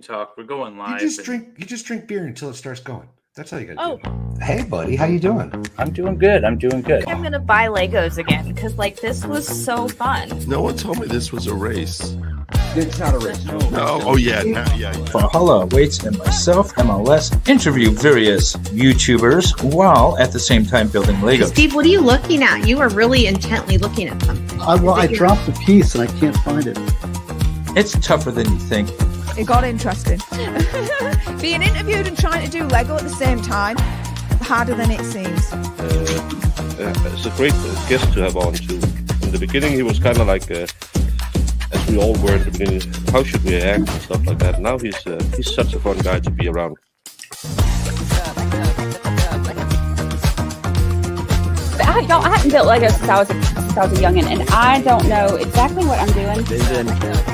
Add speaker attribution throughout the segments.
Speaker 1: talk. We're going live.
Speaker 2: You just drink beer until it starts going. That's how you gotta do
Speaker 3: Oh,
Speaker 2: it. Hey, buddy, how you doing?
Speaker 4: I'm doing good. I'm
Speaker 3: gonna buy Legos again because like this was so fun.
Speaker 5: No one told me this was a race.
Speaker 2: It's not a race.
Speaker 5: No. Oh yeah.
Speaker 4: Valhalla Awaits and myself, MLS, interview various YouTubers while at the same time building Legos.
Speaker 6: Steve, what are you looking at? You are really intently looking at something.
Speaker 7: I dropped a piece and I can't find it.
Speaker 4: It's tougher than you think.
Speaker 8: It got interesting. Being interviewed and trying to do Lego at the same time, harder than it seems.
Speaker 9: It's a great guest to have on too. In the beginning, he was kind of like, as we all were at the beginning, how should we act and stuff like that. Now he's such a fun guy to be around.
Speaker 10: Y'all, I hadn't built Legos since I was a youngin', and I don't know exactly what I'm doing.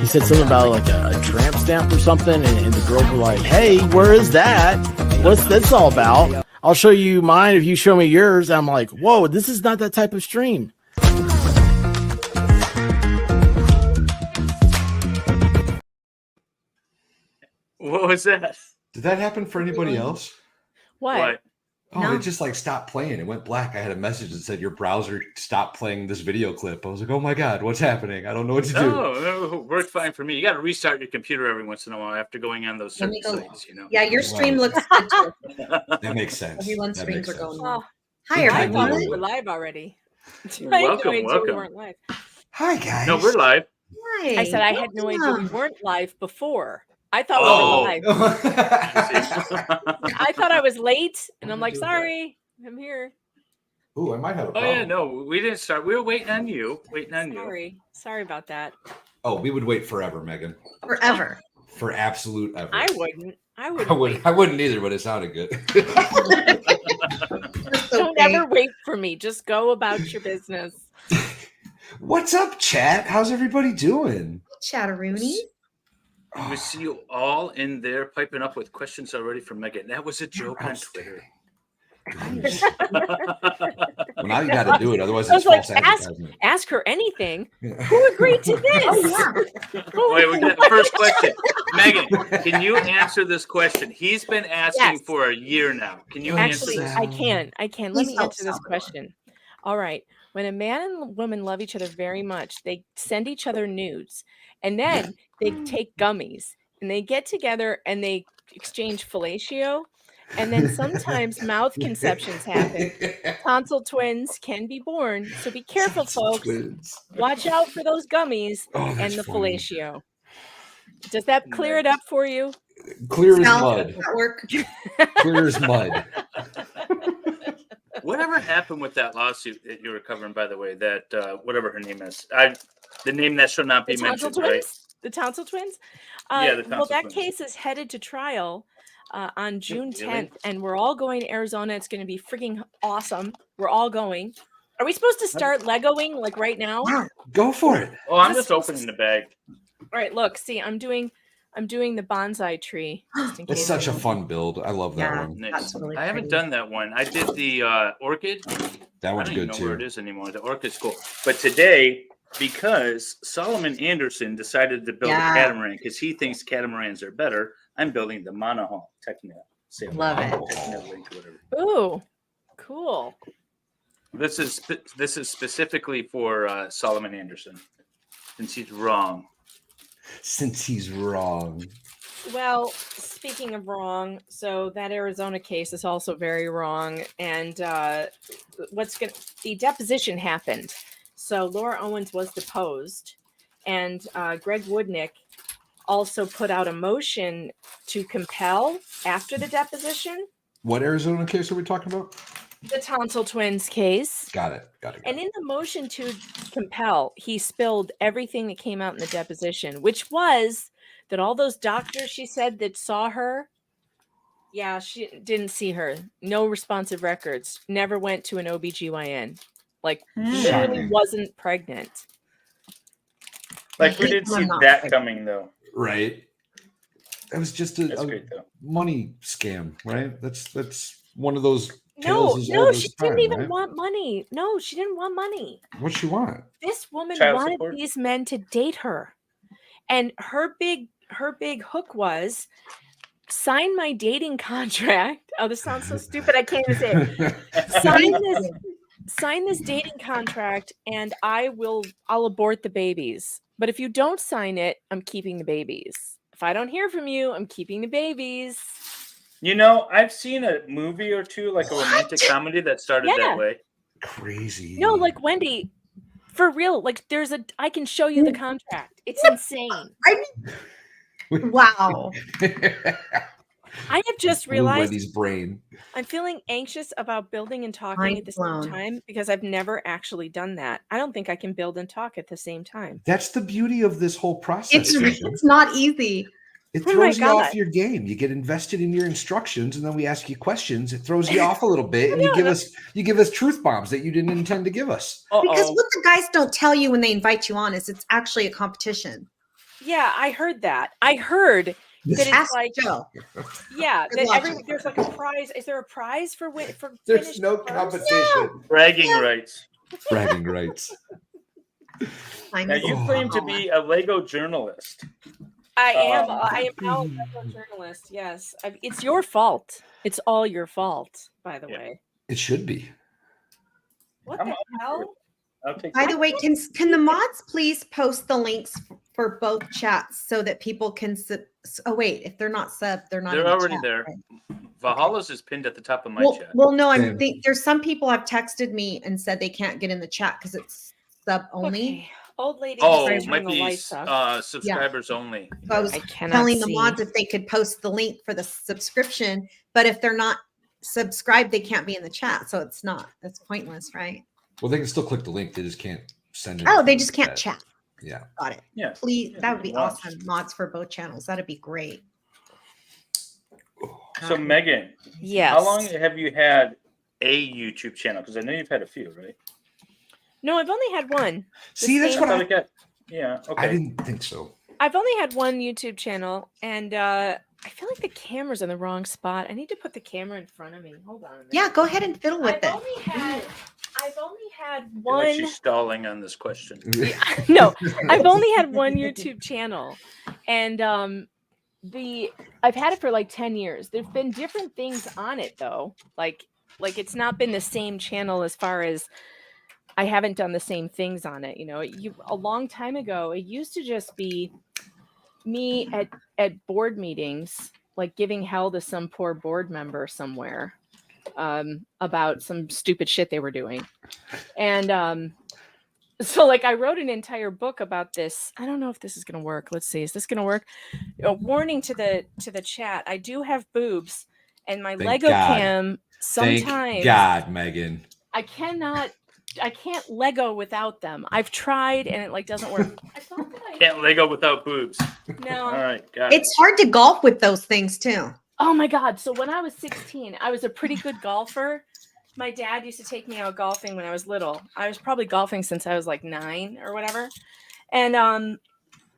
Speaker 11: He said something about like a tramp stamp or something, and the girls were like, "Hey, where is that? What's this all about? I'll show you mine if you show me yours." And I'm like, "Whoa, this is not that type of stream."
Speaker 1: What was that?
Speaker 2: Did that happen for anybody else?
Speaker 3: What?
Speaker 2: Oh,
Speaker 6: No.
Speaker 2: it just like stopped playing. It went black. I had a message that said your browser stopped playing this video clip. I was like, oh my God, what's happening? I don't know what to do.
Speaker 1: No, it worked fine for me. You got to restart your computer every once in a while after going on those certain sites, you know.
Speaker 6: Yeah, your stream looks good too.
Speaker 2: That makes sense.
Speaker 6: Everyone's
Speaker 2: That
Speaker 6: streams
Speaker 2: makes
Speaker 6: are going
Speaker 2: sense.
Speaker 6: well.
Speaker 3: Oh,
Speaker 6: Hi,
Speaker 3: I thought
Speaker 6: everyone.
Speaker 3: we were live already.
Speaker 1: Welcome.
Speaker 3: We weren't live.
Speaker 2: Hi, guys.
Speaker 1: No, we're live.
Speaker 6: Hi.
Speaker 3: I said I had no idea we
Speaker 6: Welcome.
Speaker 3: weren't live before. I thought
Speaker 1: Oh.
Speaker 3: we were live. I thought I was late, and I'm like, sorry, I'm here.
Speaker 2: Ooh, I might have a
Speaker 1: Oh
Speaker 2: problem.
Speaker 1: yeah, no, we didn't start. We were waiting on you.
Speaker 3: Sorry about that.
Speaker 2: Oh, we would wait forever, Megan.
Speaker 6: Forever.
Speaker 2: For absolute ever.
Speaker 3: I wouldn't.
Speaker 2: I wouldn't either, but it sounded good.
Speaker 3: Don't ever wait for me. Just go about your business.
Speaker 2: What's up, chat? How's everybody doing?
Speaker 6: Chatteroony.
Speaker 1: We see you all in there piping up with questions already from Megan. That was a joke on Twitter.
Speaker 2: Well, now you got to do it, otherwise
Speaker 3: I
Speaker 2: it's
Speaker 3: was like,
Speaker 2: false advertisement.
Speaker 3: ask her anything. Who agreed to this?
Speaker 1: Wait, we got the first question. Megan, can you answer this question? He's been asking
Speaker 3: Yes.
Speaker 1: for a year now. Can you
Speaker 3: Actually,
Speaker 1: answer this?
Speaker 3: I can. Let me
Speaker 6: Please
Speaker 3: answer this
Speaker 6: help
Speaker 3: question. All right. When a man and woman love each other very much, they send each other nudes, and then they take gummies, and they get together and they exchange fellatio, and then sometimes mouth conceptions happen. Tonsil twins can be born, so be careful, folks.
Speaker 2: Twins.
Speaker 3: Watch out for those gummies
Speaker 2: Oh,
Speaker 3: and
Speaker 2: that's
Speaker 3: the
Speaker 2: funny.
Speaker 3: fellatio. Does that clear it up for you?
Speaker 2: Clear as
Speaker 6: Sounds
Speaker 2: mud.
Speaker 6: at work.
Speaker 2: Clear as mud.
Speaker 1: Whatever happened with that lawsuit that you were covering, by the way, that whatever her name is, the name that should not be
Speaker 3: The tonsil
Speaker 1: mentioned, right?
Speaker 3: twins? The tonsil twins?
Speaker 1: Yeah, the
Speaker 3: well,
Speaker 1: tonsil
Speaker 3: that
Speaker 1: twins.
Speaker 3: case is headed to trial on June
Speaker 1: Really?
Speaker 3: 10th, and we're all going to Arizona. It's going to be freaking awesome. We're all going. Are we supposed to start Legoing like right now? All
Speaker 2: Go for it.
Speaker 1: Oh, I'm just opening the bag.
Speaker 3: right, look, see, I'm doing the bonsai tree. Just in
Speaker 2: It's
Speaker 3: case
Speaker 2: such a
Speaker 3: anyone-
Speaker 2: fun build. I love that
Speaker 6: Yeah.
Speaker 2: one.
Speaker 1: Nice.
Speaker 6: That's really
Speaker 1: I haven't
Speaker 6: pretty.
Speaker 1: done that one. I did the orchid.
Speaker 2: That
Speaker 1: I
Speaker 2: one's
Speaker 1: don't even
Speaker 2: good
Speaker 1: know where it
Speaker 2: too.
Speaker 1: is anymore. The orchid's cool. But today, because Solomon Anderson decided to build
Speaker 6: Yeah.
Speaker 1: a catamaran because he thinks catamarans are better, I'm building the monohull Techno.
Speaker 6: Love it.
Speaker 1: Techno link, whatever.
Speaker 3: Ooh, cool.
Speaker 1: This is specifically for Solomon Anderson, since he's wrong.
Speaker 2: Since he's wrong.
Speaker 3: Well, speaking of wrong, so that Arizona case is also very wrong. And the deposition happened. So Laura Owens was deposed, and Greg Woodnick also put out a motion to compel after the deposition.
Speaker 2: What Arizona case are we talking about?
Speaker 3: The Tonsil twins case.
Speaker 2: Got it.
Speaker 3: And in the motion to compel, he spilled everything that came out in the deposition, which was that all those doctors she said that saw her, yeah, she didn't see her. No responsive records. Never went to an OBGYN. Like, literally
Speaker 2: Shocking.
Speaker 3: wasn't pregnant.
Speaker 1: Like, we didn't see that coming, though.
Speaker 2: Right. It was just
Speaker 1: That's
Speaker 2: a
Speaker 1: great, though.
Speaker 2: money scam, right? That's one of those
Speaker 3: No,
Speaker 2: tales as
Speaker 3: no,
Speaker 2: old
Speaker 3: she
Speaker 2: as time,
Speaker 3: didn't even
Speaker 2: right?
Speaker 3: want money. No, she didn't want money.
Speaker 2: What'd she want?
Speaker 3: This woman
Speaker 1: Child
Speaker 3: wanted
Speaker 1: support?
Speaker 3: these men to date her. And her her big hook was sign my dating contract. Oh, this sounds so stupid. I can't even say it. Sign this dating contract and I'll abort the babies. But if you don't sign it, I'm keeping the babies. If I don't hear from you, I'm keeping the babies.
Speaker 1: You know, I've seen a movie or two, like a romantic comedy that started that way.
Speaker 2: Crazy.
Speaker 3: No, like Wendy, for real. Like I can show you the contract. It's insane.
Speaker 6: Wow.
Speaker 3: I have just
Speaker 2: Blew
Speaker 3: realized
Speaker 2: Wendy's brain.
Speaker 3: I'm feeling anxious about building and talking at the same time because I've never actually done that. I don't think I can build and talk at the same time.
Speaker 2: That's the beauty of this whole process.
Speaker 6: It's not easy.
Speaker 2: It
Speaker 3: Oh
Speaker 2: throws
Speaker 3: my
Speaker 2: you off
Speaker 3: God.
Speaker 2: your game. You get invested in your instructions, and then we ask you questions. It throws you off a little bit, and you give us truth bombs that you didn't intend to give us.
Speaker 6: Because what the guys don't tell you when they invite you on is it's actually a competition.
Speaker 3: Yeah, I heard that. I heard that it's like, yeah, that there's like a prize. Is there a prize for
Speaker 2: There's no competition.
Speaker 3: No.
Speaker 1: Bragging rights.
Speaker 2: Bragging rights.
Speaker 1: Now you claim to be a Lego journalist.
Speaker 3: I am now a Lego journalist. Yes, it's your fault. It's all your fault, by the way.
Speaker 2: It should be.
Speaker 3: What the hell?
Speaker 6: By the way, can the mods please post the links for both chats so that people can oh wait, if they're not subbed, they're not.
Speaker 1: They're
Speaker 6: in the
Speaker 1: already
Speaker 6: chat,
Speaker 1: there.
Speaker 6: right?
Speaker 1: Valhalla's is pinned at the top of my chat.
Speaker 6: Well, no, there's some people have texted me and said they can't get in the chat because it's sub only.
Speaker 3: Okay. Old lady.
Speaker 1: Might be subscribers only.
Speaker 6: So I was telling the mods if they could post the link for the subscription, but if they're not subscribed, they can't be in the chat. So it's pointless, right?
Speaker 2: Well, they can still click the link. They just can't send it.
Speaker 6: Oh, they just can't chat.
Speaker 2: Yeah.
Speaker 6: Got it.
Speaker 1: Yeah.
Speaker 6: Please, that would be awesome. Mods for both channels. That'd be great.
Speaker 1: So Megan,
Speaker 3: yes.
Speaker 1: How long have you had a YouTube channel? Because I know you've had a few, right?
Speaker 3: No, I've only had one.
Speaker 2: See, that's what I
Speaker 1: got. Yeah. Okay.
Speaker 2: I didn't think so.
Speaker 3: I've only had one YouTube channel, and I feel like the camera's in the wrong spot. I need to put the camera in front of me. Hold on a minute.
Speaker 6: Yeah, go ahead and fiddle with it.
Speaker 3: I've only had
Speaker 1: Like
Speaker 3: one.
Speaker 1: she's stalling on this question.
Speaker 3: No, I've only had one YouTube channel, and I've had it for like 10 years. There've been different things on it though. Like it's not been the same channel as far as I haven't done the same things on it. You know, a long time ago, it used to just be me at board meetings, like giving hell to some poor board member somewhere about some stupid shit they were doing. And so like I wrote an entire book about this. I don't know if this is going to work. Let's see. Is this going to work? A warning to the chat. I do have boobs and my Lego cam sometimes.
Speaker 2: Thank God, Megan.
Speaker 3: I can't Lego without them. I've tried and it like doesn't work.
Speaker 1: Can't Lego without boobs.
Speaker 3: No.
Speaker 1: All right. Got it.
Speaker 6: It's hard to golf with those things too.
Speaker 3: Oh my God. So when I was 16, I was a pretty good golfer. My dad used to take me out golfing when I was little. I was probably golfing since I was like 9 or whatever. And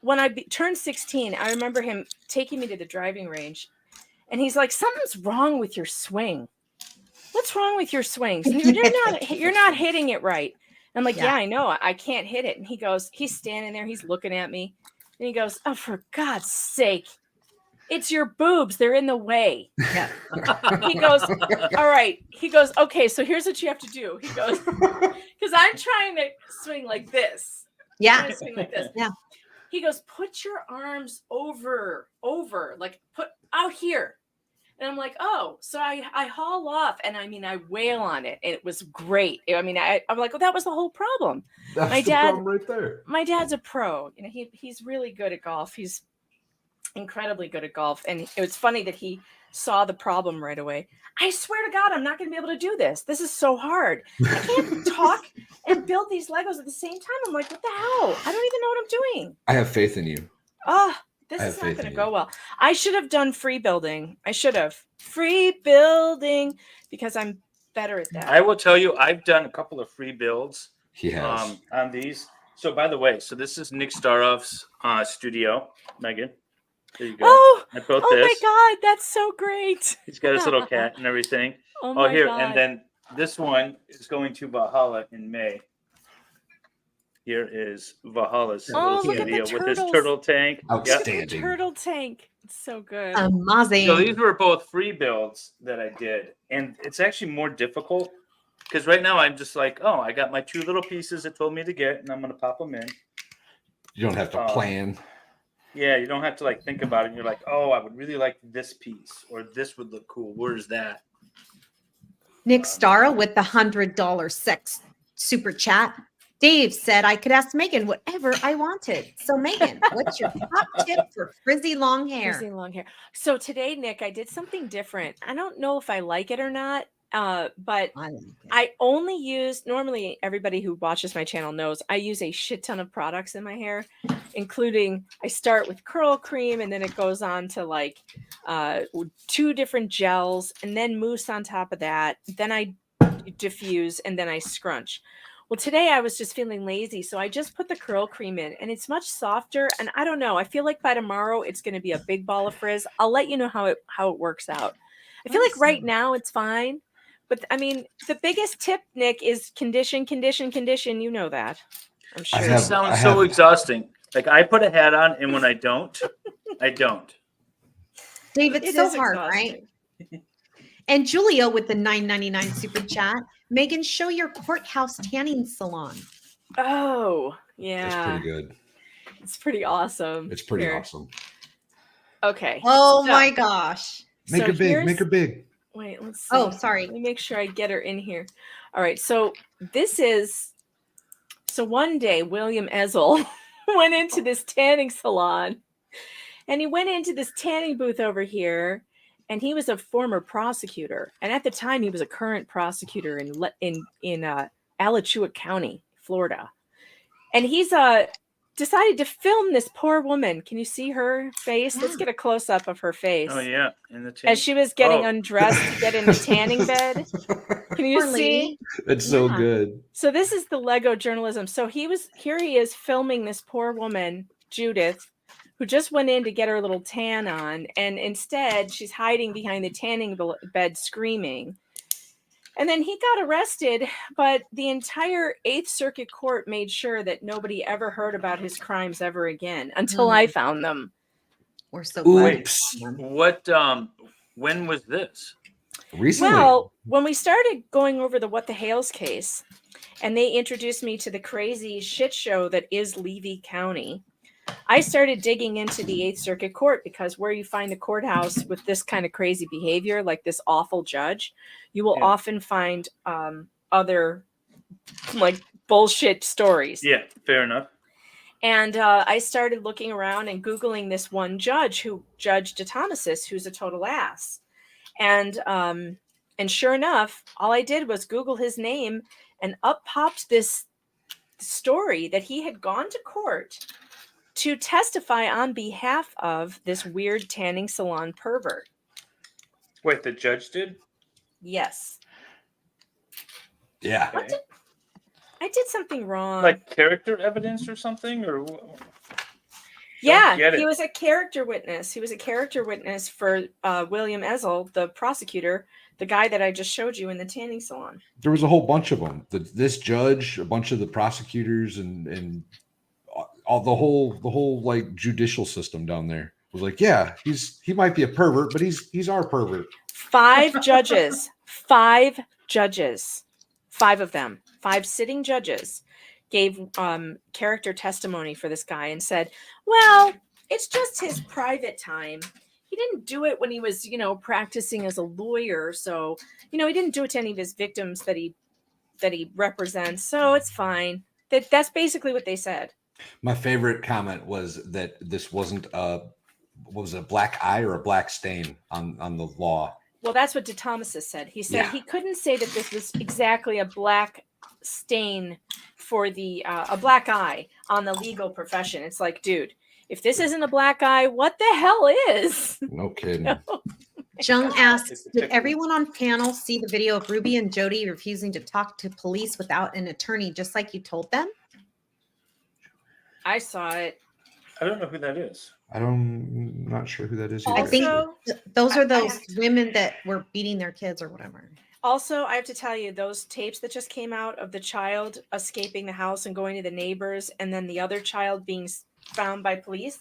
Speaker 3: when I turned 16, I remember him taking me to the driving range. And he's like, something's wrong with your swing. What's wrong with your swings? You're not hitting it right. And I'm like, yeah, I know. I can't hit it. And he goes, he's standing there. He's looking at me. And he goes, oh, for God's sake. It's your boobs. They're in the way.
Speaker 6: Yeah.
Speaker 3: He goes, all right. He goes, okay, so here's what you have to do. He goes, because I'm trying to swing like this.
Speaker 6: Yeah.
Speaker 3: Swing like this.
Speaker 6: Yeah.
Speaker 3: He goes, put your arms over, like put out here. And I'm like, oh, so I haul off and I wail on it. And it was great. I'm like, well, that was the whole problem.
Speaker 2: That's
Speaker 3: my
Speaker 2: the
Speaker 3: dad,
Speaker 2: problem right there.
Speaker 3: My dad's a pro. You know, he's really good at golf. He's incredibly good at golf. And it was funny that he saw the problem right away. I swear to God, I'm not going to be able to do this. This is so hard. I can't talk and build these Legos at the same time. I'm like, what the hell? I don't even know what I'm doing.
Speaker 2: I have faith in you.
Speaker 3: Oh, this is not going to go well. I should have done free building. Free building because I'm better at that.
Speaker 1: I will tell you, I've done a couple of free builds.
Speaker 2: He has.
Speaker 1: On these. So by the way, this is Nick Staroff's studio, Megan. There you go.
Speaker 3: Oh,
Speaker 1: my
Speaker 3: God, that's so great.
Speaker 1: He's got his little cat and everything.
Speaker 3: Here,
Speaker 1: and then this one is going to Valhalla in May. Here is Valhalla's
Speaker 3: Oh, look at the
Speaker 1: video with his
Speaker 3: turtles.
Speaker 1: turtle tank. Yep.
Speaker 2: Outstanding.
Speaker 3: Turtle tank. It's so good.
Speaker 6: Amazing.
Speaker 1: So these were both free builds that I did, and it's actually more difficult because right now I'm just like, oh, I got my 2 little pieces it told me to get, and I'm gonna pop them in.
Speaker 2: You don't have to plan.
Speaker 1: Yeah, you don't have to like think about it. You're like, oh, I would really like this piece, or this would look cool. Where's that?
Speaker 6: Nick Stara with the $100 sex super chat. Dave said I could ask Megan whatever I wanted. So Megan, what's your top tip for frizzy long hair?
Speaker 3: Frizzy long hair. So today, Nick, I did something different. I don't know if I like it or not, but I only use, normally everybody who watches my channel knows I use a shit ton of products in my hair, including I start with curl cream and then it goes on to like 2 different gels and then mousse on top of that. Then I diffuse and then I scrunch. Well, today I was just feeling lazy, so I just put the curl cream in, and it's much softer. And I don't know. I feel like by tomorrow it's going to be a big ball of frizz. I'll let you know how it works out. I feel like right now it's fine, but I mean, the biggest tip, Nick, is condition. You know that. I'm sure.
Speaker 1: It sounds so exhausting. Like I put a hat on, and when I don't, I don't.
Speaker 6: Dave, it's
Speaker 3: It
Speaker 6: so
Speaker 3: is
Speaker 6: hard,
Speaker 3: exhausting.
Speaker 6: right? And Julio with the $9.99 super chat. Megan, show your courthouse tanning salon.
Speaker 3: Oh, yeah.
Speaker 2: That's pretty good.
Speaker 3: It's pretty awesome.
Speaker 2: It's pretty
Speaker 3: Here.
Speaker 2: awesome.
Speaker 3: Okay.
Speaker 6: Oh
Speaker 3: so-
Speaker 6: my gosh.
Speaker 2: Make
Speaker 3: so
Speaker 2: her big.
Speaker 3: here's-
Speaker 2: Make her big.
Speaker 3: Wait, let's see.
Speaker 6: Oh, sorry.
Speaker 3: Let me make sure I get her in here. All right. So this is, so one day William Ezel went into this tanning salon and he went into this tanning booth over here and he was a former prosecutor. And at the time he was a current prosecutor in Alachua County, Florida. And he's decided to film this poor woman. Can you see her face? Let's get a close up of her face.
Speaker 1: Oh yeah, in the tank.
Speaker 3: As she was getting undressed to get in the tanning bed. Can you
Speaker 6: Poor
Speaker 3: see?
Speaker 6: lady.
Speaker 2: It's so
Speaker 6: Yeah.
Speaker 2: good.
Speaker 3: So this is the Lego journalism. So he is filming this poor woman, Judith, who just went in to get her little tan on, and instead she's hiding behind the tanning bed screaming. And then he got arrested, but the entire 8th Circuit Court made sure that nobody ever heard about his crimes ever again until I found them.
Speaker 6: We're so glad.
Speaker 2: Oops.
Speaker 1: What? When was this?
Speaker 2: Recently.
Speaker 3: Well, when we started going over the What the Hales case, and they introduced me to the crazy shit show that is Levy County, I started digging into the 8th Circuit Court because where you find a courthouse with this kind of crazy behavior, like this awful judge, you will often find other like bullshit stories.
Speaker 1: Yeah, fair enough.
Speaker 3: And I started looking around and Googling this one judge who judged DeThomasis, who's a total ass. And sure enough, all I did was Google his name and up popped this story that he had gone to court to testify on behalf of this weird tanning salon pervert.
Speaker 1: Wait, the judge did?
Speaker 3: Yes.
Speaker 2: Yeah.
Speaker 1: Okay.
Speaker 3: I did something wrong.
Speaker 1: Like character evidence or something, or
Speaker 3: yeah,
Speaker 1: get it.
Speaker 3: he was a character witness. He was a character witness for William Ezel, the prosecutor, the guy that I just showed you in the tanning salon.
Speaker 2: There was a whole bunch of them. This judge, a bunch of the prosecutors, and all the whole like judicial system down there was like, yeah, he might be a pervert, but he's our pervert.
Speaker 3: 5 judges, 5 judges, 5 of them, 5 sitting judges gave character testimony for this guy and said, well, it's just his private time. He didn't do it when he was, practicing as a lawyer. So, he didn't do it to any of his victims that he represents. So it's fine. That's basically what they said.
Speaker 2: My favorite comment was that this wasn't a black eye or a black stain on the law.
Speaker 3: Well, that's what DeThomasis said. He said he couldn't say that this was exactly a black stain for the a black eye on the legal profession. It's like, dude, if this isn't a black eye, what the hell is?
Speaker 2: No kidding.
Speaker 6: Jung asks, did everyone on panel see the video of Ruby and Jody refusing to talk to police without an attorney, just like you told them?
Speaker 3: I saw it.
Speaker 1: I don't know who that is.
Speaker 2: Not sure who that is.
Speaker 6: I
Speaker 2: Either.
Speaker 6: think
Speaker 3: Also,
Speaker 6: those are those women that were beating their kids or whatever.
Speaker 3: Also, I have to tell you, those tapes that just came out of the child escaping the house and going to the neighbors, and then the other child being found by police,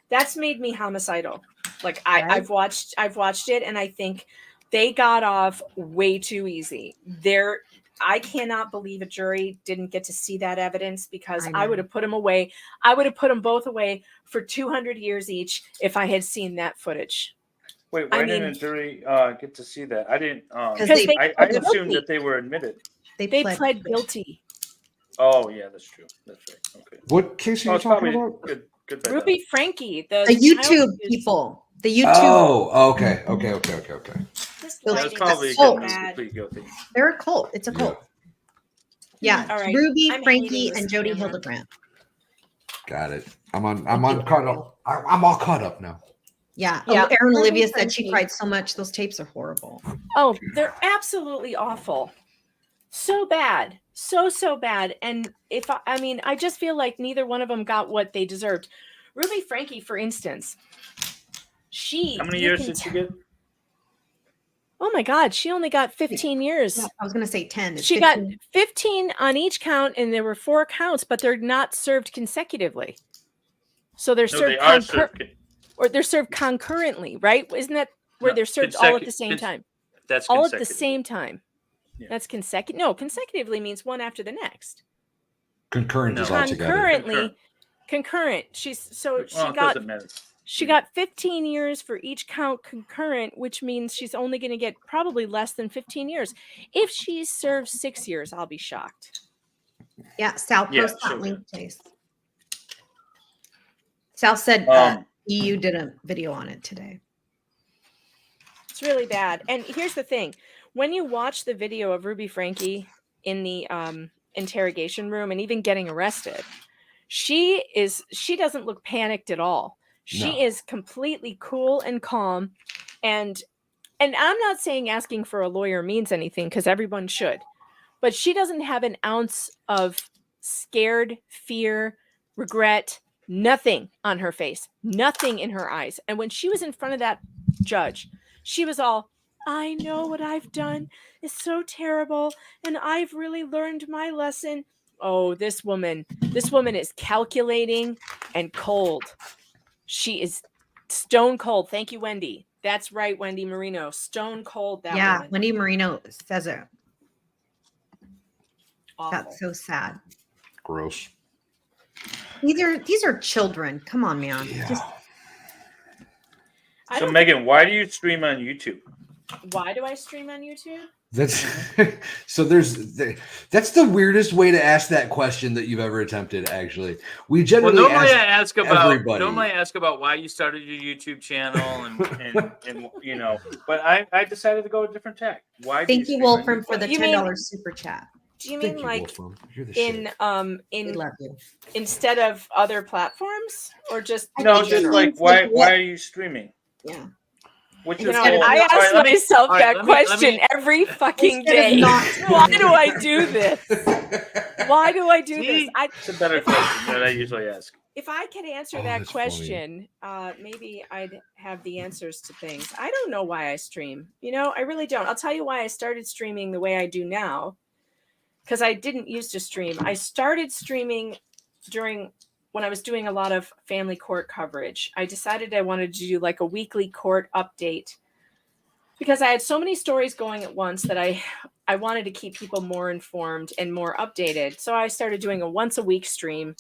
Speaker 3: that's made me homicidal. Like I've watched it, and I think they got off way too easy. I cannot believe a jury didn't get to see that evidence, because I would have put them away. I would have put them both away for 200 years each if I had seen that footage.
Speaker 1: Wait, why didn't a jury get to see that? I didn't.
Speaker 3: Because
Speaker 1: I assumed that they were admitted.
Speaker 6: They
Speaker 3: pled guilty.
Speaker 1: Oh yeah, that's true. That's right. Okay.
Speaker 2: What case are you talking about?
Speaker 1: Good
Speaker 3: Ruby Frankie, the
Speaker 6: YouTube people. The YouTube.
Speaker 2: Oh, okay.
Speaker 1: That's probably a
Speaker 6: cult.
Speaker 1: good reason to plead guilty.
Speaker 6: They're a cult. It's a cult. Yeah.
Speaker 3: All right.
Speaker 6: Ruby,
Speaker 3: I'm
Speaker 6: Frankie,
Speaker 3: hating
Speaker 6: and
Speaker 3: this
Speaker 6: Jody
Speaker 3: camera.
Speaker 6: Hildebrandt.
Speaker 2: Got it. I'm caught up. I'm all caught up now.
Speaker 6: Yeah.
Speaker 3: Yeah.
Speaker 6: Oh, Erin
Speaker 3: Ruby
Speaker 6: Olivia said she
Speaker 3: Frankie.
Speaker 6: cried so much. Those tapes are horrible.
Speaker 3: Oh, they're absolutely awful. So bad. So bad. And I just feel like neither one of them got what they deserved. Ruby Frankie, for instance,
Speaker 1: How many years did she get?
Speaker 3: Oh my God, she only got 15 years.
Speaker 6: Yeah, I was going to say 10. It's
Speaker 3: She
Speaker 6: 15.
Speaker 3: got 15 on each count, and there were 4 counts, but they're not served consecutively. So they're served they're served concurrently, right? Isn't that where they're served all at the same time?
Speaker 1: That's
Speaker 3: all at the same time. Yeah. That's consecutive. No, consecutively means one after the next.
Speaker 2: Concurrent is all together.
Speaker 3: Concurrent. She got 15 years for each count concurrent, which means she's only going to get probably less than 15 years. If she serves 6 years, I'll be shocked.
Speaker 6: Yeah, Sal, post that link, please. Sal said EU did a video on it today.
Speaker 3: It's really bad. And here's the thing. When you watch the video of Ruby Frankie in the interrogation room and even getting arrested, she doesn't look panicked at all. She is completely cool and calm. And I'm not saying asking for a lawyer means anything, because everyone should. But she doesn't have an ounce of scared, fear, regret, nothing on her face, nothing in her eyes. And when she was in front of that judge, she was all, I know what I've done is so terrible, and I've really learned my lesson. Oh, this woman is calculating and cold. She is stone cold. Thank you, Wendy. That's right, Wendy Marino. Stone cold. That woman.
Speaker 6: Wendy Marino says it.
Speaker 3: Awful.
Speaker 6: That's so sad.
Speaker 2: Gross.
Speaker 6: These are children. Come on, man.
Speaker 2: Yeah.
Speaker 1: So Megan, why do you stream on YouTube?
Speaker 3: Why do I stream on YouTube?
Speaker 2: That's that's the weirdest way to ask that question that you've ever attempted. Actually, we generally
Speaker 1: normally
Speaker 2: ask
Speaker 1: about why you started your YouTube channel and you know, but I decided to go a different tack. Why?
Speaker 6: Thank you, Wolfram, for the $10 super chat.
Speaker 3: Do you mean like in
Speaker 6: love you.
Speaker 3: Instead of other platforms, or just
Speaker 1: just like why are you streaming?
Speaker 6: Yeah.
Speaker 3: I ask myself that question every fucking day. Why do I do this? Why do I do this?
Speaker 1: It's a better question that I usually ask.
Speaker 3: If I could answer that question, maybe I'd have the answers to things. I don't know why I stream. I really don't. I'll tell you why I started streaming the way I do now. Because I didn't used to stream. I started streaming when I was doing a lot of family court coverage. I decided I wanted to do like a weekly court update, because I had so many stories going at once that I wanted to keep people more informed and more updated. So I started doing a once a week stream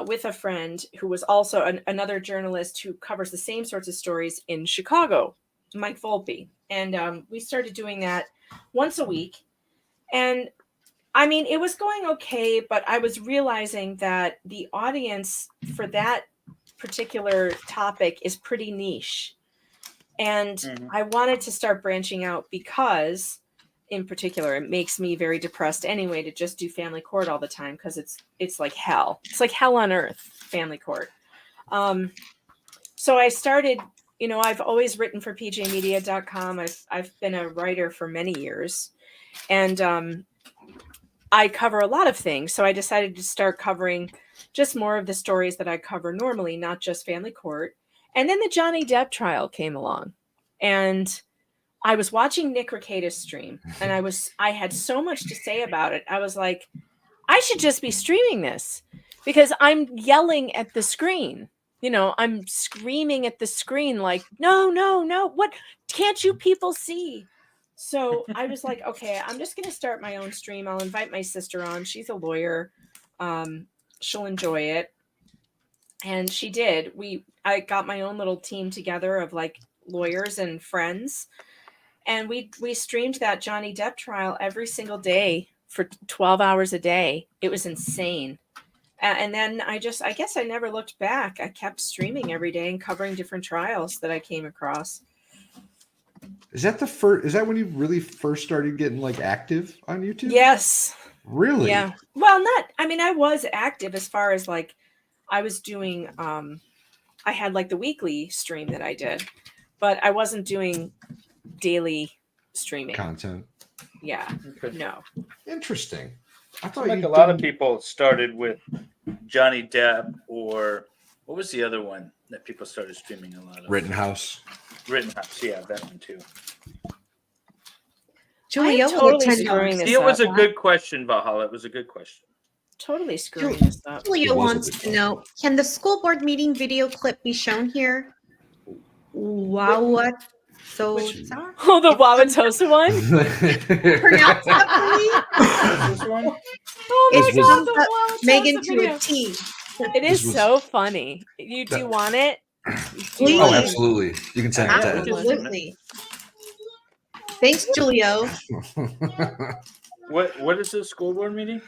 Speaker 3: with a friend who was also another journalist who covers the same sorts of stories in Chicago, Mike Volpe. And we started doing that once a week. And I mean, it was going okay, but I was realizing that the audience for that particular topic is pretty niche. And I wanted to start branching out, because in particular, it makes me very depressed anyway to just do family court all the time, because it's like hell. It's like hell on earth, family court. So I started, I've always written for pjmedia.com. I've been a writer for many years. And I cover a lot of things. So I decided to start covering just more of the stories that I cover normally, not just family court. And then the Johnny Depp trial came along. And I was watching Nick Ricada's stream, and I had so much to say about it. I was like, I should just be streaming this because I'm yelling at the screen. You know, I'm screaming at the screen like, no, no, no. What can't you people see? So I was like, okay, I'm just going to start my own stream. I'll invite my sister on. She's a lawyer. She'll enjoy it. And she did. I got my own little team together of like lawyers and friends. And we streamed that Johnny Depp trial every single day for 12 hours a day. It was insane. And then I guess I never looked back. I kept streaming every day and covering different trials that I came across.
Speaker 2: Is that when you really first started getting like active on YouTube?
Speaker 3: Yes.
Speaker 2: Really?
Speaker 3: Yeah. Well, I was active as far as like I was doing I had like the weekly stream that I did, but I wasn't doing daily streaming
Speaker 2: content.
Speaker 3: Yeah. No.
Speaker 2: Interesting. I
Speaker 1: thought like a lot of people started with Johnny Depp, or what was the other one that people started streaming a lot of?
Speaker 2: Rittenhouse, yeah, that one too.
Speaker 6: Julia,
Speaker 3: totally screwing this
Speaker 1: It was
Speaker 3: up.
Speaker 1: a good question, Valhalla. It was a good question.
Speaker 3: Totally screwing this up.
Speaker 6: Julia wants to know, can the school board meeting video clip be shown here? Wow, what? So,
Speaker 3: oh, the Wauwatosa one?
Speaker 6: Pronounce that
Speaker 1: this one?
Speaker 3: Oh my
Speaker 6: It
Speaker 3: God,
Speaker 6: sums
Speaker 3: the
Speaker 6: up
Speaker 3: Wauwatosa
Speaker 6: Megan to
Speaker 3: video.
Speaker 6: a T.
Speaker 3: It is so funny. You do want it?
Speaker 6: Please.
Speaker 2: Oh, absolutely. You can send it to Ed.
Speaker 6: Absolutely. Thanks, Julio.
Speaker 1: What is the school board meeting?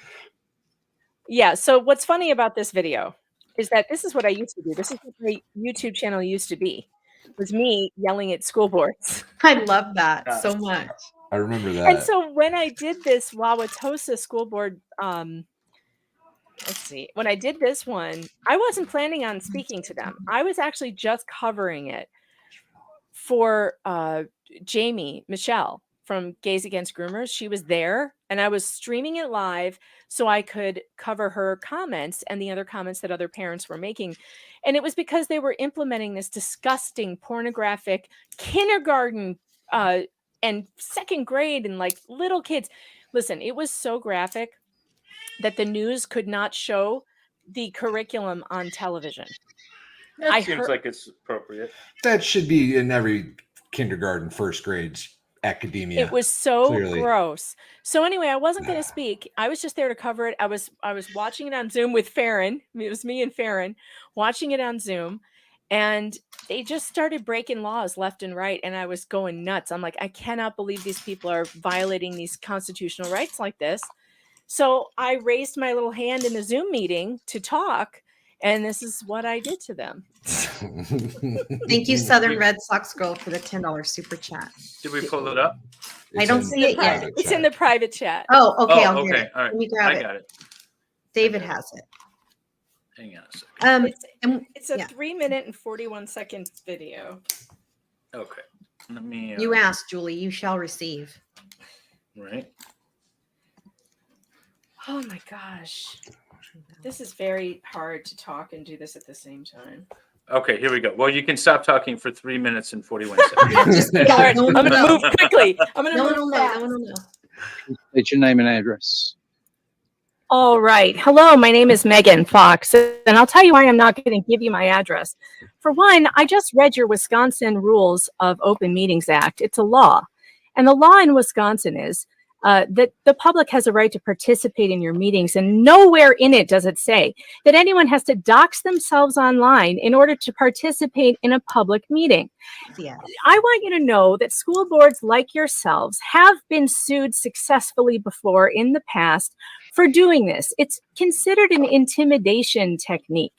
Speaker 3: Yeah. So what's funny about this video is that this is what I used to do. This is what my YouTube channel used to be. It was me yelling at school boards.
Speaker 6: I love that so much.
Speaker 2: I remember that.
Speaker 3: And so when I did this Wauwatosa school board, let's see, when I did this one, I wasn't planning on speaking to them. I was actually just covering it for Jamie Michelle from Gays Against Groomers. She was there and I was streaming it live so I could cover her comments and the other comments that other parents were making. And it was because they were implementing this disgusting pornographic kindergarten and second grade and like little kids. Listen, it was so graphic that the news could not show the curriculum on television.
Speaker 1: That seems like it's appropriate.
Speaker 2: That should be in every kindergarten, first grades academia.
Speaker 3: It was so
Speaker 2: clearly.
Speaker 3: gross. So anyway, I wasn't going to speak. I was just there to cover it. I was watching it on Zoom with Farron. It was me and Farron watching it on Zoom, and they just started breaking laws left and right, and I was going nuts. I'm like, I cannot believe these people are violating these constitutional rights like this. So I raised my little hand in the Zoom meeting to talk, and this is what I did to them.
Speaker 6: Thank you, Southern Red Sox girl, for the $10 super chat.
Speaker 1: Did we pull it up?
Speaker 6: I don't see it yet.
Speaker 3: It's in the private chat.
Speaker 6: Oh, okay.
Speaker 1: Oh,
Speaker 6: I'll get
Speaker 1: okay.
Speaker 6: it.
Speaker 1: All right.
Speaker 6: Let me grab
Speaker 1: I got it.
Speaker 6: David has it.
Speaker 1: Hang on a second.
Speaker 3: It's a 3-minute and 41-second video.
Speaker 1: Okay. Let me.
Speaker 6: You asked, Julie. You shall receive.
Speaker 1: Right.
Speaker 3: Oh my gosh. This is very hard to talk and do this at the same time.
Speaker 1: Okay, here we go. Well, you can stop talking for 3 minutes and 41 seconds.
Speaker 3: All right, I'm going to move quickly. I'm going to move fast.
Speaker 6: No one will know.
Speaker 4: State your name and address.
Speaker 3: All right. Hello, my name is Megan Fox, and I'll tell you why I'm not going to give you my address. For one, I just read your Wisconsin Rules of Open Meetings Act. It's a law. And the law in Wisconsin is that the public has a right to participate in your meetings, and nowhere in it does it say that anyone has to dox themselves online in order to participate in a public meeting.
Speaker 6: Yeah.
Speaker 3: I want you to know that school boards like yourselves have been sued successfully before in the past for doing this. It's considered an intimidation technique.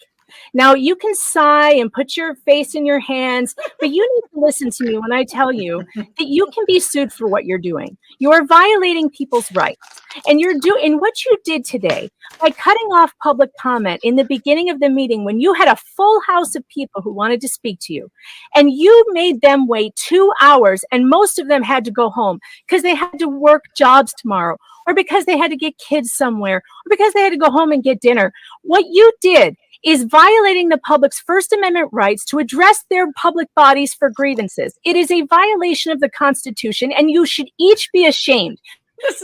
Speaker 3: Now, you can sigh and put your face in your hands, but you need to listen to me when I tell you that you can be sued for what you're doing. You are violating people's rights. And you're doing what you did today by cutting off public comment in the beginning of the meeting when you had a full house of people who wanted to speak to you. And you made them wait 2 hours, and most of them had to go home because they had to work jobs tomorrow, or because they had to get kids somewhere, or because they had to go home and get dinner. What you did
Speaker 12: is violating the public's First Amendment rights to address their public bodies for grievances. It is a violation of the Constitution, and you should each be ashamed.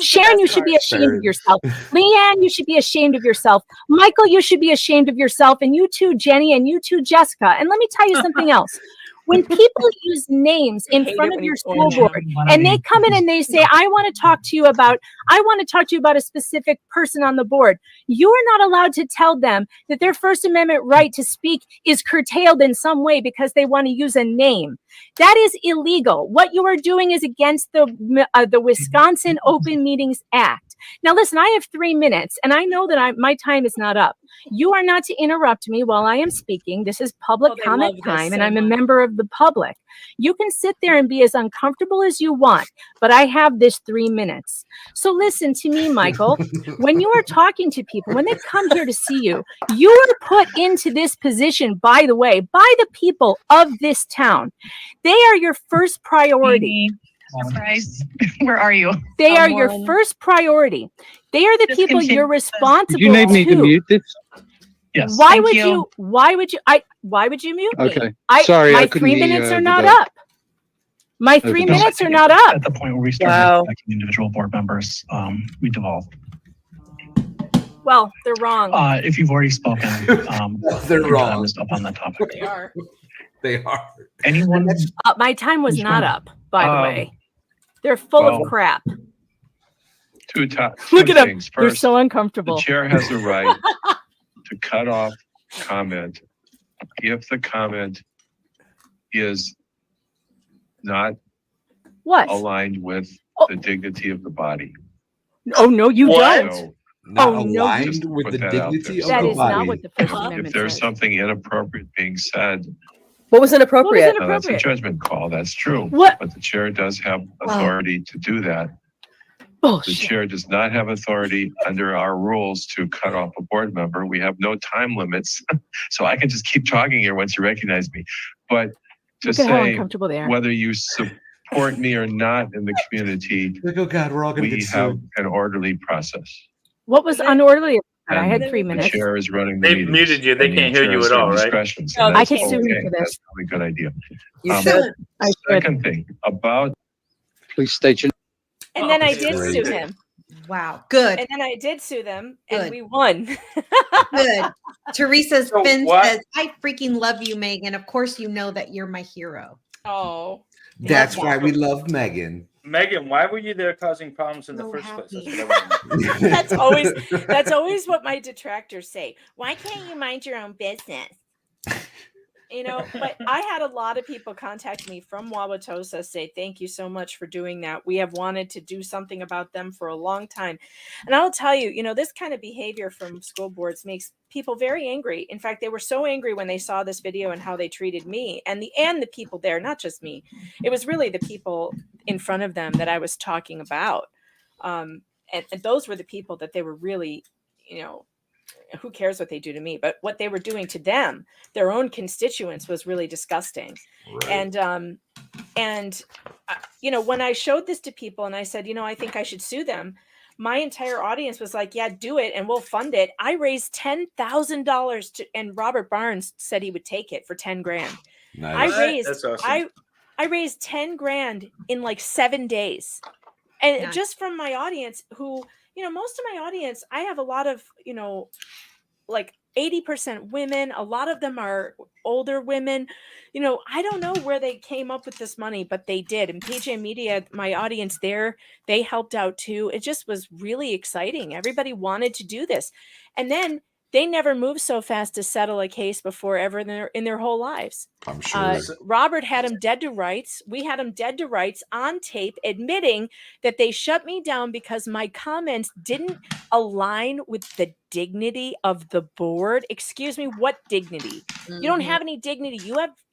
Speaker 12: Sharon, you should be ashamed of yourself. Leanne, you should be ashamed of yourself. Michael, you should be ashamed of yourself. And you too, Jenny, and you too, Jessica. And let me tell you something else. When people use names in front of your school board and they come in and they say, I want to talk to you about a specific person on the board, you are not allowed to tell them that their First Amendment right to speak is curtailed in some way because they want to use a name. That is illegal. What you are doing is against the Wisconsin Open Meetings Act. Now, listen, I have 3 minutes, and I know that my time is not up. You are not to interrupt me while I am speaking. This is public comment time, and I'm a member of the public. You can sit there and be as uncomfortable as you want, but I have this 3 minutes. So listen to me, Michael. When you are talking to people, when they come here to see you, you are put into this position, by the way, by the people of this town. They are your first priority.
Speaker 13: Surprise. Where are you?
Speaker 12: They are your first priority. They are the people you're responsible to.
Speaker 7: You need me to mute this?
Speaker 13: Yes.
Speaker 12: Why would you mute me?
Speaker 7: Okay.
Speaker 12: Sorry,
Speaker 7: I
Speaker 12: my
Speaker 7: couldn't
Speaker 12: 3
Speaker 7: hear
Speaker 12: minutes
Speaker 7: you,
Speaker 12: are not
Speaker 7: but-
Speaker 12: up. My 3
Speaker 7: Okay.
Speaker 12: minutes are not up.
Speaker 13: At the point where we start attacking individual board members, we devolve.
Speaker 12: Well, they're wrong.
Speaker 13: If you've already spoken,
Speaker 2: They're
Speaker 13: your
Speaker 2: wrong.
Speaker 13: time is up on that topic.
Speaker 12: They are.
Speaker 2: They are.
Speaker 13: Anyone?
Speaker 12: My time was not up, by the
Speaker 14: Um,
Speaker 12: way. They're full
Speaker 14: well,
Speaker 12: of crap.
Speaker 14: Look
Speaker 12: Look at them.
Speaker 14: things.
Speaker 12: You're
Speaker 14: First,
Speaker 12: so uncomfortable.
Speaker 14: the chair has the right to cut off comment if the comment is not
Speaker 12: What?
Speaker 14: aligned with the dignity of the body.
Speaker 12: Oh, no, you don't.
Speaker 14: So,
Speaker 2: Not
Speaker 12: Oh, no.
Speaker 2: aligned
Speaker 14: just
Speaker 2: with
Speaker 14: put
Speaker 2: the
Speaker 14: that out
Speaker 2: dignity
Speaker 14: there.
Speaker 2: of
Speaker 12: That
Speaker 2: the
Speaker 12: is not
Speaker 2: body.
Speaker 12: what the First
Speaker 14: if
Speaker 12: Amendment
Speaker 14: there's
Speaker 12: says.
Speaker 14: something inappropriate being said,
Speaker 15: What was inappropriate?
Speaker 12: What was
Speaker 14: that's a
Speaker 12: inappropriate?
Speaker 14: judgment call. That's true.
Speaker 12: What?
Speaker 14: But the chair does have authority to do that. The
Speaker 12: Bullshit.
Speaker 14: chair does not have authority under our rules to cut off a board member. We have no time limits. So I can just keep talking here once you recognize me. But to
Speaker 12: Look at how
Speaker 14: say
Speaker 12: uncomfortable they are.
Speaker 14: whether you support me or not in the community,
Speaker 2: Like, oh God, we're all gonna
Speaker 14: we
Speaker 2: get
Speaker 14: have
Speaker 2: sued.
Speaker 14: an orderly process.
Speaker 12: What was unorderly? I
Speaker 14: And
Speaker 12: had 3
Speaker 14: The
Speaker 12: minutes.
Speaker 14: chair is running the
Speaker 1: They
Speaker 14: meetings,
Speaker 1: muted you. They
Speaker 14: and the
Speaker 1: can't hear
Speaker 14: chair
Speaker 1: you
Speaker 14: has
Speaker 1: at all,
Speaker 14: certain
Speaker 1: right?
Speaker 14: discretions,
Speaker 12: No,
Speaker 14: and
Speaker 12: I
Speaker 14: that's
Speaker 12: could sue you
Speaker 14: okay.
Speaker 12: for this.
Speaker 14: That's probably a good idea.
Speaker 15: You
Speaker 14: Um,
Speaker 15: should.
Speaker 12: I should.
Speaker 14: Second thing about
Speaker 7: Please state your
Speaker 3: And then I
Speaker 1: Oh,
Speaker 3: did
Speaker 2: great.
Speaker 3: sue him.
Speaker 6: Wow. Good.
Speaker 3: And then I did sue them,
Speaker 6: Good.
Speaker 3: and we won.
Speaker 6: Good. Teresa's
Speaker 1: So
Speaker 6: Finn
Speaker 1: what-
Speaker 6: says, I freaking love you, Megan. Of course, you know that you're my hero.
Speaker 3: Oh.
Speaker 2: That's why we love Megan.
Speaker 1: Megan, why were you there causing problems in the
Speaker 6: So
Speaker 1: first place?
Speaker 6: happy.
Speaker 1: That's what I want to know.
Speaker 3: That's always what my detractors say. Why can't you mind your own business? You know, but I had a lot of people contact me from Wauwatosa, say thank you so much for doing that. We have wanted to do something about them for a long time. And I'll tell you, you know, this kind of behavior from school boards makes people very angry. In fact, they were so angry when they saw this video and how they treated me and the people there, not just me. It was really the people in front of them that I was talking about. And those were the people that they were really, you know, who cares what they do to me, but what they were doing to them, their own constituents, was really disgusting.
Speaker 2: Right.
Speaker 3: And you know, when I showed this to people and I said, you know, I think I should sue them, my entire audience was like, yeah, do it and we'll fund it. I raised $10,000 to, and Robert Barnes said he would take it for 10 grand.
Speaker 2: Nice.
Speaker 1: That's awesome.
Speaker 3: I raised 10 grand in like 7 days. And
Speaker 6: Nice.
Speaker 3: just from my audience who, you know, most of my audience, I have a lot of, you know, like 80% women. A lot of them are older women. You know, I don't know where they came up with this money, but they did. And PJ Media, my audience there, they helped out too. It just was really exciting. Everybody wanted to do this. And then they never moved so fast to settle a case before ever in their whole lives.
Speaker 2: I'm sure.
Speaker 3: Robert had him dead to rights. We had him dead to rights on tape, admitting that they shut me down because my comments didn't align with the dignity of the board. Excuse me, what dignity? You don't have any dignity.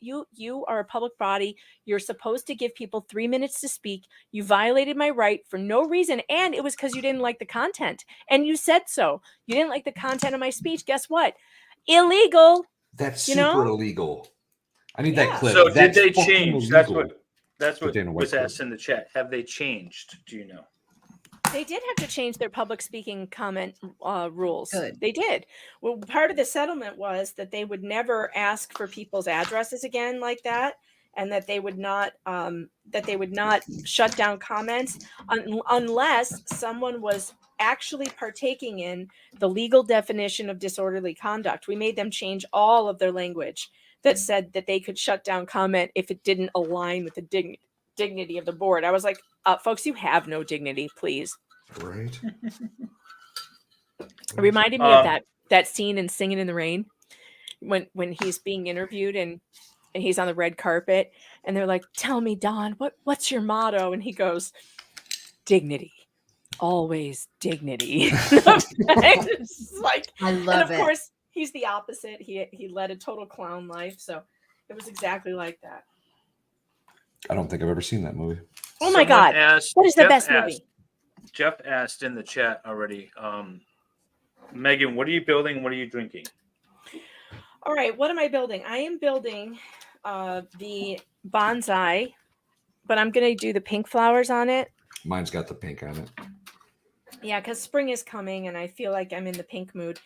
Speaker 3: You are a public body. You're supposed to give people 3 minutes to speak. You violated my right for no reason, and it was because you didn't like the content, and you said so. You didn't like the content of my speech. Guess what? Illegal.
Speaker 2: That's
Speaker 3: you
Speaker 2: super
Speaker 3: know?
Speaker 2: illegal. I need
Speaker 3: Yeah.
Speaker 2: that clip.
Speaker 1: So did
Speaker 2: That's
Speaker 1: they
Speaker 2: fucking
Speaker 1: change? That's
Speaker 2: illegal.
Speaker 1: what
Speaker 2: But then what
Speaker 1: was
Speaker 2: clip?
Speaker 1: asked in the chat. Have they changed? Do you know?
Speaker 3: They did have to change their public speaking comment rules.
Speaker 6: Good.
Speaker 3: They did. Well, part of the settlement was that they would never ask for people's addresses again like that, and that they would not shut down comments unless someone was actually partaking in the legal definition of disorderly conduct. We made them change all of their language that said that they could shut down comment if it didn't align with the dignity of the board. I was like, folks, you have no dignity, please.
Speaker 2: Right.
Speaker 3: It reminded me of that scene in Singing in the Rain when he's being interviewed and he's on the red carpet and they're like, tell me, Don, what's your motto? And he goes, dignity. Always dignity. It's like,
Speaker 6: I love
Speaker 3: and of
Speaker 6: it.
Speaker 3: course, he's the opposite. He led a total clown life. So it was exactly like that.
Speaker 2: I don't think I've ever seen that movie.
Speaker 3: Oh my God. What is the best movie?
Speaker 1: Jeff asked in the chat already, Megan, what are you building? What are you drinking?
Speaker 3: All right. What am I building? I am building the bonsai, but I'm going to do the pink flowers on it.
Speaker 2: Mine's got the pink on it.
Speaker 3: Yeah, because spring is coming and I feel like I'm in the pink mood.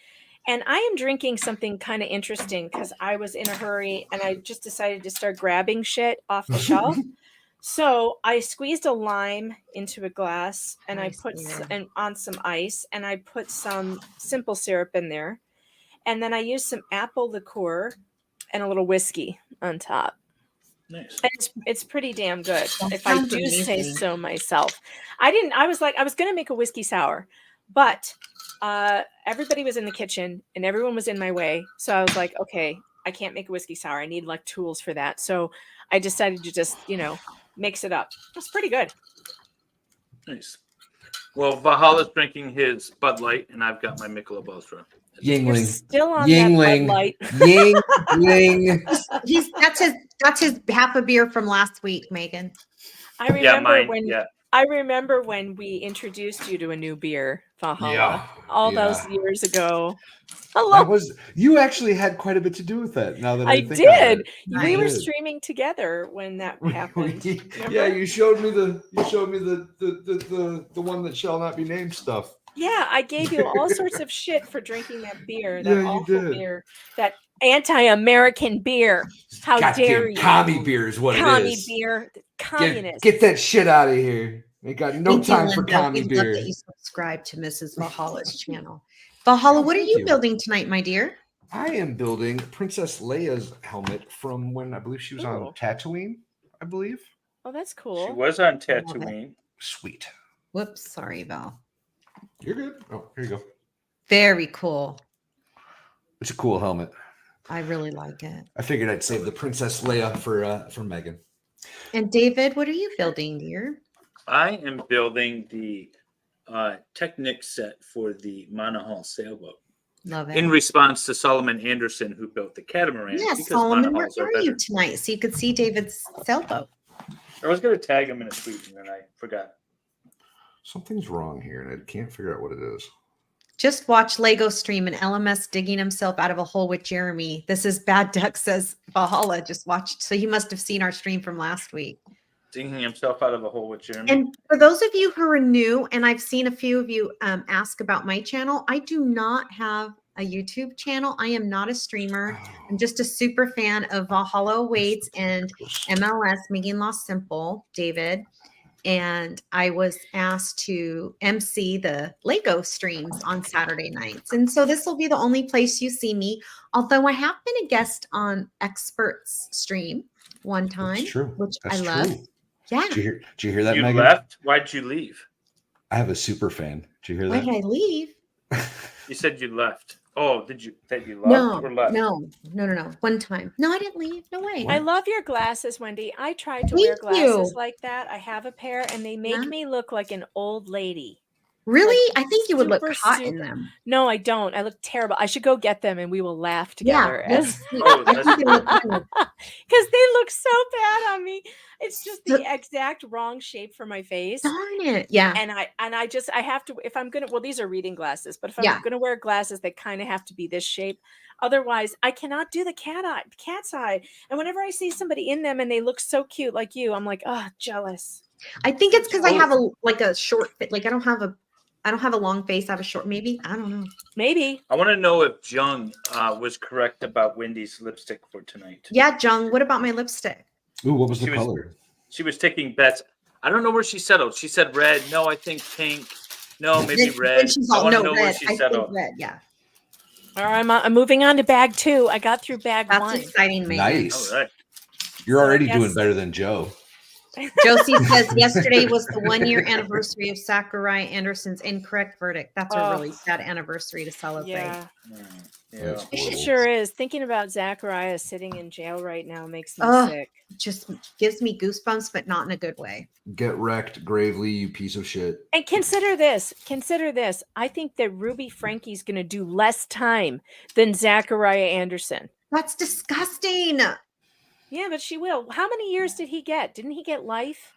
Speaker 3: And I am drinking something kind of interesting because I was in a hurry and I just decided to start grabbing shit off the shelf. So I squeezed a lime into a glass and I put on some ice and I put some simple syrup in there. And then I used some apple liqueur and a little whiskey on top.
Speaker 1: Nice.
Speaker 3: And it's pretty damn good, if I do say so myself. I was going to make a whiskey sour, but everybody was in the kitchen and everyone was in my way. So I was like, okay, I can't make a whiskey sour. I need like tools for that. So I decided to just, mix it up. It's pretty good.
Speaker 1: Nice. Well, Valhalla's drinking his Bud Light and I've got my Michelob Ultra.
Speaker 2: Yingling.
Speaker 3: Still on
Speaker 2: Yingling.
Speaker 3: that Bud Light.
Speaker 6: Yingling. That's his half a beer from last week, Megan.
Speaker 3: I remember when we introduced you to a new beer, Valhalla, those years ago. Hello.
Speaker 2: You actually had quite a bit to do with that. Now that I think
Speaker 3: did.
Speaker 2: Of it.
Speaker 3: We were streaming together when that happened.
Speaker 2: Yeah, you showed me the one that shall not be named stuff.
Speaker 3: Yeah, I gave you all sorts of shit for drinking that beer. That
Speaker 2: Yeah, you
Speaker 3: awful
Speaker 2: did.
Speaker 3: beer. That anti-American beer. How dare you?
Speaker 2: Commie beer is what it is.
Speaker 3: Commie beer. Communist.
Speaker 2: Get that shit out of here. They got no
Speaker 6: Thank you,
Speaker 2: time for
Speaker 6: Linda.
Speaker 2: commie
Speaker 6: We love
Speaker 2: beer.
Speaker 6: that you subscribe to Mrs. Valhalla's channel. Valhalla, what are you building tonight, my dear?
Speaker 2: I am building Princess Leia's helmet from when I believe she was on Tatooine, I believe.
Speaker 3: Oh, that's cool.
Speaker 1: She was on Tatooine.
Speaker 2: Sweet.
Speaker 6: Whoops, sorry, Val.
Speaker 2: You're good. Oh, here you go.
Speaker 6: Very cool.
Speaker 2: It's a cool helmet.
Speaker 6: I really like it.
Speaker 2: I figured I'd save the Princess Leia for Megan.
Speaker 6: And David, what are you building, dear?
Speaker 1: I am building the Technic set for the Monohull sailboat.
Speaker 6: Love it.
Speaker 1: In response to Solomon Anderson, who built the catamaran.
Speaker 6: Yeah,
Speaker 1: because
Speaker 6: Solomon, where
Speaker 1: monohulls are
Speaker 6: are you
Speaker 1: better.
Speaker 6: tonight? So you could see David's sailboat.
Speaker 1: I was going to tag him in a tweet and then I forgot.
Speaker 2: Something's wrong here, and I can't figure out what it is.
Speaker 6: Just watch Lego stream and LMS digging himself out of a hole with Jeremy. This is Bad Duck, says Valhalla. Just watched. So he must have seen our stream from last week.
Speaker 1: Digging himself out of a hole with Jeremy.
Speaker 6: And for those of you who are new, and I've seen a few of you ask about my channel, I do not have a YouTube channel. I am not a streamer. I'm just a super fan of Valhalla Awaits and MLS, Making Law Simple, David. And I was asked to MC the Lego streams on Saturday nights. And so this will be the only place you see me, although I have been a guest on Experts stream one time, which I love.
Speaker 2: True.
Speaker 6: Yeah.
Speaker 2: Did you hear that,
Speaker 1: You
Speaker 2: Megan?
Speaker 1: left? Why'd you leave?
Speaker 2: I have a super fan. Did you hear
Speaker 6: Why
Speaker 2: that?
Speaker 6: did I leave?
Speaker 1: You said you left. Oh, did you
Speaker 6: No,
Speaker 1: loved or left?
Speaker 6: no. One time. No, I didn't leave. No way.
Speaker 3: I love your glasses, Wendy. I tried to
Speaker 6: Thank
Speaker 3: wear glasses
Speaker 6: you.
Speaker 3: like that. I have a pair and they make me look like an old lady.
Speaker 6: Really? I think you would look
Speaker 3: super,
Speaker 6: hot in
Speaker 3: super-
Speaker 6: them.
Speaker 3: No, I don't. I look terrible. I should go get them and we will laugh together.
Speaker 6: Yeah,
Speaker 3: Because they look so bad on me. It's just the exact wrong shape for my face.
Speaker 6: Darn it. Yeah.
Speaker 3: And I have to, if I'm gonna, well, these are reading glasses, but if I'm
Speaker 6: Yeah.
Speaker 3: gonna wear glasses that kind of have to be this shape, Otherwise, I cannot do the cat's eye. And whenever I see somebody in them and they look so cute like you, I'm like, oh, jealous.
Speaker 6: I think it's because I have a short fit. Like I don't have a long face. I have a short. Maybe I don't know.
Speaker 3: Maybe.
Speaker 1: I want to know if Jung was correct about Wendy's lipstick for tonight.
Speaker 6: Yeah, Jung. What about my lipstick?
Speaker 2: Ooh, what was the color?
Speaker 1: She was taking bets. I don't know where she settled. She said red. No, I think pink. No, maybe red. I want to know where she settled.
Speaker 6: Red, yeah.
Speaker 3: All right, I'm moving on to bag 2. I got through bag 1.
Speaker 6: That's exciting, Megan.
Speaker 2: Nice.
Speaker 1: All right.
Speaker 2: You're already doing better than Joe.
Speaker 6: Josie says yesterday was the 1-year anniversary of Zachariah Anderson's incorrect verdict. That's a really sad anniversary to celebrate.
Speaker 3: Yeah.
Speaker 1: Yeah.
Speaker 3: It sure is. Thinking about Zachariah sitting in jail right now makes me sick.
Speaker 6: Just gives me goosebumps, but not in a good way.
Speaker 2: Get wrecked gravely, you piece of shit.
Speaker 3: And consider this. I think that Ruby Frankie's going to do less time than Zachariah Anderson.
Speaker 6: That's disgusting.
Speaker 3: Yeah, but she will. How many years did he get? Didn't he get life?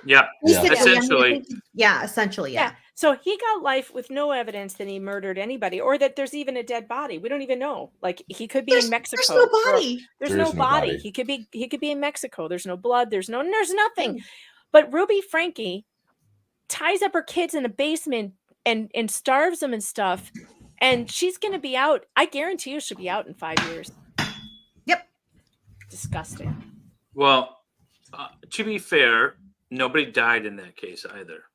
Speaker 1: Yeah. Essentially.
Speaker 6: Essentially. Yeah.
Speaker 3: So he got life with no evidence that he murdered anybody or that there's even a dead body. We don't even know. Like he could be in Mexico.
Speaker 6: There's no body.
Speaker 3: There's no body. He could be in Mexico. There's no blood. There's nothing. But Ruby Frankie ties up her kids in a basement and starves them and stuff. And she's going to be out. I guarantee you she'll be out in 5 years.
Speaker 6: Yep.
Speaker 3: Disgusting.
Speaker 1: Well, to be fair, nobody died in that case either.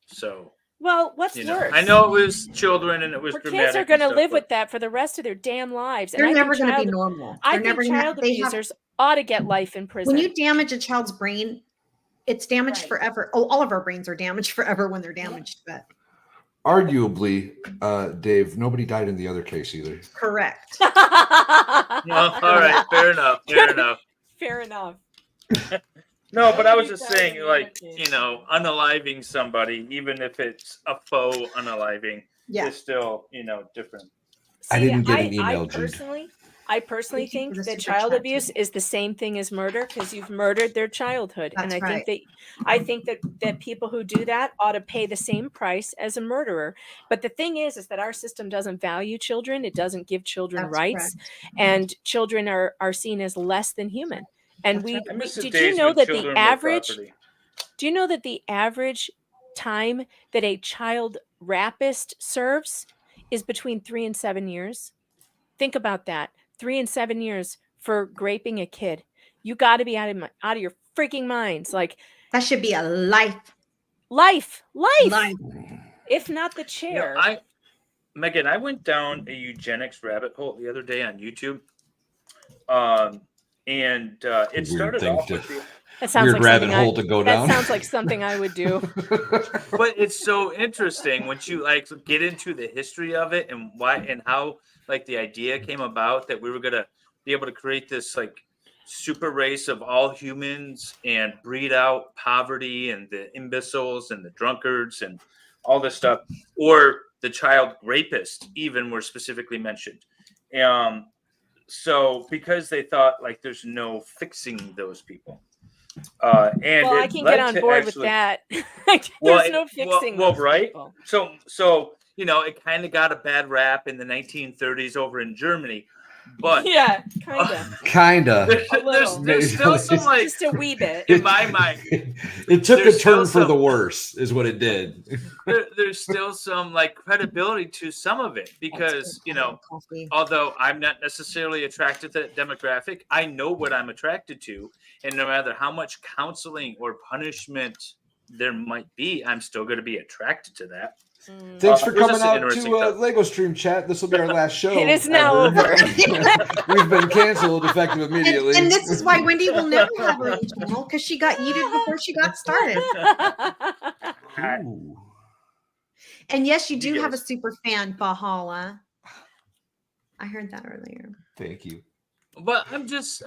Speaker 1: So.
Speaker 3: Well, what's worse?
Speaker 1: I know it was children and it was dramatic.
Speaker 3: Kids are going to live with that for the rest of their damn lives.
Speaker 6: They're never going to be normal.
Speaker 3: I think child abusers ought to get life in prison.
Speaker 6: When you damage a child's brain, it's damaged forever. Oh, all of our brains are damaged forever when they're damaged. But
Speaker 2: arguably, Dave, nobody died in the other case either.
Speaker 6: Correct.
Speaker 1: Well, all right, fair enough.
Speaker 3: Fair enough.
Speaker 1: No, but I was just saying, like, unaliving somebody, even if it's a faux unaliving, is still, different.
Speaker 2: I didn't get an email,
Speaker 3: I personally think that child abuse is the same thing as murder because you've murdered their childhood. And I think that people who do that ought to pay the same price as a murderer. But the thing is that our system doesn't value children. It doesn't give children rights. And children are seen as less than human. And did you know that the average time that a child rapist serves is between 3 and 7 years? Think about that. 3 and 7 years for raping a kid. You got to be out of your freaking minds. Like
Speaker 6: that should be a life.
Speaker 3: If not the chair.
Speaker 1: Megan, I went down a eugenics rabbit hole the other day on YouTube. And it started off with
Speaker 3: that sounds
Speaker 2: weird
Speaker 3: like
Speaker 2: rabbit hole to go down.
Speaker 3: That sounds like something I would do.
Speaker 1: But it's so interesting once you get into the history of it and why and how the idea came about that we were gonna be able to create this super race of all humans and breed out poverty and the imbeciles and the drunkards and all this stuff, or the child rapist even were specifically mentioned. So because they thought there's no fixing those people. And
Speaker 3: I can get on board with that. There's no fixing those
Speaker 1: right?
Speaker 3: people.
Speaker 1: So it kind of got a bad rap in the 1930s over in Germany. But
Speaker 3: yeah,
Speaker 2: kind of.
Speaker 1: There's still some
Speaker 3: just a wee bit
Speaker 1: in my mind.
Speaker 2: It took a turn for the worse, is what it did.
Speaker 1: There's still some credibility to some of it because although I'm not necessarily attracted to that demographic, I know what I'm attracted to, and no matter how much counseling or punishment there might be, I'm still going to be attracted to that.
Speaker 2: Thanks for coming out to Lego Stream Chat. This will be our last show.
Speaker 3: It is now over.
Speaker 2: We've been canceled effective immediately.
Speaker 6: And this is why Wendy will never have her own channel because she got yeeted before she got started. And yes, you do have a super fan, Valhalla. I heard that earlier.
Speaker 2: Thank you.
Speaker 1: But I'm just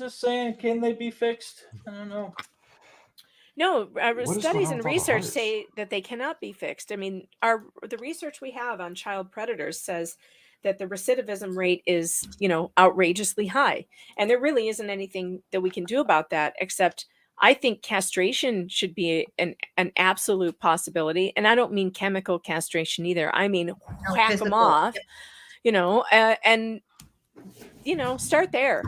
Speaker 1: saying, can they be fixed? I don't know.
Speaker 3: No, studies and research say that they cannot be fixed. I mean, the research we have on child predators says that the recidivism rate is, outrageously high. And there really isn't anything that we can do about that, except I think castration should be an absolute possibility. And I don't mean chemical castration either. I mean, whack them off. and start there.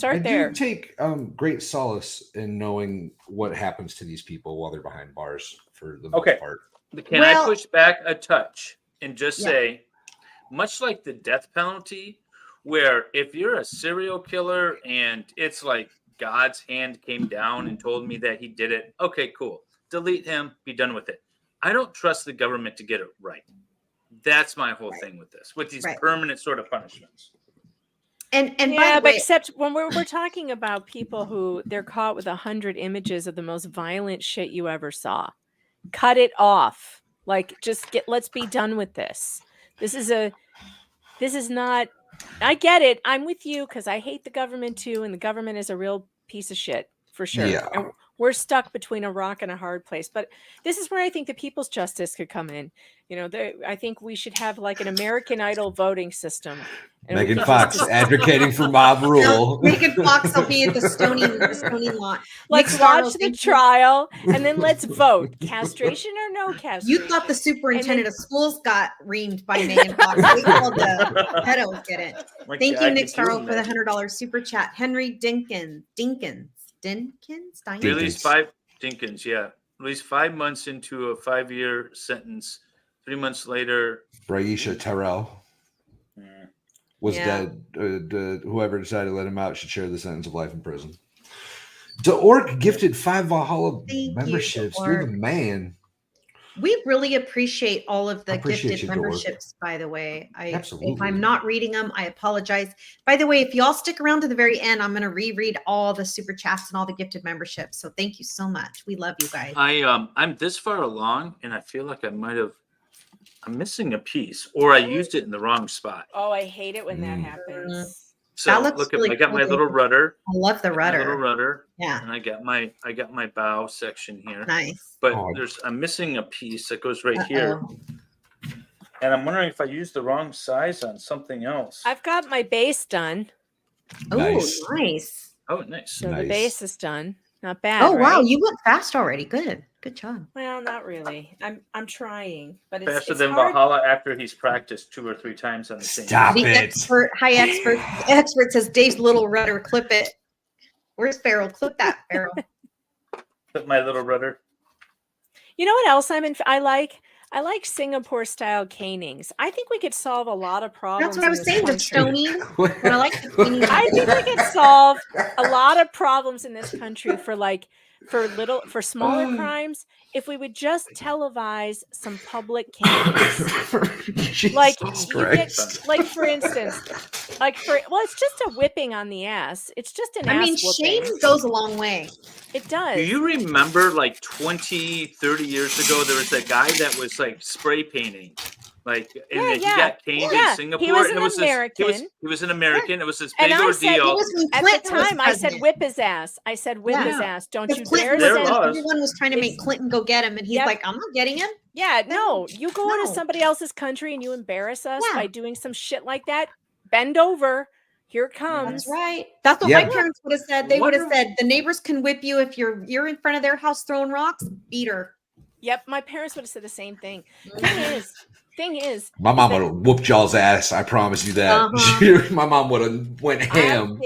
Speaker 2: I do take great solace in knowing what happens to these people while they're behind bars for the most part.
Speaker 1: Can I push back a touch and just say, much like the death penalty, where if you're a serial killer and it's like God's hand came down and told me that he did it, okay, cool. Delete him, be done with it. I don't trust the government to get it right. That's my whole thing with this, with these permanent sort of punishments.
Speaker 6: And
Speaker 3: yeah,
Speaker 6: by the
Speaker 3: but
Speaker 6: way,
Speaker 3: except when we're talking about people who they're caught with 100 images of the most violent shit you ever saw. Cut it off. Like, let's be done with this. This is not, I get it. I'm with you because I hate the government too. And the government is a real piece of shit for sure.
Speaker 2: Yeah.
Speaker 3: And we're stuck between a rock and a hard place. But this is where I think the people's justice could come in. I think we should have like an American Idol voting system.
Speaker 2: Megan Fox advocating for mob rule.
Speaker 6: Megan Fox will be at the Stony lot.
Speaker 3: Let's watch the trial and then let's vote. Castration or no castration?
Speaker 6: You thought the superintendent of schools got reamed by Megan Fox. We called the pedos get it. Thank you, Nick Starro, for the $100 super chat. Henry Dinkins.
Speaker 1: Released 5 Dinkins, yeah. Released 5 months into a 5-year sentence. 3 months later,
Speaker 2: Raisha Terrell was dead. Whoever decided to let him out should share the sentence of life in prison. DeOrk gifted 5 Valhalla memberships. You're the man.
Speaker 6: We really appreciate all of the gifted
Speaker 2: you,
Speaker 6: memberships, by the way.
Speaker 2: Absolutely.
Speaker 6: If I'm not reading them, I apologize. By the way, if y'all stick around to the very end, I'm going to reread all the super chats and all the gifted memberships. So thank you so much. We love you guys.
Speaker 1: I'm this far along, and I feel like I'm missing a piece, or I used it in the wrong spot.
Speaker 3: Oh, I hate it when that happens.
Speaker 1: So
Speaker 6: That looks
Speaker 1: look,
Speaker 6: really
Speaker 1: I got
Speaker 6: cool,
Speaker 1: my little
Speaker 6: David.
Speaker 1: rudder.
Speaker 6: I love the rudder.
Speaker 1: My little rudder.
Speaker 6: Yeah.
Speaker 1: And I got my bow section here.
Speaker 6: Nice.
Speaker 1: But I'm missing a piece that goes right here. And I'm wondering if I used the wrong size on something else.
Speaker 3: I've got my base done.
Speaker 6: Oh, nice.
Speaker 1: Oh, nice.
Speaker 3: So the base is done. Not bad.
Speaker 6: Oh, wow.
Speaker 3: right?
Speaker 6: You went fast already. Good job.
Speaker 3: Well, not really. I'm trying, but it's
Speaker 1: Faster
Speaker 3: it's
Speaker 1: than
Speaker 3: hard.
Speaker 1: Valhalla after he's practiced 2 or 3 times on the same.
Speaker 6: Expert says Dave's little rudder. Clip it. Where's Farrell? Clip that, Farrell.
Speaker 1: Put my little rudder.
Speaker 3: You know what else I like? I like Singapore style canings. I think we could solve a lot of problems.
Speaker 6: That's what I was saying. The Stony. But I like the Stony.
Speaker 3: I think we could solve a lot of problems in this country for smaller crimes if we would just televise some public canings. Like for instance, it's just a whipping on the ass. It's just an ass whooping.
Speaker 6: Shame goes a long way.
Speaker 3: It does.
Speaker 1: Do you remember like 20, 30 years ago, there was a guy that was like spray painting? He got caned in Singapore.
Speaker 3: He was an
Speaker 1: American. He was an American. It was this big
Speaker 3: and
Speaker 1: ordeal.
Speaker 6: At
Speaker 3: the time, I said whip his ass. I said whip his ass. Don't you dare
Speaker 6: Clinton everyone was trying to make Clinton go get him, and he's like, I'm not getting him.
Speaker 3: Yeah, no. You go into somebody else's country and you embarrass us by doing some shit like that. Bend over. Here it comes.
Speaker 6: That's right. That's what my parents would have said. They would have said, the neighbors can whip you if you're in front of their house throwing rocks. Beat her.
Speaker 3: Yep, my parents would have said the same thing. Thing is,
Speaker 2: my mom would have whooped y'all's ass. I promise you that. My mom would have went ham.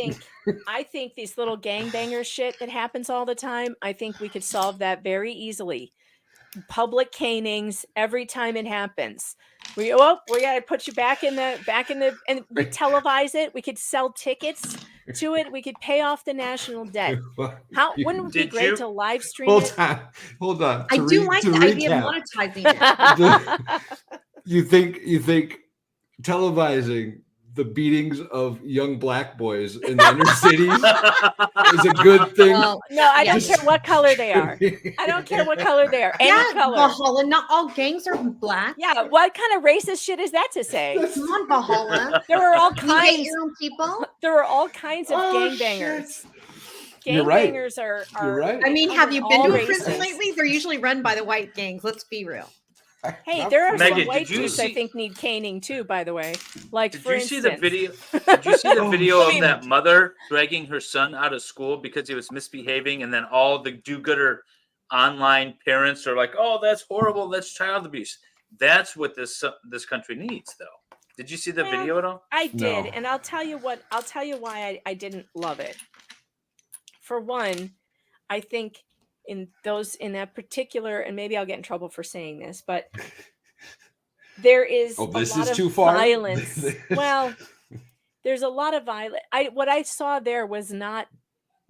Speaker 3: I think these little gangbanger shit that happens all the time, I think we could solve that very easily. Public canings every time it happens. We gotta put you back in the and we televise it. We could sell tickets to it. We could pay off the national debt. Wouldn't it be great to live stream it?
Speaker 2: Hold on.
Speaker 6: I do like the idea of monetizing it.
Speaker 2: You think televising the beatings of young black boys in the inner cities is a good thing?
Speaker 3: No, I don't care what color they are. I don't care what color they are. Any color.
Speaker 6: Valhalla, not all gangs are black.
Speaker 3: Yeah, what kind of racist shit is that to say?
Speaker 6: Come on, Valhalla.
Speaker 3: There are all kinds.
Speaker 6: You hate your own people.
Speaker 3: There are all kinds of gangbangers. Gangbangers are.
Speaker 2: You're right.
Speaker 6: I mean, have you been to a prison lately? They're usually run by the white gangs. Let's be real.
Speaker 3: Hey, there are some white dudes I think need caning too, by the way. Like,
Speaker 1: Did you see the video of that mother dragging her son out of school because he was misbehaving, and then all the do-gooder online parents are like, "Oh, that's horrible. That's child abuse." That's what this country needs, though. Did you see the video at all?
Speaker 3: I did,
Speaker 2: No.
Speaker 3: and I'll tell you why I didn't love it. For one, I think in that particular, and maybe I'll get in trouble for saying this, but there is
Speaker 2: this
Speaker 3: a lot
Speaker 2: is
Speaker 3: of
Speaker 2: too far?
Speaker 3: violence. Well, there's a lot of violence. What I saw there was not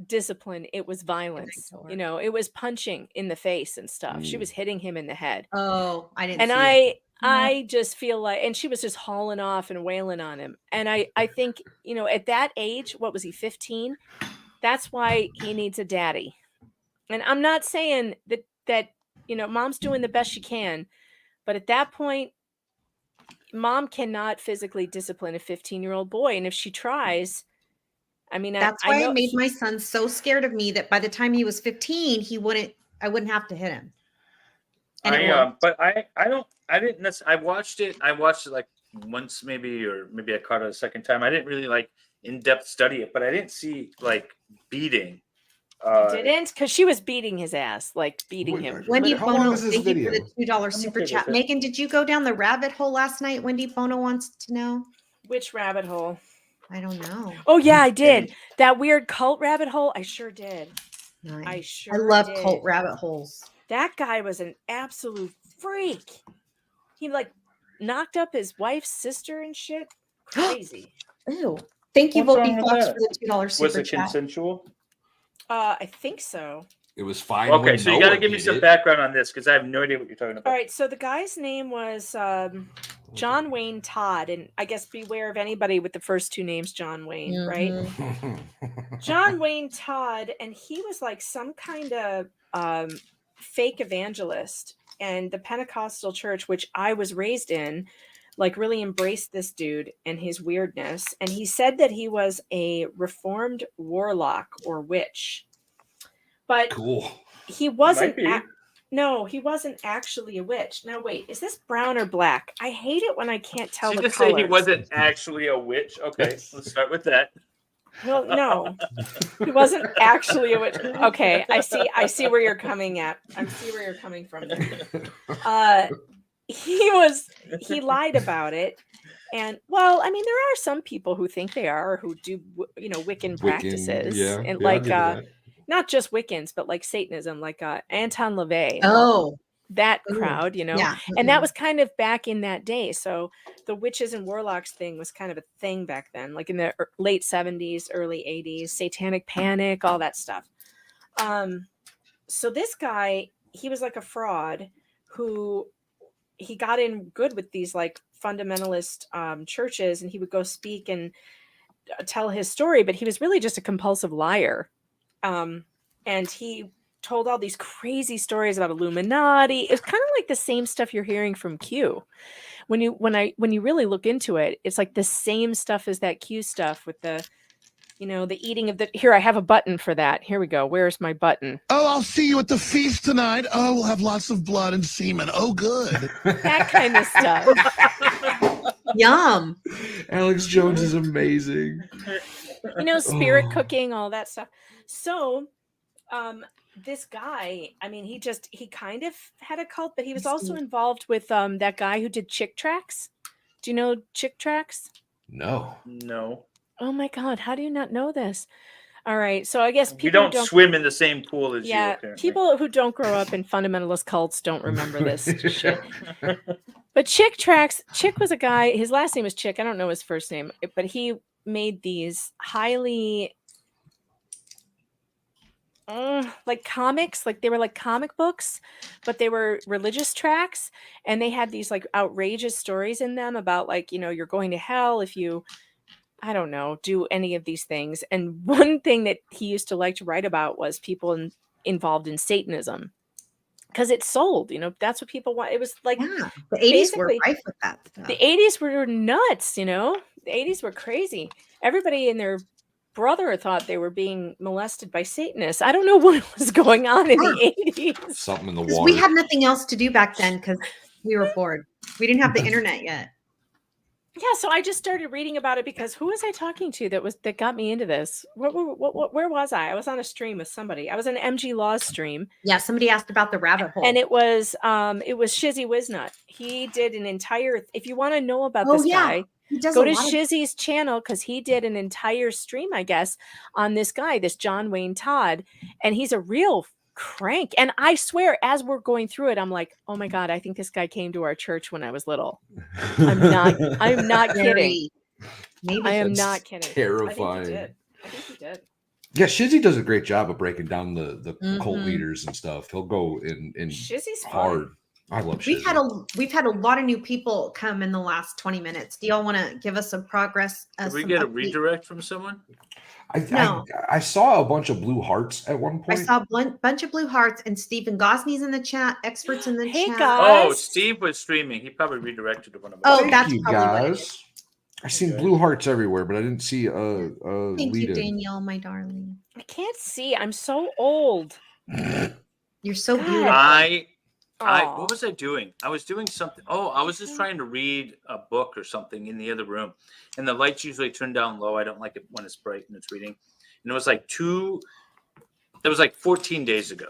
Speaker 3: discipline, it was violence. It was punching in the face and stuff. She was hitting him in the head.
Speaker 6: Oh, I didn't
Speaker 3: And
Speaker 6: see it.
Speaker 3: I just feel like, and she was just hauling off and wailing on him. And I think, at that age, what was he, 15? That's why he needs a daddy. And I'm not saying that mom's doing the best she can, but at that point, mom cannot physically discipline a 15-year-old boy. And if she tries, I mean,
Speaker 6: that's why I made my son so scared of me that by the time he was 15, I wouldn't have to hit him. And
Speaker 1: I watched it like once maybe, or maybe I caught it a second time. I didn't really like in-depth study it, but I didn't see like beating.
Speaker 3: Didn't, because she was beating his ass, like beating him.
Speaker 6: Wendy
Speaker 2: How long
Speaker 6: Bono,
Speaker 2: is this
Speaker 6: thank
Speaker 2: video?
Speaker 6: you for the $2 super chat. Megan, did you go down the rabbit hole last night? Wendy Bono wants to know.
Speaker 3: Which rabbit hole?
Speaker 6: I don't know.
Speaker 3: Oh yeah, I did. That weird cult rabbit hole. I sure did.
Speaker 6: Nice.
Speaker 3: I
Speaker 6: I love
Speaker 3: did.
Speaker 6: cult rabbit holes.
Speaker 3: That guy was an absolute freak. He like knocked up his wife's sister and shit. Crazy.
Speaker 6: Ew. Thank you,
Speaker 1: What's
Speaker 6: Volpe
Speaker 1: wrong with
Speaker 6: Fox,
Speaker 1: that?
Speaker 6: for the $2 super
Speaker 1: Was it
Speaker 6: chat.
Speaker 1: consensual?
Speaker 3: I think so.
Speaker 2: It was fine.
Speaker 1: Okay,
Speaker 2: when
Speaker 1: so you
Speaker 2: Noah
Speaker 1: got to give me
Speaker 2: did
Speaker 1: some
Speaker 2: it.
Speaker 1: background on this because I have no idea what you're talking about.
Speaker 3: All right, so the guy's name was John Wayne Todd, and I guess beware of anybody with the first two names John Wayne, right? John Wayne Todd, and he was like some kind of fake evangelist, and the Pentecostal church, which I was raised in, like really embraced this dude and his weirdness, and he said that he was a reformed warlock or witch, but
Speaker 2: Cool.
Speaker 3: he wasn't.
Speaker 1: Might be.
Speaker 3: No, he wasn't actually a witch. Now wait, is this brown or black? I hate it when I can't tell
Speaker 1: So you
Speaker 3: the
Speaker 1: just say he
Speaker 3: colors.
Speaker 1: wasn't actually a witch. Okay, let's start with that.
Speaker 3: Well, no, he wasn't actually a witch. Okay, I see where you're coming at. I see where you're coming from there. He lied about it. And well, I mean, there are some people who think they are, or who do, Wiccan practices,
Speaker 2: yeah,
Speaker 3: and
Speaker 2: yeah, I get that.
Speaker 3: not just Wiccans, but like Satanism, like Anton LaVey.
Speaker 6: Oh,
Speaker 3: that crowd,
Speaker 6: Yeah.
Speaker 3: and that was kind of back in that day. So the witches and warlocks thing was kind of a thing back then, like in the late 70s, early 80s, satanic panic, all that stuff. So this guy, he was like a fraud who he got in good with these like fundamentalist churches, and he would go speak and tell his story, but he was really just a compulsive liar. And he told all these crazy stories about Illuminati. It's kind of like the same stuff you're hearing from Q. When you really look into it, it's like the same stuff as that Q stuff with the, the eating of the. Here, I have a button for that. Here we go. Where's my button?
Speaker 5: Oh, I'll see you at the feast tonight. Oh, we'll have lots of blood and semen. Oh, good.
Speaker 3: That kind of stuff.
Speaker 6: Yum.
Speaker 2: Alex Jones is amazing.
Speaker 3: Spirit cooking, all that stuff. So, this guy, I mean, he kind of had a cult, but he was also involved with that guy who did Chick Tracks. Do you know Chick Tracks?
Speaker 2: No.
Speaker 3: Oh my God, how do you not know this? All right, so I guess people
Speaker 1: You don't
Speaker 3: who
Speaker 1: swim in the same pool as you.
Speaker 3: yeah,
Speaker 1: Apparently.
Speaker 3: people who don't grow up in fundamentalist cults don't remember this shit. But Chick Tracks, Chick was a guy, his last name was Chick, I don't know his first name, but he made these highly like comics, like they were like comic books, but they were religious tracks, and they had these like outrageous stories in them about like, you're going to hell if you, I don't know, do any of these things. And one thing that he used to like to write about was people involved in Satanism, because it sold, that's what people want. It was like
Speaker 6: the 80s were rife with that stuff.
Speaker 3: The 80s were nuts, the 80s were crazy. Everybody and their brother thought they were being molested by Satanists. I don't know what was going on in the 80s.
Speaker 2: Something in the
Speaker 6: Because
Speaker 2: water.
Speaker 6: we had nothing else to do back then because we were bored. We didn't have the internet yet.
Speaker 3: Yeah, so I just started reading about it because who was I talking to that got me into this? Where was I? I was on a stream with somebody. I was on MG Law's stream.
Speaker 6: Yeah, somebody asked about the rabbit hole.
Speaker 3: And it was Shizzy Wiznut. He did an entire, if you want to know about this guy,
Speaker 6: does
Speaker 12: Go
Speaker 6: a
Speaker 12: to
Speaker 6: lot of-
Speaker 12: Shizzy's channel because he did an entire stream, I guess, on this guy, this John Wayne Todd, and he's a real crank. And I swear, as we're going through it, I'm like, oh my God, I think this guy came to our church when I was little. I'm not kidding.
Speaker 6: Maybe
Speaker 12: I am
Speaker 2: That's
Speaker 12: not kidding.
Speaker 2: terrifying.
Speaker 12: I think he did.
Speaker 2: Yeah, Shizzy does a great job of breaking down the cult
Speaker 6: Mhm.
Speaker 2: leaders and stuff. He'll go in
Speaker 12: Shizzy's
Speaker 2: hard.
Speaker 12: fun.
Speaker 2: I love
Speaker 6: We've
Speaker 2: Shizzy.
Speaker 6: had a lot of new people come in the last 20 minutes. Do y'all want to give us some progress?
Speaker 1: Did we
Speaker 6: some
Speaker 1: get a
Speaker 6: update?
Speaker 1: redirect from someone?
Speaker 6: No.
Speaker 2: I saw a bunch of blue hearts at one
Speaker 6: I
Speaker 2: point.
Speaker 6: saw a bunch of blue hearts and Stephen Gosney's in the chat. Experts in the chat.
Speaker 1: Oh, Steve was streaming. He probably redirected to one of us.
Speaker 6: Oh,
Speaker 2: Thank
Speaker 6: that's
Speaker 2: you
Speaker 6: probably what it is.
Speaker 2: guys. I seen blue hearts everywhere, but I didn't see a
Speaker 6: Thank you,
Speaker 2: lead-in.
Speaker 6: Danielle, my darling.
Speaker 12: I can't see. I'm so old.
Speaker 6: You're so
Speaker 12: God.
Speaker 6: beautiful.
Speaker 1: What was I doing? I was doing something. Oh, I was just trying to read a book or something in the other room, and the lights usually turn down low. I don't like it when it's bright and it's reading. And it was like 14 days ago.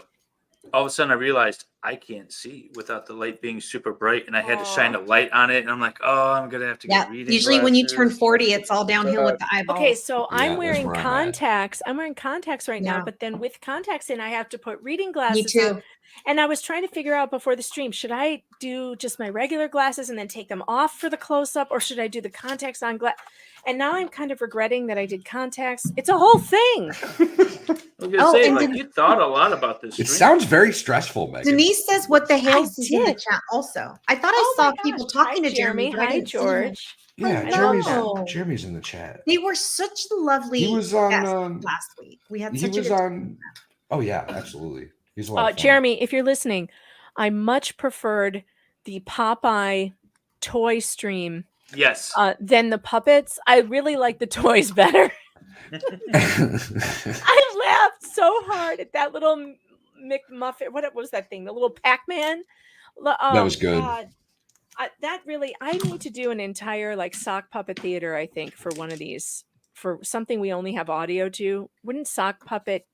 Speaker 1: All of a sudden, I realized I can't see without the light being super bright, and I had to shine a light on it. And I'm like, oh, I'm gonna have to get reading.
Speaker 6: Usually when you turn
Speaker 1: glasses.
Speaker 6: 40, it's all downhill with the eyeballs.
Speaker 12: Okay, so I'm
Speaker 2: that's
Speaker 12: wearing
Speaker 2: where I'm at.
Speaker 12: contacts. I'm wearing contacts right now,
Speaker 6: Yeah.
Speaker 12: but then with contacts in, I have to put reading glasses
Speaker 6: too.
Speaker 12: on. And I was trying to figure out before the stream, should I do just my regular glasses and then take them off for the close up, or should I do the contacts on glass? And now I'm kind of regretting that I did contacts. It's a whole thing.
Speaker 1: I was gonna say, like, you thought a lot about this.
Speaker 2: It
Speaker 1: stream.
Speaker 2: sounds very stressful, Megan.
Speaker 6: Denise says, "What the hell?" is in the
Speaker 12: did.
Speaker 6: chat also. I thought I
Speaker 12: Oh
Speaker 6: saw
Speaker 12: my
Speaker 6: people
Speaker 12: gosh.
Speaker 6: talking
Speaker 12: Hi,
Speaker 6: to Jeremy. but I
Speaker 12: Hi,
Speaker 6: didn't see him.
Speaker 12: George.
Speaker 2: Yeah,
Speaker 6: Hello.
Speaker 2: Jeremy's in the chat.
Speaker 6: They were such lovely
Speaker 2: He was on,
Speaker 6: guests last week. We had
Speaker 2: He
Speaker 6: such a
Speaker 2: was
Speaker 6: good
Speaker 2: on. Oh yeah, absolutely. He's a lot of fun.
Speaker 12: Jeremy, if you're listening, I much preferred the Popeye toy stream
Speaker 1: Yes.
Speaker 12: than the puppets. I really like the toys better. I laughed so hard at that little McMuffin. What was that thing? The little Pac-Man.
Speaker 2: That was good.
Speaker 12: I need to do an entire like sock puppet theater. I think for one of these, for something we only have audio to. Wouldn't sock puppet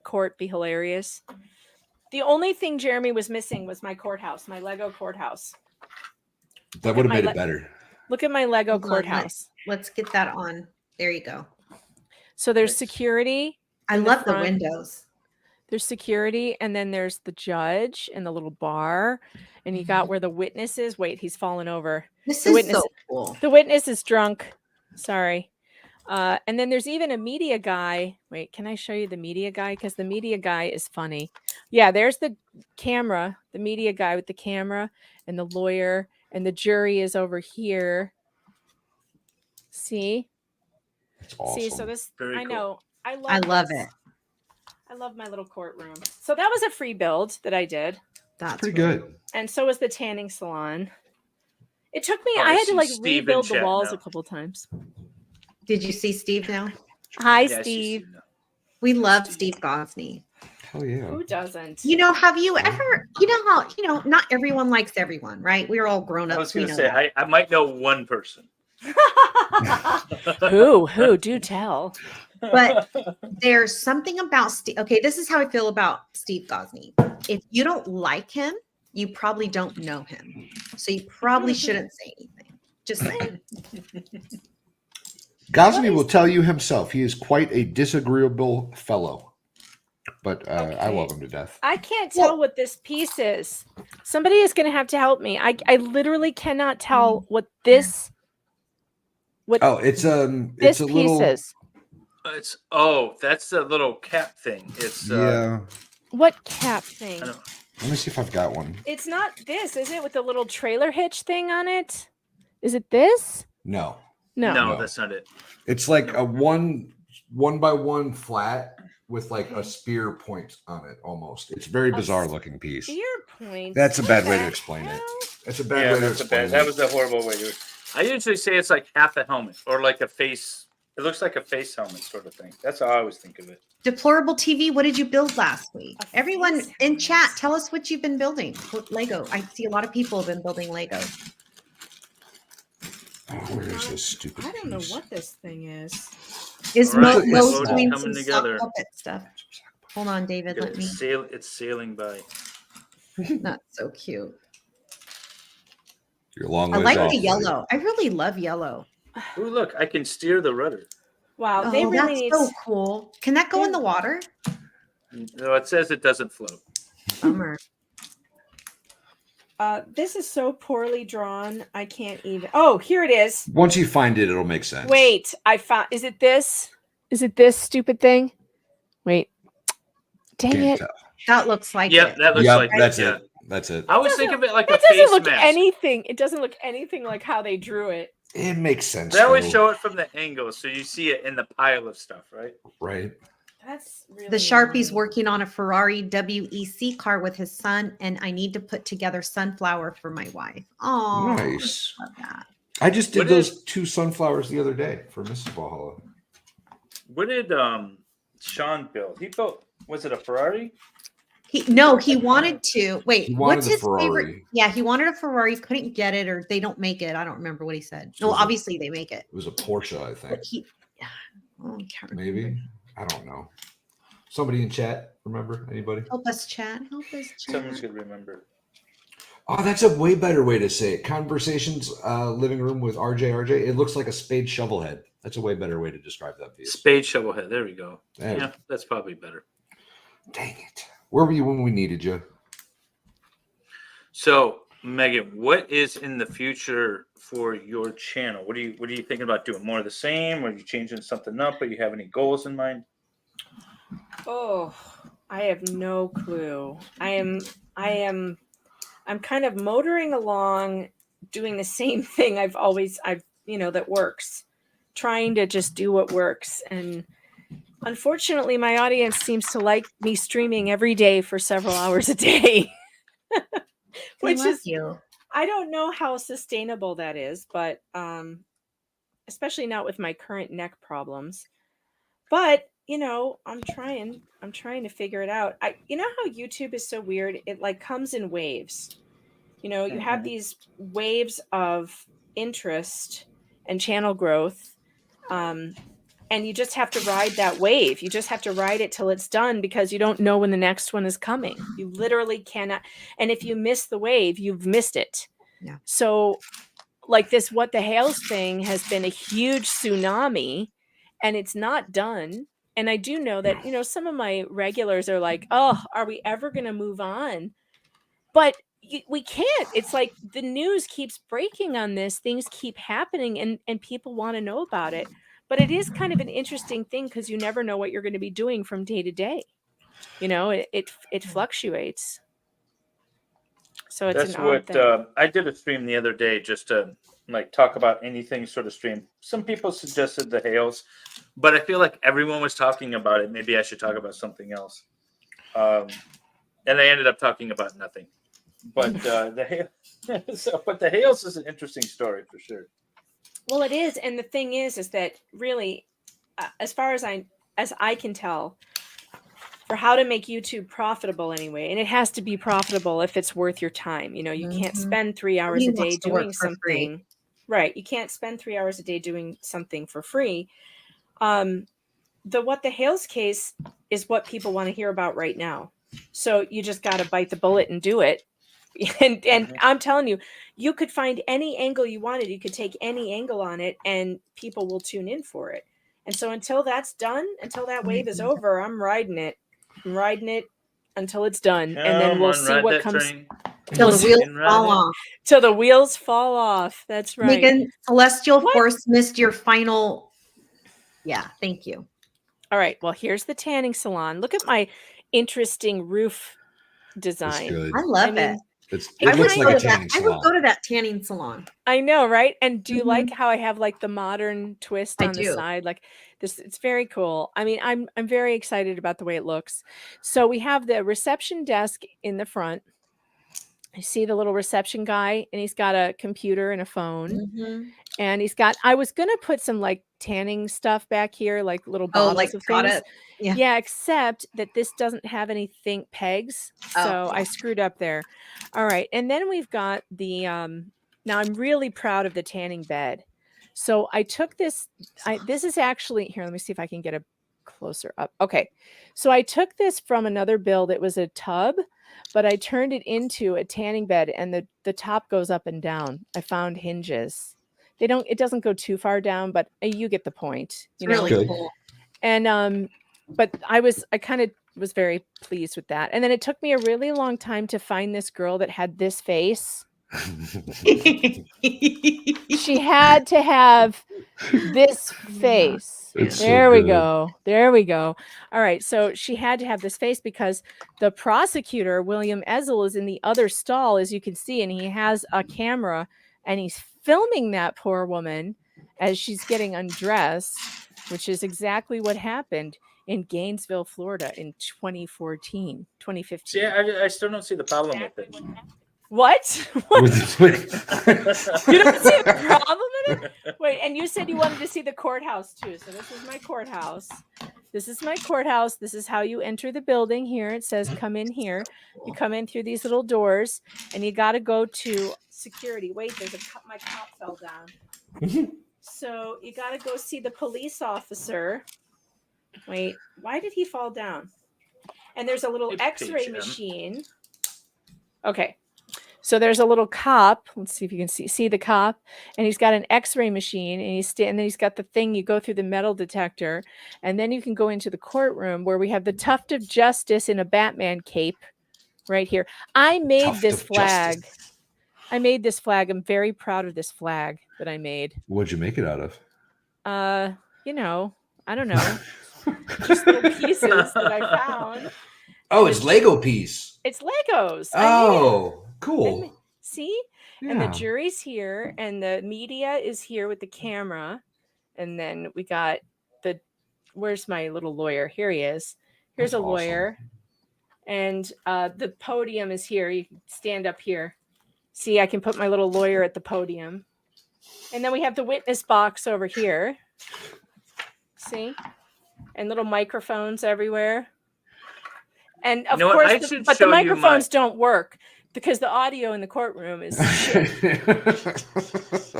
Speaker 12: court be hilarious? The only thing Jeremy was missing was my courthouse, my Lego courthouse.
Speaker 2: That would have made it better.
Speaker 12: Look at my Lego
Speaker 6: Hold on,
Speaker 12: courthouse.
Speaker 6: Let's get that on. There you go.
Speaker 12: So there's security.
Speaker 6: I
Speaker 12: in
Speaker 6: love the
Speaker 12: front.
Speaker 6: windows.
Speaker 12: There's security, and then there's the judge and the little bar, and you got where the witness is. Wait, he's fallen over.
Speaker 6: This
Speaker 12: The
Speaker 6: is
Speaker 12: witness,
Speaker 6: so cool.
Speaker 12: The witness is drunk. Sorry. And then there's even a media guy. Wait, can I show you the media guy? Because the media guy is funny. Yeah, there's the camera, the media guy with the camera, and the lawyer, and the jury is over here. See?
Speaker 2: That's awesome.
Speaker 12: See, so this,
Speaker 1: Very
Speaker 12: I
Speaker 1: cool.
Speaker 12: know.
Speaker 6: I love
Speaker 12: this.
Speaker 6: it.
Speaker 12: I love my little courtroom. So that was a free build that I did.
Speaker 6: That's
Speaker 2: Pretty good.
Speaker 12: And so was the tanning salon. It took me,
Speaker 1: Oh,
Speaker 12: I
Speaker 1: I
Speaker 12: had to
Speaker 1: see
Speaker 12: like
Speaker 1: Steve in
Speaker 12: rebuild the
Speaker 1: chat
Speaker 12: walls
Speaker 1: now.
Speaker 12: a couple times.
Speaker 6: Did you see Steve now?
Speaker 12: Hi,
Speaker 1: Yeah, I see
Speaker 12: Steve.
Speaker 1: now.
Speaker 6: We love Steve Gosney.
Speaker 2: Hell yeah.
Speaker 12: Who doesn't?
Speaker 6: Have you ever, how, not everyone likes everyone, right? We're all grown
Speaker 1: I
Speaker 6: ups.
Speaker 1: was gonna say I might know one person.
Speaker 12: Who? Do tell.
Speaker 6: But there's something about Steve. Okay, this is how I feel about Steve Gosney. If you don't like him, you probably don't know him. So you probably shouldn't say anything. Just saying.
Speaker 2: Gosney will tell you himself. He is quite a disagreeable fellow, but I love him to death.
Speaker 12: I can't tell what this piece is. Somebody is going to have to help me. I literally cannot tell what this. What
Speaker 2: It's
Speaker 12: this
Speaker 2: a
Speaker 12: piece
Speaker 2: little.
Speaker 12: is.
Speaker 1: That's the little cap thing. It's
Speaker 2: Yeah.
Speaker 12: What cap thing?
Speaker 1: I don't-
Speaker 2: Let me see if I've got one.
Speaker 12: It's not this, is it? With the little trailer hitch thing on it? Is it this?
Speaker 2: No.
Speaker 12: No.
Speaker 1: that's not it.
Speaker 2: It's like a one by one flat with like a spear point on it almost. It's a very bizarre looking piece.
Speaker 12: Spear point.
Speaker 2: That's a
Speaker 12: What
Speaker 2: bad way
Speaker 12: the
Speaker 2: to explain it.
Speaker 12: hell?
Speaker 2: It's a bad way to
Speaker 1: that's a
Speaker 2: explain
Speaker 1: bad.
Speaker 2: it.
Speaker 1: That was a horrible way to. I usually say it's like half a helmet or like a face. It looks like a face helmet sort of thing. That's how I always think of it.
Speaker 6: Deplorable TV, what did you build last week? Everyone in chat, tell us what you've been building. What Lego. I see a lot of people have been building Lego.
Speaker 2: Oh, where is this stupid
Speaker 12: I don't know
Speaker 2: piece?
Speaker 12: what this thing is.
Speaker 6: Is
Speaker 1: All right,
Speaker 6: Mo's
Speaker 1: Mo's
Speaker 6: doing
Speaker 1: coming
Speaker 6: some
Speaker 1: together.
Speaker 6: sock puppet stuff? Hold on, David. Let me.
Speaker 1: It's sailing by.
Speaker 6: Not so cute.
Speaker 2: You're a long
Speaker 6: I
Speaker 2: ways
Speaker 6: like
Speaker 2: off,
Speaker 6: the
Speaker 2: buddy.
Speaker 6: yellow. I really love yellow.
Speaker 1: Ooh, look, I can steer the rudder.
Speaker 3: Wow, they
Speaker 6: Oh,
Speaker 3: really
Speaker 6: that's
Speaker 3: need.
Speaker 6: so cool. Can that go in the water?
Speaker 1: No, it says it doesn't float.
Speaker 6: Bummer.
Speaker 3: This is so poorly drawn. I can't even. Oh, here it is.
Speaker 2: Once you find it, it'll make sense.
Speaker 3: Wait, I found. Is it this? Is it this stupid thing? Wait. Dang
Speaker 2: Can't
Speaker 3: it.
Speaker 2: tell.
Speaker 6: That looks like
Speaker 1: Yep,
Speaker 6: it.
Speaker 1: that looks
Speaker 2: Yep,
Speaker 1: like
Speaker 2: that's
Speaker 1: it.
Speaker 2: it. That's it.
Speaker 1: I always think of it like a
Speaker 3: That
Speaker 1: face
Speaker 3: doesn't look
Speaker 1: mask.
Speaker 3: anything. It doesn't look anything like how they drew it.
Speaker 2: It makes sense.
Speaker 1: They always
Speaker 2: though.
Speaker 1: show it from the angle, so you see it in the pile of stuff, right?
Speaker 2: Right.
Speaker 3: That's really
Speaker 6: The Sharpie's
Speaker 3: annoying.
Speaker 6: working on a Ferrari WEC car with his son, and I need to put together sunflower for my wife. Oh,
Speaker 2: Nice.
Speaker 6: love that.
Speaker 2: I just did
Speaker 1: What
Speaker 2: those 2 sunflowers the other day for Mrs. Valhalla.
Speaker 1: What did Sean build? He built, was it a Ferrari?
Speaker 6: He wanted to. Wait,
Speaker 2: He wanted
Speaker 6: what's
Speaker 2: the
Speaker 6: his
Speaker 2: Ferrari.
Speaker 6: favorite? Yeah, he wanted a Ferrari, couldn't get it, or they don't make it. I don't remember what he said. No,
Speaker 2: Was it-
Speaker 6: obviously they make it.
Speaker 2: It was a Porsche, I think.
Speaker 6: But he, oh, I can't remember.
Speaker 2: Maybe. I don't know. Somebody in chat, remember? Anybody?
Speaker 6: Help us, chat. Help us, chat.
Speaker 1: Someone's gonna remember.
Speaker 2: Oh, that's a way better way to say it. Conversations, living room with RJ. It looks like a spade shovel head. That's a way better way to describe that piece.
Speaker 1: Spade shovel head. There we go.
Speaker 2: There.
Speaker 1: Yeah, that's probably better.
Speaker 2: Dang it. Where were you when we needed you?
Speaker 1: So, Megan, what is in the future for your channel? What are you thinking about doing? More of the same? Or are you changing something up? Or you have any goals in mind?
Speaker 3: Oh, I have no clue. I'm kind of motoring along, doing the same thing that works, trying to just do what works. And unfortunately, my audience seems to like me streaming every day for several hours a day, which is,
Speaker 6: you.
Speaker 3: I don't know how sustainable that is, but especially not with my current neck problems. But I'm trying to figure it out. You know how YouTube is so weird? It like comes in waves. You have these waves of interest and channel growth. And you just have to ride that wave. You just have to ride it till it's done because you don't know when the next one is coming. You literally cannot. And if you miss the wave, you've missed it.
Speaker 6: Yeah.
Speaker 3: So like this What the Hails thing has been a huge tsunami and it's not done. And I do know that, some of my regulars are like, oh, are we ever going to move on? But we can't. It's like the news keeps breaking on this. Things keep happening and people want to know about it. But it is kind of an interesting thing because you never know what you're going to be doing from day to day. It fluctuates. So it's
Speaker 1: That's
Speaker 3: an odd
Speaker 1: what
Speaker 3: thing.
Speaker 1: I did a stream the other day just to like talk about anything sort of stream. Some people suggested the Hales, but I feel like everyone was talking about it. Maybe I should talk about something else. And I ended up talking about nothing. But the Hales is an interesting story for sure.
Speaker 3: Well, it is, and the thing is that really, as far as I can tell, for how to make YouTube profitable anyway, and it has to be profitable if it's worth your time. You can't spend 3 hours a day doing something. Right. You can't spend 3 hours a day doing something for free. The What the Hails case is what people want to hear about right now. So you just got to bite the bullet and do it. And I'm telling you, you could find any angle you wanted. You could take any angle on it and people will tune in for it. And so until that's done, until that wave is over, I'm riding it. I'm riding it until it's done. And then we'll see what comes.
Speaker 6: Till the wheels fall off.
Speaker 3: Till the wheels fall off. That's right.
Speaker 6: Megan, Celestial Force missed your final. Yeah, thank you.
Speaker 3: All right. Well, here's the tanning salon. Look at my interesting roof design.
Speaker 2: Good.
Speaker 6: I love it.
Speaker 2: It looks like a tanning
Speaker 6: I
Speaker 2: salon.
Speaker 6: would go to that tanning salon.
Speaker 3: I know, right? And do you like how I have like the modern twist on the
Speaker 6: do.
Speaker 3: side? Like this, it's very cool. I mean, I'm very excited about the way it looks. So we have the reception desk in the front. I see the little reception guy, and he's got a computer and a phone. And he's got, I was going to put some like tanning stuff back here, like little bottles of things. Yeah, except that this doesn't have any pegs. So I screwed up there. All right. And then we've got the, now I'm really proud of the tanning bed. So I took this, this is actually, here, let me see if I can get a closer up. Okay. So I took this from another build. It was a tub. but I turned it into a tanning bed, and the top goes up and down. I found hinges. It doesn't go too far down, but you get the point.
Speaker 6: It's really cool.
Speaker 3: And but I kind of was very pleased with that. And then it took me a really long time to find this girl that had this face. She had to have this face. There we go. All right, so she had to have this face because the prosecutor, William Ezel, is in the other stall, as you can see, and he has a camera and he's filming that poor woman as she's getting undressed, which is exactly what happened in Gainesville, Florida in 2015.
Speaker 1: See, I still don't see the problem with it.
Speaker 3: What? You don't see the problem in it? Wait, and you said you wanted to see the courthouse too. So this is my courthouse. This is how you enter the building here. It says come in here. You come in through these little doors and you got to go to security. Wait, my cop fell down. So you got to go see the police officer. Wait, why did he fall down? And there's a little x-ray machine. Okay. So there's a little cop. Let's see if you can see the cop, and he's got an X-ray machine, and and then he's got the thing you go through the metal detector, and then you can go into the courtroom where we have the Tuft of Justice in a Batman cape, right here. I made this flag. I'm very proud of this flag that I made.
Speaker 2: What'd you make it out of?
Speaker 3: I don't know, just little pieces that I found.
Speaker 2: Oh, it's Lego piece.
Speaker 3: It's Legos.
Speaker 2: Oh, cool.
Speaker 3: See? Yeah. And the jury's here, and the media is here with the camera. And then we got where's my little lawyer? Here he is. Here's a lawyer. And the podium is here. You can stand up here. See, I can put my little lawyer at the podium. And then we have the witness box over here. See? And little microphones everywhere. And of course, but the microphones don't work because the audio in the courtroom is shit.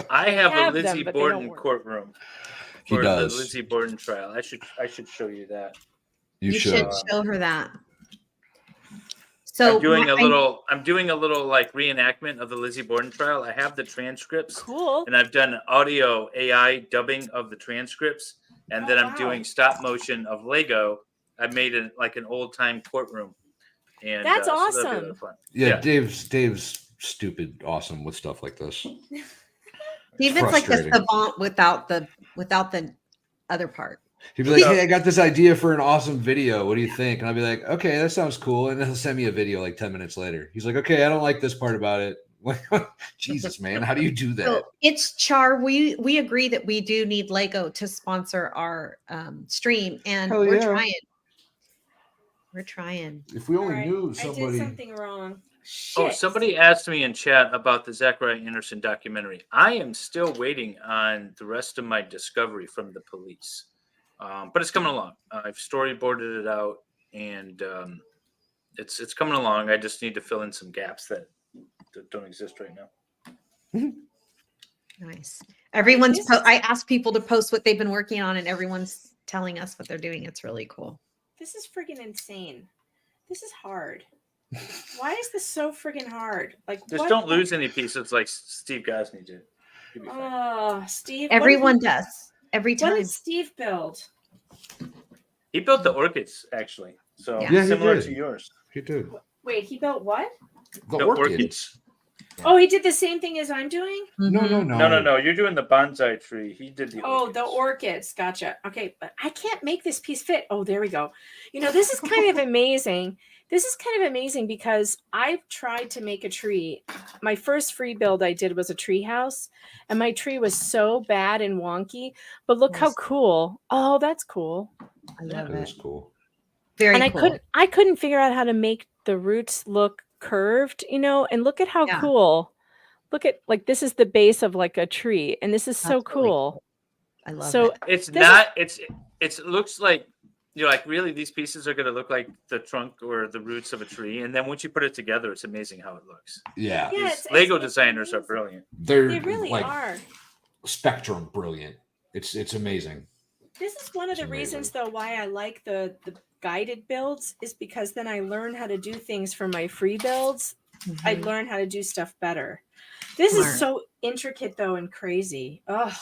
Speaker 1: I have a Lizzie Borden courtroom for
Speaker 2: the
Speaker 1: Lizzie Borden trial. I should show you that.
Speaker 6: You should show her that. So
Speaker 1: I'm doing a little like reenactment of the Lizzie Borden trial. I have the transcripts.
Speaker 3: Cool.
Speaker 1: And I've done audio AI dubbing of the transcripts, and then I'm doing stop motion of Lego. I made it like an old time courtroom, and
Speaker 3: that's awesome.
Speaker 1: So really fun.
Speaker 2: Yeah, Dave's stupid awesome with stuff like this.
Speaker 6: David's like a savant without the other part.
Speaker 2: He'd be like, "Hey, I got this idea for an awesome video. What do you think?" And I'd be like, "Okay, that sounds cool." And then he'll send me a video like 10 minutes later. He's like, "Okay, I don't like this part about it." Jesus, man, how do you do that?
Speaker 6: So it's Char. We agree that we do need Lego to sponsor our stream, and we're trying. We're trying.
Speaker 2: If we only knew somebody.
Speaker 3: I did something wrong.
Speaker 1: Shit. Oh, somebody asked me in chat about the Zachariah Anderson documentary. I am still waiting on the rest of my discovery from the police, but it's coming along. I've storyboarded it out, and it's coming along. I just need to fill in some gaps that don't exist right now.
Speaker 6: Nice. Everyone's. I asked people to post what they've been working on, and everyone's telling us what they're doing. It's really cool.
Speaker 3: This is friggin' insane. This is hard. Why is this so friggin' hard? Like,
Speaker 1: just don't lose any pieces like Steve Gosney did.
Speaker 3: Oh, Steve.
Speaker 6: Everyone does. Every time.
Speaker 3: What did Steve build?
Speaker 1: He built the orchids, actually. So similar to yours.
Speaker 2: He did.
Speaker 3: Wait, he built what?
Speaker 2: The orchids.
Speaker 3: Oh, he did the same thing as I'm doing?
Speaker 1: No. You're doing the bonsai tree. He did the orchids.
Speaker 3: The orchids. Gotcha. Okay, but I can't make this piece fit. Oh, there we go. This is kind of amazing. This is kind of amazing because I've tried to make a tree. My first free build I did was a tree house, and my tree was so bad and wonky. But look how cool. Oh, that's cool.
Speaker 6: I love it.
Speaker 2: That's cool.
Speaker 6: Very cool.
Speaker 3: And I couldn't figure out how to make the roots look curved, and look at how cool. Look at this is the base of like a tree, and this is so cool.
Speaker 6: I love it.
Speaker 1: It's not it looks like you're like, really, these pieces are going to look like the trunk or the roots of a tree, and then once you put it together, it's amazing how it looks.
Speaker 2: Yeah,
Speaker 1: Lego designers are brilliant.
Speaker 2: They
Speaker 3: really are
Speaker 2: spectrum brilliant. It's amazing.
Speaker 3: This is one of the reasons, though, why I like the guided builds is because then I learn how to do things for my free builds. I learn how to do stuff better. This is so intricate, though, and crazy. Ugh.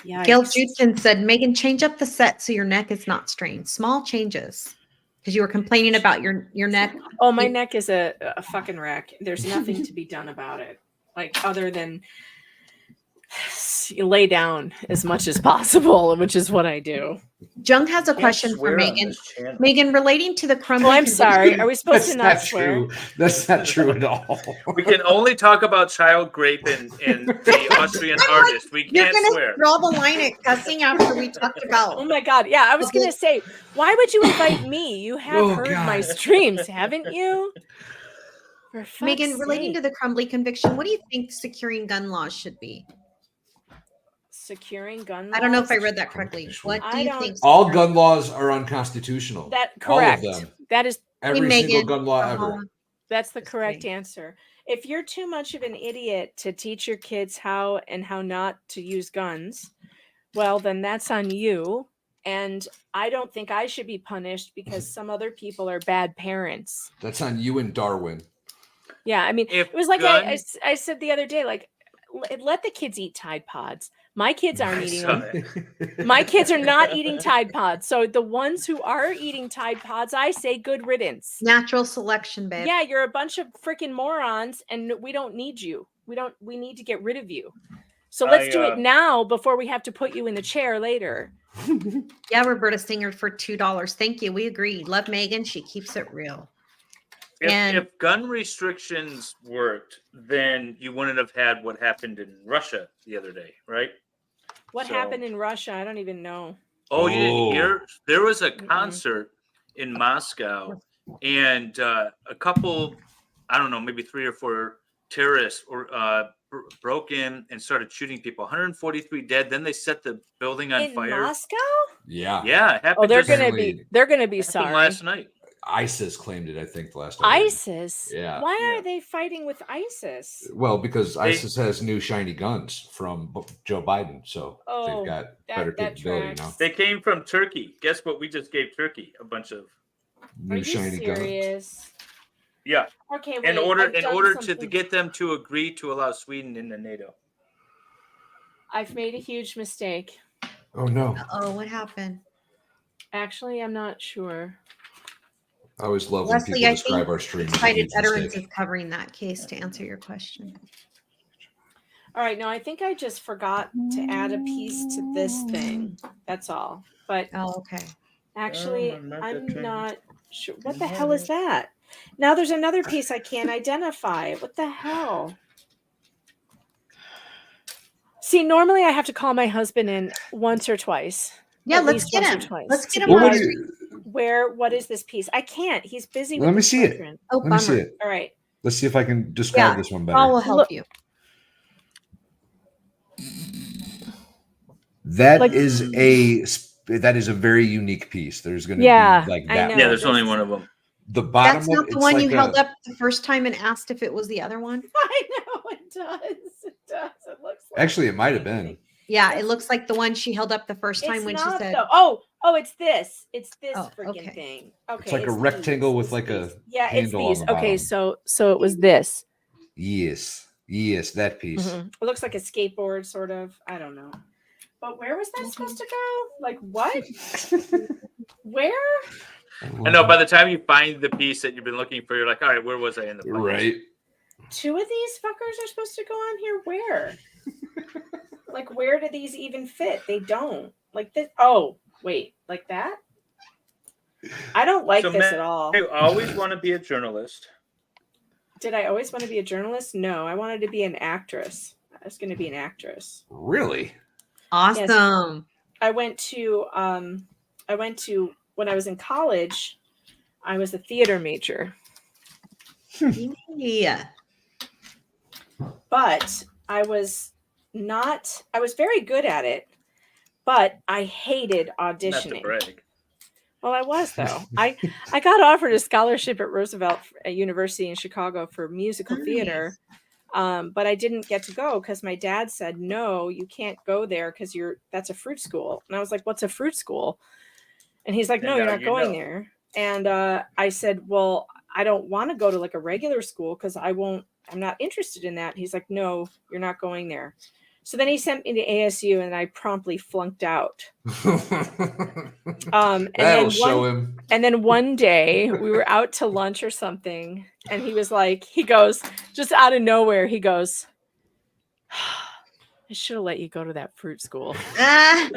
Speaker 3: Yeah.
Speaker 6: Gail Judson said, Megan, change up the set so your neck is not strained. Small changes. Because you were complaining about your neck.
Speaker 3: Oh, my neck is a fucking wreck. There's nothing to be done about it. Like, other than you lay down as much as possible, which is what I do.
Speaker 6: Jung has a question for Megan. Megan, relating to the crumbling.
Speaker 3: Oh, I'm sorry. Are we supposed to not
Speaker 2: That's
Speaker 3: swear?
Speaker 2: true. That's not true at all.
Speaker 1: We can only talk about child grape and the Austrian artist. We
Speaker 6: You're
Speaker 1: can't
Speaker 6: gonna
Speaker 1: swear.
Speaker 6: draw the line at cussing after we talked about.
Speaker 3: Oh my God. Yeah, I was going to say, why would you invite me? You have heard my streams, haven't you? For fuck's
Speaker 6: Megan, relating
Speaker 3: sake.
Speaker 6: to the Crumbly conviction, what do you think securing gun laws should be?
Speaker 3: Securing gun laws?
Speaker 6: I don't know if I read that correctly. What do you think?
Speaker 2: All gun laws are unconstitutional.
Speaker 3: That correct.
Speaker 2: All of them.
Speaker 3: That is
Speaker 2: Every single gun law ever.
Speaker 3: That's the correct answer. If you're too much of an idiot to teach your kids how and how not to use guns, well, then that's on you. And I don't think I should be punished because some other people are bad parents.
Speaker 2: That's on you and Darwin.
Speaker 3: Yeah, I mean, it was like I said the other day, like, let the kids eat Tide Pods. My kids aren't eating them. My kids are not eating Tide Pods. So the ones who are eating Tide Pods, I say good riddance.
Speaker 6: Natural selection, babe.
Speaker 3: Yeah, you're a bunch of freaking morons, and we don't need you. We need to get rid of you. So let's do it now before we have to put you in the chair later.
Speaker 6: Yeah, Roberta Singer for $2. Thank you. We agree. Love Megan. She keeps it real.
Speaker 1: If gun restrictions worked, then you wouldn't have had what happened in Russia the other day, right?
Speaker 3: What happened in Russia? I don't even know.
Speaker 1: Oh, you didn't hear? There was a concert in Moscow, and a couple, I don't know, maybe 3 or 4 terrorists broke in and started shooting people. 143 dead. Then they set the building on fire.
Speaker 3: In Moscow?
Speaker 2: Yeah.
Speaker 1: Yeah. It happened
Speaker 3: Oh, they're gonna be sorry.
Speaker 1: Last night.
Speaker 2: ISIS claimed it, I think, the last time.
Speaker 3: ISIS?
Speaker 2: Yeah.
Speaker 3: Why are they fighting with ISIS?
Speaker 2: Well, because ISIS has new shiny guns from Joe Biden, so they've got better capability now.
Speaker 1: They came from Turkey. Guess what? We just gave Turkey a bunch of
Speaker 2: new shiny guns.
Speaker 1: Yeah.
Speaker 3: Okay.
Speaker 1: In order to get them to agree to allow Sweden into NATO.
Speaker 3: I've made a huge mistake.
Speaker 2: Oh no.
Speaker 6: Oh, what happened?
Speaker 3: Actually, I'm not sure.
Speaker 2: I always love
Speaker 6: Leslie,
Speaker 2: when people
Speaker 6: I
Speaker 2: describe
Speaker 6: think
Speaker 2: our stream. as a
Speaker 6: Excited
Speaker 2: huge
Speaker 6: Veterans
Speaker 2: mistake.
Speaker 6: is covering that case to answer your question.
Speaker 3: All right, no, I think I just forgot to add a piece to this thing. That's all. But
Speaker 6: okay.
Speaker 3: Actually, I'm not sure. What the hell is that? Now there's another piece I can't identify. What the hell? See, normally I have to call my husband in once or twice.
Speaker 6: Yeah,
Speaker 3: At
Speaker 6: let's
Speaker 3: least
Speaker 6: get
Speaker 3: once
Speaker 6: him.
Speaker 3: or twice.
Speaker 6: Let's get him
Speaker 2: What
Speaker 6: on.
Speaker 2: would you-
Speaker 3: What is this piece? I can't. He's busy with
Speaker 2: Let me
Speaker 3: the
Speaker 2: see it.
Speaker 3: children.
Speaker 6: Oh,
Speaker 2: Let me see
Speaker 6: bummer.
Speaker 2: it.
Speaker 3: All right.
Speaker 2: Let's see if I can describe this one better.
Speaker 6: Paul will help you.
Speaker 2: That is a very unique piece. There's going to be like that.
Speaker 1: Yeah, there's only one of them.
Speaker 2: The bottom.
Speaker 6: That's not the one you held up the first time and asked if it was the other one.
Speaker 3: I know it does. It does. It looks like
Speaker 2: Actually, it might have been.
Speaker 6: Yeah, it looks like the one she held up the first time
Speaker 3: it's
Speaker 6: when
Speaker 3: not,
Speaker 6: she said,
Speaker 3: though. Oh, it's this. It's this
Speaker 6: Oh,
Speaker 3: freaking
Speaker 6: okay.
Speaker 3: thing. Okay.
Speaker 2: It's like a rectangle with like a
Speaker 3: Yeah, it's
Speaker 2: handle on
Speaker 3: these.
Speaker 2: the
Speaker 3: Okay,
Speaker 2: bottom.
Speaker 3: so it was this.
Speaker 2: Yes, that piece.
Speaker 3: Mhm. It looks like a skateboard, sort of. I don't know. But where was that supposed to go? Like what? Where?
Speaker 1: I know. By the time you find the piece that you've been looking for, you're like, all right, where was I in the plan?
Speaker 2: Right.
Speaker 3: 2 of these fuckers are supposed to go on here. Where? Like, where do these even fit? They don't. Like this. Oh, wait, like that? I don't like
Speaker 1: So,
Speaker 3: this
Speaker 1: Matt,
Speaker 3: at all.
Speaker 1: You always want to be a journalist.
Speaker 3: Did I always want to be a journalist? No, I wanted to be an actress. I was going to be an actress.
Speaker 2: Really?
Speaker 6: awesome.
Speaker 3: I went to when I was in college, I was a theater major.
Speaker 6: Yeah.
Speaker 3: But I was very good at it, but I hated
Speaker 1: Not to
Speaker 3: auditioning.
Speaker 1: brag.
Speaker 3: Well, I was though. I got offered a scholarship at Roosevelt University in Chicago for musical theater. But I didn't get to go because my dad said, no, you can't go there because that's a fruit school. And I was like, what's a fruit school? And he's like, no, you're not going there. And I said, well, I don't want to go to like a regular school because I'm not interested in that. And he's like, no, you're not going there. So then he sent me to ASU and I promptly flunked out.
Speaker 2: That'll show him.
Speaker 3: And then one day we were out to lunch or something. And he was like, he goes, just out of nowhere, he goes, I should have let you go to that fruit school. Because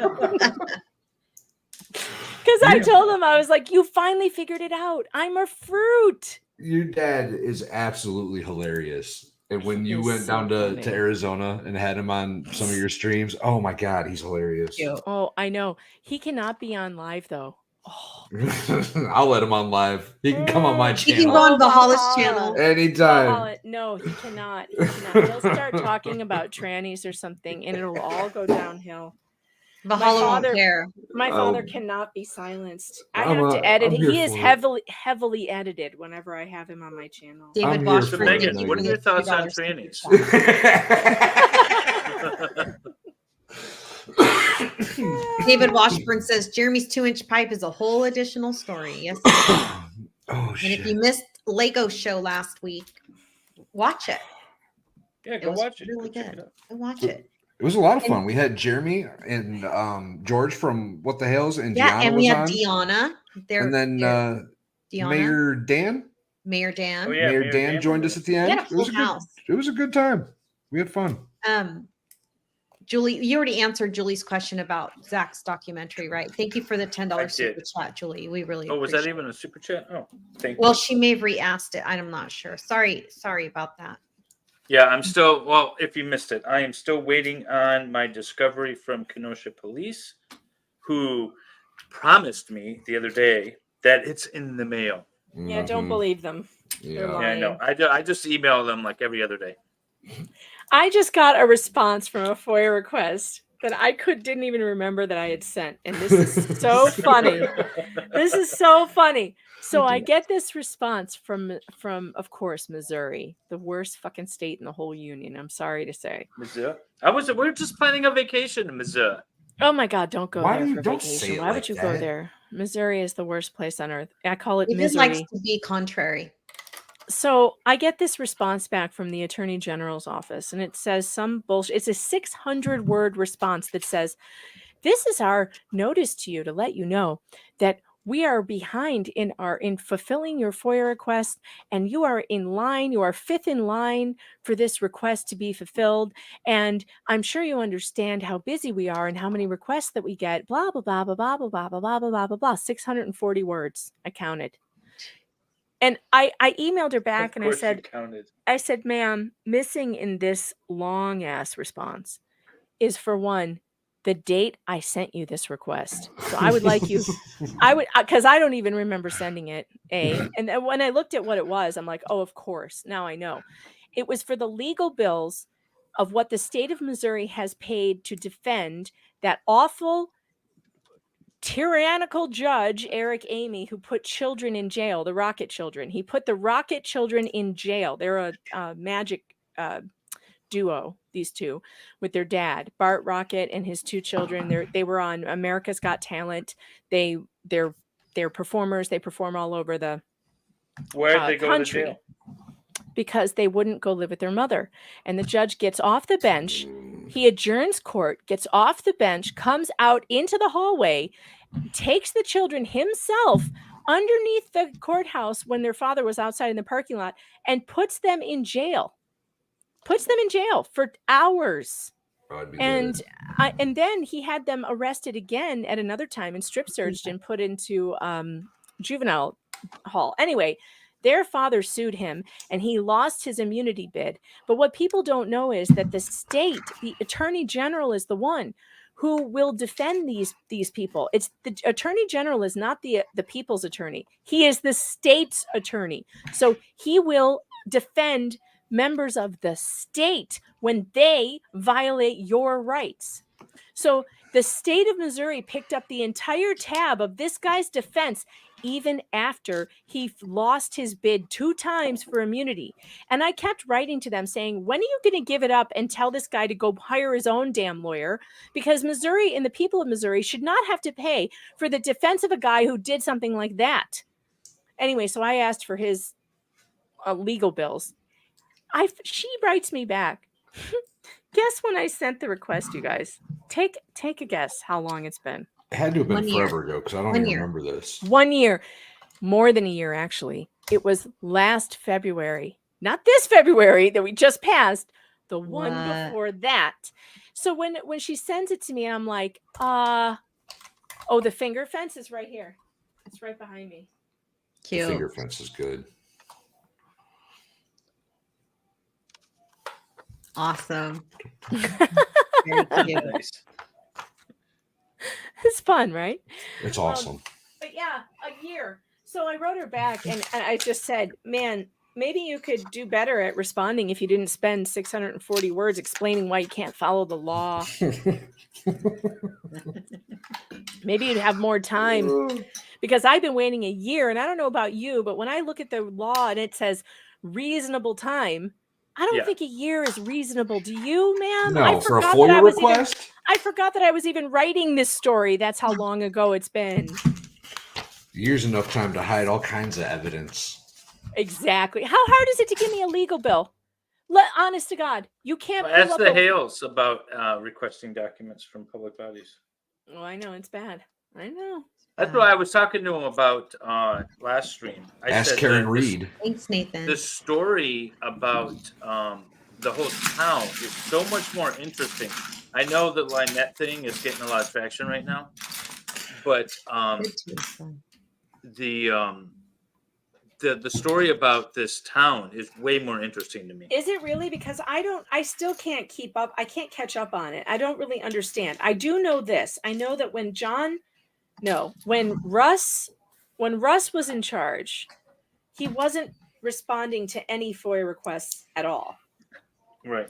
Speaker 3: I told him, I was like, you finally figured it out. I'm a fruit.
Speaker 2: Your dad is absolutely hilarious. And when you went down to Arizona and had him on some of your streams, oh my God, he's hilarious.
Speaker 3: Oh, I know. He cannot be on live though.
Speaker 2: Oh. I'll let him on live. He can come on my channel.
Speaker 6: He can go on Valhalla's channel.
Speaker 2: Anytime.
Speaker 3: No, he cannot. He'll start talking about trannies or something and it'll all go downhill.
Speaker 6: Valhalla won't care.
Speaker 3: My father cannot be silenced. I have to edit. He is heavily edited whenever I have him on my channel.
Speaker 1: David Washburn, Megan, what are your thoughts on trannies?
Speaker 6: David Washburn says Jeremy's 2-inch pipe is a whole additional story. Yes. And if you missed Lego show last week, watch it.
Speaker 1: Yeah, go watch it.
Speaker 6: Really good. Go watch it.
Speaker 2: It was a lot of fun. We had Jeremy and George from What the Hells and
Speaker 6: yeah,
Speaker 2: Deanna
Speaker 6: and we
Speaker 2: was
Speaker 6: had
Speaker 2: on.
Speaker 6: Deanna.
Speaker 2: And then Mayor Dan.
Speaker 6: Mayor Dan.
Speaker 2: Oh, yeah, Mayor Dan joined us at the end.
Speaker 6: Yeah,
Speaker 2: it was a good time. We had fun.
Speaker 6: Julie, you already answered Julie's question about Zach's documentary, right? Thank you for the $10 super chat, Julie. We really
Speaker 1: was that even a super chat? Oh, thank you.
Speaker 6: Well, she may have re-asked it. I'm not sure. Sorry about that.
Speaker 1: Yeah, I'm still, well, if you missed it, I am still waiting on my discovery from Kenosha Police, who promised me the other day that it's in the mail.
Speaker 3: Yeah, don't believe them.
Speaker 1: Yeah, I know. I just email them like every other day.
Speaker 3: I just got a response from a FOIA request that I didn't even remember that I had sent. And this is so funny. This is so funny. So I get this response from of course, Missouri, the worst fucking state in the whole union. I'm sorry to say.
Speaker 1: Missouri? We were just planning a vacation in Missouri.
Speaker 3: Oh my God, don't go there for
Speaker 2: don't
Speaker 3: vacation.
Speaker 2: say it
Speaker 3: Why
Speaker 2: like
Speaker 3: would you
Speaker 2: that?
Speaker 3: go there? Missouri is the worst place on earth. I call it
Speaker 6: He just
Speaker 3: misery.
Speaker 6: likes to be contrary.
Speaker 3: So I get this response back from the Attorney General's office, and it says some bullshit. It's a 600-word response that says, this is our notice to you to let you know that we are behind in fulfilling your FOIA request, and you are in line. You are fifth in line for this request to be fulfilled. And I'm sure you understand how busy we are and how many requests that we get. Blah blah blah blah blah blah blah blah blah blah blah blah. 640 words. I counted. And I emailed her back and I said, ma'am, missing in this long ass response is, for one, the date I sent you this request. So I would like you, because I don't even remember sending it, And then when I looked at what it was, I'm like, oh, of course. Now I know. It was for the legal bills of what the state of Missouri has paid to defend that awful, tyrannical judge, Eric Amy, who put children in jail, the Rocket children. He put the Rocket children in jail. They're a magic duo, these two, with their dad, Bart Rocket, and his two children. They were on America's Got Talent. They're performers. They perform all over the
Speaker 1: country.
Speaker 3: To jail? Because they wouldn't go live with their mother. And the judge gets off the bench. He adjourns court, gets off the bench, comes out into the hallway, takes the children himself underneath the courthouse when their father was outside in the parking lot, and puts them in jail. Puts them in jail for hours. And then he had them arrested again at another time and strip searched and put into juvenile hall. Anyway, their father sued him and he lost his immunity bid. But what people don't know is that the state, the attorney general, is the one who will defend these people. It's the attorney general is not the people's attorney. He is the state's attorney. So he will defend members of the state when they violate your rights. So the state of Missouri picked up the entire tab of this guy's defense
Speaker 12: even after he lost his bid 2 times for immunity. And I kept writing to them saying, when are you going to give it up and tell this guy to go hire his own damn lawyer? Because Missouri and the people of Missouri should not have to pay for the defense of a guy who did something like that. Anyway, so I asked for his legal bills. She writes me back. Guess when I sent the request, you guys? Take a guess how long it's been.
Speaker 2: It had to have been
Speaker 6: 1 year.
Speaker 2: forever ago because I don't
Speaker 6: 1
Speaker 2: even
Speaker 6: year.
Speaker 2: remember this.
Speaker 12: 1 year. More than a year, actually. It was last February. Not this February that we just passed. The one before that. So when she sends it to me, I'm like, oh, the finger fence is right here. It's right behind me.
Speaker 2: The finger fence is good.
Speaker 6: Awesome. Very cute.
Speaker 1: Nice.
Speaker 12: It's fun, right?
Speaker 2: It's awesome.
Speaker 12: But yeah, a year. So I wrote her back and I just said, man, maybe you could do better at responding if you didn't spend 640 words explaining why you can't follow the law. Maybe you'd have more time, because I've been waiting a year, and I don't know about you, but when I look at the law and it says reasonable time, I don't think a year is reasonable. Do you, ma'am?
Speaker 2: No, for a FOIA request?
Speaker 12: I forgot that I was even writing this story. That's how long ago it's been.
Speaker 2: Year's enough time to hide all kinds of evidence.
Speaker 12: Exactly. How hard is it to give me a legal bill? Honest to God, you can't.
Speaker 1: Ask the Hales about requesting documents from public bodies.
Speaker 12: Oh, I know, it's bad. I know.
Speaker 1: That's what I was talking to him about last stream.
Speaker 2: Ask Karen Reed.
Speaker 6: Thanks, Nathan.
Speaker 1: The story about the whole town is so much more interesting. I know the Lynette thing is getting a lot of traction right now, but the story about this town is way more interesting to me.
Speaker 12: Is it really? Because I still can't keep up. I can't catch up on it. I don't really understand. I do know this. I know that when Russ was in charge, he wasn't responding to any FOIA requests at all.
Speaker 1: Right.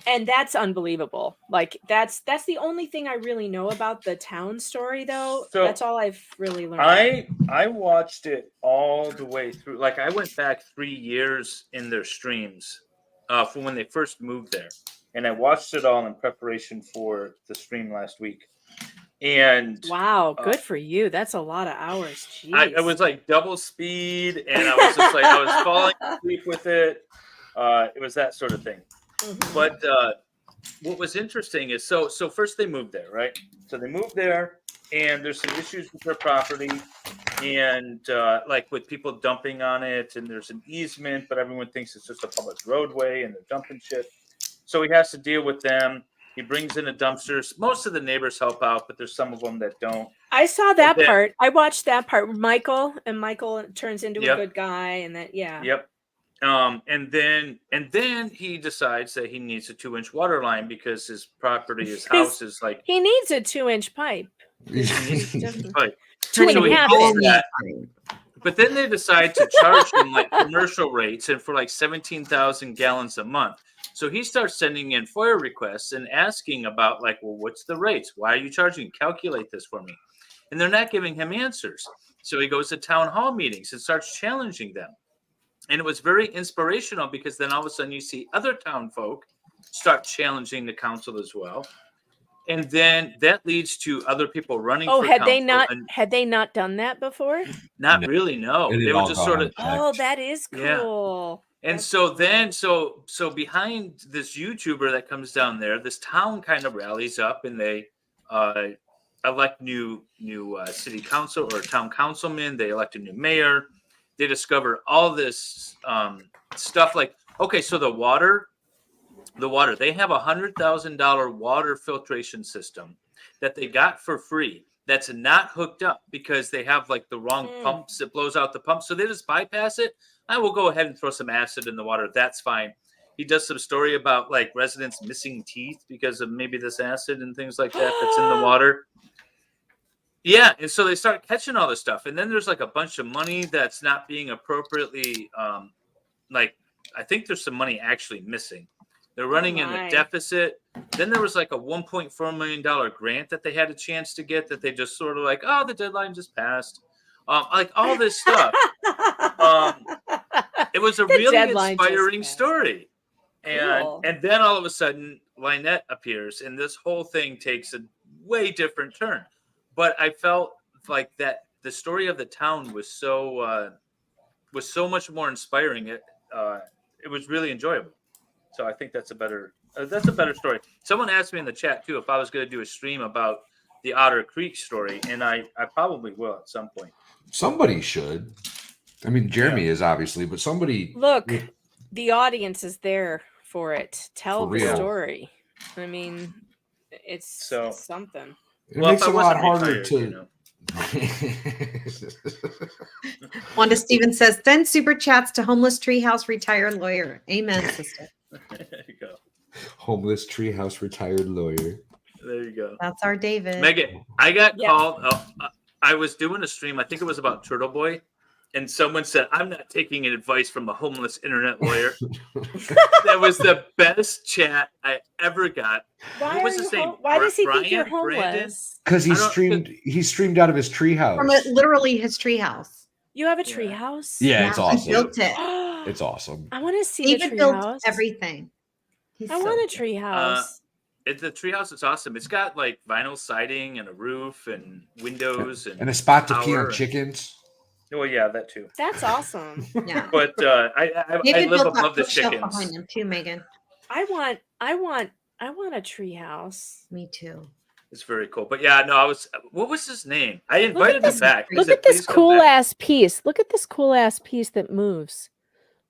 Speaker 12: And that's unbelievable. Like that's the only thing I really know about the town story, though. So that's all I've really learned.
Speaker 1: I watched it all the way through. Like I went back 3 years in their streams from when they first moved there, and I watched it all in preparation for the stream last week. And
Speaker 12: wow, good for you. That's a lot of hours.
Speaker 1: I was like double speed, and I was just like I was falling asleep with it. It was that sort of thing. Mm-hmm. But what was interesting is so first they moved there, right? So they moved there, and there's some issues with their property, and like with people dumping on it, and there's an easement, but everyone thinks it's just a public roadway, and they're dumping shit. So he has to deal with them. He brings in a dumpster. Most of the neighbors help out, but there's some of them that don't.
Speaker 12: I saw that part. I watched that part. Michael turns into a good guy, and that
Speaker 1: Yep. And then he decides that he needs a 2-inch water line because his property, his house is like
Speaker 12: he needs a 2-inch pipe.
Speaker 1: He needs a 2-inch pipe.
Speaker 12: 2.5
Speaker 1: inch. But then they decide to charge him like commercial rates and for like 17,000 gallons a month. So he starts sending in FOIA requests and asking about like, well, what's the rates? Why are you charging? Calculate this for me. And they're not giving him answers. So he goes to town hall meetings and starts challenging them. And it was very inspirational because then all of a sudden you see other town folk start challenging the council as well. And then that leads to other people running for
Speaker 12: had
Speaker 1: council.
Speaker 12: Had they not done that before?
Speaker 1: Not really, no. They were just sort of
Speaker 12: that is cool.
Speaker 1: Yeah. And so then so behind this YouTuber that comes down there, this town kind of rallies up and they elect new city council or town councilman. They elect a new mayor. They discover all this stuff like, okay, so the water, they have $100,000 water filtration system that they got for free. That's not hooked up because they have like the wrong pumps. It blows out the pump. So they just bypass it. I will go ahead and throw some acid in the water. That's fine. He does some story about like residents missing teeth because of maybe this acid and things like that that's in the water. Yeah, and so they start catching all this stuff, and then there's like a bunch of money that's not being appropriately, like I think there's some money actually missing. They're running in the deficit. Then there was like a $1.4 million grant that they had a chance to get that they just sort of like, oh, the deadline just passed. like all this stuff. It was a
Speaker 3: The
Speaker 1: really
Speaker 3: deadline just
Speaker 1: inspiring
Speaker 3: passed.
Speaker 1: story.
Speaker 3: Cool.
Speaker 1: And then all of a sudden Lynette appears and this whole thing takes a way different turn. But I felt like that the story of the town was so much more inspiring. It was really enjoyable. So I think that's a better story. Someone asked me in the chat too if I was going to do a stream about the Otter Creek story, and I probably will at some point.
Speaker 2: Somebody should. I mean, Jeremy is obviously, but somebody.
Speaker 3: Look, the audience is there for it. Tell
Speaker 2: For
Speaker 3: the
Speaker 2: real.
Speaker 3: story. I mean, it's something.
Speaker 2: It makes it a lot harder to.
Speaker 1: You know.
Speaker 6: Wanda Stevens says, send super chats to homeless treehouse retired lawyer. Amen, sister.
Speaker 1: There you go.
Speaker 2: Homeless treehouse retired lawyer.
Speaker 1: There you go.
Speaker 6: That's our David.
Speaker 1: Megan, I got called. I was doing a stream. I think it was about Turtle Boy. And someone said, I'm not taking advice from a homeless internet lawyer. That was the best chat I ever got.
Speaker 3: Why
Speaker 1: what was his name?
Speaker 3: Why does he think you're
Speaker 1: Brandon?
Speaker 3: homeless?
Speaker 2: Because he streamed out of his treehouse.
Speaker 6: From literally his treehouse.
Speaker 3: You have a tree house?
Speaker 2: Yeah, it's awesome.
Speaker 6: He built it.
Speaker 2: It's awesome.
Speaker 3: I want to see
Speaker 6: David
Speaker 3: the
Speaker 6: built
Speaker 3: treehouse.
Speaker 6: everything.
Speaker 3: I want a treehouse.
Speaker 1: The treehouse is awesome. It's got like vinyl siding and a roof and windows and
Speaker 2: a spot to pee
Speaker 1: power
Speaker 2: on
Speaker 1: and-
Speaker 2: chickens.
Speaker 1: Oh yeah, that too.
Speaker 3: That's awesome.
Speaker 6: Yeah.
Speaker 1: But I
Speaker 6: David
Speaker 1: live
Speaker 6: built that
Speaker 1: above the
Speaker 6: bookshelf
Speaker 1: chickens.
Speaker 6: behind him too, Megan.
Speaker 3: I want a treehouse.
Speaker 6: Me too.
Speaker 1: It's very cool. But yeah, no, what was his name? I invited him
Speaker 12: this-
Speaker 1: back. I
Speaker 12: Look
Speaker 1: said,
Speaker 12: at this
Speaker 1: "Please come
Speaker 12: cool
Speaker 1: back."
Speaker 12: ass piece. Look at this cool ass piece that moves.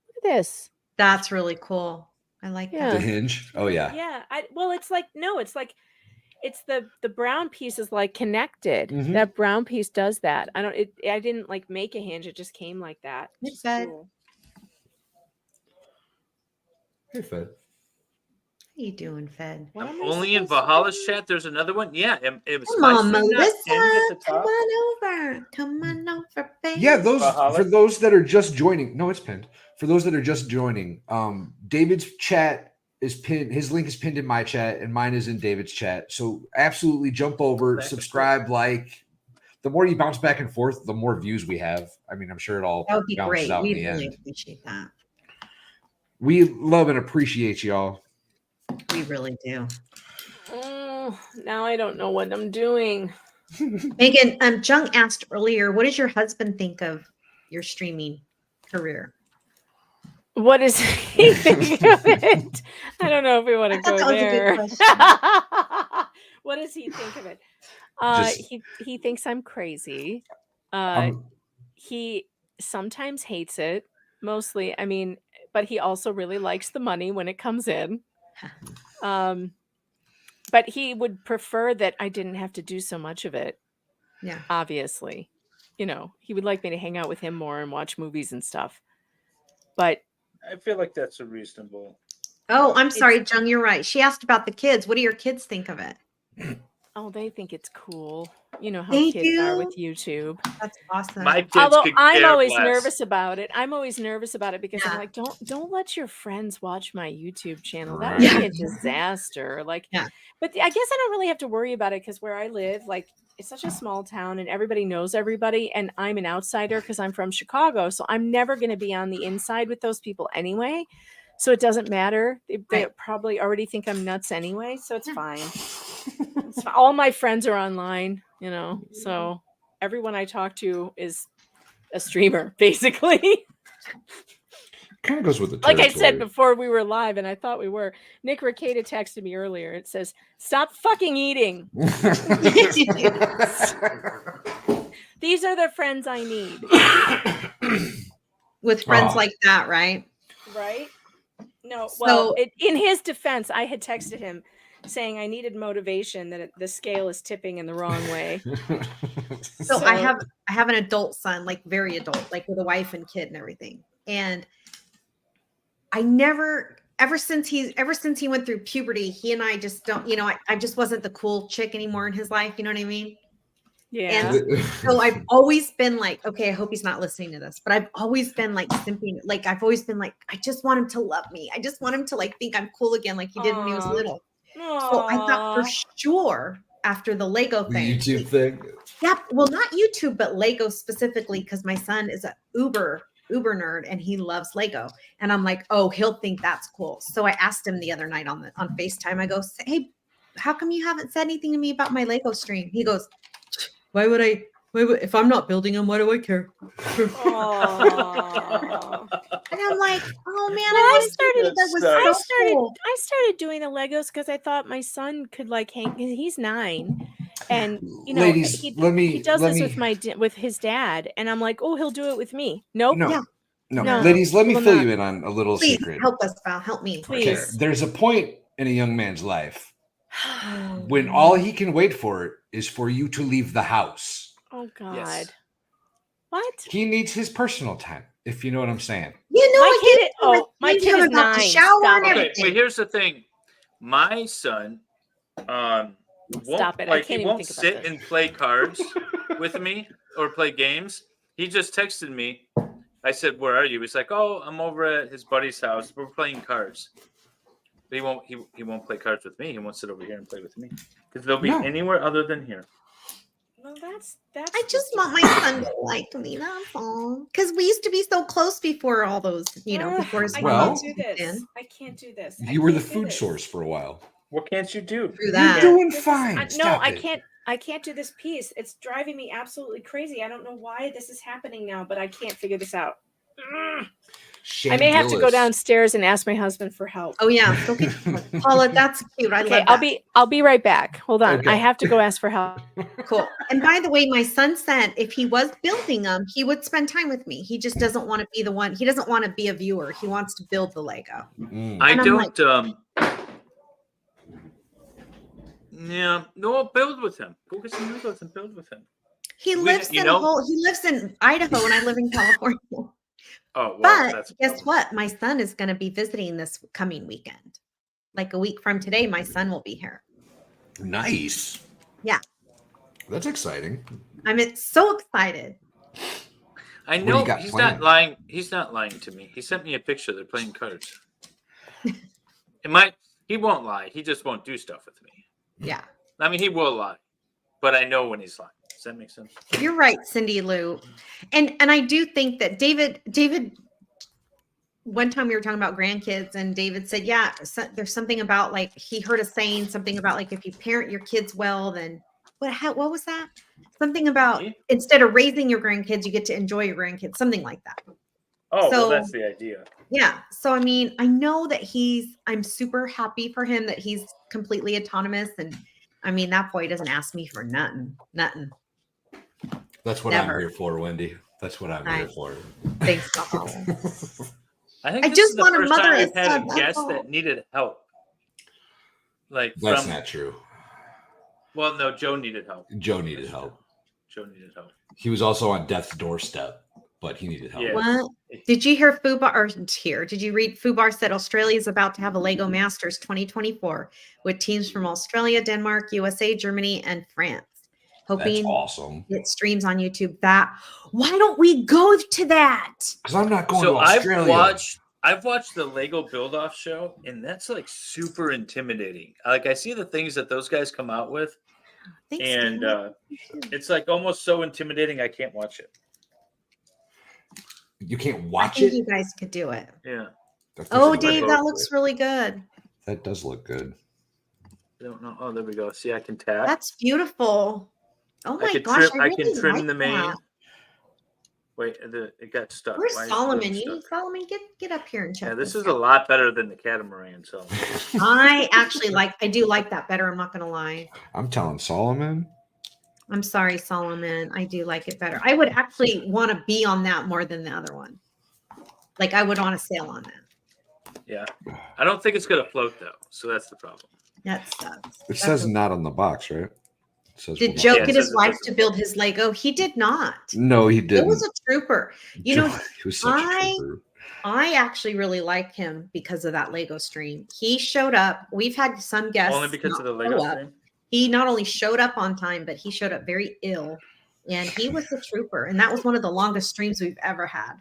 Speaker 12: Look at this.
Speaker 6: That's really cool. I like
Speaker 12: Yeah.
Speaker 2: The
Speaker 6: that.
Speaker 2: hinge. Oh yeah.
Speaker 3: Yeah. It's the brown piece is like connected.
Speaker 2: Mhm.
Speaker 3: That brown piece does that. I didn't like make a hinge. It just came like that.
Speaker 6: Hey,
Speaker 3: It's
Speaker 6: Fed.
Speaker 3: cool.
Speaker 2: Hey, Fed.
Speaker 6: How you doing, Fed?
Speaker 3: What am I
Speaker 1: Only in
Speaker 3: supposed to
Speaker 1: Valhalla's
Speaker 3: do?
Speaker 1: chat, there's another one. Yeah, it was
Speaker 6: Come on,
Speaker 1: my stream not
Speaker 6: Melissa.
Speaker 1: pinned at the
Speaker 6: Come
Speaker 1: top.
Speaker 6: on over. Come on over, baby.
Speaker 2: Yeah, those
Speaker 1: Valhalla.
Speaker 2: for those that are just joining. No, it's pinned. For those that are just joining, David's chat is pinned. His link is pinned in my chat, and mine is in David's chat. So absolutely jump over, subscribe, like. The more you bounce back and forth, the more views we have. I mean, I'm sure it all
Speaker 6: That would be
Speaker 2: balances
Speaker 6: great.
Speaker 2: out in
Speaker 6: We
Speaker 2: the
Speaker 6: really
Speaker 2: end.
Speaker 6: appreciate that.
Speaker 2: We love and appreciate y'all.
Speaker 6: We really do.
Speaker 3: Oh, now I don't know what I'm doing.
Speaker 6: Megan, Jung asked earlier, what does your husband think of your streaming career?
Speaker 3: What does he think of it? I don't know if we want to
Speaker 6: thought
Speaker 3: go
Speaker 6: that was a good
Speaker 3: there.
Speaker 6: question.
Speaker 3: What does he think of it?
Speaker 2: Just-
Speaker 3: He thinks I'm crazy. He sometimes hates it. Mostly, I mean, but he also really likes the money when it comes in. But he would prefer that I didn't have to do so much of it.
Speaker 6: Yeah.
Speaker 3: Obviously, he would like me to hang out with him more and watch movies and stuff. But
Speaker 1: I feel like that's a reasonable.
Speaker 6: Oh, I'm sorry, Jung, you're right. She asked about the kids. What do your kids think of it?
Speaker 3: oh, they think it's cool. You know how
Speaker 6: They
Speaker 3: kids are
Speaker 6: do?
Speaker 3: with YouTube.
Speaker 6: That's awesome.
Speaker 1: My kids
Speaker 3: Although
Speaker 1: could
Speaker 3: I'm
Speaker 1: care
Speaker 3: always
Speaker 1: less.
Speaker 3: nervous about it. I'm always nervous about it because
Speaker 6: Yeah.
Speaker 3: I'm like, don't let your friends watch my YouTube channel. That would be
Speaker 6: Yeah.
Speaker 3: a disaster. Like,
Speaker 6: Yeah.
Speaker 3: but I guess I don't really have to worry about it because where I live, like, it's such a small town and everybody knows everybody, and I'm an outsider because I'm from Chicago, so I'm never going to be on the inside with those people anyway. So it doesn't matter. They
Speaker 6: Right.
Speaker 3: probably already think I'm nuts anyway, so it's fine. It's fine. All my friends are online, so everyone I talk to is a streamer, basically.
Speaker 2: Kind of goes with the
Speaker 3: Like I said
Speaker 2: territory.
Speaker 3: before we were live, and I thought we were. Nick Ricada texted me earlier. It says, "Stop fucking eating. These are the friends I need."
Speaker 6: With friends
Speaker 2: Aw.
Speaker 6: like that, right?
Speaker 3: Right? No, well,
Speaker 6: So-
Speaker 3: in his defense, I had texted him saying I needed motivation, that the scale is tipping in the wrong way.
Speaker 6: So I have an adult son, like very adult, like with a wife and kid and everything. And I never, ever since he went through puberty, he and I just don't, I just wasn't the cool chick anymore in his life. You know what I mean?
Speaker 3: Yeah.
Speaker 6: And so I've always been like, okay, I hope he's not listening to this, but I've always been like simping. Like I've always been like, I just want him to love me. I just want him to like think I'm cool again, like he did when he was
Speaker 3: Aw.
Speaker 6: little. So I thought for
Speaker 3: Aw.
Speaker 6: sure after the Lego
Speaker 2: The
Speaker 6: thing,
Speaker 2: YouTube thing.
Speaker 6: Yeah, well, not YouTube, but Lego specifically, because my son is a uber nerd and he loves Lego. And I'm like, oh, he'll think that's cool. So I asked him the other night on FaceTime. I go, hey, how come you haven't said anything to me about my Lego stream? He goes, why would if I'm not building them, why do I care? And I'm like, oh man,
Speaker 3: I started doing the Legos because I thought my son could like hang. He's 9, and you know,
Speaker 2: Ladies,
Speaker 3: he
Speaker 2: let
Speaker 3: does this
Speaker 2: me-
Speaker 3: with his dad, and I'm like, oh, he'll do it with me. Nope.
Speaker 2: No. Ladies, let me
Speaker 3: will
Speaker 2: fill
Speaker 3: not.
Speaker 2: you in on a little
Speaker 6: Please
Speaker 2: secret.
Speaker 6: help us, Val. Help me.
Speaker 2: Okay,
Speaker 3: Please.
Speaker 2: there's a point in a young man's life when all he can wait for is for you to leave the house.
Speaker 3: Oh God.
Speaker 1: Yes.
Speaker 3: What?
Speaker 2: He needs his personal time, if you know what I'm saying.
Speaker 6: You know,
Speaker 3: my kid is 9.
Speaker 6: Shower
Speaker 3: Stop
Speaker 6: and
Speaker 3: it.
Speaker 1: Okay,
Speaker 6: everything.
Speaker 1: but here's the thing. My son, won't,
Speaker 3: Stop it. I
Speaker 1: like,
Speaker 3: can't
Speaker 1: he
Speaker 3: even
Speaker 1: won't
Speaker 3: think about
Speaker 1: sit
Speaker 3: this.
Speaker 1: and play cards with me or play games. He just texted me. I said, "Where are you?" He's like, "Oh, I'm over at his buddy's house. We're playing cards." But he won't play cards with me. He won't sit over here and play with me because they'll be anywhere other than here.
Speaker 3: Well, that's.
Speaker 6: I just want my son to like me. That's all. Because we used to be so close before all those, before his
Speaker 3: I
Speaker 2: Well-
Speaker 3: can't do this. I can't do this.
Speaker 2: You were the food source for a while.
Speaker 1: What can't you do?
Speaker 6: Through that.
Speaker 2: You're doing fine.
Speaker 3: No,
Speaker 2: Stop
Speaker 3: I
Speaker 2: it.
Speaker 3: can't. I can't do this piece. It's driving me absolutely crazy. I don't know why this is happening now, but I can't figure this out. I may have to go downstairs and ask my husband for help.
Speaker 6: Oh yeah, Paula, that's cute. I
Speaker 3: Okay,
Speaker 6: love that.
Speaker 3: I'll be right back. Hold on.
Speaker 2: Okay.
Speaker 3: I have to go ask for help.
Speaker 6: Cool. And by the way, my son said if he was building them, he would spend time with me. He just doesn't want to be the one. He doesn't want to be a viewer. He wants to build the Lego.
Speaker 1: I
Speaker 6: And I'm
Speaker 1: don't.
Speaker 6: like-
Speaker 1: Yeah, no, build with him. Go get some Legos and build with him.
Speaker 6: He lives in Idaho and I live in California.
Speaker 1: Oh, well,
Speaker 6: But
Speaker 1: that's
Speaker 6: guess what? My son is going to be visiting this coming weekend. Like a week from today, my son will be here.
Speaker 2: Nice.
Speaker 6: Yeah.
Speaker 2: That's exciting.
Speaker 6: I'm so excited.
Speaker 1: I
Speaker 2: What do
Speaker 1: know
Speaker 2: you got
Speaker 1: he's
Speaker 2: planned?
Speaker 1: not lying. He's not lying to me. He sent me a picture. They're playing cards. He won't lie. He just won't do stuff with me.
Speaker 6: Yeah.
Speaker 1: I mean, he will lie, but I know when he's lying. Does that make sense?
Speaker 6: You're right, Cindy Lou. And I do think that David, one time we were talking about grandkids and David said, yeah, there's something about like, he heard us saying something about like, if you parent your kids well, then what was that? Something about instead of raising your grandkids, you get to enjoy your grandkids, something like that.
Speaker 1: Oh,
Speaker 6: So-
Speaker 1: well, that's the idea.
Speaker 6: Yeah. So, I mean, I know that I'm super happy for him that he's completely autonomous. And I mean, that boy doesn't ask me for nothing.
Speaker 2: That's what
Speaker 6: Never.
Speaker 2: I'm here for, Wendy. That's what I'm here for.
Speaker 6: Thanks, Papa.
Speaker 1: I think
Speaker 6: I
Speaker 1: this
Speaker 6: just
Speaker 1: is the
Speaker 6: want a
Speaker 1: first
Speaker 6: mother
Speaker 1: time
Speaker 6: and
Speaker 1: I've had
Speaker 6: son,
Speaker 1: a
Speaker 6: that's
Speaker 1: guest
Speaker 6: all.
Speaker 1: that needed help. Like
Speaker 2: That's
Speaker 1: from,
Speaker 2: not true.
Speaker 1: well, no, Joe needed help.
Speaker 2: Joe needed help.
Speaker 1: Joe needed help.
Speaker 2: He was also on death's doorstep, but he needed help.
Speaker 1: Yeah.
Speaker 6: What? Did you hear did you read Fubar said Australia is about to have a Lego Masters 2024 with teams from Australia, Denmark, USA, Germany, and France.
Speaker 2: That's
Speaker 6: Hoping
Speaker 2: awesome.
Speaker 6: it streams on YouTube. Why don't we go to that?
Speaker 2: Because I'm not going
Speaker 1: So
Speaker 2: to Australia.
Speaker 1: I've watched the Lego Build Off show, and that's like super intimidating. Like I see the things that those guys come out with,
Speaker 6: Thanks,
Speaker 1: and
Speaker 6: Dave.
Speaker 1: it's like almost so intimidating I can't watch it.
Speaker 2: You can't
Speaker 6: I
Speaker 2: watch
Speaker 6: think
Speaker 2: it?
Speaker 6: you guys could do it.
Speaker 1: Yeah.
Speaker 6: Oh, Dave, that looks really good.
Speaker 2: That does look good.
Speaker 1: I don't know. Oh, there we go. See, I can tap.
Speaker 6: That's beautiful. Oh
Speaker 1: I
Speaker 6: my
Speaker 1: can
Speaker 6: gosh,
Speaker 1: trim,
Speaker 6: I
Speaker 1: I
Speaker 6: really
Speaker 1: can trim
Speaker 6: like
Speaker 1: the mane.
Speaker 6: that.
Speaker 1: Wait, it got stuck.
Speaker 6: Where's
Speaker 1: Why is it
Speaker 6: Solomon?
Speaker 1: getting
Speaker 6: You
Speaker 1: stuck?
Speaker 6: need Solomon. Get up here and check.
Speaker 1: Yeah, this is
Speaker 6: out.
Speaker 1: a lot better than the catamaran. So
Speaker 6: I actually I do like that better. I'm not gonna lie.
Speaker 2: I'm telling Solomon.
Speaker 6: I'm sorry, Solomon. I do like it better. I would actually want to be on that more than the other one. Like I would want to sail on that.
Speaker 1: yeah, I don't think it's gonna float though. So that's the problem.
Speaker 6: That sucks.
Speaker 2: It says not on the box, right? It says
Speaker 6: Did
Speaker 2: will not-
Speaker 6: Joe
Speaker 1: Yeah, it
Speaker 6: get
Speaker 1: says
Speaker 6: his
Speaker 1: it
Speaker 6: wife
Speaker 1: doesn't
Speaker 6: to build his Lego? He did not.
Speaker 2: No, he
Speaker 6: It
Speaker 2: didn't.
Speaker 6: was a trooper. You know,
Speaker 2: he was such a trooper.
Speaker 6: I actually really like him because of that Lego stream. He showed up. We've had some guests
Speaker 1: Only because
Speaker 6: not
Speaker 1: of the
Speaker 6: show
Speaker 1: Lego
Speaker 6: up.
Speaker 1: stream.
Speaker 6: He not only showed up on time, but he showed up very ill. And he was a trooper. And that was one of the longest streams we've ever had.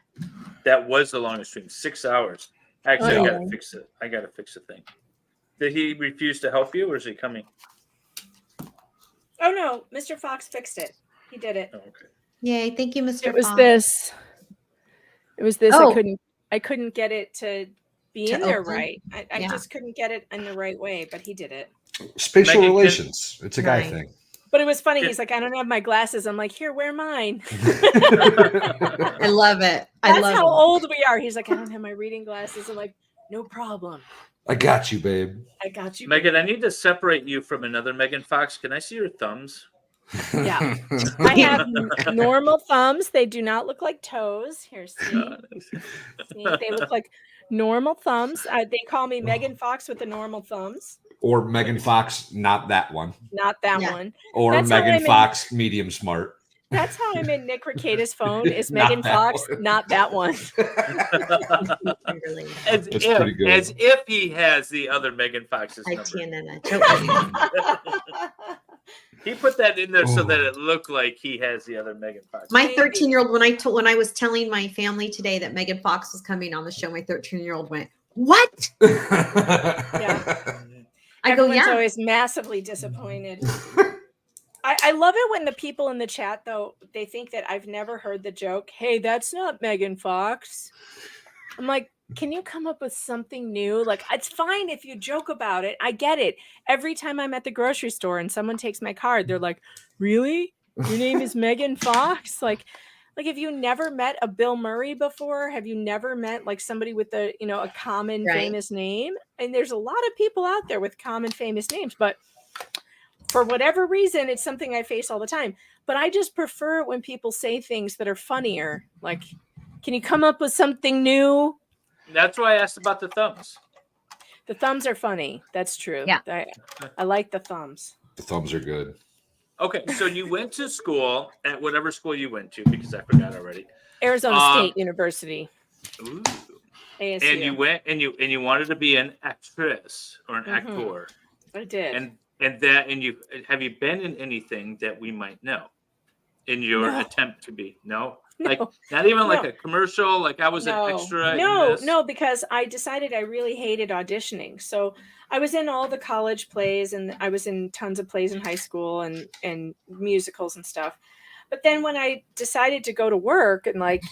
Speaker 1: That was the longest stream, 6 hours. Actually, I gotta
Speaker 6: Oh.
Speaker 1: fix it. I gotta fix the thing. Did he refuse to help you, or is he coming?
Speaker 3: Oh no, Mr. Fox fixed it. He did it.
Speaker 1: Oh, okay.
Speaker 6: Yay. Thank you, Mr.
Speaker 3: It was
Speaker 6: Fox.
Speaker 3: this. It was this.
Speaker 6: Oh.
Speaker 3: I couldn't get it to be
Speaker 6: To
Speaker 3: in there
Speaker 6: open?
Speaker 3: right. I
Speaker 6: Yeah.
Speaker 3: just couldn't get it in the right way, but he did it.
Speaker 2: Spatial
Speaker 1: Megan,
Speaker 2: relations. It's a guy
Speaker 6: Right.
Speaker 2: thing.
Speaker 3: But it was funny. He's like, I don't have my glasses. I'm like, here, wear mine.
Speaker 6: I love it. I
Speaker 3: That's
Speaker 6: love
Speaker 3: how
Speaker 6: it.
Speaker 3: old we are. He's like, I don't have my reading glasses. I'm like, no problem.
Speaker 2: I got you, babe.
Speaker 3: I got you.
Speaker 1: Megan, I need to separate you from another Megan Fox. Can I see your thumbs?
Speaker 3: Yeah. I have normal thumbs. They do not look like toes. Here, see? See? They look like normal thumbs. They call me Megan Fox with the normal thumbs.
Speaker 2: Or Megan Fox, not that one.
Speaker 3: Not that one.
Speaker 2: Or
Speaker 3: That's how
Speaker 2: Megan
Speaker 3: I'm in-
Speaker 2: Fox, medium smart.
Speaker 3: That's how I'm in Nick Ricada's phone is
Speaker 2: Not
Speaker 3: Megan
Speaker 2: that
Speaker 3: Fox,
Speaker 2: one.
Speaker 3: not that one.
Speaker 1: As
Speaker 2: That's pretty good.
Speaker 1: As if he has the other Megan Fox's number. He put that in there so that it looked like he has the other Megan Fox.
Speaker 6: My 13-year-old, when I was telling my family today that Megan Fox was coming on the show, my 13-year-old went, "What?"
Speaker 3: Yeah.
Speaker 6: I go,
Speaker 3: Everyone's
Speaker 6: "Yeah."
Speaker 3: always massively disappointed. I love it when the people in the chat, though, they think that I've never heard the joke, hey, that's not Megan Fox. I'm like, can you come up with something new? Like, it's fine if you joke about it. I get it. Every time I'm at the grocery store and someone takes my card, they're like, really? Your name is Megan Fox? Like, have you never met a Bill Murray before? Have you never met like somebody with a common famous name? And there's a lot of people out there with common famous names, but for whatever reason, it's something I face all the time. But I just prefer it when people say things that are funnier. Like, can you come up with something new?
Speaker 1: That's why I asked about the thumbs.
Speaker 3: The thumbs are funny. That's true.
Speaker 6: Yeah.
Speaker 3: I like the thumbs.
Speaker 2: The thumbs are good.
Speaker 1: Okay, so you went to school at whatever school you went to, because I forgot already.
Speaker 3: Arizona State University.
Speaker 1: Ooh.
Speaker 3: ASU.
Speaker 1: And you went and you wanted to be an actress or an actor.
Speaker 3: I did.
Speaker 1: And you have you been in anything that we might know in your attempt to be? No? Like not even like a commercial, like I was an extra.
Speaker 3: No, because I decided I really hated auditioning. So I was in all the college plays and I was in tons of plays in high school and musicals and stuff. But then when I decided to go to work and like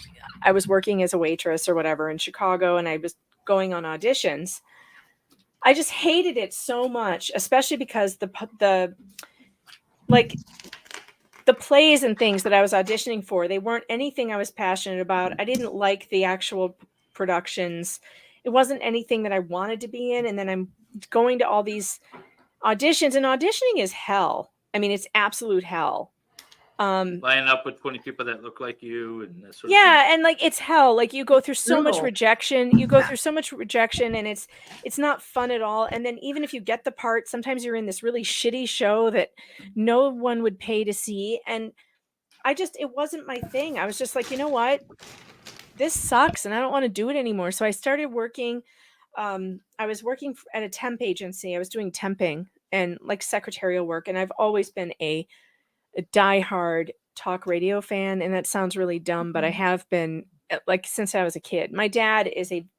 Speaker 3: I was working as a waitress or whatever in Chicago and I was going on auditions, I just hated it so much, especially because the plays and things that I was auditioning for, they weren't anything I was passionate about. I didn't like the actual productions. It wasn't anything that I wanted to be in. And then I'm going to all these auditions, and auditioning is hell. I mean, it's absolute hell.
Speaker 1: Lining up with 20 people that look like you and that sort of thing.
Speaker 3: Yeah, and like it's hell. Like you go through so much rejection. You go through so much rejection, and it's not fun at all. And then even if you get the part, sometimes you're in this really shitty show that no one would pay to see. And it wasn't my thing. I was just like, you know what? This sucks, and I don't want to do it anymore. So I started working. I was working at a temp agency. I was doing temping and like secretarial work, and I've always been a diehard talk radio fan, and that sounds really dumb, but I have been like since I was a kid. My dad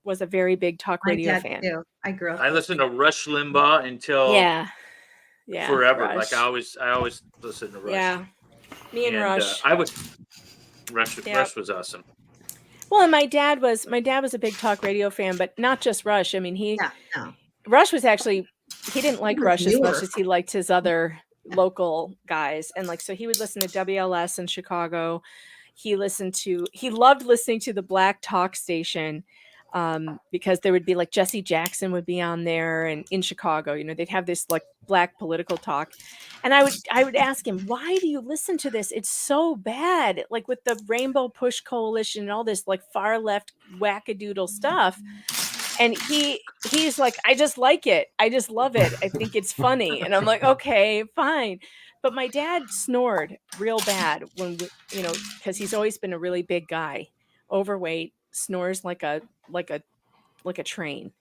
Speaker 3: was a very big talk radio fan.
Speaker 6: Too. I grew up.
Speaker 1: I listened to Rush Limbaugh until forever.
Speaker 3: Rush.
Speaker 1: Like I always listened to Rush.
Speaker 3: Yeah, me and Rush.
Speaker 1: Rush was awesome.
Speaker 3: Well, and my dad was a big talk radio fan, but not just Rush. I mean, Rush was actually he didn't like Rush as much as he liked his other local guys, and like so he would listen to WLS in Chicago. He loved listening to the black talk station because there would be like Jesse Jackson would be on there, and in Chicago, they'd have this like black political talk, and I would ask him, why do you listen to this? It's so bad, like with the Rainbow Push Coalition and all this like far left wackadoodle stuff. And he's like, I just like it. I just love it. I think it's funny. And I'm like, okay, fine. But my dad snored real bad when, because he's always been a really big guy, overweight, snores like a train,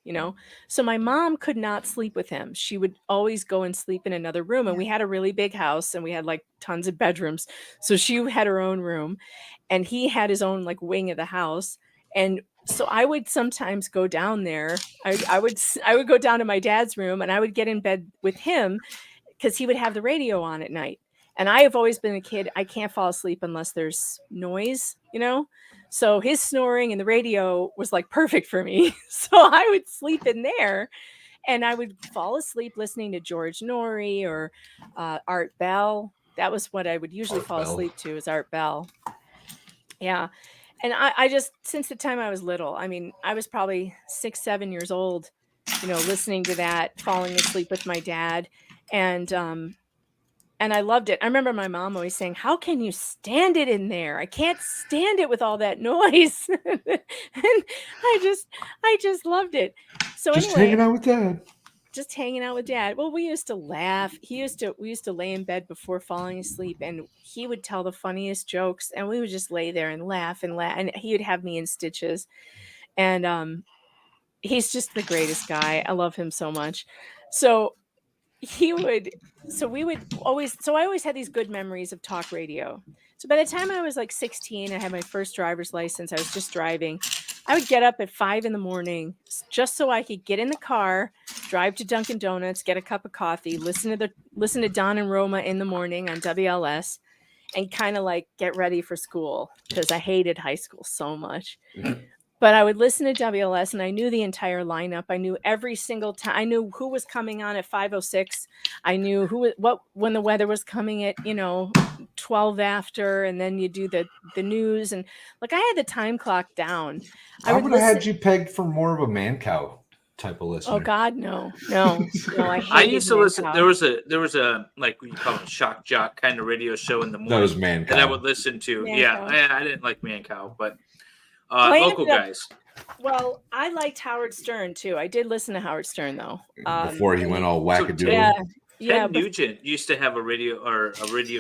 Speaker 3: So my mom could not sleep with him. She would always go and sleep in another room. And we had a really big house and we had like tons of bedrooms. So she had her own room and he had his own like wing of the house. And so I would sometimes go down there. I would go down to my dad's room and I would get in bed with him because he would have the radio on at night. And I have always been a kid. I can't fall asleep unless there's noise, you know? So his snoring and the radio was like perfect for me. So I would sleep in there and I would fall asleep listening to George Norrie or Art Bell. That was what I would usually fall asleep to, is Art Bell. Yeah. And I just, since the time I was little, I mean, I was probably 6, 7 years old, you know, listening to that, falling asleep with my dad. And I loved it. I remember my mom always saying, "How can you stand it in there? I can't stand it with all that noise." And I just loved it. So
Speaker 2: Just
Speaker 3: anyway,
Speaker 2: hanging out with Dad.
Speaker 3: Just hanging out with Dad. Well, we used to laugh. We used to lay in bed before falling asleep, and he would tell the funniest jokes, and we would just lay there and laugh, and he would have me in stitches. And he's just the greatest guy. I love him so much. So I always had these good memories of talk radio. So by the time I was like 16, I had my first driver's license. I was just driving. I would get up at 5 a.m. just so I could get in the car, drive to Dunkin' Donuts, get a cup of coffee, listen to Don and Roma in the morning on WLS, and kind of like get ready for school because I hated high school so much. But I would listen to WLS, and I knew the entire lineup. I knew every single time. I knew who was coming on at 5:06. I knew when the weather was coming at 12 after, and then you do the news, and like I had the time clock down.
Speaker 2: I would have had you pegged for more of a man cow type of listener.
Speaker 3: Oh God, no. I
Speaker 1: used to listen. There was a like we call it shock jock kind of radio show in the morning.
Speaker 2: That was man cow.
Speaker 1: That I would listen to.
Speaker 3: Man
Speaker 1: yeah,
Speaker 3: cow.
Speaker 1: I didn't like man cow, but.
Speaker 3: Local
Speaker 1: Guys.
Speaker 3: Well, I liked Howard Stern too. I did listen to Howard Stern though.
Speaker 2: Before he went all wackadoodle.
Speaker 1: Ted Nugent used to have a radio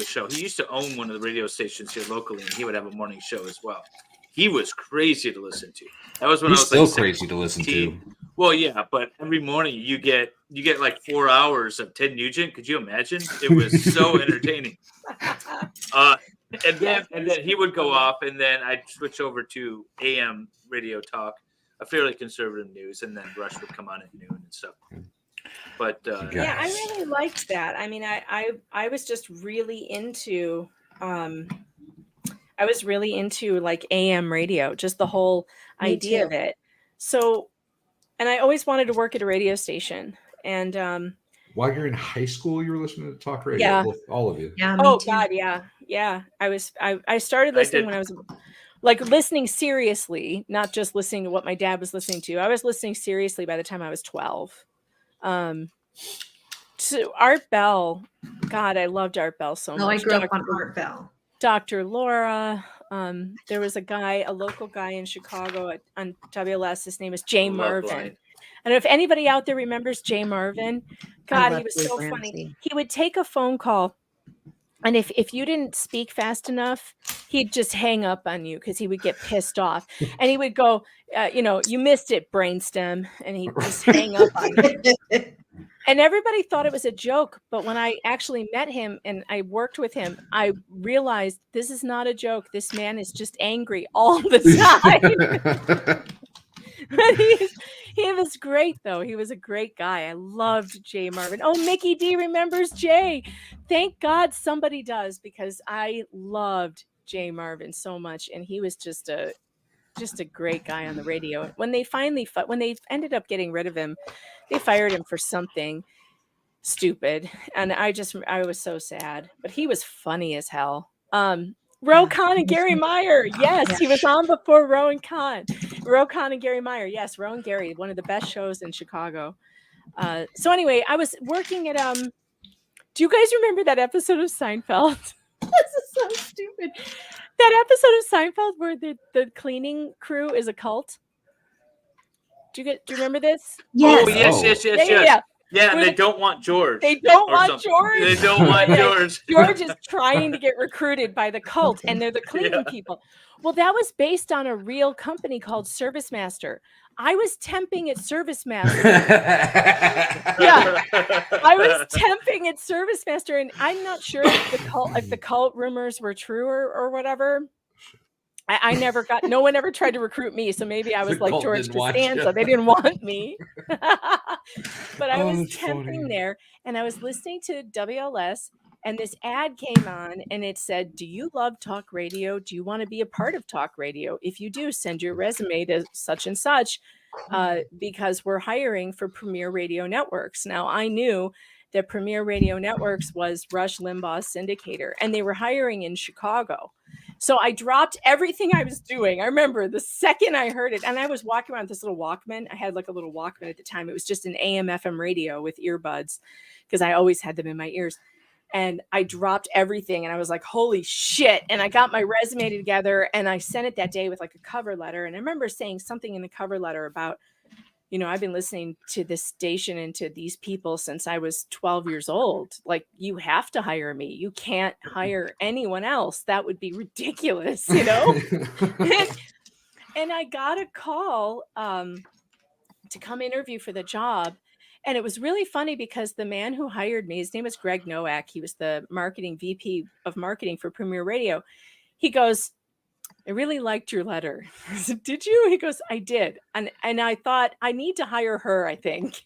Speaker 1: show. He used to own one of the radio stations here locally, and he would have a morning show as well. He was crazy to listen to. That was when
Speaker 2: He's
Speaker 1: I was
Speaker 2: still
Speaker 1: like
Speaker 2: crazy to listen to.
Speaker 1: Well, yeah, but every morning you get like 4 hours of Ted Nugent. Could you imagine? It was so entertaining. And then he would go off, and then I'd switch over to AM radio talk, a fairly conservative news, and then Rush would come on at noon and stuff. But
Speaker 3: yeah, I really liked that. I mean, I was just really into like AM radio, just the whole idea of it. So, and I always wanted to work at a radio station, and
Speaker 2: while you're in high school, you were listening to talk radio.
Speaker 3: Yeah.
Speaker 2: All of you.
Speaker 6: Yeah.
Speaker 3: Oh God, yeah. I started listening when I was like listening seriously, not just listening to what my dad was listening to. I was listening seriously by the time I was 12. To Art Bell, God, I loved Art Bell so much.
Speaker 6: No, I grew up on Art Bell.
Speaker 3: Dr. Laura. There was a local guy in Chicago on WLS. His name is Jay Marvin. I don't know if anybody out there remembers Jay Marvin. God, he was so funny. He would take a phone call, and if you didn't speak fast enough, he'd just hang up on you because he would get pissed off. And he would go, you missed it, brainstem, and he'd just hang up on you. And everybody thought it was a joke. But when I actually met him and I worked with him, I realized this is not a joke. This man is just angry all the time. He was great, though. He was a great guy. I loved Jay Marvin. Oh, Mickey D remembers Jay. Thank God somebody does, because I loved Jay Marvin so much, and he was just a great guy on the radio. When they ended up getting rid of him, they fired him for something stupid, and I was so sad. But he was funny as hell. Ro Khan and Gary Meyer. Yes, he was on before Ro and Khan. Ro Khan and Gary Meyer. Yes, Ro and Gary, one of the best shows in Chicago. So anyway, I was working at do you guys remember that episode of Seinfeld? This is so stupid. That episode of Seinfeld where the cleaning crew is a cult. Do you remember this?
Speaker 1: Yes. Oh, yes. Yeah, and they don't want George.
Speaker 3: They don't want George.
Speaker 1: They don't want George.
Speaker 3: George is trying to get recruited by the cult, and they're the cleaning people. Well, that was based on a real company called Service Master. I was temping at Service Master. Yeah, I was temping at Service Master, and I'm not sure if the cult rumors were true or whatever. No one ever tried to recruit me, so maybe I was like George Costanza. They didn't want me. But I was temping there, and I was listening to WLS, And this ad came on and it said, do you love talk radio? Do you want to be a part of talk radio? If you do, send your resume to such and such, because we're hiring for Premier Radio Networks. Now, I knew that Premier Radio Networks was Rush Limbaugh's syndicator, and they were hiring in Chicago. So I dropped everything I was doing. I remember the second I heard it, and I was walking around with this little Walkman. I had like a little Walkman at the time. It was just an AM FM radio with earbuds because I always had them in my ears. And I dropped everything and I was like, holy shit. And I got my resume together and I sent it that day with like a cover letter. And I remember saying something in the cover letter about, you know, I've been listening to this station and to these people since I was 12 years old. Like, you have to hire me. You can't hire anyone else. That would be ridiculous, you know? and I got a call to come interview for the job. And it was really funny because the man who hired me, his name was Greg Nowak. He was the marketing VP of marketing for Premier Radio. He goes, I really liked your letter. I said, did you? He goes, I did. And I thought, I need to hire her, I think.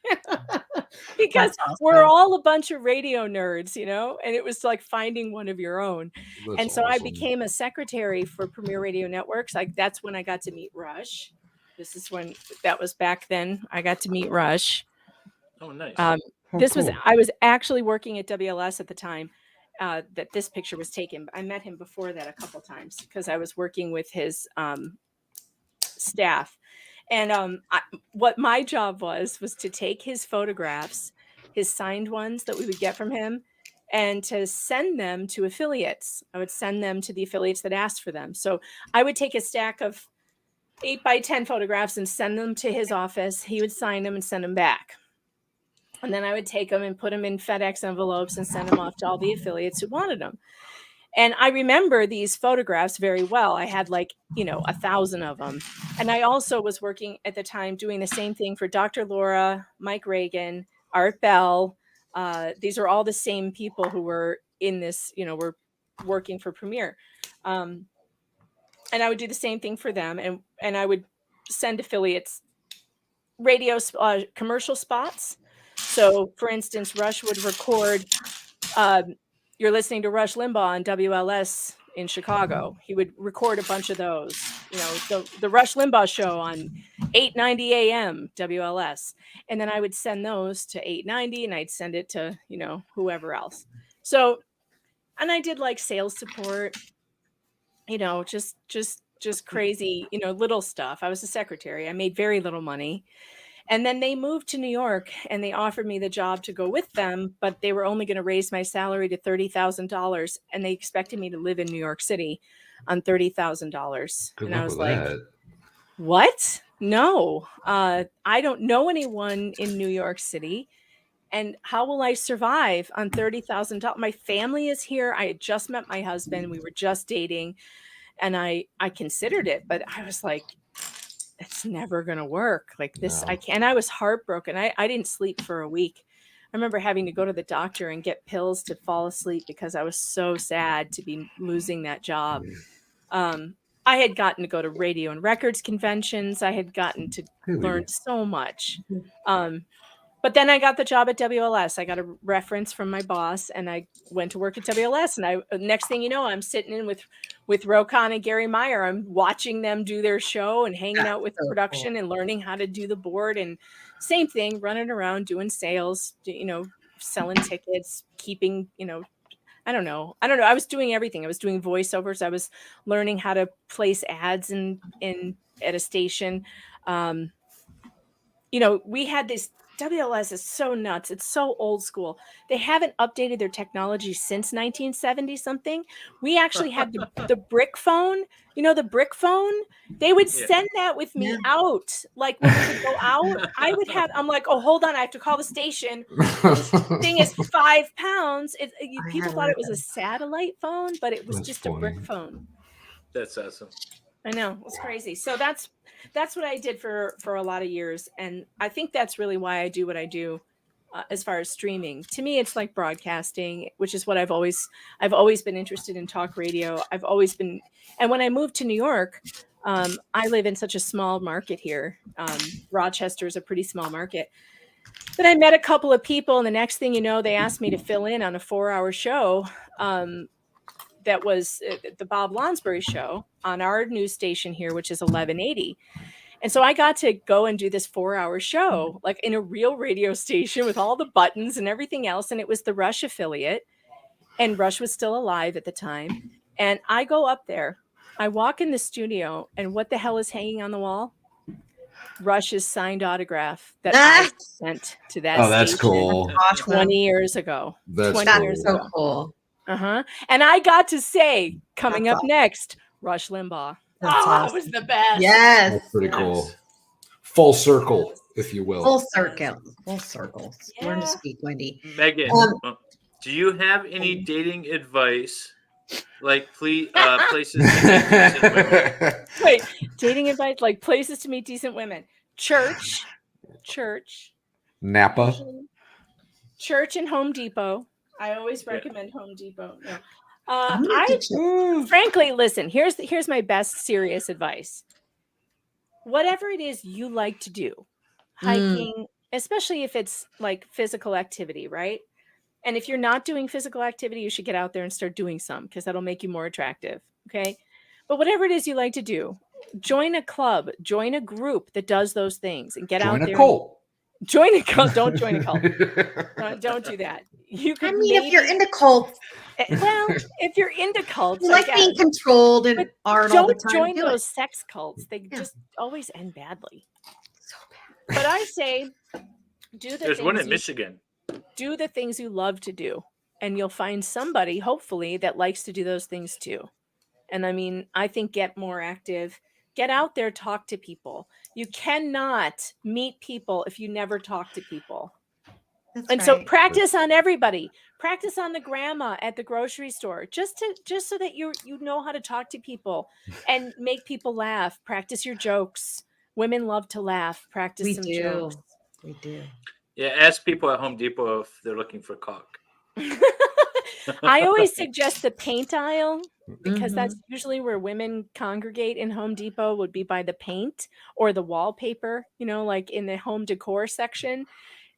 Speaker 3: Because we're all a bunch of radio nerds, you know, and it was like finding one of your own. And so I became a secretary for Premier Radio Networks. That's when I got to meet Rush. This is when, that was back then, I got to meet Rush.
Speaker 1: Oh, nice.
Speaker 3: I was actually working at WLS at the time that this picture was taken. I met him before that a couple times because I was working with his staff. And what my job was to take his photographs, his signed ones that we would get from him, and to send them to affiliates. I would send them to the affiliates that asked for them. So I would take a stack of 8 by 10 photographs and send them to his office. He would sign them and send them back. And then I would take them and put them in FedEx envelopes and send them off to all the affiliates who wanted them. And I remember these photographs very well. I had 1,000 of them. And I also was working at the time doing the same thing for Dr. Laura, Mike Reagan, Art Bell. These are all the same people who were in this, were working for Premier. And I would do the same thing for them. And I would send affiliates radio commercial spots. So, for instance, Rush would record, you're listening to Rush Limbaugh on WLS in Chicago. He would record a bunch of those, the Rush Limbaugh show on 890 AM WLS. And then I would send those to 890 and I'd send it to, whoever else. So, and I did sales support, just crazy, little stuff. I was a secretary. I made very little money. And then they moved to New York and they offered me the job to go with them, but they were only going to raise my salary to $30,000 and they expected me to live in New York City on $30,000. And I was like, what? No, I don't know anyone in New York City. And how will I survive on $30,000? My family is here. I had just met my husband. We were just dating and I considered it, but I was like, it's never going to work like this. No. I can't. I was heartbroken. I didn't sleep for a week. I remember having to go to the doctor and get pills to fall asleep because I was so sad to be losing that job. I had gotten to go to radio and records conventions. I had gotten to learn so much. But then I got the job at WLS. I got a reference from my boss and I went to work at WLS. And next thing you know, I'm sitting in with Rokan and Gary Meyer. I'm watching them do their show and hanging out with production and learning how to do the board. And same thing, running around, doing sales, selling tickets, keeping, I don't know. I was doing everything. I was doing voiceovers. I was learning how to place ads in at a station. We had this. WLS is so nuts. It's so old school. They haven't updated their technology since 1970 something. We actually had the brick phone. The brick phone. They would send that with me out. Like when we would go out, I'm like, oh, hold on. I have to call the station. This thing is 5 pounds. People thought it was a satellite phone, but it was just a brick phone.
Speaker 1: That's awesome.
Speaker 3: I know, it's crazy. So that's what I did for a lot of years, and I think that's really why I do what I do as far as streaming. To me, it's like broadcasting, which is what I've always been interested in. Talk radio. I've always been, and when I moved to New York, I live in such a small market here. Rochester is a pretty small market, Then I met a couple of people, and the next thing you know, they asked me to fill in on a 4-hour show. That was the Bob Lonsbury show on our news station here, which is 1180. And so I got to go and do this 4-hour show, like in a real radio station with all the buttons and everything else. And it was the Rush affiliate, and Rush was still alive at the time. And I go up there, I walk in the studio, and what the hell is hanging on the wall? Rush's signed autograph that I sent to that
Speaker 2: Oh, that's
Speaker 3: station
Speaker 2: cool.
Speaker 3: 20 years ago.
Speaker 2: That's
Speaker 3: 20 years
Speaker 6: so
Speaker 3: ago.
Speaker 6: cool.
Speaker 3: And I got to say, coming up next, Rush Limbaugh. It was the best.
Speaker 6: Yes.
Speaker 2: That's pretty cool. Full circle, if you will.
Speaker 6: Full circle. Full circle. Learn to speak, Wendy.
Speaker 1: Megan, do you have any dating advice? Like, please, places to meet decent women?
Speaker 3: Wait, dating advice, like places to meet decent women. Church.
Speaker 2: Napa.
Speaker 3: Church and Home Depot. I always recommend Home Depot. No. Frankly, listen, here's my best serious advice. Whatever it is you like to do, hiking, especially if it's like physical activity, right? And if you're not doing physical activity, you should get out there and start doing some, because that'll make you more attractive. Okay. But whatever it is you like to do, join a club, join a group that does those things, and get out there. Join a cult. Don't join a cult. Don't do that. You could
Speaker 6: if you're into cults.
Speaker 3: Well, if you're into cults,
Speaker 6: you like being controlled and art all the time.
Speaker 3: Don't join those sex cults. They just always end badly. So bad. But I say,
Speaker 1: There's one in Michigan.
Speaker 3: Do the things you love to do, and you'll find somebody, hopefully, that likes to do those things too. And I mean, I think get more active. Get out there, talk to people. You cannot meet people if you never talk to people. So practice on everybody. Practice on the grandma at the grocery store, just so that you know how to talk to people and make people laugh. Practice your jokes. Women love to laugh. Practice some jokes.
Speaker 6: We do.
Speaker 1: Yeah, ask people at Home Depot if they're looking for caulk.
Speaker 3: I always suggest the paint aisle, because that's usually where women congregate in Home Depot, would be by the paint or the wallpaper, like in the home decor section.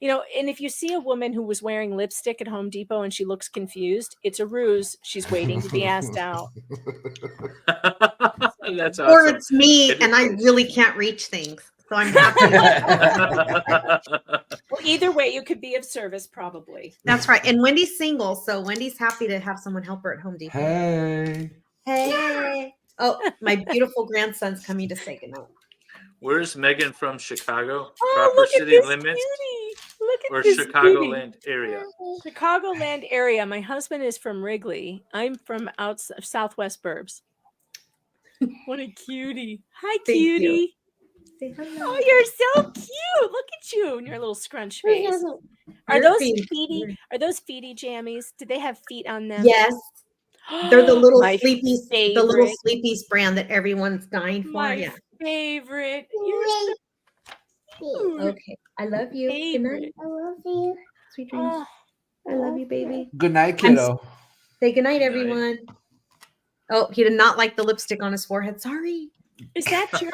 Speaker 3: And if you see a woman who was wearing lipstick at Home Depot and she looks confused, it's a ruse. She's waiting to be asked out.
Speaker 1: That's awesome.
Speaker 6: Or it's me and I really can't reach things. So I'm happy.
Speaker 3: Well, either way, you could be of service, probably.
Speaker 6: That's right. And Wendy's single, so Wendy's happy to have someone help her at Home Depot. Hey. Oh, my beautiful grandson's coming to say goodnight.
Speaker 1: Where's Megan from? Chicago?
Speaker 3: Oh,
Speaker 1: Proper city limits?
Speaker 3: Look at
Speaker 1: or
Speaker 3: this
Speaker 1: Chicagoland area?
Speaker 3: Chicagoland area. My husband is from Wrigley. I'm from Southwest Burbs. What a cutie. Hi, cutie.
Speaker 6: Say hello.
Speaker 3: Oh, you're so cute. Look at you and your little scrunch face. Are those feety jammies? Did they have feet on them?
Speaker 6: Yes. They're the little sleepies,
Speaker 3: favorite.
Speaker 6: the little sleepies brand that everyone's dying for.
Speaker 3: My favorite. You're so cute.
Speaker 6: Okay. I love you. Good night. I love you. Sweet dreams. I love you, baby.
Speaker 2: Good night, kiddo.
Speaker 6: Say good night, everyone. Oh, he did not like the lipstick on his forehead. Sorry.
Speaker 3: Is that your?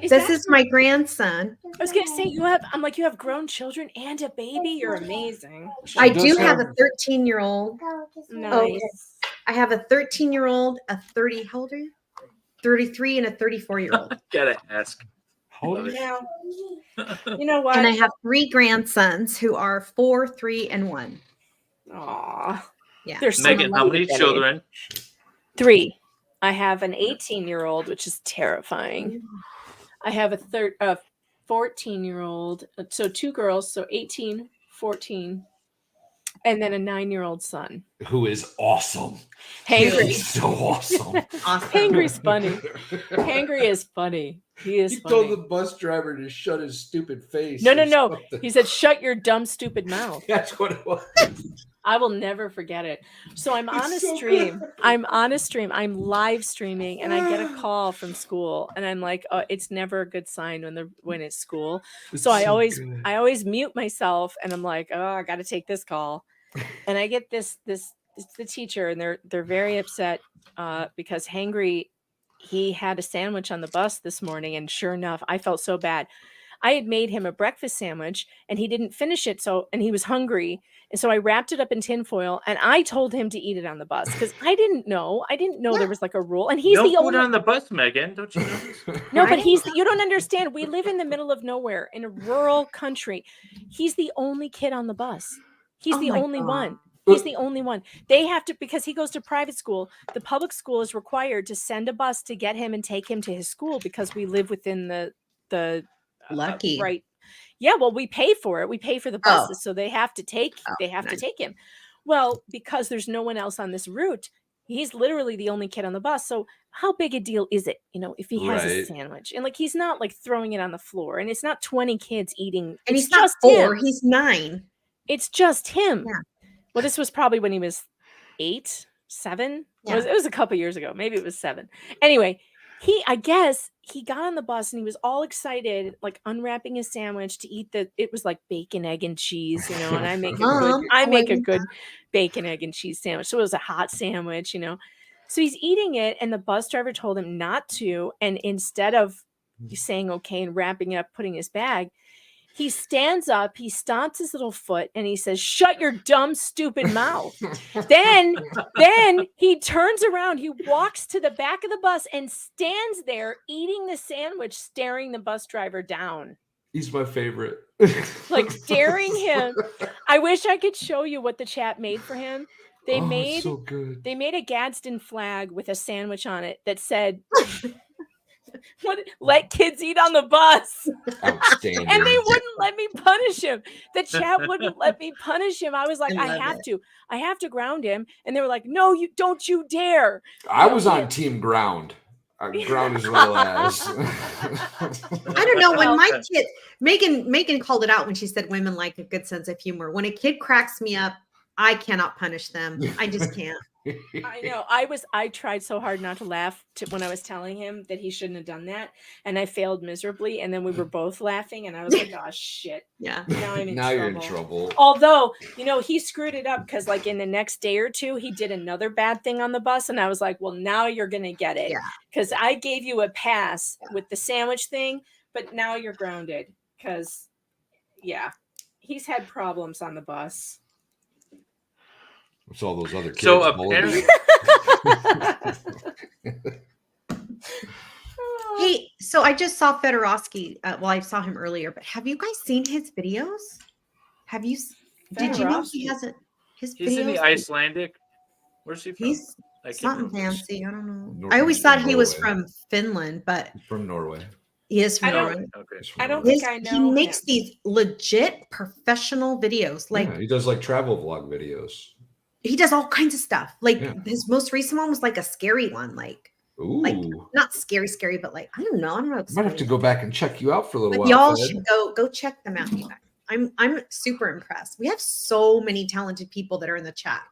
Speaker 6: This is my grandson.
Speaker 3: I was gonna say you have grown children and a baby. You're amazing.
Speaker 6: I do have a 13-year-old.
Speaker 3: Nice.
Speaker 6: Okay. I have a 13-year-old, a 30. How old are you? 33 and a 34-year-old.
Speaker 1: Gotta ask.
Speaker 3: Now, you know what?
Speaker 6: And I have 3 grandsons who are 4, 3, and 1.
Speaker 3: Aw.
Speaker 6: Yeah.
Speaker 1: Megan, how many children?
Speaker 3: 3. I have an 18-year-old, which is terrifying. I have a 14-year-old, so 2 girls, so 18, 14, and then a 9-year-old son.
Speaker 2: Who is awesome.
Speaker 3: Hangry.
Speaker 2: He's so awesome.
Speaker 3: Hangry's funny. Hangry is funny. He
Speaker 2: told the bus driver to shut his stupid face.
Speaker 3: No. He said, "Shut your dumb, stupid mouth."
Speaker 2: That's what it was.
Speaker 3: I will never forget it. So I'm on a stream. I'm on a stream. I'm live streaming, and I get a call from school, and I'm like, "Oh, it's never a good sign when it's school." So I always mute myself, and I'm like, "Oh, I got to take this call," and I get this. It's the teacher, and they're very upset because Hangry. He had a sandwich on the bus this morning, and sure enough, I felt so bad. I had made him a breakfast sandwich and he didn't finish it. And he was hungry. And so I wrapped it up in tinfoil and I told him to eat it on the bus because I didn't know. There was like a rule. And he's
Speaker 1: no
Speaker 3: the
Speaker 1: food
Speaker 3: only
Speaker 1: on the bus, Megan. Don't you know this?
Speaker 3: No, but you don't understand. We live in the middle of nowhere in a rural country. He's the only kid on the bus. He's the only one. He's the only one. They have to, because he goes to private school. The public school is required to send a bus to get him and take him to his school because we live within the
Speaker 6: lucky
Speaker 3: right. Yeah, well, we pay for it. We pay for the buses, so they have to take to take him. Well, because there's no one else on this route, he's literally the only kid on the bus. So how big a deal is it, if he has a sandwich and like he's not like throwing it on the floor and it's not 20 kids eating,
Speaker 6: and
Speaker 3: it's
Speaker 6: he's not
Speaker 3: just
Speaker 6: 4,
Speaker 3: him.
Speaker 6: he's 9.
Speaker 3: It's just him.
Speaker 6: Yeah.
Speaker 3: Well, this was probably when he was 8, 7.
Speaker 6: Yeah.
Speaker 3: It was a couple years ago. Maybe it was 7. Anyway, I guess he got on the bus and he was all excited, like unwrapping his sandwich to eat it was like bacon, egg, and cheese, and I make a good bacon, egg, and cheese sandwich. So it was a hot sandwich, So he's eating it and the bus driver told him not to. And instead of saying okay and wrapping it up, putting his bag, he stands up, he stomps his little foot, and he says, "Shut your dumb, stupid mouth." then he turns around, he walks to the back of the bus and stands there eating the sandwich, staring the bus driver down.
Speaker 2: He's my favorite.
Speaker 3: Like staring him. I wish I could show you what the chat made for him. They made a Gadsden flag with a sandwich on it that said, "Let kids eat on the bus."
Speaker 2: Outstanding.
Speaker 3: And they wouldn't let me punish him. The chat wouldn't let me punish him. I was like, I have to ground him. And they were like, "No, you don't, you dare."
Speaker 2: I was on team ground. Ground his little ass.
Speaker 6: I don't know, when my kid Megan called it out when she said women like a good sense of humor. When a kid cracks me up, I cannot punish them. I just can't.
Speaker 3: I know. I tried so hard not to laugh when I was telling him that he shouldn't have done that, and I failed miserably. And then we were both laughing, and I was like, "Oh shit!"
Speaker 6: Yeah.
Speaker 3: Now I'm in
Speaker 2: now
Speaker 3: trouble.
Speaker 2: You're in trouble.
Speaker 3: Although, he screwed it up because, like, in the next day or two, he did another bad thing on the bus, and I was like, "Well, now you're gonna get it." Because I gave you a pass with the sandwich thing, but now you're grounded. Because, he's had problems on the bus.
Speaker 2: What's all those other kids?
Speaker 1: So apparently,
Speaker 6: hey, so I just saw Fedorowski. I saw him earlier, but have you guys seen his videos? Did you know he has his videos?
Speaker 1: He's in the Icelandic. Where's he from?
Speaker 6: He's something fancy. I don't know. I always
Speaker 2: Norway.
Speaker 6: thought he was from Finland, but
Speaker 2: from Norway.
Speaker 6: He is from Norway.
Speaker 3: I don't think I know.
Speaker 6: He makes these legit professional videos. Like
Speaker 2: he does like travel vlog videos.
Speaker 6: He does all kinds of stuff. Like his most recent one was like a scary one, like not scary, but like I don't know.
Speaker 2: I might have to go back and check you out for a little while.
Speaker 6: Y'all should go check them out. You guys. I'm super impressed. We have so many talented people that are in the chat.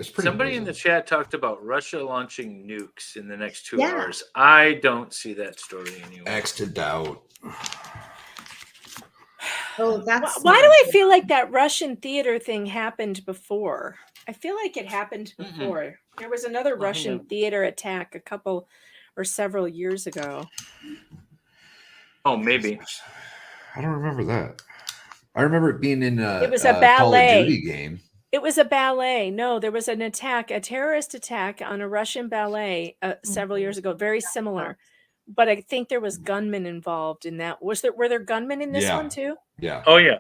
Speaker 1: Somebody in the chat talked about Russia launching nukes in the next 2 hours. I don't see that story anywhere.
Speaker 2: X to doubt.
Speaker 6: Oh, that's
Speaker 3: why do I feel like that Russian theater thing happened before? I feel like it happened before. There was another Russian theater attack a couple or several years ago.
Speaker 1: Oh, maybe.
Speaker 2: I don't remember that. I remember it being in
Speaker 3: it was a ballet
Speaker 2: Call of Duty game.
Speaker 3: It was a ballet. No, there was an attack, a terrorist attack on a Russian ballet several years ago. Very similar. But I think there was gunmen involved in that. Were there gunmen in this one too?
Speaker 2: Yeah.
Speaker 1: Oh yeah.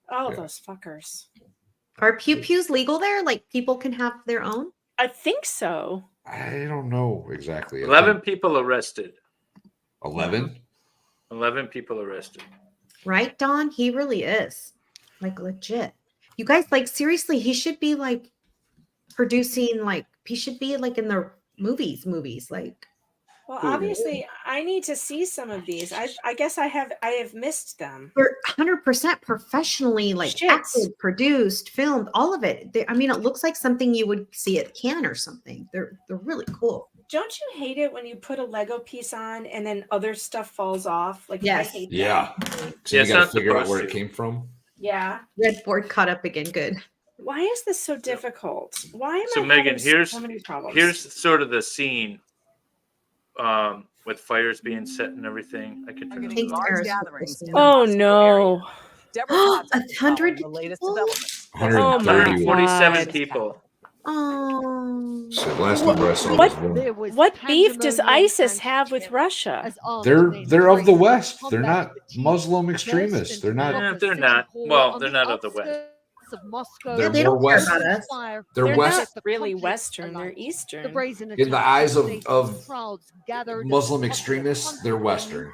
Speaker 3: Oh, those fuckers.
Speaker 6: Are pew-pews legal there? Like people can have their own?
Speaker 3: I think so.
Speaker 2: I don't know exactly.
Speaker 1: 11 people arrested.
Speaker 2: 11?
Speaker 1: 11 people arrested.
Speaker 6: Right, Don? He really is. Like legit. You guys, like seriously, he should be like producing, like he should be like in the movies, like.
Speaker 3: Well, obviously, I need to see some of these. I guess I have missed them.
Speaker 6: They're 100% professionally, like acted, produced, filmed, all of it. I mean, it looks like something you would see at Cannes or something. They're really cool.
Speaker 3: Don't you hate it when you put a Lego piece on and then other stuff falls off? Like,
Speaker 6: yes.
Speaker 3: I hate
Speaker 2: that. So you got to figure out where it came from.
Speaker 3: Yeah.
Speaker 6: Red board caught up again. Good.
Speaker 3: Why is this so difficult? Why am
Speaker 1: so
Speaker 3: I
Speaker 1: Megan,
Speaker 3: having so many problems?
Speaker 1: Here's sort of the scene. with fires being set and everything. I could turn
Speaker 6: Take
Speaker 1: it on.
Speaker 6: Eris
Speaker 3: Oh no.
Speaker 6: 100
Speaker 16: the latest
Speaker 6: people?
Speaker 16: developments.
Speaker 1: 147
Speaker 3: God.
Speaker 1: people.
Speaker 6: Oh.
Speaker 2: So last number I saw was one.
Speaker 3: What beef does ISIS have with Russia?
Speaker 2: They're of the West. They're not Muslim extremists. They're not.
Speaker 1: They're not. Well, they're not of the West.
Speaker 2: They're
Speaker 6: they
Speaker 2: more
Speaker 6: don't care
Speaker 2: West.
Speaker 6: about us.
Speaker 2: They're West
Speaker 3: not really Western. They're Eastern.
Speaker 2: in the eyes of Muslim extremists. They're Western.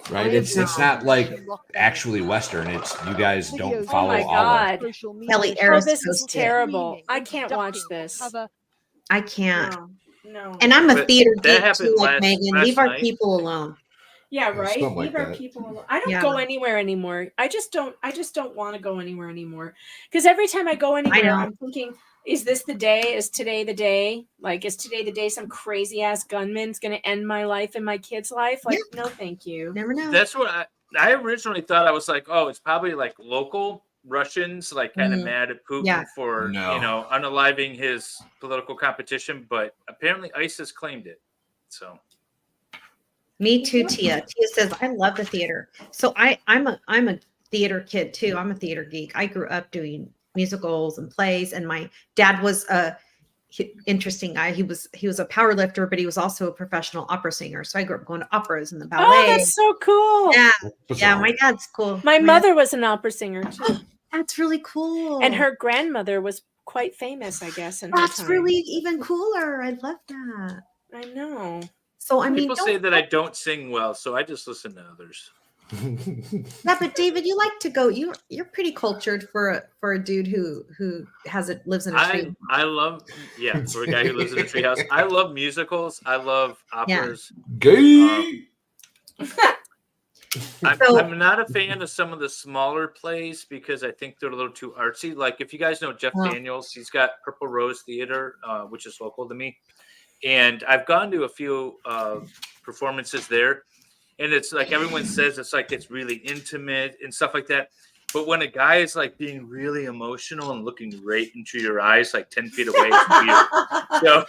Speaker 2: Right? It's not like actually Western. It's you guys don't follow
Speaker 3: Oh my
Speaker 2: Allah.
Speaker 3: God.
Speaker 6: Kelly
Speaker 3: Oh,
Speaker 6: Eris
Speaker 3: this is
Speaker 6: posted.
Speaker 3: terrible. I can't watch this.
Speaker 6: I can't.
Speaker 3: No.
Speaker 6: And I'm a
Speaker 1: But
Speaker 6: theater
Speaker 1: that
Speaker 6: geek
Speaker 1: happened
Speaker 6: too, like
Speaker 1: last-
Speaker 6: Megan.
Speaker 1: last
Speaker 6: Leave our
Speaker 1: night.
Speaker 6: people alone.
Speaker 3: Yeah, right.
Speaker 2: something like
Speaker 3: Leave our
Speaker 2: that.
Speaker 3: people alone. I don't
Speaker 6: Yeah.
Speaker 3: go anywhere anymore. I just don't want to go anywhere anymore. Because every time I go anywhere,
Speaker 6: know.
Speaker 3: I'm thinking, is this the day? Is today the day? Like, is today the day some crazy ass gunman's gonna end my life and my kid's life? Like, no, thank you.
Speaker 6: Never know.
Speaker 1: That's what I originally thought. I was like, oh, it's probably like local Russians, like kind of mad at Putin
Speaker 6: Yeah.
Speaker 1: for
Speaker 2: No.
Speaker 1: unaliving his political competition, but apparently ISIS claimed it. So
Speaker 6: Me too, Tia. Tia says, I love the theater. So I'm a theater kid too. I'm a theater geek. I grew up doing musicals and plays, and my dad was a interesting guy. He was a power lifter, but he was also a professional opera singer. So I grew up going to operas and the ballet.
Speaker 3: Oh, that's so cool.
Speaker 6: Yeah.
Speaker 2: What's
Speaker 6: Yeah,
Speaker 2: wrong?
Speaker 6: my dad's cool.
Speaker 3: My mother was an opera singer too,
Speaker 6: That's really cool.
Speaker 3: and her grandmother was quite famous, I guess. In her
Speaker 6: That's
Speaker 3: time.
Speaker 6: really even cooler. I love that.
Speaker 3: I know.
Speaker 6: So I mean,
Speaker 1: people say that I don't sing well, so I just listen to others.
Speaker 6: yeah, but David, you like to go. You're pretty cultured for a dude who lives in a tree.
Speaker 1: I love for a guy who lives in a treehouse. I love musicals. I love operas.
Speaker 2: Gay.
Speaker 1: I'm not a fan of some of the smaller plays because I think they're a little too artsy. Like if you guys know Jeff Daniels, he's got Purple Rose Theater, which is local to me, and I've gone to a few performances there, and it's like everyone says it's really intimate and stuff like that. But when a guy is like being really emotional and looking right into your eyes, like 10 feet away, it's weird. So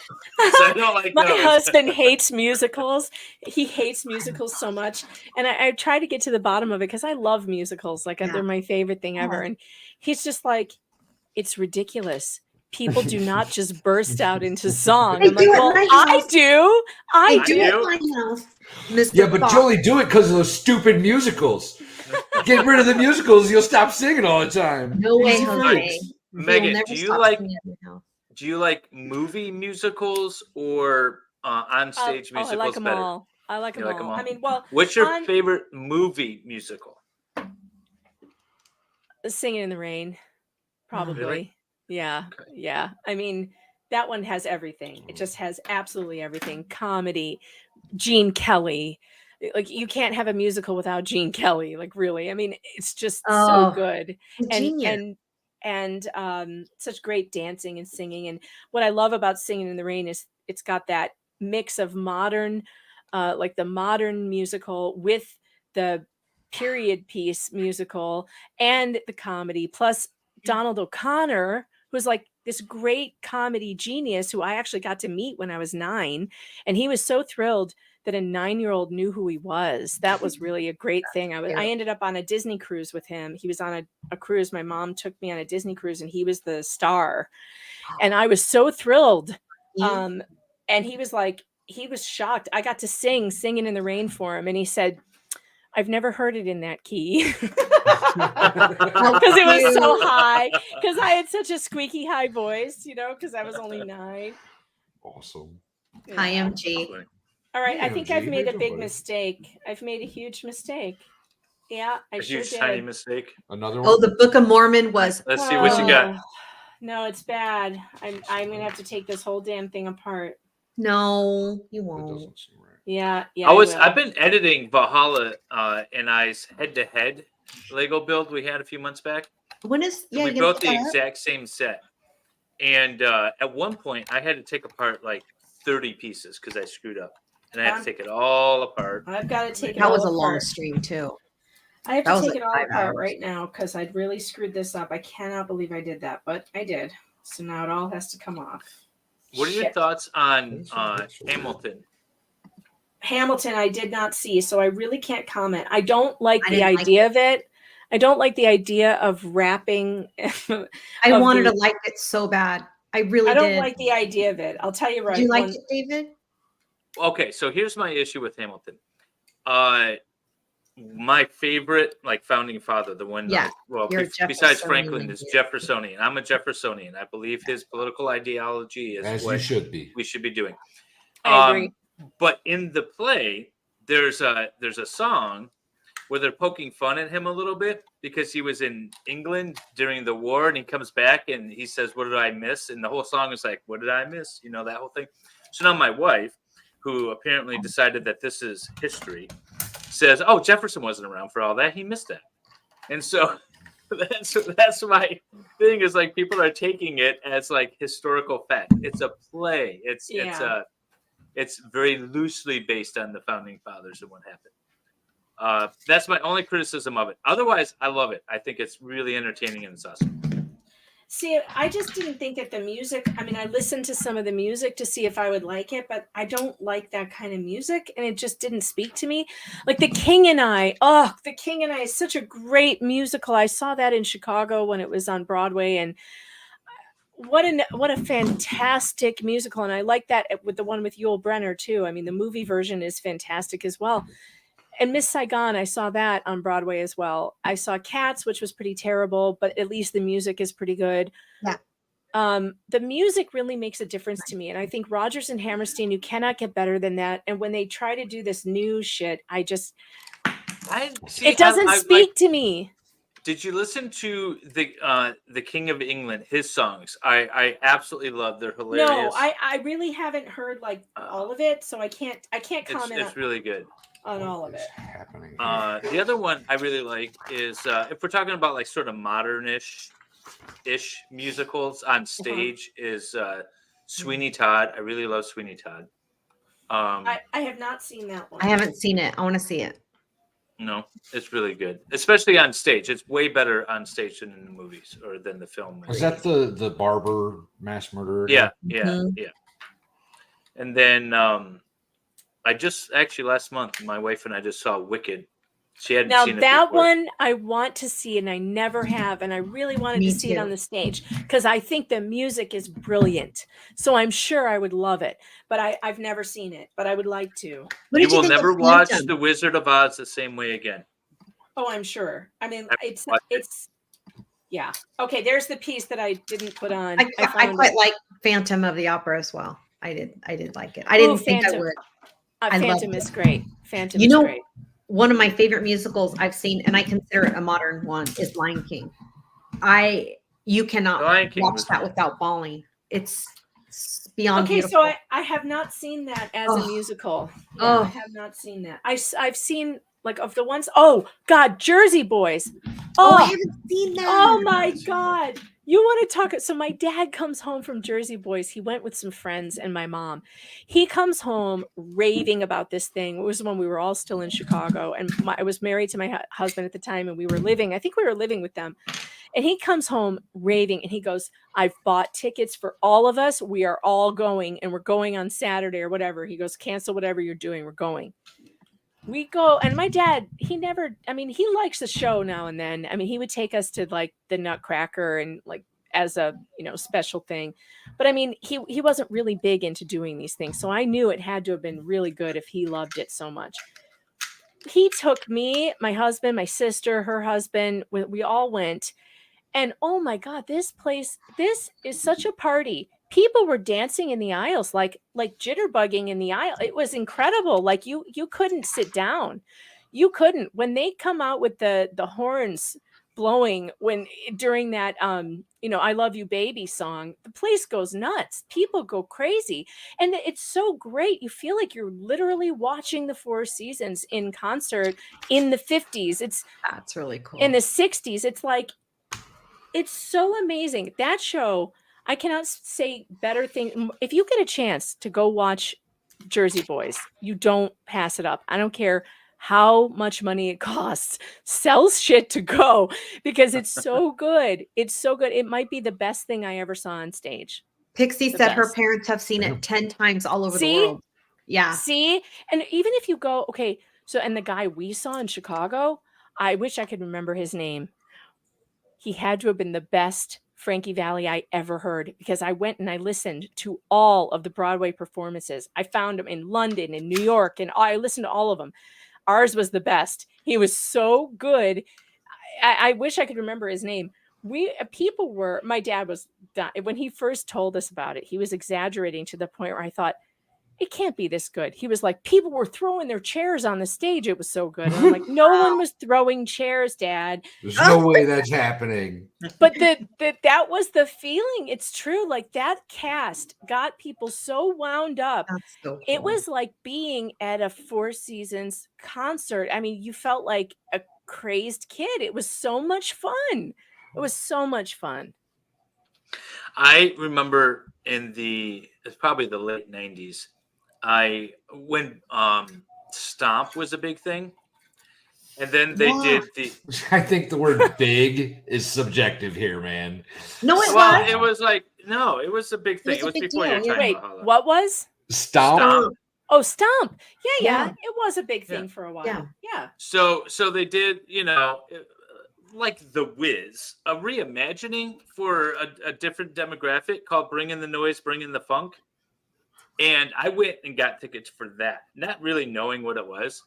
Speaker 1: I don't like
Speaker 3: My
Speaker 1: those.
Speaker 3: husband hates musicals. He hates musicals so much. And I try to get to the bottom of it because I love musicals. Like they're my favorite thing ever. And he's just like, it's ridiculous. People do not just burst out into song. I'm like, well, I do. I do.
Speaker 2: Yeah, but you only do it because of those stupid musicals. Get rid of the musicals, you'll stop singing all the time.
Speaker 6: No way, Jose.
Speaker 1: Megan, do you like movie musicals or on stage musicals
Speaker 3: I like them
Speaker 1: better?
Speaker 3: all. I like them all. I mean, well,
Speaker 1: what's your favorite movie musical?
Speaker 3: Singing in the Rain, probably.
Speaker 1: Really?
Speaker 3: Yeah, yeah. I mean, that one has everything. It just has absolutely everything. Comedy, Gene Kelly. Like you can't have a musical without Gene Kelly. Like really, I mean, it's just so good, and such great dancing and singing. And what I love about Singing in the Rain is it's got that mix of modern, like the modern musical with the period piece musical and the comedy, plus Donald O'Connor, who's like this great comedy genius who I actually got to meet when I was 9, and he was so thrilled that a 9-year-old knew who he was. That was really a great thing. I ended up on a Disney cruise with him. He was on a cruise. My mom took me on a Disney cruise and he was the star. And I was so thrilled. And he was shocked. I got to Singing in the Rain for him. And he said, I've never heard it in that key. Because it was so high. Because I had such a squeaky high voice, because I was only 9.
Speaker 2: Awesome.
Speaker 3: Yeah.
Speaker 6: Hi, MG.
Speaker 3: All right, I think I've made a big
Speaker 2: buddy.
Speaker 3: mistake. I've made a huge mistake. Yeah, I
Speaker 1: A
Speaker 3: sure
Speaker 1: huge
Speaker 3: did.
Speaker 1: tiny mistake.
Speaker 2: Another one.
Speaker 6: Oh, the Book of Mormon was.
Speaker 1: Let's see what you got.
Speaker 3: No, it's bad. I'm gonna have to take this whole damn thing apart.
Speaker 6: No, you won't.
Speaker 3: Yeah.
Speaker 1: I've been editing Valhalla and I's head-to-head Lego build we had a few months back.
Speaker 6: When is
Speaker 1: And we built the exact same set. And at one point I had to take apart like 30 pieces because I screwed up. And I had to take it all apart.
Speaker 3: I've got to take it
Speaker 6: That
Speaker 3: all
Speaker 6: was a
Speaker 3: apart.
Speaker 6: long stream too.
Speaker 3: I have
Speaker 6: That
Speaker 3: to
Speaker 6: was
Speaker 3: take
Speaker 6: like
Speaker 3: it all
Speaker 6: 5
Speaker 3: apart
Speaker 6: hours.
Speaker 3: right now because I'd really screwed this up. I cannot believe I did that, but I did. So now it all has to come off.
Speaker 1: What are your
Speaker 3: Shit.
Speaker 1: thoughts on Hamilton?
Speaker 3: Hamilton, I did not see, so I really can't comment. I don't like
Speaker 6: I
Speaker 3: the
Speaker 6: didn't like
Speaker 3: idea of it. I don't like the idea of rapping.
Speaker 6: I wanted to like it so bad. I really
Speaker 3: I don't
Speaker 6: did.
Speaker 3: like the idea of it. I'll tell you right.
Speaker 6: Did you like it, David?
Speaker 1: Okay, so here's my issue with Hamilton. My favorite, like, founding father, the one,
Speaker 6: Yeah,
Speaker 1: well,
Speaker 6: you're
Speaker 1: besides
Speaker 6: Jeffersonian,
Speaker 1: Franklin, is
Speaker 6: yeah.
Speaker 1: Jeffersonian. I'm a Jeffersonian. I believe his political ideology is
Speaker 2: As
Speaker 1: what
Speaker 2: you should be.
Speaker 1: we should be doing.
Speaker 3: I agree.
Speaker 1: But in the play, there's a song where they're poking fun at him a little bit because he was in England during the war, and he comes back and he says, "What did I miss?" And the whole song is like, "What did I miss?" You know, that whole thing. So now my wife, who apparently decided that this is history, says, "Oh, Jefferson wasn't around for all that. He missed that." And so that's my thing, is like people are taking it as like historical fact. It's a play. It's very loosely based on the founding fathers and what happened. That's my only criticism of it. Otherwise, I love it. I think it's really entertaining and it's awesome.
Speaker 3: See, I just didn't think that the music, I mean, I listened to some of the music to see if I would like it, but I don't like that kind of music, and it just didn't speak to me. Like The King and I, The King and I is such a great musical. I saw that in Chicago when it was on Broadway, and what a fantastic musical. And I like that with the one with Yul Brynner too. I mean, the movie version is fantastic as well. And Miss Saigon, I saw that on Broadway as well. I saw Cats, which was pretty terrible, but at least the music is pretty good.
Speaker 6: Yeah.
Speaker 3: The music really makes a difference to me. And I think Rodgers and Hammerstein, you cannot get better than that. And when they try to do this new shit, it doesn't speak to me.
Speaker 1: Did you listen to the King of England, his songs? I absolutely love. They're hilarious.
Speaker 3: No, I really haven't heard like all of it, so I can't comment.
Speaker 1: It's really good
Speaker 3: on all of it.
Speaker 1: The other one I really like is if we're talking about like sort of modernish musicals on stage is Sweeney Todd. I really love Sweeney Todd.
Speaker 3: I have not seen that one.
Speaker 6: I haven't seen it. I want to see it.
Speaker 1: No, it's really good, especially on stage. It's way better on stage than in the movies or than the film.
Speaker 2: Is that the barber mass murderer?
Speaker 1: Yeah.
Speaker 6: Mm-hmm.
Speaker 1: And then I just actually last month, my wife and I just saw Wicked. She hadn't seen it
Speaker 3: that
Speaker 1: before.
Speaker 3: one I want to see, and I never have, and I really wanted to see it on the stage because I think the music is brilliant. So I'm sure I would love it, but I've never seen it, but I would like to.
Speaker 1: You will never watch The Wizard of Oz the same way again.
Speaker 3: Oh, I'm sure. I mean, it's yeah. Okay, there's the piece that I didn't put on.
Speaker 6: I quite like Phantom of the Opera as well. I did like it. I didn't think I would.
Speaker 3: Phantom is great. Phantom is great.
Speaker 6: One of my favorite musicals I've seen, and I consider it a modern one, is Lion King. You cannot watch that without bawling. It's beyond beautiful.
Speaker 3: So I have not seen that as a musical. Yeah, I have not seen that. I've seen like of the ones. Oh God, Jersey Boys.
Speaker 6: I haven't seen that.
Speaker 3: Oh my God. You want to talk? So my dad comes home from Jersey Boys. He went with some friends and my mom. He comes home raving about this thing. It was when we were all still in Chicago, and I was married to my husband at the time, and I think we were living with them. And he comes home raving, and he goes, "I've bought tickets for all of us. We are all going, and we're going on Saturday or whatever." He goes, "Cancel whatever you're doing. We're going." We go, and my dad, he likes the show now and then. I mean, he would take us to like the Nutcracker and like as a, special thing. But I mean, he wasn't really big into doing these things. So I knew it had to have been really good if he loved it so much. He took me, my husband, my sister, her husband, we all went. And oh my God, this is such a party. People were dancing in the aisles, like jitterbugging in the aisle. It was incredible. Like you couldn't sit down. You couldn't. When they come out with the horns blowing during that I Love You Baby song, the place goes nuts. People go crazy. And it's so great. You feel like you're literally watching the Four Seasons in concert in the 50s.
Speaker 6: That's really cool.
Speaker 3: In the 60s. It's like, it's so amazing. That show, I cannot say better thing. If you get a chance to go watch Jersey Boys, you don't pass it up. I don't care how much money it costs. Sell shit to go because it's so good. It's so good. It might be the best thing I ever saw on stage.
Speaker 6: Pixie
Speaker 3: The
Speaker 6: said her
Speaker 3: best.
Speaker 6: parents have seen it 10 times all over the
Speaker 3: See?
Speaker 6: world. Yeah.
Speaker 3: See? And even if you go, okay, so and the guy we saw in Chicago, I wish I could remember his name. He had to have been the best Frankie Valli I ever heard, because I went and I listened to all of the Broadway performances. I found him in London, in New York, and I listened to all of them. Ours was the best. He was so good. I wish I could remember his name. My dad was done. When he first told us about it, he was exaggerating to the point where I thought, it can't be this good. He was like, people were throwing their chairs on the stage. It was so good. And I'm like, no one was throwing chairs, Dad.
Speaker 2: There's no way that's happening.
Speaker 3: But that was the feeling. It's true. Like, that cast got people so wound up.
Speaker 6: That's so
Speaker 3: It
Speaker 6: cool.
Speaker 3: was like being at a Four Seasons concert. I mean, you felt like a crazed kid. It was so much fun. It was so much fun.
Speaker 1: I remember it's probably the late 90s. When Stomp was a big thing, and then they did the.
Speaker 2: I think the word "big" is subjective here, man.
Speaker 6: No, it
Speaker 1: Well,
Speaker 6: was.
Speaker 1: it was like no, it was a big thing. It was before your time.
Speaker 3: Wait,
Speaker 1: Valhalla.
Speaker 3: what was?
Speaker 2: Stomp.
Speaker 3: Oh, Stomp.
Speaker 6: Yeah.
Speaker 3: It was a big thing for a while. Yeah.
Speaker 1: So they did, like The Wiz, a reimagining for a different demographic called "Bring in the Noise, Bring in the Funk." And I went and got tickets for that, not really knowing what it was.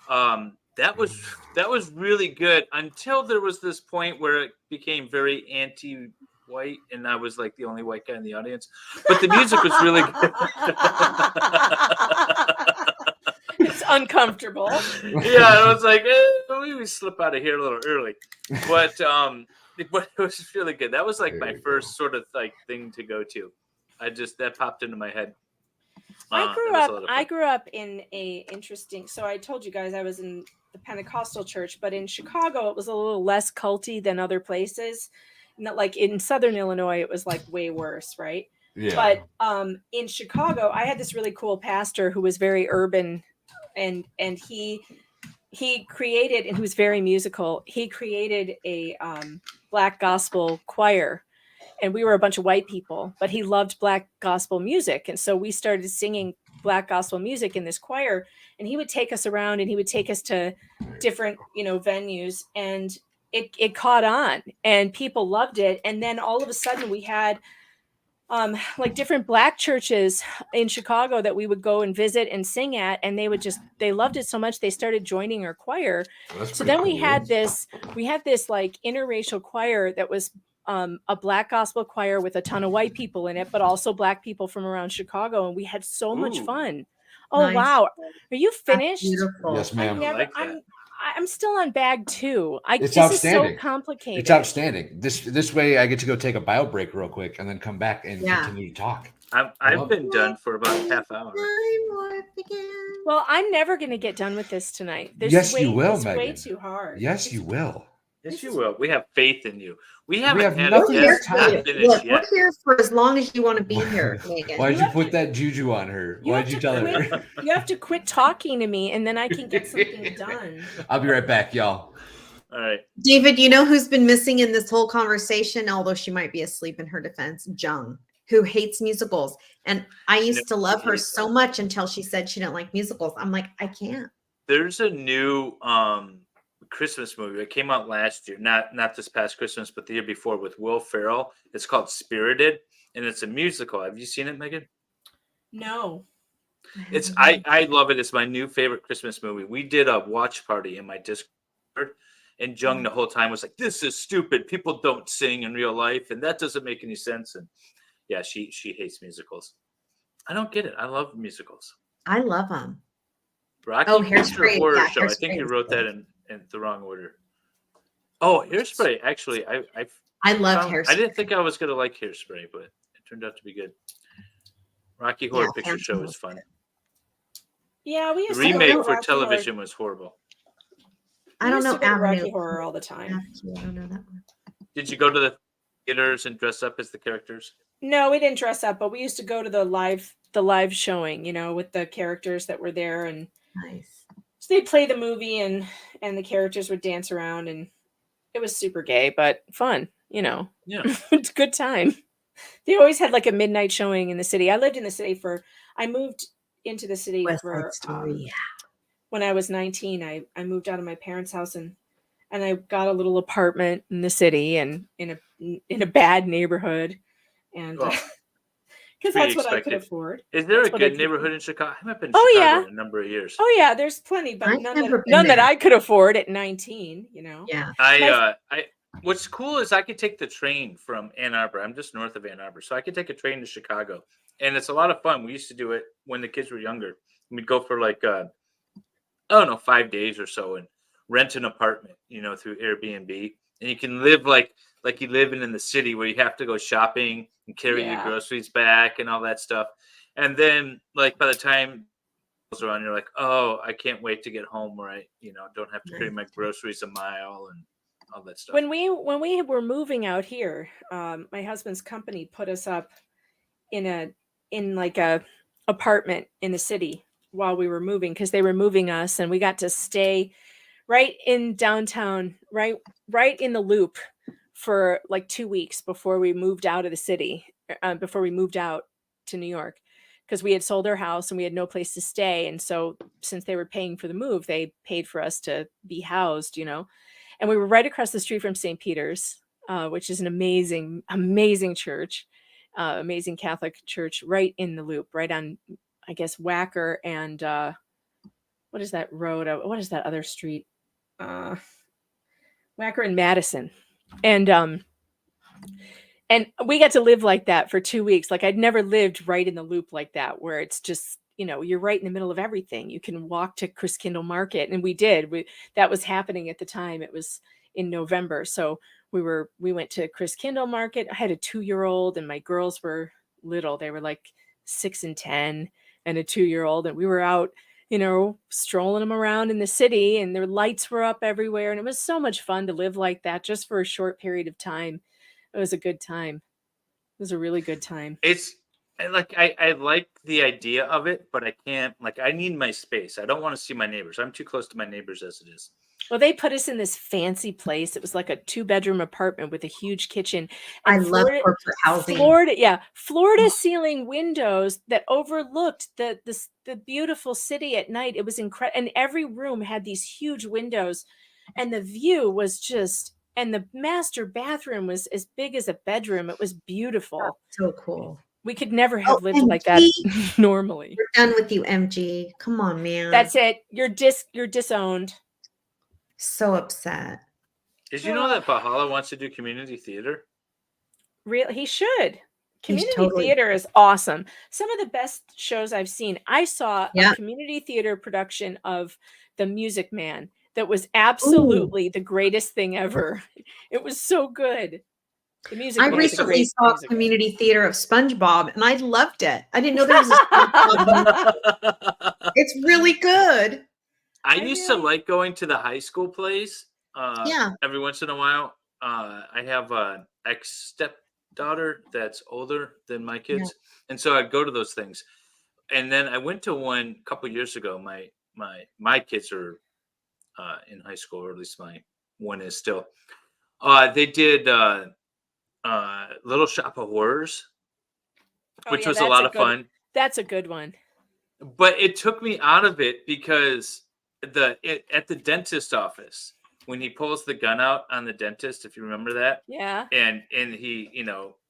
Speaker 1: That was really good until there was this point where it became very anti-white, and I was like the only white guy in the audience. But the music was really good.
Speaker 3: It's uncomfortable.
Speaker 1: Yeah, I was like, we slip out of here a little early, but it was really good. That was like my first sort of like thing to go to. That popped into my head.
Speaker 3: I grew up in a interesting. So I told you guys I was in the Pentecostal church, but in Chicago it was a little less culty than other places. Not like in Southern Illinois, it was like way worse, right?
Speaker 2: Yeah.
Speaker 3: But in Chicago, I had this really cool pastor who was very urban, and he created, and he was very musical. He created a black gospel choir. And we were a bunch of white people, but he loved black gospel music. And so we started singing black gospel music in this choir, and he would take us around and he would take us to different, venues, and it caught on and people loved it. And then all of a sudden we had like different black churches in Chicago that we would go and visit and sing at, and they loved it so much they started joining our choir. So then we had this like interracial choir that was a black gospel choir with a ton of white people in it, but also black people from around Chicago, and we had so much fun. Oh,
Speaker 6: Nice.
Speaker 3: Wow, are you finished?
Speaker 2: Yes, ma'am.
Speaker 3: I'm still on bag 2.
Speaker 2: It's
Speaker 3: this
Speaker 2: outstanding.
Speaker 3: is so complicated.
Speaker 2: It's outstanding. This way, I get to go take a bio break real quick and then come back and continue to talk.
Speaker 1: I've been done for about a half hour.
Speaker 3: Well, I'm never going to get done with this tonight.
Speaker 2: You will,
Speaker 3: it's
Speaker 2: Megan.
Speaker 3: way too hard.
Speaker 2: Yes, you will.
Speaker 1: Yes, you will. We have faith in you. We haven't
Speaker 2: have
Speaker 1: had
Speaker 2: nothing
Speaker 1: a guest
Speaker 2: to
Speaker 1: not
Speaker 2: do.
Speaker 1: finish
Speaker 6: Look,
Speaker 1: yet.
Speaker 6: we're here for as long as you want to be here, Megan.
Speaker 2: Why'd you put that juju on her? Why'd you tell her?
Speaker 3: You have to quit talking to me, and then I can get something done.
Speaker 2: I'll be right back, y'all.
Speaker 1: All right.
Speaker 6: David, you know who's been missing in this whole conversation, although she might be asleep in her defense? Jung, who hates musicals. And I used to love her so much until she said she didn't like musicals. I'm like, I can't.
Speaker 1: There's a new Christmas movie that came out last year, not this past Christmas, but the year before, with Will Ferrell. It's called Spirited, and it's a musical. Have you seen it, Megan?
Speaker 3: No.
Speaker 1: I love it. It's my new favorite Christmas movie. We did a watch party in my Discord, and Jung the whole time was like, "This is stupid. People don't sing in real life, and that doesn't make any sense." And yeah, she hates musicals. I don't get it. I love musicals.
Speaker 6: I love them.
Speaker 1: Rocky
Speaker 6: Hairspray.
Speaker 1: Horror
Speaker 6: Yeah,
Speaker 1: Show. I think you wrote that in the wrong order. Oh, Hairspray. Actually,
Speaker 6: I love Hairspray.
Speaker 1: I didn't think I was gonna like Hairspray, but it turned out to be good. Rocky Horror Picture Show is fun.
Speaker 3: Yeah, we
Speaker 1: The
Speaker 3: used to
Speaker 1: remake
Speaker 3: go to
Speaker 1: for
Speaker 3: Rocky
Speaker 1: television
Speaker 3: Horror.
Speaker 1: was horrible.
Speaker 6: I don't know.
Speaker 3: We used to go to Rocky
Speaker 6: Avenue.
Speaker 3: Horror all the time.
Speaker 6: I don't know that one.
Speaker 1: Did you go to the theaters and dress up as the characters?
Speaker 3: No, we didn't dress up, but we used to go to the live showing, with the characters that were there, and
Speaker 6: Nice.
Speaker 3: so they'd play the movie and the characters would dance around, and it was super gay, but fun,
Speaker 1: Yeah.
Speaker 3: It's a good time. They always had like a midnight showing in the city. I lived in the city I moved into the city
Speaker 6: West Side
Speaker 3: for
Speaker 6: Story.
Speaker 3: when I was 19. I moved out of my parents' house and I got a little apartment in the city and in a bad neighborhood, and
Speaker 1: Well,
Speaker 3: because
Speaker 1: to be
Speaker 3: that's what I could
Speaker 1: expected.
Speaker 3: afford.
Speaker 1: Is there
Speaker 3: That's
Speaker 1: a
Speaker 3: what I
Speaker 1: good
Speaker 3: could
Speaker 1: neighborhood
Speaker 3: afford.
Speaker 1: in Chicago? I haven't been to
Speaker 3: Oh
Speaker 1: Chicago
Speaker 3: yeah.
Speaker 1: in a number of years.
Speaker 3: Oh yeah, there's plenty, but
Speaker 6: I've
Speaker 3: none
Speaker 6: never
Speaker 3: that
Speaker 6: been
Speaker 3: none that
Speaker 6: there.
Speaker 3: I could afford at 19. You know.
Speaker 6: Yeah.
Speaker 3: My-
Speaker 1: What's cool is I could take the train from Ann Arbor. I'm just north of Ann Arbor, so I could take a train to Chicago, and it's a lot of fun. We used to do it when the kids were younger. We'd go for like I don't know, 5 days or so, and rent an apartment, through Airbnb, and you can live like you live in the city where you have to go shopping and carry your
Speaker 3: Yeah.
Speaker 1: groceries back and all that stuff. And then, like, by the time it's around, you're like, oh, I can't wait to get home where I, don't have to carry my groceries a mile and all that stuff.
Speaker 3: when we were moving out here, my husband's company put us up in like a apartment in the city while we were moving, because they were moving us, and we got to stay right in downtown, right in the Loop for like 2 weeks before we moved out of the city, before we moved out to New York, because we had sold our house and we had no place to stay. And so since they were paying for the move, they paid for us to be housed, and we were right across the street from St. Peter's, which is an amazing, amazing church, amazing Catholic church, right in the Loop, right on, I guess, Wacker and what is that road? What is that other street? Wacker and Madison. And we got to live like that for 2 weeks. Like, I'd never lived right in the Loop like that, where it's just, you're right in the middle of everything. You can walk to Christkindl Market, and we did. That was happening at the time. It was in November, so we went to Christkindl Market. I had a 2-year-old, and my girls were little. They were like 6 and 10, and a 2-year-old, and we were out, strolling them around in the city, and their lights were up everywhere, and it was so much fun to live like that just for a short period of time. It was a good time. It was a really good time.
Speaker 1: I like the idea of it, but I can't, I need my space. I don't want to see my neighbors. I'm too close to my neighbors as it is.
Speaker 3: Well, they put us in this fancy place. It was like a 2-bedroom apartment with a huge kitchen. And
Speaker 6: I love corporate housing.
Speaker 3: Florida ceiling windows that overlooked the beautiful city at night. It was incredible. And every room had these huge windows, and the view was just, and the master bathroom was as big as a bedroom. It was beautiful.
Speaker 6: That's so cool.
Speaker 3: We could never have lived like that normally.
Speaker 6: We're done with you, MG. Come on, man.
Speaker 3: That's it. You're disowned.
Speaker 6: So upset.
Speaker 1: Did you know that Valhalla wants to do community theater?
Speaker 3: Really, he should. Community
Speaker 6: totally-
Speaker 3: theater is awesome. Some of the best shows I've seen. I saw a community theater production of The Music Man that was absolutely the greatest thing ever. It was so good. The Music
Speaker 6: I
Speaker 3: Man is a
Speaker 6: recently
Speaker 3: great
Speaker 6: saw
Speaker 3: music.
Speaker 6: community theater of SpongeBob, and I loved it. I didn't know there was a SpongeBob. It's really good.
Speaker 1: I used to like going to the high school plays.
Speaker 6: Yeah.
Speaker 1: Every once in a while. I have an ex-stepdaughter that's older than my kids, and so I'd go to those things. And then I went to one a couple years ago. My kids are in high school, or at least my one is still. They did Little Shop of Horrors, which was a lot of fun.
Speaker 3: That's a good one.
Speaker 1: But it took me out of it because at the dentist office, when he pulls the gun out on the dentist, if you remember that.
Speaker 3: Yeah.
Speaker 1: And he,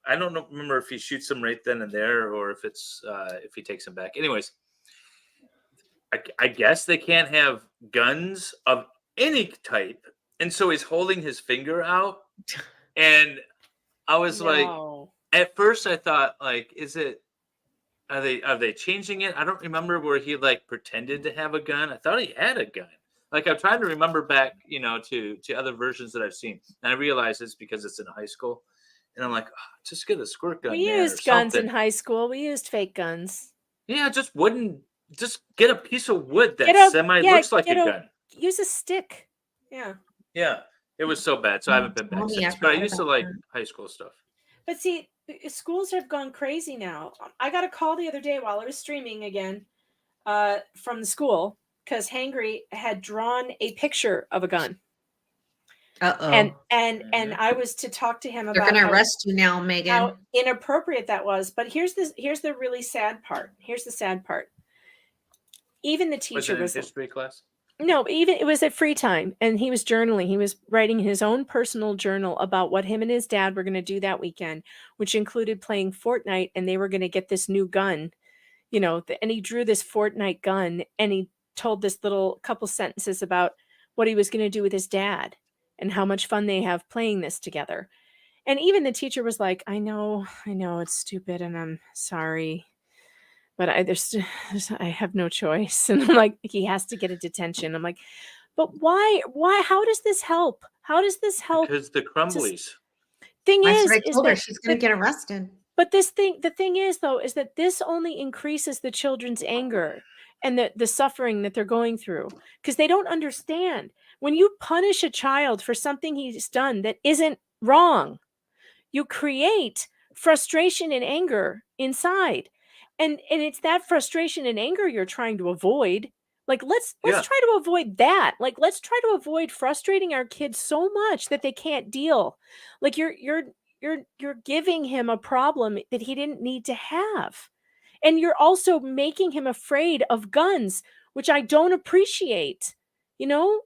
Speaker 1: I don't remember if he shoots him right then and there, or if it's if he takes him back. Anyways, I guess they can't have guns of any type, and so he's holding his finger out, and I was like, at first I thought, like, are they changing it? I don't remember where he pretended to have a gun. I thought he had a gun. Like, I'm trying to remember back, to other versions that I've seen, and I realize it's because it's in high school, and I'm like, just get a squirt gun.
Speaker 3: We used guns in high school. We used fake guns.
Speaker 1: Yeah, just get a piece of wood that looks like a gun.
Speaker 3: Use a stick. Yeah.
Speaker 1: Yeah, it was so bad. So I haven't been back since. But I used to like high school stuff.
Speaker 3: But see, schools have gone crazy now. I got a call the other day while I was streaming again from the school, because Hangry had drawn a picture of a gun.
Speaker 6: Uh-oh.
Speaker 3: And I was to talk to him
Speaker 6: They're
Speaker 3: about
Speaker 6: going to arrest you now, Megan.
Speaker 3: how inappropriate that was. But here's the really sad part. Here's the sad part. Even the teacher
Speaker 1: was it in history class?
Speaker 3: No, even it was at free time, and he was journaling. He was writing his own personal journal about what him and his dad were going to do that weekend, which included playing Fortnite, and they were going to get this new gun, and he drew this Fortnite gun, and he told this little couple sentences about what he was going to do with his dad and how much fun they have playing this together. And even the teacher was like, I know it's stupid, and I'm sorry, but I have no choice. And I'm like, he has to get a detention. I'm like, but why? How does this help? How does this help?
Speaker 1: Because the Crumblies.
Speaker 3: Thing
Speaker 6: That's
Speaker 3: is,
Speaker 6: what I told her.
Speaker 3: that,
Speaker 6: She's going to get arrested.
Speaker 3: But the thing is, though, is that this only increases the children's anger and the suffering that they're going through, because they don't understand. When you punish a child for something he's done that isn't wrong, you create frustration and anger inside. And it's that frustration and anger you're trying to avoid. Like, let's try to avoid that. Like, let's try to avoid frustrating our kids so much that they can't deal. Like, you're giving him a problem that he didn't need to have. And you're also making him afraid of guns, which I don't appreciate.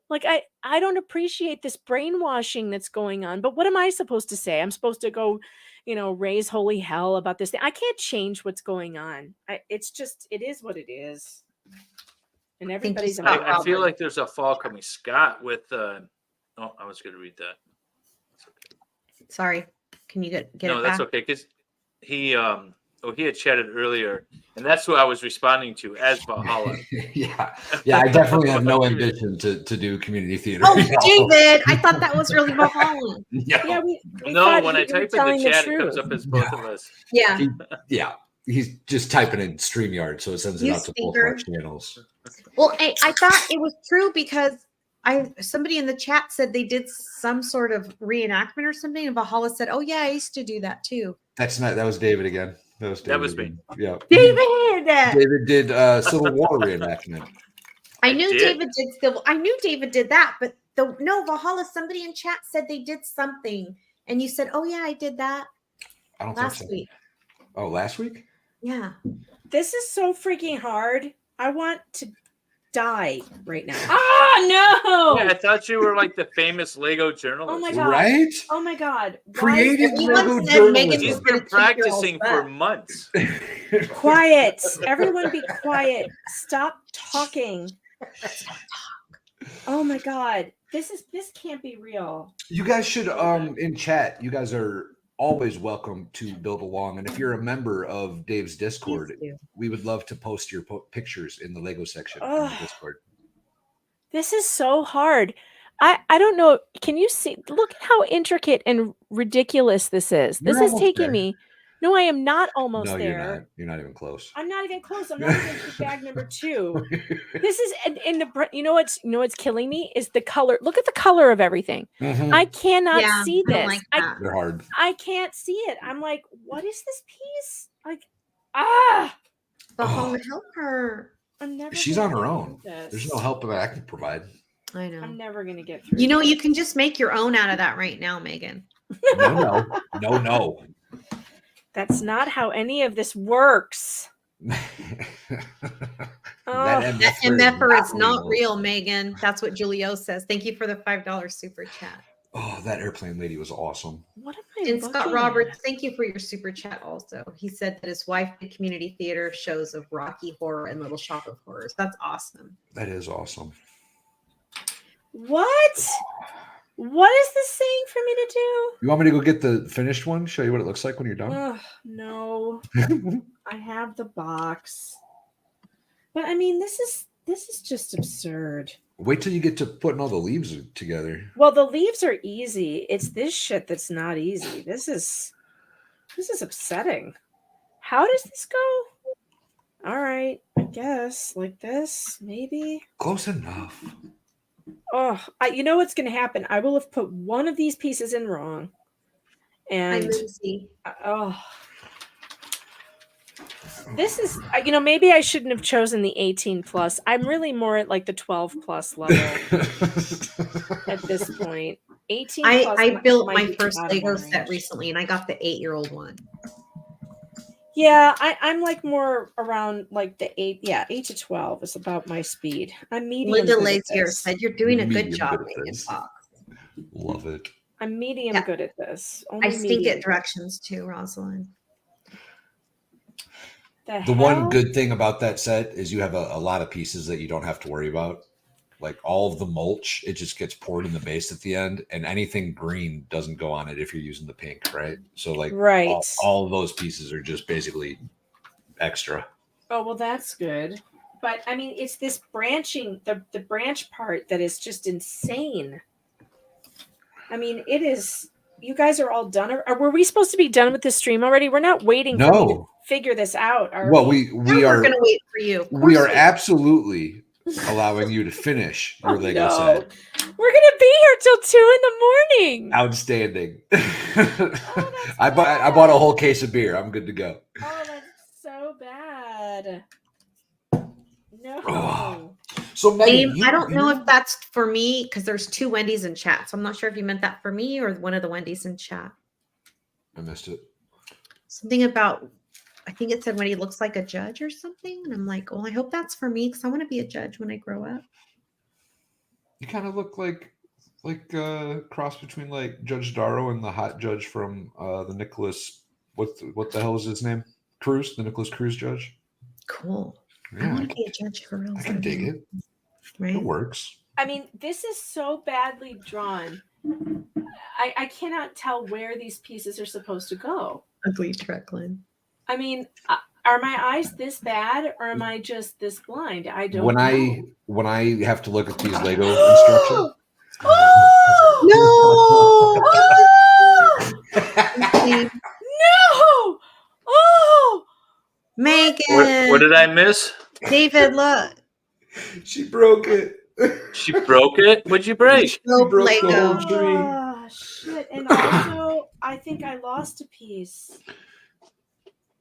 Speaker 3: Like, I don't appreciate this brainwashing that's going on. But what am I supposed to say? I'm supposed to go, raise holy hell about this thing. I can't change what's going on. It is what it is. And everybody's.
Speaker 1: I feel like there's a fall coming. Scott with. I was going to read that.
Speaker 6: Sorry. Can you get
Speaker 1: No,
Speaker 6: it
Speaker 1: that's
Speaker 6: back?
Speaker 1: okay, because he had chatted earlier, and that's what I was responding to as Valhalla.
Speaker 2: Yeah, I definitely have no ambition to do community theater.
Speaker 6: Oh, David, I thought that was really Valhalla.
Speaker 3: Yeah, we
Speaker 1: No, when I type in the chat, it comes up as both of us.
Speaker 6: Yeah.
Speaker 2: He's just typing in StreamYard, so it sends it
Speaker 6: You
Speaker 2: out to both
Speaker 6: speaker.
Speaker 2: our channels.
Speaker 6: Well, I thought it was true because somebody in the chat said they did some sort of reenactment or something, and Valhalla said, "Oh yeah, I used to do that too."
Speaker 2: That was David again. That was
Speaker 1: me.
Speaker 2: Yeah.
Speaker 6: David
Speaker 2: did Civil War reenactment.
Speaker 6: I knew David did that, but Valhalla, somebody in chat said they did something, and you said, "Oh yeah, I did that."
Speaker 2: I don't
Speaker 6: last
Speaker 2: think so.
Speaker 6: week.
Speaker 2: Oh, last week?
Speaker 6: Yeah.
Speaker 3: This is so freaking hard. I want to die right now.
Speaker 1: No! Yeah, I thought you were like the famous Lego journalist.
Speaker 3: Oh my god!
Speaker 2: Right?
Speaker 3: Oh my god!
Speaker 2: Creative Lego
Speaker 3: Megan
Speaker 2: journalism.
Speaker 1: He's been practicing for months.
Speaker 3: Quiet! Everyone, be quiet. Stop talking. Oh my god! This can't be real.
Speaker 2: You guys should in chat. You guys are always welcome to build along, and if you're a member of Dave's Discord, we would love to post your pictures in the Lego section in the Discord.
Speaker 3: This is so hard. I don't know. Can you see? Look at how intricate and ridiculous this is. This is taking me. No, I am not almost
Speaker 2: No,
Speaker 3: there.
Speaker 2: You're not even close.
Speaker 3: I'm not even close. I'm not even to bag number 2. This is in the. You know what's killing me is the color. Look at the color of everything.
Speaker 2: Mhm.
Speaker 3: I cannot see
Speaker 6: I don't
Speaker 3: this.
Speaker 6: like that.
Speaker 2: They're hard.
Speaker 3: I can't see it. I'm like, what is this piece? Like,
Speaker 6: Valhalla, help her.
Speaker 3: I'm never.
Speaker 2: She's
Speaker 3: gonna
Speaker 2: on her
Speaker 3: get
Speaker 2: own.
Speaker 3: through this.
Speaker 2: There's no help that I can provide.
Speaker 6: I know.
Speaker 3: I'm never gonna get through.
Speaker 6: You can just make your own out of that right now, Megan.
Speaker 2: No.
Speaker 3: That's not how any of this works.
Speaker 6: That MFR is not real, Megan. That's what Julio says. Thank you for the $5 super chat.
Speaker 2: Oh, that airplane lady was awesome.
Speaker 3: What am I
Speaker 6: And Scott
Speaker 3: looking
Speaker 6: Roberts,
Speaker 3: at?
Speaker 6: thank you for your super chat also. He said that his wife did community theater shows of Rocky Horror and Little Shop of Horrors. That's awesome.
Speaker 2: That is awesome.
Speaker 3: What? What is this saying for me to do?
Speaker 2: You want me to go get the finished one? Show you what it looks like when you're done?
Speaker 3: Ugh, no. I have the box. But I mean, this is just absurd.
Speaker 2: Wait till you get to putting all the leaves together.
Speaker 3: Well, the leaves are easy. It's this shit that's not easy. This is upsetting. How does this go? All right, I guess like this, maybe.
Speaker 2: Close enough.
Speaker 3: Oh, you know what's going to happen? I will have put one of these pieces in wrong, and this is maybe I shouldn't have chosen the 18 plus. I'm really more at like the 12 plus level at this point. 18
Speaker 6: I
Speaker 3: plus
Speaker 6: built
Speaker 3: might
Speaker 6: my
Speaker 3: be
Speaker 6: first
Speaker 3: out of my
Speaker 6: Lego set
Speaker 3: range.
Speaker 6: recently, and I got the 8-year-old one.
Speaker 3: Yeah, I'm like more around like the 8 to 12 is about my speed. I'm medium
Speaker 6: Linda
Speaker 3: good at
Speaker 6: Lazier
Speaker 3: this.
Speaker 6: said you're doing a good
Speaker 2: Medium
Speaker 6: job,
Speaker 2: good at
Speaker 6: Megan
Speaker 2: this.
Speaker 6: Fox.
Speaker 2: Love it.
Speaker 3: I'm medium
Speaker 6: Yeah.
Speaker 3: good at this.
Speaker 6: I
Speaker 3: Only
Speaker 6: stink
Speaker 3: medium.
Speaker 6: at directions too, Rosalind.
Speaker 2: The one good thing about that set is you have a lot of pieces that you don't have to worry about. Like all of the mulch, it just gets poured in the base at the end, and anything green doesn't go on it if you're using the pink, right? So like all of those pieces are just basically extra.
Speaker 3: Oh, well, that's good. But I mean, it's this branching, the branch part that is just insane. I mean, it is. You guys are all done. Or were we supposed to be done with this stream already? We're not waiting for me to figure this out.
Speaker 2: Well, we are
Speaker 6: going to wait for you.
Speaker 2: We are absolutely allowing you to finish your Lego set.
Speaker 3: We're gonna be here till 2 a.m.
Speaker 2: Outstanding. I bought a whole case of beer. I'm good to go.
Speaker 3: Oh, that's so bad. No.
Speaker 2: Oh. So Megan,
Speaker 6: I don't know if that's for me because there's 2 Wendy's in chat. So I'm not sure if you meant that for me or one of the Wendy's in chat.
Speaker 2: I missed it.
Speaker 6: Something about, I think it said Wendy looks like a judge or something. And I'm like, well, I hope that's for me because I want to be a judge when I grow up.
Speaker 2: You kind of look like a cross between like Judge Darrow and the hot judge from the Nicholas, what the hell is his name? Cruz, the Nicholas Cruz judge.
Speaker 6: Cool.
Speaker 2: Yeah,
Speaker 6: I want to be a judge for real.
Speaker 2: I can dig it.
Speaker 6: Right?
Speaker 2: It works.
Speaker 3: I mean, this is so badly drawn. I cannot tell where these pieces are supposed to go.
Speaker 6: Ugly Trecklin.
Speaker 3: I mean, are my eyes this bad or am I just this blind? I don't know.
Speaker 2: When I have to look at these Lego instructions.
Speaker 3: No! Oh!
Speaker 6: Megan!
Speaker 1: What did I miss?
Speaker 6: David, look.
Speaker 2: She broke it.
Speaker 1: She broke it? What'd you break?
Speaker 2: She broke
Speaker 6: Lego.
Speaker 2: the whole tree.
Speaker 3: Oh, shit. And also, I think I lost a piece.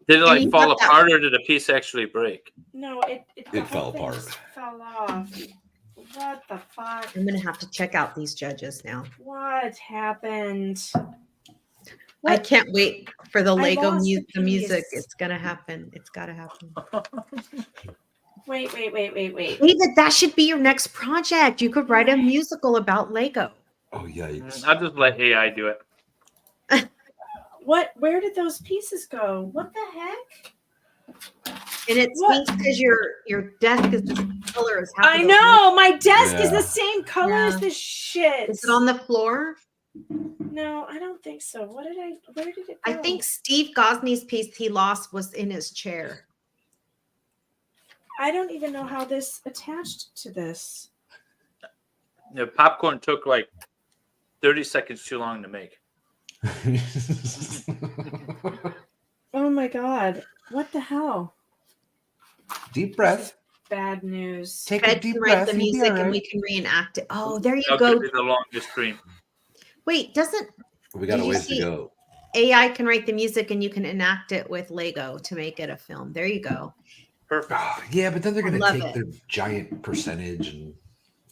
Speaker 1: Did it
Speaker 6: And
Speaker 1: like
Speaker 6: you
Speaker 1: fall
Speaker 6: got that-
Speaker 1: apart or did a piece actually break?
Speaker 3: No, the
Speaker 2: It
Speaker 3: whole
Speaker 2: fell
Speaker 3: thing
Speaker 2: apart.
Speaker 3: just fell off. What the fuck?
Speaker 6: I'm going to have to check out these judges now.
Speaker 3: What happened?
Speaker 6: I can't wait for the Lego
Speaker 3: lost a
Speaker 6: the music.
Speaker 3: piece.
Speaker 6: It's going to happen. It's got to happen.
Speaker 3: Wait.
Speaker 6: David, that should be your next project. You could write a musical about Lego.
Speaker 2: Oh yikes!
Speaker 1: I'll just let AI do it.
Speaker 3: What? Where did those pieces go? What the heck?
Speaker 6: And it stinks because your desk is the same color as half
Speaker 3: I
Speaker 6: of those
Speaker 3: know my desk is
Speaker 2: Yeah.
Speaker 3: the same color as this shit.
Speaker 6: Is it on the floor?
Speaker 3: No, I don't think so. Where did it go?
Speaker 6: I think Steve Gosney's piece he lost was in his chair.
Speaker 3: I don't even know how this attached to this.
Speaker 1: The popcorn took like 30 seconds too long to make.
Speaker 3: Oh my god. What the hell?
Speaker 2: Deep breath.
Speaker 3: Bad news.
Speaker 2: Take
Speaker 6: Fred
Speaker 2: a deep
Speaker 6: can write
Speaker 2: breath.
Speaker 6: the
Speaker 2: You'll be
Speaker 6: music
Speaker 2: all
Speaker 6: and
Speaker 2: right.
Speaker 6: we can reenact it. Oh, there you
Speaker 1: That
Speaker 6: go.
Speaker 1: could be the longest stream.
Speaker 6: Wait, doesn't
Speaker 2: We got
Speaker 6: Did
Speaker 2: a
Speaker 6: you
Speaker 2: ways to
Speaker 6: see-
Speaker 2: go.
Speaker 6: AI can write the music and you can enact it with Lego to make it a film? There you go.
Speaker 1: Perfect.
Speaker 2: Oh, yeah, but then they're
Speaker 6: I
Speaker 2: going to
Speaker 6: love
Speaker 2: take
Speaker 6: it.
Speaker 2: their giant percentage and.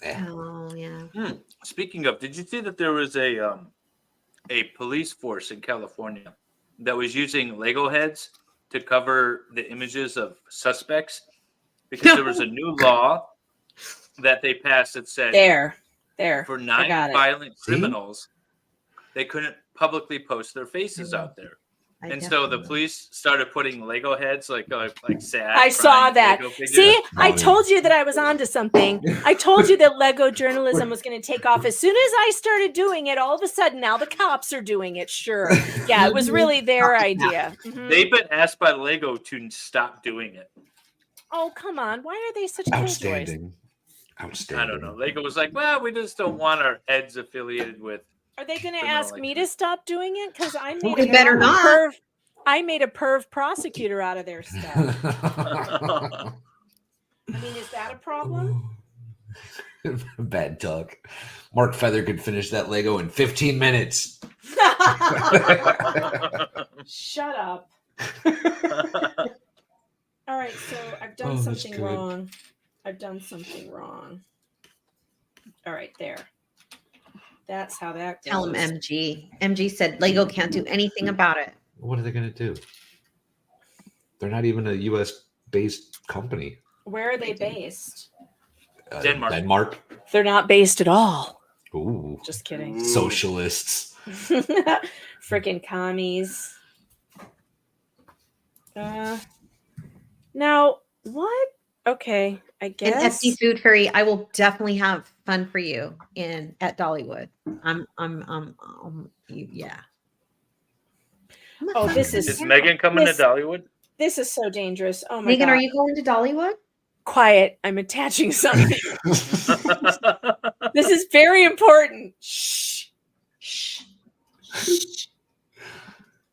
Speaker 6: Oh yeah.
Speaker 1: Speaking of, did you see that there was a police force in California that was using Lego heads to cover the images of suspects because there was a new law that they passed that said
Speaker 3: There.
Speaker 1: for
Speaker 3: I got it.
Speaker 1: non-violent criminals, they couldn't publicly post their faces out there. And so the police started putting Lego heads like sad.
Speaker 3: I saw
Speaker 1: crying
Speaker 3: that.
Speaker 1: Lego figures.
Speaker 3: See, I
Speaker 2: funny.
Speaker 3: told you that I was onto something. I told you that Lego journalism was going to take off. As soon as I started doing it, all of a sudden now the cops are doing it. Sure. Yeah, it was really their idea. Mhm.
Speaker 1: They've been asked by Lego to stop doing it.
Speaker 3: Oh, come on. Why are they such killjoys?
Speaker 2: Outstanding.
Speaker 1: I don't know. Lego was like, well, we just don't want our heads affiliated with.
Speaker 3: Are they going to
Speaker 1: Criminal
Speaker 3: ask me to stop doing it? Because I made
Speaker 6: They better not.
Speaker 3: I made a perv prosecutor out of their stuff. I mean, is that a problem?
Speaker 2: Bad talk. Mark Feather could finish that Lego in 15 minutes.
Speaker 3: Shut up. All right, so I've done
Speaker 2: Oh, that's
Speaker 3: something
Speaker 2: good.
Speaker 3: wrong. I've done something wrong. All right, there. That's how that goes.
Speaker 6: Tell him MG. MG said Lego can't do anything about it.
Speaker 2: What are they going to do? They're not even a U.S. based company.
Speaker 3: Where are they based?
Speaker 2: Denmark.
Speaker 3: They're not based at all.
Speaker 2: Ooh.
Speaker 3: Just kidding.
Speaker 2: Socialists.
Speaker 3: Freaking commies. Now what? Okay, I guess.
Speaker 6: And FD Food Fairy, I will definitely have fun for you at Dollywood. Yeah.
Speaker 3: Oh, this is
Speaker 1: Megan coming to Dollywood?
Speaker 3: This is so dangerous. Oh my
Speaker 6: Megan,
Speaker 3: God.
Speaker 6: are you going to Dollywood?
Speaker 3: Quiet. I'm attaching something. This is very important. Shh. Shh. Shh.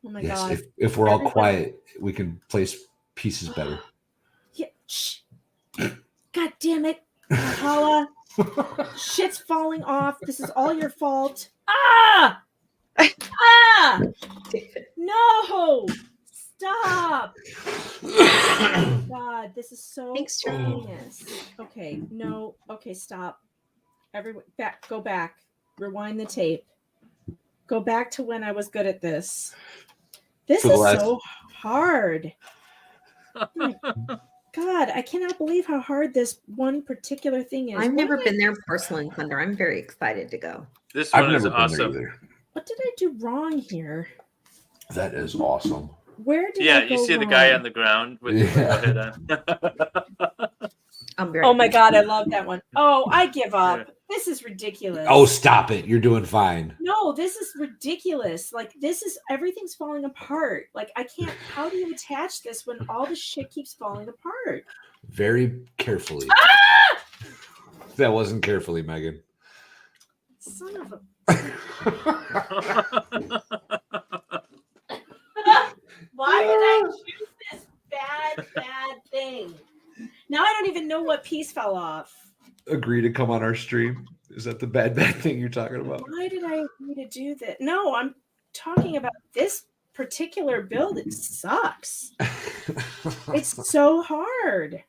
Speaker 3: Oh my God.
Speaker 2: If we're all quiet, we can place pieces better.
Speaker 3: Yeah. Shh. God damn it, Valhalla. Shit's falling off. This is all your fault. Ah! Ah! No! Stop! Oh my God, this is so genius. Okay, no. Okay, stop. Everyone, go back. Rewind the tape. Go back to when I was good at this. This is so hard. Oh my God, I cannot believe how hard this one particular thing is.
Speaker 6: I've never been there, Porcelain Thunder. I'm very excited to go.
Speaker 1: This one is awesome.
Speaker 3: What did I do wrong here?
Speaker 2: That is awesome.
Speaker 3: Where did I go
Speaker 1: you see the
Speaker 3: wrong?
Speaker 1: guy on the ground with the head on.
Speaker 3: Oh my God, I love that one. Oh, I give up. This is ridiculous.
Speaker 2: Oh, stop it. You're doing fine.
Speaker 3: No, this is ridiculous. Like, everything's falling apart. Like, I can't, how do you attach this when all the shit keeps falling apart?
Speaker 2: Very carefully.
Speaker 3: Ah!
Speaker 2: That wasn't carefully, Megan.
Speaker 3: Son of a. Why did I choose this bad thing? Now I don't even know what piece fell off.
Speaker 2: Agree to come on our stream? Is that the bad thing you're talking about?
Speaker 3: Why did I agree to do that? No, I'm talking about this particular build. It sucks. It's so hard.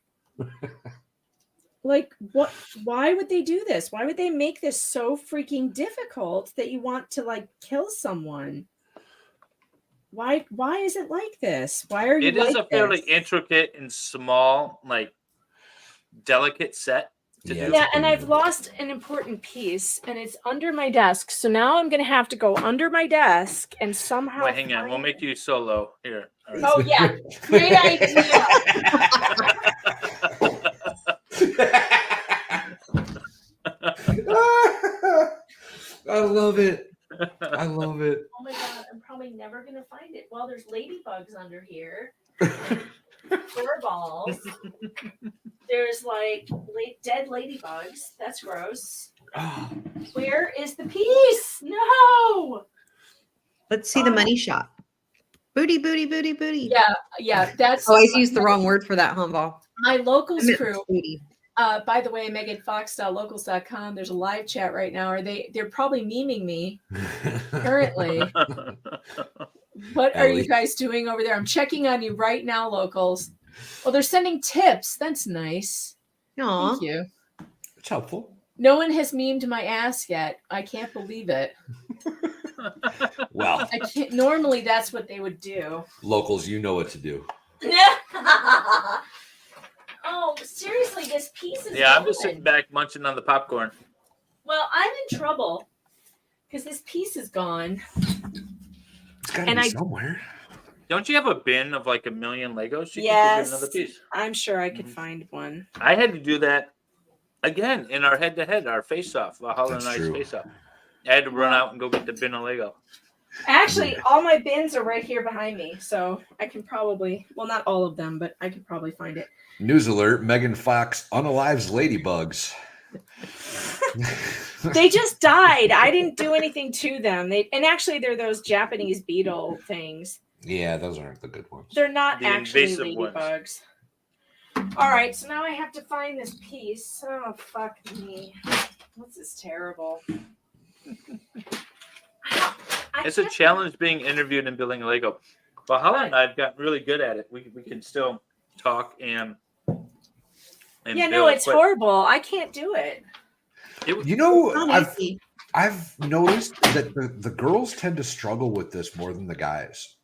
Speaker 3: Like, what? Why would they do this? Why would they make this so freaking difficult that you want to like kill someone? Why is it like this? Why are you?
Speaker 1: It is
Speaker 3: like
Speaker 1: a fairly
Speaker 3: this?
Speaker 1: intricate and small, like delicate set.
Speaker 3: Yeah, and I've lost an important piece, and it's under my desk. So now I'm gonna have to go under my desk and somehow.
Speaker 1: Wait, hang on. We'll make you solo here. All right.
Speaker 3: Oh yeah, great idea.
Speaker 2: I love it. I love it.
Speaker 3: Oh my God, I'm probably never gonna find it. Well, there's ladybugs under here. Fur balls. There's like dead ladybugs. That's gross. Where is the piece? No.
Speaker 6: Let's see the money shot. Booty, booty, booty, booty.
Speaker 3: Yeah. That's.
Speaker 6: Oh, I used the wrong word for that, Humball.
Speaker 3: My locals crew.
Speaker 6: Booty.
Speaker 3: By the way, meganfox.locals.com. There's a live chat right now. They're probably memeing me currently. What are you guys doing over there? I'm checking on you right now, locals. Well, they're sending tips. That's nice.
Speaker 6: Aw.
Speaker 3: Thank you.
Speaker 2: It's helpful.
Speaker 3: No one has memed my ass yet. I can't believe it.
Speaker 2: Well,
Speaker 3: I can't. Normally, that's what they would do.
Speaker 2: locals, you know what to do.
Speaker 3: Oh, seriously, this piece is.
Speaker 1: Yeah, I'm just sitting back munching on the popcorn.
Speaker 3: Well, I'm in trouble because this piece is gone.
Speaker 2: It's got to be somewhere.
Speaker 1: Don't you have a bin of like 1 million Legos? You can
Speaker 3: Yes,
Speaker 1: another piece.
Speaker 3: I'm sure I could find one.
Speaker 1: I had to do that again in our head-to-head, our face-off, Valhalla
Speaker 2: That's
Speaker 1: Awaits
Speaker 2: true.
Speaker 1: face-off. I had to run out and go get the bin of Lego.
Speaker 3: Actually, all my bins are right here behind me, so I can probably, well, not all of them, but I could probably find it.
Speaker 2: News alert: Megan Fox unalives ladybugs.
Speaker 3: They just died. I didn't do anything to them. And actually, they're those Japanese beetle things.
Speaker 2: Yeah, those aren't the good ones.
Speaker 3: They're not
Speaker 1: The
Speaker 3: actually
Speaker 1: invasive ones.
Speaker 3: ladybugs. All right, so now I have to find this piece. Oh, fuck me. This is terrible.
Speaker 1: It's a challenge being interviewed and building Lego. Valhalla and I've gotten really good at it. We can still talk and
Speaker 3: yeah, no,
Speaker 1: build,
Speaker 3: it's
Speaker 1: but
Speaker 3: horrible. I can't do it.
Speaker 2: You know, I've noticed that the girls tend to struggle with this more than the guys.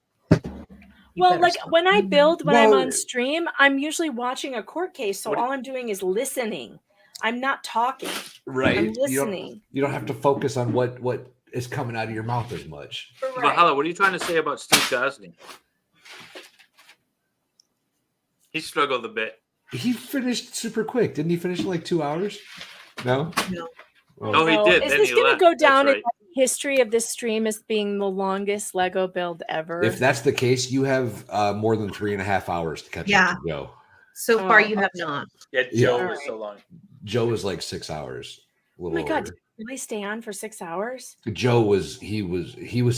Speaker 3: Well, like when I build, when I'm
Speaker 2: Well-
Speaker 3: on stream, I'm usually watching a court case, so all I'm doing is listening. I'm not talking.
Speaker 2: Right.
Speaker 3: I'm listening.
Speaker 2: You don't have to focus on what is coming out of your mouth as much.
Speaker 1: Valhalla, what are you trying to say about Steve Gosling? He struggled a bit.
Speaker 2: He finished super quick. Didn't he finish in like 2 hours? No?
Speaker 6: No.
Speaker 1: Oh, he did.
Speaker 3: Is
Speaker 1: Then
Speaker 3: this
Speaker 1: he
Speaker 3: going to
Speaker 1: left.
Speaker 3: go
Speaker 1: That's
Speaker 3: down
Speaker 1: right.
Speaker 3: in the history of this stream as being the longest Lego build ever?
Speaker 2: If that's the case, you have more than 3.5 hours to catch
Speaker 6: Yeah.
Speaker 2: up to Joe.
Speaker 6: So far, you have not.
Speaker 1: Yeah, Joe was so long.
Speaker 2: Joe was like 6 hours. A
Speaker 3: Oh
Speaker 2: little
Speaker 3: my God,
Speaker 2: over.
Speaker 3: did I stay on for 6 hours?
Speaker 2: Joe was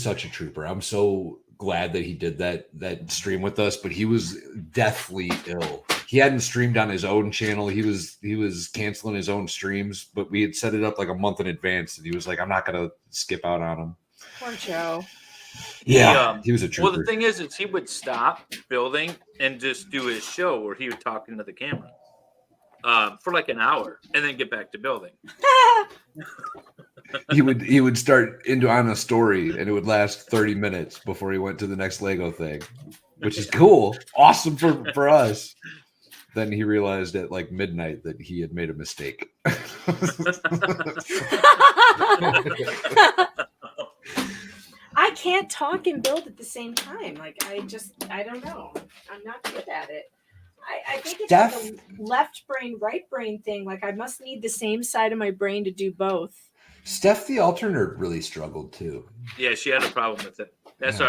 Speaker 2: such a trooper. I'm so glad that he did that stream with us, but he was deathly ill. He hadn't streamed on his own channel. He was canceling his own streams, but we had set it up like a month in advance, and he was like, I'm not gonna skip out on him.
Speaker 3: Poor Joe.
Speaker 2: Yeah, he was a trooper.
Speaker 1: Well, the thing is he would stop building and just do his show where he would talk into the camera for like an hour and then get back to building.
Speaker 2: he would start on a story, and it would last 30 minutes before he went to the next Lego thing, which is cool, awesome for us. Then he realized at like midnight that he had made a mistake.
Speaker 3: I can't talk and build at the same time. Like I don't know. I'm not good at it. I think it's like a left brain, right brain thing. Like I must need the same side of my brain to do both.
Speaker 2: Steph the alternate really struggled too.
Speaker 1: Yeah, she had a problem with it. That's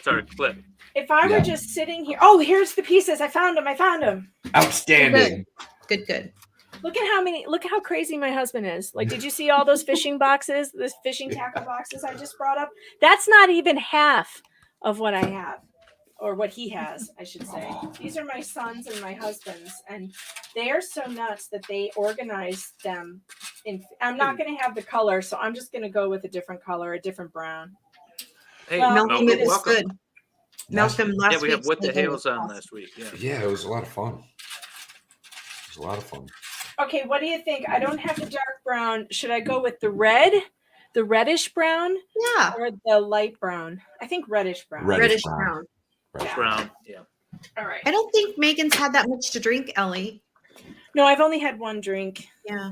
Speaker 1: our clip.
Speaker 3: If I were just sitting here, here's the pieces. I found them.
Speaker 2: Outstanding.
Speaker 6: Good.
Speaker 3: Look at how crazy my husband is. Like, did you see all those fishing boxes, those fishing tackle boxes I just brought up? That's not even half of what I have, or what he has, I should say. These are my sons and my husband's, and they are so nuts that they organized them. I'm not going to have the color, so I'm just going to go with a different color, a different brown.
Speaker 1: Hey,
Speaker 6: Malcolm, it was
Speaker 1: welcome.
Speaker 6: good. Malcolm, last
Speaker 1: Yeah, we have
Speaker 6: week's
Speaker 1: What the
Speaker 6: Lego
Speaker 1: Hell's
Speaker 6: was
Speaker 1: on
Speaker 6: awesome.
Speaker 1: last week. Yeah.
Speaker 2: Yeah, it was a lot of fun.
Speaker 3: Okay, what do you think? I don't have the dark brown. Should I go with the red, the reddish brown?
Speaker 6: Yeah.
Speaker 3: Or the light brown? I think reddish brown.
Speaker 6: Reddish brown.
Speaker 1: Brown. Yeah.
Speaker 3: All right.
Speaker 6: I don't think Megan's had that much to drink, Ellie.
Speaker 3: No, I've only had one drink.
Speaker 6: Yeah.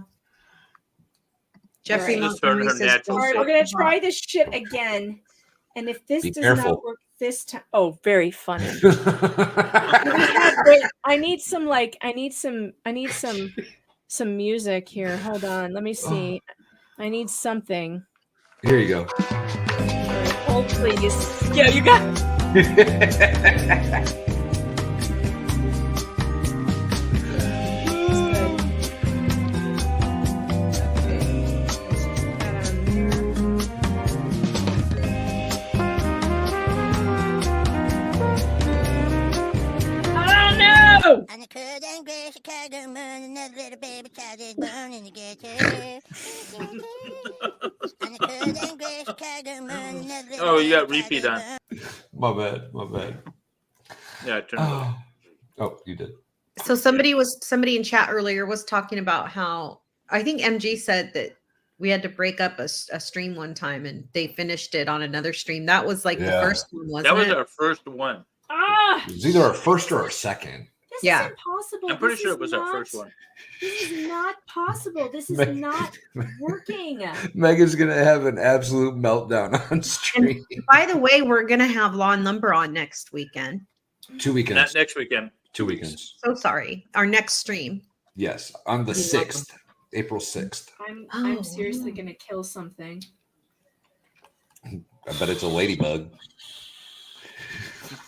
Speaker 6: Jeffrey
Speaker 3: All right.
Speaker 6: Montgomery says,
Speaker 3: All right, we're gonna try this shit again. And if this does
Speaker 2: careful.
Speaker 3: not work this time, very funny. I need some music here. Hold on, let me see. I need something.
Speaker 2: Here you go.
Speaker 3: Hold, please. Yeah, you got.
Speaker 1: Oh, you got repeat on.
Speaker 2: My bad.
Speaker 1: Yeah, turn it on.
Speaker 2: Oh, you did.
Speaker 6: So somebody in chat earlier was talking about how I think MG said that we had to break up a stream one time and they finished it on another stream. That was like the first one, wasn't
Speaker 1: That was
Speaker 6: it?
Speaker 1: our first one.
Speaker 2: It was either our first or our second.
Speaker 3: This
Speaker 6: Yeah.
Speaker 3: is impossible.
Speaker 1: I'm pretty
Speaker 3: This
Speaker 1: sure
Speaker 3: is
Speaker 1: it was our
Speaker 3: not-
Speaker 1: first one.
Speaker 3: This is not possible. This is not working.
Speaker 2: Megan's gonna have an absolute meltdown on stream.
Speaker 6: By the way, we're gonna have Law and Lumber on next weekend.
Speaker 2: 2 weekends.
Speaker 1: Not next weekend.
Speaker 2: 2 weekends.
Speaker 6: So sorry. Our next stream.
Speaker 2: Yes, on the 6th, April 6th.
Speaker 3: I'm seriously gonna kill something.
Speaker 2: I bet it's a ladybug.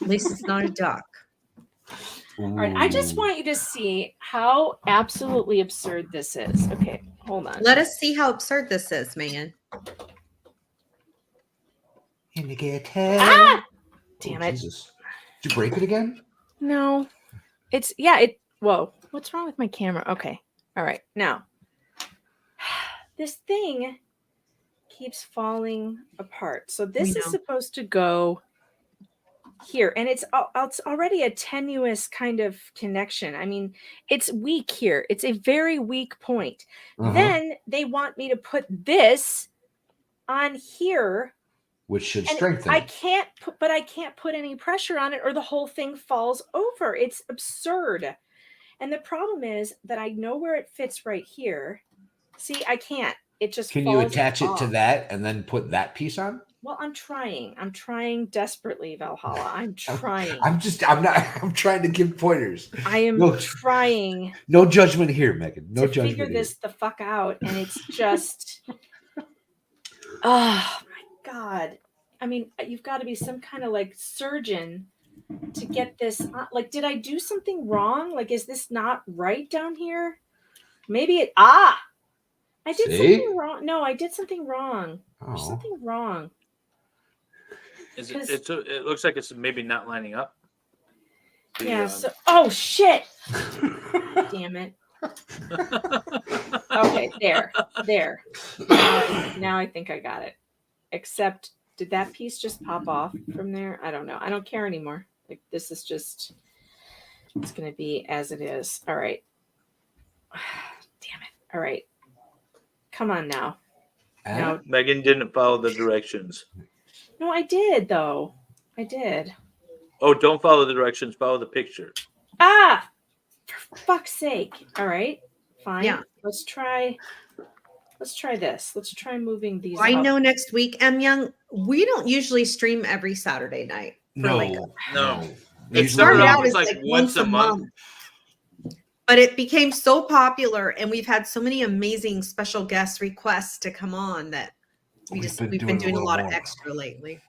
Speaker 6: At least it's not a duck.
Speaker 3: All right, I just want you to see how absolutely absurd this is. Okay, hold on.
Speaker 6: Let us see how absurd this is, Megan.
Speaker 3: Ah! Damn it.
Speaker 2: Jesus. Did you break it again?
Speaker 3: No. Whoa. What's wrong with my camera? Okay. All right. Now, this thing keeps falling apart. So this is supposed to go here, and it's already a tenuous kind of connection. I mean, it's weak here. It's a very weak point.
Speaker 2: Uh-huh.
Speaker 3: Then they want me to put this on here,
Speaker 2: which should
Speaker 3: and
Speaker 2: strengthen
Speaker 3: I
Speaker 2: it.
Speaker 3: can't put any pressure on it or the whole thing falls over. It's absurd. And the problem is that I know where it fits right here. See, I can't. It just
Speaker 2: Can you
Speaker 3: falls
Speaker 2: attach it to
Speaker 3: off.
Speaker 2: that and then put that piece on?
Speaker 3: Well, I'm trying. I'm trying desperately, Valhalla. I'm trying.
Speaker 2: I'm trying to give pointers.
Speaker 3: I am trying.
Speaker 2: No judgment here, Megan. No
Speaker 3: to
Speaker 2: judgment
Speaker 3: figure
Speaker 2: here.
Speaker 3: this the fuck out, and it's just oh my god. I mean, you've got to be some kind of like surgeon to get this like, did I do something wrong? Like, is this not right down here? Maybe it I did something wrong. No, I did something wrong. There's something wrong.
Speaker 1: Is it? It looks like it's maybe not lining up.
Speaker 3: Yeah. So, oh shit! Damn it. Okay, there. Now I think I got it. Except, did that piece just pop off from there? I don't know. I don't care anymore. Like, this is just, it's gonna be as it is. All right. Damn it. All right. Come on now.
Speaker 1: No. Megan didn't follow the directions.
Speaker 3: No, I did though. I did.
Speaker 1: Oh, don't follow the directions. Follow the picture.
Speaker 3: Ah, for fuck's sake! All right, fine.
Speaker 6: Yeah.
Speaker 3: Let's try this. Let's try moving these.
Speaker 6: I
Speaker 3: up.
Speaker 6: know next week, M. Young, we don't usually stream every Saturday night.
Speaker 1: No.
Speaker 6: It started out as like once a month. But it became so popular, and we've had so many amazing special guest requests to come on that we've been doing a lot of extra lately.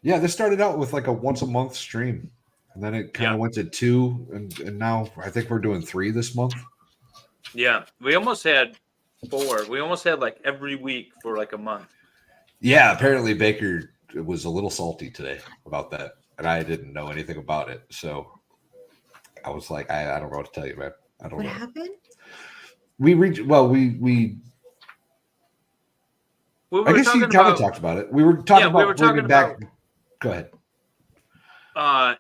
Speaker 2: Yeah, this started out with like a once a month stream, and then it kind of went to 2, and now I think we're doing 3 this month.
Speaker 1: Yeah, we almost had 4. We almost had like every week for like a month.
Speaker 2: Yeah, apparently Baker was a little salty today about that, and I didn't know anything about it, so I was like, I don't know what to tell you, man. I don't know.
Speaker 6: What happened?
Speaker 2: We reached. Well, we I guess you kind of talked about it. We were talking about.
Speaker 1: We were talking
Speaker 2: back.
Speaker 1: about.
Speaker 2: Go ahead.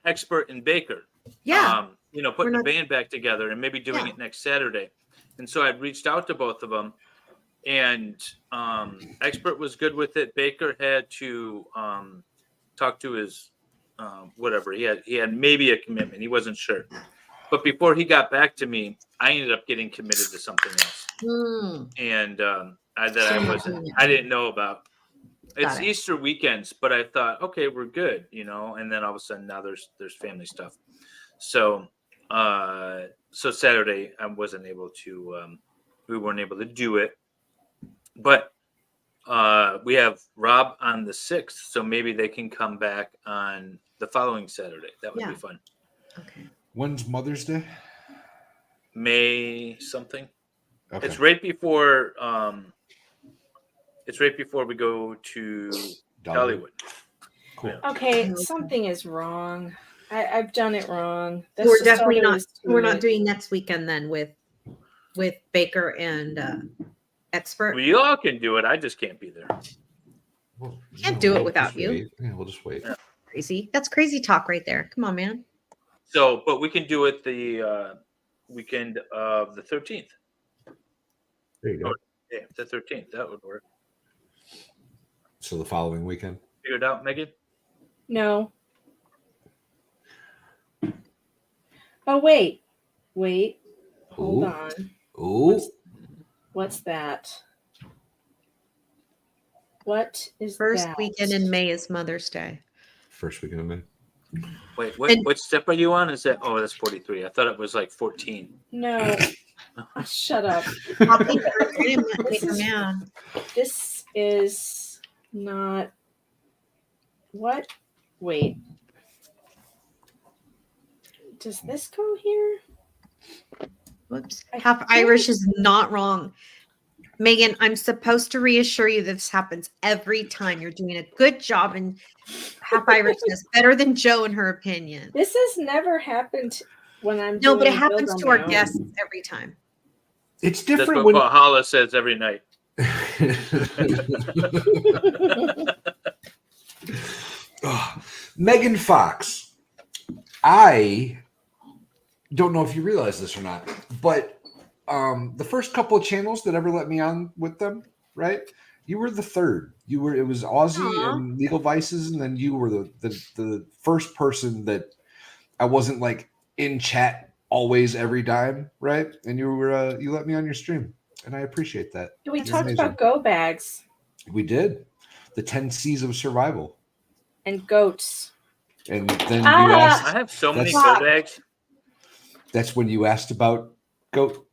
Speaker 1: Expert and Baker.
Speaker 6: Yeah.
Speaker 1: Putting the band back together and maybe doing it next Saturday. And so I reached out to both of them, and Expert was good with it. Baker had to talk to his whatever. He had maybe a commitment. He wasn't sure. But before he got back to me, I ended up getting committed to something else. And I didn't know about. It's Easter weekends, but I thought, okay, we're good, and then all of a sudden now there's family stuff. So Saturday I wasn't able to we weren't able to do it. But we have Rob on the 6th, so maybe they can come back on the following Saturday. That would be fun.
Speaker 6: Okay.
Speaker 2: When's Mother's Day?
Speaker 1: May something.
Speaker 2: Okay.
Speaker 1: It's right before we go to Dollywood.
Speaker 2: Cool.
Speaker 3: Okay, something is wrong. I've done it wrong. That's
Speaker 6: We're
Speaker 3: just all
Speaker 6: definitely
Speaker 3: there
Speaker 6: not.
Speaker 3: is to
Speaker 6: We're not
Speaker 3: it.
Speaker 6: doing next weekend then with Baker and Expert.
Speaker 1: We all can do it. I just can't be there.
Speaker 6: Can't do it without you.
Speaker 2: Yeah, we'll just wait.
Speaker 1: Yeah.
Speaker 6: Crazy. That's crazy talk right there. Come on, man.
Speaker 1: So, but we can do it the weekend of the 13th.
Speaker 2: There you go.
Speaker 1: Yeah, the 13th. That would work.
Speaker 2: So the following weekend.
Speaker 1: Figured out, Megan?
Speaker 3: No. Oh, wait. Hold
Speaker 2: Ooh.
Speaker 3: on.
Speaker 2: Ooh.
Speaker 3: What's that? What is
Speaker 6: First
Speaker 3: that?
Speaker 6: weekend in May is Mother's Day.
Speaker 2: First weekend of May.
Speaker 1: Wait, what step are you on? Is that? Oh, that's 43. I thought it was like 14.
Speaker 3: No. Shut up. This is not. What? Wait. Does this go here?
Speaker 6: Whoops. Half Irish is not wrong. Megan, I'm supposed to reassure you that this happens every time. You're doing a good job, and Half Irish is better than Joe in her opinion.
Speaker 3: This has never happened when I'm
Speaker 6: No, but it
Speaker 3: doing
Speaker 6: happens
Speaker 3: build
Speaker 6: to
Speaker 3: on
Speaker 6: our
Speaker 3: my own.
Speaker 6: guests every time.
Speaker 2: It's
Speaker 1: That's
Speaker 2: different
Speaker 1: what
Speaker 2: when
Speaker 1: Valhalla says every night.
Speaker 2: Megan Fox. I don't know if you realize this or not, but the first couple of channels that ever let me on with them, right? You were the third. It was Aussie
Speaker 6: Aw.
Speaker 2: and Legal Vices, and then you were the first person that I wasn't like in chat always every time, right? And you let me on your stream, and I appreciate that.
Speaker 3: We
Speaker 2: You're
Speaker 3: talked
Speaker 2: amazing.
Speaker 3: about go bags
Speaker 2: We did the 10 C's of survival,
Speaker 3: and goats.
Speaker 2: and then
Speaker 3: Ah!
Speaker 2: you asked.
Speaker 1: I have so many
Speaker 2: That's-
Speaker 1: go bags.
Speaker 2: That's when you asked about goat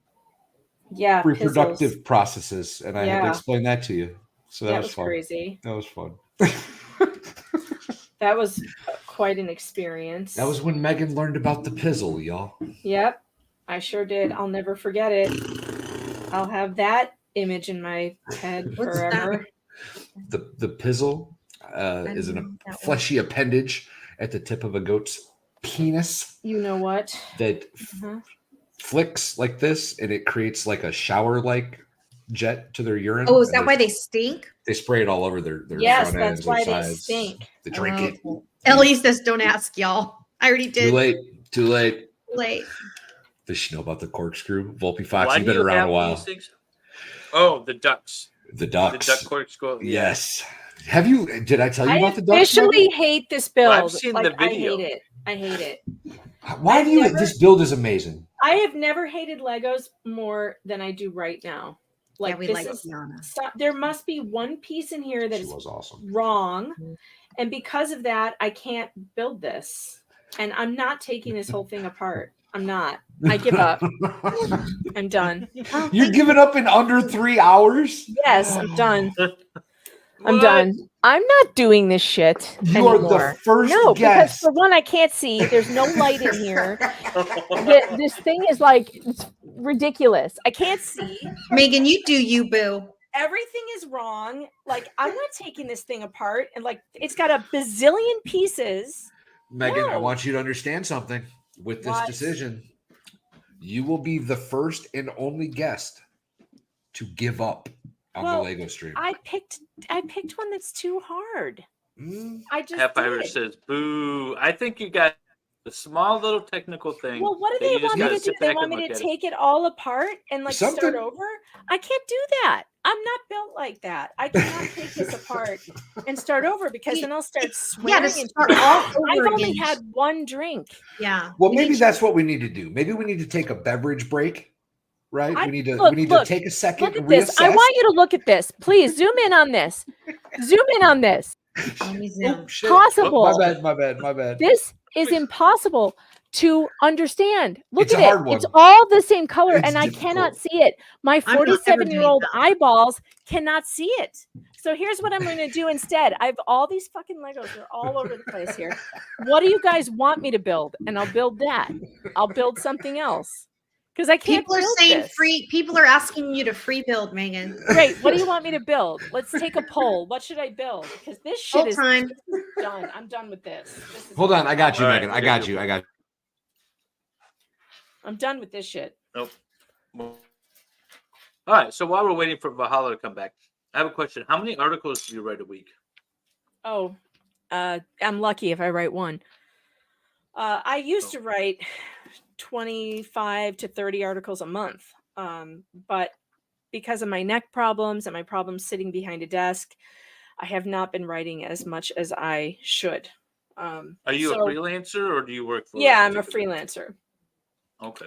Speaker 3: Yeah,
Speaker 2: reproductive
Speaker 3: pizzles.
Speaker 2: processes, and I had to
Speaker 3: Yeah.
Speaker 2: explain that to you. So that,
Speaker 3: That
Speaker 2: was
Speaker 3: was
Speaker 2: fun.
Speaker 3: crazy.
Speaker 2: That was fun.
Speaker 3: That was quite an experience.
Speaker 2: That was when Megan learned about the pizzle, y'all.
Speaker 3: Yep, I sure did. I'll never forget it. I'll have that image in my head
Speaker 6: What's
Speaker 3: forever.
Speaker 2: The pizzle is a fleshy appendage at the tip of a goat's penis
Speaker 3: You know what?
Speaker 2: that
Speaker 3: Uh-huh.
Speaker 2: flicks like this, and it creates like a shower-like jet to their urine.
Speaker 6: Oh, is
Speaker 2: and
Speaker 6: that why they stink?
Speaker 2: they spray it all over their
Speaker 3: Yes,
Speaker 2: front ends,
Speaker 3: that's why
Speaker 2: their
Speaker 3: they
Speaker 2: sides.
Speaker 3: stink.
Speaker 2: They drink it.
Speaker 6: Oh. Ellie says, "Don't ask, y'all." I already did.
Speaker 2: Too late. Too late.
Speaker 6: Late.
Speaker 2: Does she know about the corkscrew? Volpe Fox,
Speaker 1: Why
Speaker 2: you've
Speaker 1: do
Speaker 2: been
Speaker 1: you
Speaker 2: around
Speaker 1: have
Speaker 2: a while.
Speaker 1: these things? Oh, the ducks.
Speaker 2: The ducks.
Speaker 1: The duck corkscrew. Yeah.
Speaker 2: Yes. Have you? Did I tell you
Speaker 3: I
Speaker 2: about the ducks?
Speaker 3: officially
Speaker 2: Megan?
Speaker 3: hate this build.
Speaker 1: Well, I've seen
Speaker 3: like,
Speaker 1: the video.
Speaker 3: I hate it. I hate it.
Speaker 2: Why
Speaker 3: I've
Speaker 2: do you?
Speaker 3: never-
Speaker 2: This build is amazing.
Speaker 3: I have never hated Legos more than I do right now. Like,
Speaker 6: we
Speaker 3: this
Speaker 6: like
Speaker 3: is
Speaker 6: Tiana.
Speaker 3: there must be one piece in here that
Speaker 2: She
Speaker 3: is
Speaker 2: was awesome.
Speaker 3: wrong, and because of that, I can't build this. And I'm not taking this whole thing apart. I'm not. I give up. I'm done.
Speaker 2: You're giving up in under 3 hours?
Speaker 3: Yes, I'm done. I'm
Speaker 1: What?
Speaker 3: done. I'm not doing this shit
Speaker 2: You are
Speaker 3: anymore.
Speaker 2: the first
Speaker 3: No, because
Speaker 2: guest.
Speaker 3: for one, I can't see. There's no light in here. This thing is like it's ridiculous. I can't see.
Speaker 6: Megan, you do you, boo.
Speaker 3: Everything is wrong. Like, I'm not taking this thing apart, and like it's got a bazillion pieces.
Speaker 2: Megan, I
Speaker 3: No.
Speaker 2: want you to understand something. With this
Speaker 3: What?
Speaker 2: decision, you will be the first and only guest to give up on
Speaker 3: Well,
Speaker 2: the Lego stream.
Speaker 3: I picked one that's too hard. I just
Speaker 1: Half Irish
Speaker 3: did.
Speaker 1: says, "Boo!" I think you got a small little technical thing.
Speaker 3: Well, what do
Speaker 1: that
Speaker 3: they
Speaker 1: you just
Speaker 3: want me
Speaker 1: gotta
Speaker 3: to do?
Speaker 1: sit
Speaker 3: They
Speaker 1: back
Speaker 3: want
Speaker 1: and
Speaker 3: me to
Speaker 1: look at it.
Speaker 3: take it all apart and like
Speaker 2: Something.
Speaker 3: start over? I can't do that. I'm not built like that. I cannot take this apart and start over because then I'll start swearing.
Speaker 6: Yeah, to
Speaker 3: into
Speaker 6: start
Speaker 3: it.
Speaker 6: all
Speaker 3: I've
Speaker 6: over
Speaker 3: only
Speaker 6: again.
Speaker 3: had one drink.
Speaker 6: Yeah.
Speaker 2: Well,
Speaker 6: We
Speaker 2: maybe
Speaker 6: need
Speaker 2: that's what we need to do. Maybe we need to take a beverage break, right?
Speaker 3: I-
Speaker 2: we need to
Speaker 3: look,
Speaker 2: to take a second
Speaker 3: Look at
Speaker 2: and
Speaker 3: this. I
Speaker 2: reassess.
Speaker 3: want you to look at this. Please zoom in on this. Zoom in on this.
Speaker 6: Let me zoom.
Speaker 2: Oh, shit.
Speaker 3: Possible.
Speaker 2: My bad.
Speaker 3: This is impossible to understand. Look
Speaker 2: It's a
Speaker 3: at
Speaker 2: hard
Speaker 3: it.
Speaker 2: one.
Speaker 3: It's all the same color,
Speaker 2: It's
Speaker 3: and I
Speaker 2: difficult.
Speaker 3: cannot see it. My
Speaker 6: I'm not ever
Speaker 3: 47-year-old
Speaker 6: doing that.
Speaker 3: eyeballs cannot see it. So here's what I'm going to do instead. I have all these fucking Legos. They're all over the place here. What do you guys want me to build? And I'll build that. I'll build something else because I can't.
Speaker 6: People are
Speaker 3: build
Speaker 6: saying
Speaker 3: this.
Speaker 6: free. People are asking you to free build, Megan.
Speaker 3: Great. What do you want me to build? Let's take a poll. What should I build? Because this shit
Speaker 6: Full
Speaker 3: is
Speaker 6: time.
Speaker 3: done. I'm done with this. This is
Speaker 2: Hold on, I got you,
Speaker 1: All right,
Speaker 2: Megan. I got you.
Speaker 3: I'm done with this shit.
Speaker 1: Nope. All right. So while we're waiting for Valhalla to come back, I have a question. How many articles do you write a week?
Speaker 3: Oh, I'm lucky if I write one. I used to write 25 to 30 articles a month. But because of my neck problems and my problems sitting behind a desk, I have not been writing as much as I should.
Speaker 1: Are you a freelancer or do you work for?
Speaker 3: Yeah, I'm a freelancer.
Speaker 1: Okay.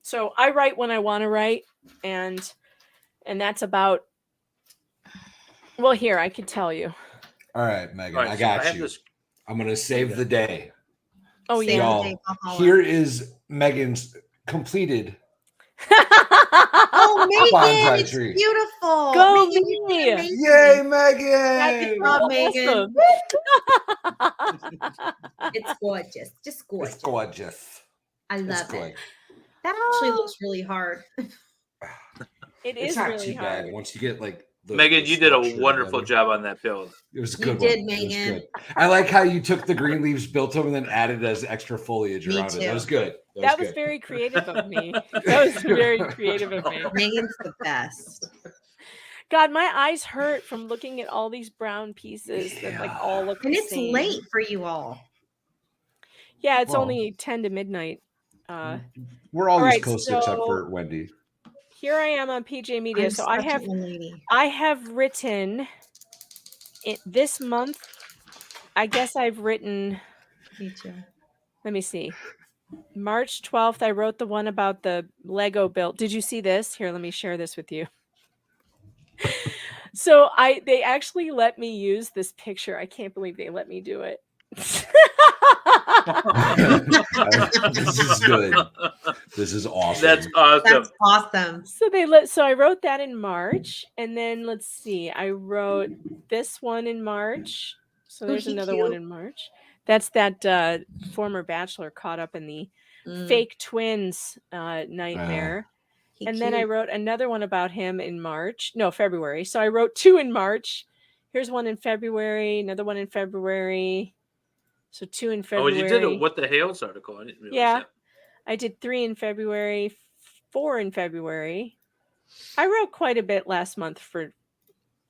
Speaker 3: So I write when I want to write, and that's about. Well, here I could tell you.
Speaker 2: All right, Megan,
Speaker 1: All right,
Speaker 2: I
Speaker 1: so
Speaker 2: got
Speaker 1: I have
Speaker 2: you.
Speaker 1: this-
Speaker 2: I'm gonna save the day.
Speaker 3: Oh
Speaker 6: Save
Speaker 3: yeah.
Speaker 6: the
Speaker 2: Y'all,
Speaker 6: day, Valhalla.
Speaker 2: here is Megan's completed.
Speaker 6: Oh,
Speaker 2: Bonsai
Speaker 6: Megan, it's
Speaker 2: tree.
Speaker 6: beautiful.
Speaker 3: Go
Speaker 6: Megan, you did
Speaker 3: me.
Speaker 6: amazing.
Speaker 2: Yay, Megan!
Speaker 6: Good job, Megan.
Speaker 3: Awesome.
Speaker 6: It's gorgeous. Just gorgeous.
Speaker 2: It's gorgeous.
Speaker 6: I
Speaker 2: It's
Speaker 6: love
Speaker 2: good.
Speaker 6: it. That actually looks really hard.
Speaker 3: It
Speaker 2: It's
Speaker 3: is
Speaker 2: not
Speaker 3: really
Speaker 2: too
Speaker 3: hard.
Speaker 2: bad once you get like.
Speaker 1: Megan,
Speaker 2: the
Speaker 1: you did a
Speaker 2: structure
Speaker 1: wonderful
Speaker 2: together.
Speaker 1: job on that build.
Speaker 2: It was a
Speaker 6: You
Speaker 2: good.
Speaker 6: did,
Speaker 2: one. It was
Speaker 6: Megan.
Speaker 2: good. I like how you took the green leaves, built them, and then added as extra foliage
Speaker 6: Me
Speaker 2: around it.
Speaker 6: too.
Speaker 2: That was good.
Speaker 3: That was
Speaker 2: good.
Speaker 3: very creative of me. That was very creative of me.
Speaker 6: Megan's the best.
Speaker 3: God, my eyes hurt from looking at all these brown pieces that like all look
Speaker 6: And
Speaker 3: the
Speaker 6: it's
Speaker 3: same.
Speaker 6: late for you all.
Speaker 3: Yeah, it's
Speaker 2: Well.
Speaker 3: only 10 to midnight.
Speaker 2: We're all
Speaker 3: All
Speaker 2: East
Speaker 3: right,
Speaker 2: Coast except
Speaker 3: so-
Speaker 2: for Wendy.
Speaker 3: here I am on PJ Media.
Speaker 6: I'm
Speaker 3: So
Speaker 6: such an old lady.
Speaker 3: I have written it this month. I guess I've written.
Speaker 6: Me too.
Speaker 3: Let me see. March 12th, I wrote the one about the Lego build. Did you see this? Here, let me share this with you. So they actually let me use this picture. I can't believe they let me do it.
Speaker 2: This is good. This is awesome.
Speaker 1: That's awesome.
Speaker 6: That's awesome.
Speaker 3: So I wrote that in March, and then let's see. I wrote this one in March. So there's another one in March. That's that former bachelor caught up in the fake twins nightmare. And then I wrote another one about him in February. So I wrote 2 in March. Here's one in February, another one in February. So 2 in February.
Speaker 1: Oh, you did a What the Hales article. I didn't realize that.
Speaker 3: I did 3 in February, 4 in February. I wrote quite a bit last month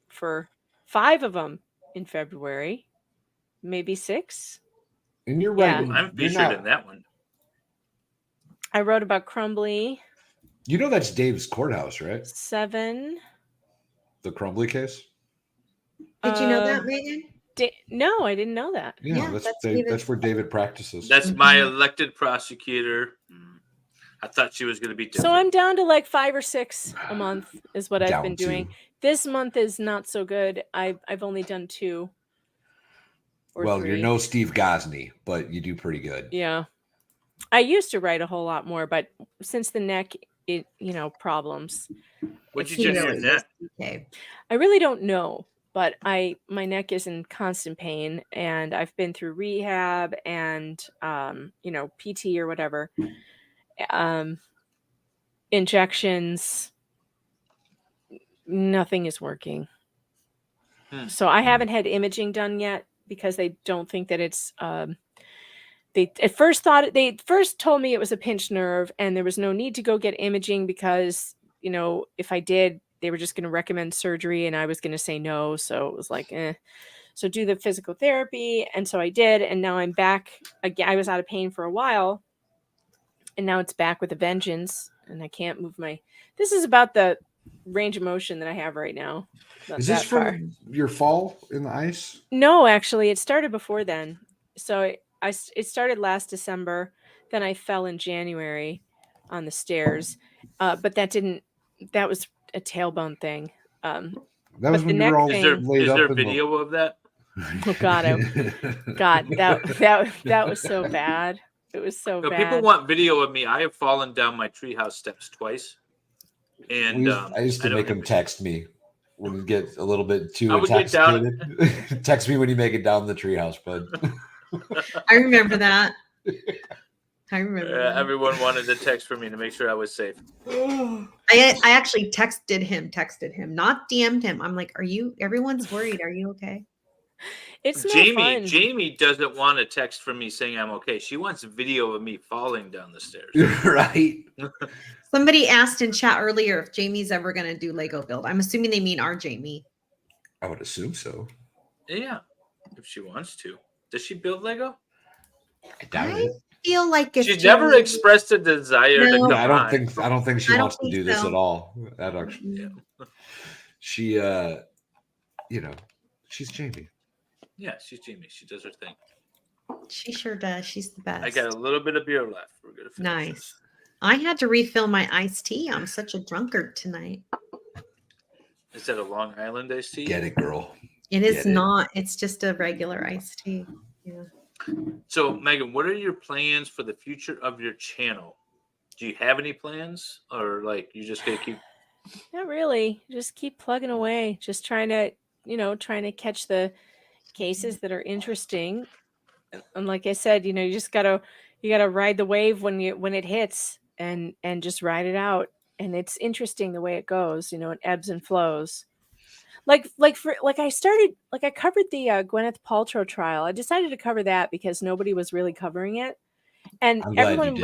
Speaker 3: for 5 of them in February, maybe 6.
Speaker 2: And you're right.
Speaker 1: I'm featured in that one.
Speaker 3: I wrote about Crumbly.
Speaker 2: You know that's Dave's courthouse, right?
Speaker 3: 7.
Speaker 2: The Crumbly case?
Speaker 6: Did you know that, Megan?
Speaker 3: No, I didn't know that.
Speaker 2: Yeah, that's where David practices.
Speaker 1: That's my elected prosecutor. I thought she was going to be different.
Speaker 3: So I'm down to like 5 or 6 a month is what I've
Speaker 2: Down
Speaker 3: been
Speaker 2: to.
Speaker 3: doing. This month is not so good. I've only done 2 or
Speaker 2: Well,
Speaker 3: 3.
Speaker 2: you're no Steve Gosney, but you do pretty good.
Speaker 3: Yeah. I used to write a whole lot more, but since the neck, problems.
Speaker 1: What'd you do to your neck?
Speaker 6: Okay.
Speaker 3: I really don't know, but my neck is in constant pain, and I've been through rehab and PT or whatever. Injections. Nothing is working. So I haven't had imaging done yet because they don't think that it's they first told me it was a pinched nerve and there was no need to go get imaging because, if I did, they were just going to recommend surgery and I was going to say no. So it was like, so do the physical therapy. And so I did. And now I'm back again. I was out of pain for a while and now it's back with a vengeance and I can't move this is about the range of motion that I have right now.
Speaker 2: Is this from your fall in the ice?
Speaker 3: No, actually it started before then. So it started last December. Then I fell in January on the stairs. But that was a tailbone thing.
Speaker 2: That was when you were all laid up.
Speaker 1: Is there video of that?
Speaker 3: Oh God, that was so bad. It was so bad.
Speaker 1: People want video of me. I have fallen down my treehouse steps twice. And
Speaker 2: I used to make them text me when you get a little bit too
Speaker 1: I would get
Speaker 2: intoxicated. Text me when you make it down the treehouse, bud.
Speaker 6: I remember that. I remember.
Speaker 1: that. Everyone wanted to text for me to make sure I was safe.
Speaker 6: I actually texted him, not DM'd him. I'm like, everyone's worried. Are you okay?
Speaker 3: It's no fun.
Speaker 1: Jamie doesn't want a text from me saying I'm okay. She wants video of me falling down the stairs.
Speaker 2: Right.
Speaker 6: Somebody asked in chat earlier if Jamie's ever going to do Lego build. I'm assuming they mean our Jamie.
Speaker 2: I would assume so.
Speaker 1: Yeah, if she wants to. Does she build Lego?
Speaker 2: I doubt it.
Speaker 6: Feel like if
Speaker 1: She's never expressed a desire to come
Speaker 2: I don't think she wants to do this at all. That actually, she she's Jamie.
Speaker 1: Yeah, she's Jamie. She does her thing.
Speaker 6: She sure does. She's the best.
Speaker 1: I got a little bit of beer left. We're gonna finish
Speaker 6: nice.
Speaker 1: this.
Speaker 6: I had to refill my iced tea. I'm such a drunkard tonight.
Speaker 1: Is that a Long Island iced tea?
Speaker 2: Get it, girl.
Speaker 6: It is not. It's just a regular iced tea. Yeah.
Speaker 1: So, Megan, what are your plans for the future of your channel? Do you have any plans, or you just gonna keep?
Speaker 3: Not really. Just keep plugging away. Just trying to catch the cases that are interesting. And like I said, you just gotta ride the wave when it hits and just ride it out. And it's interesting the way it goes. It ebbs and flows. I covered the Gwyneth Paltrow trial. I decided to cover that because nobody was really covering it, and everybody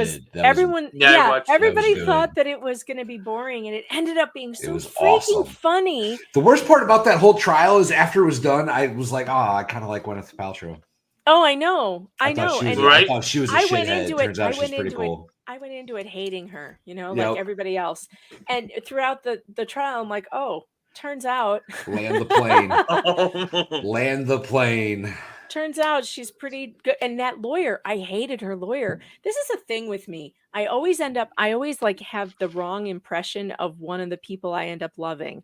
Speaker 3: thought that it was going to be boring, and it ended up being so freaking funny.
Speaker 2: The worst part about that whole trial is after it was done, I was like, I kind of like Gwyneth Paltrow.
Speaker 3: Oh, I know.
Speaker 2: I thought she was a shithead. Turns out she's pretty cool.
Speaker 3: went into it hating her,
Speaker 2: Yep.
Speaker 3: like everybody else. And throughout the trial, I'm like, oh, turns out
Speaker 2: Land the plane. Land the plane.
Speaker 3: turns out she's pretty good. And that lawyer, I hated her lawyer. This is a thing with me. I always like have the wrong impression of one of the people I end up loving.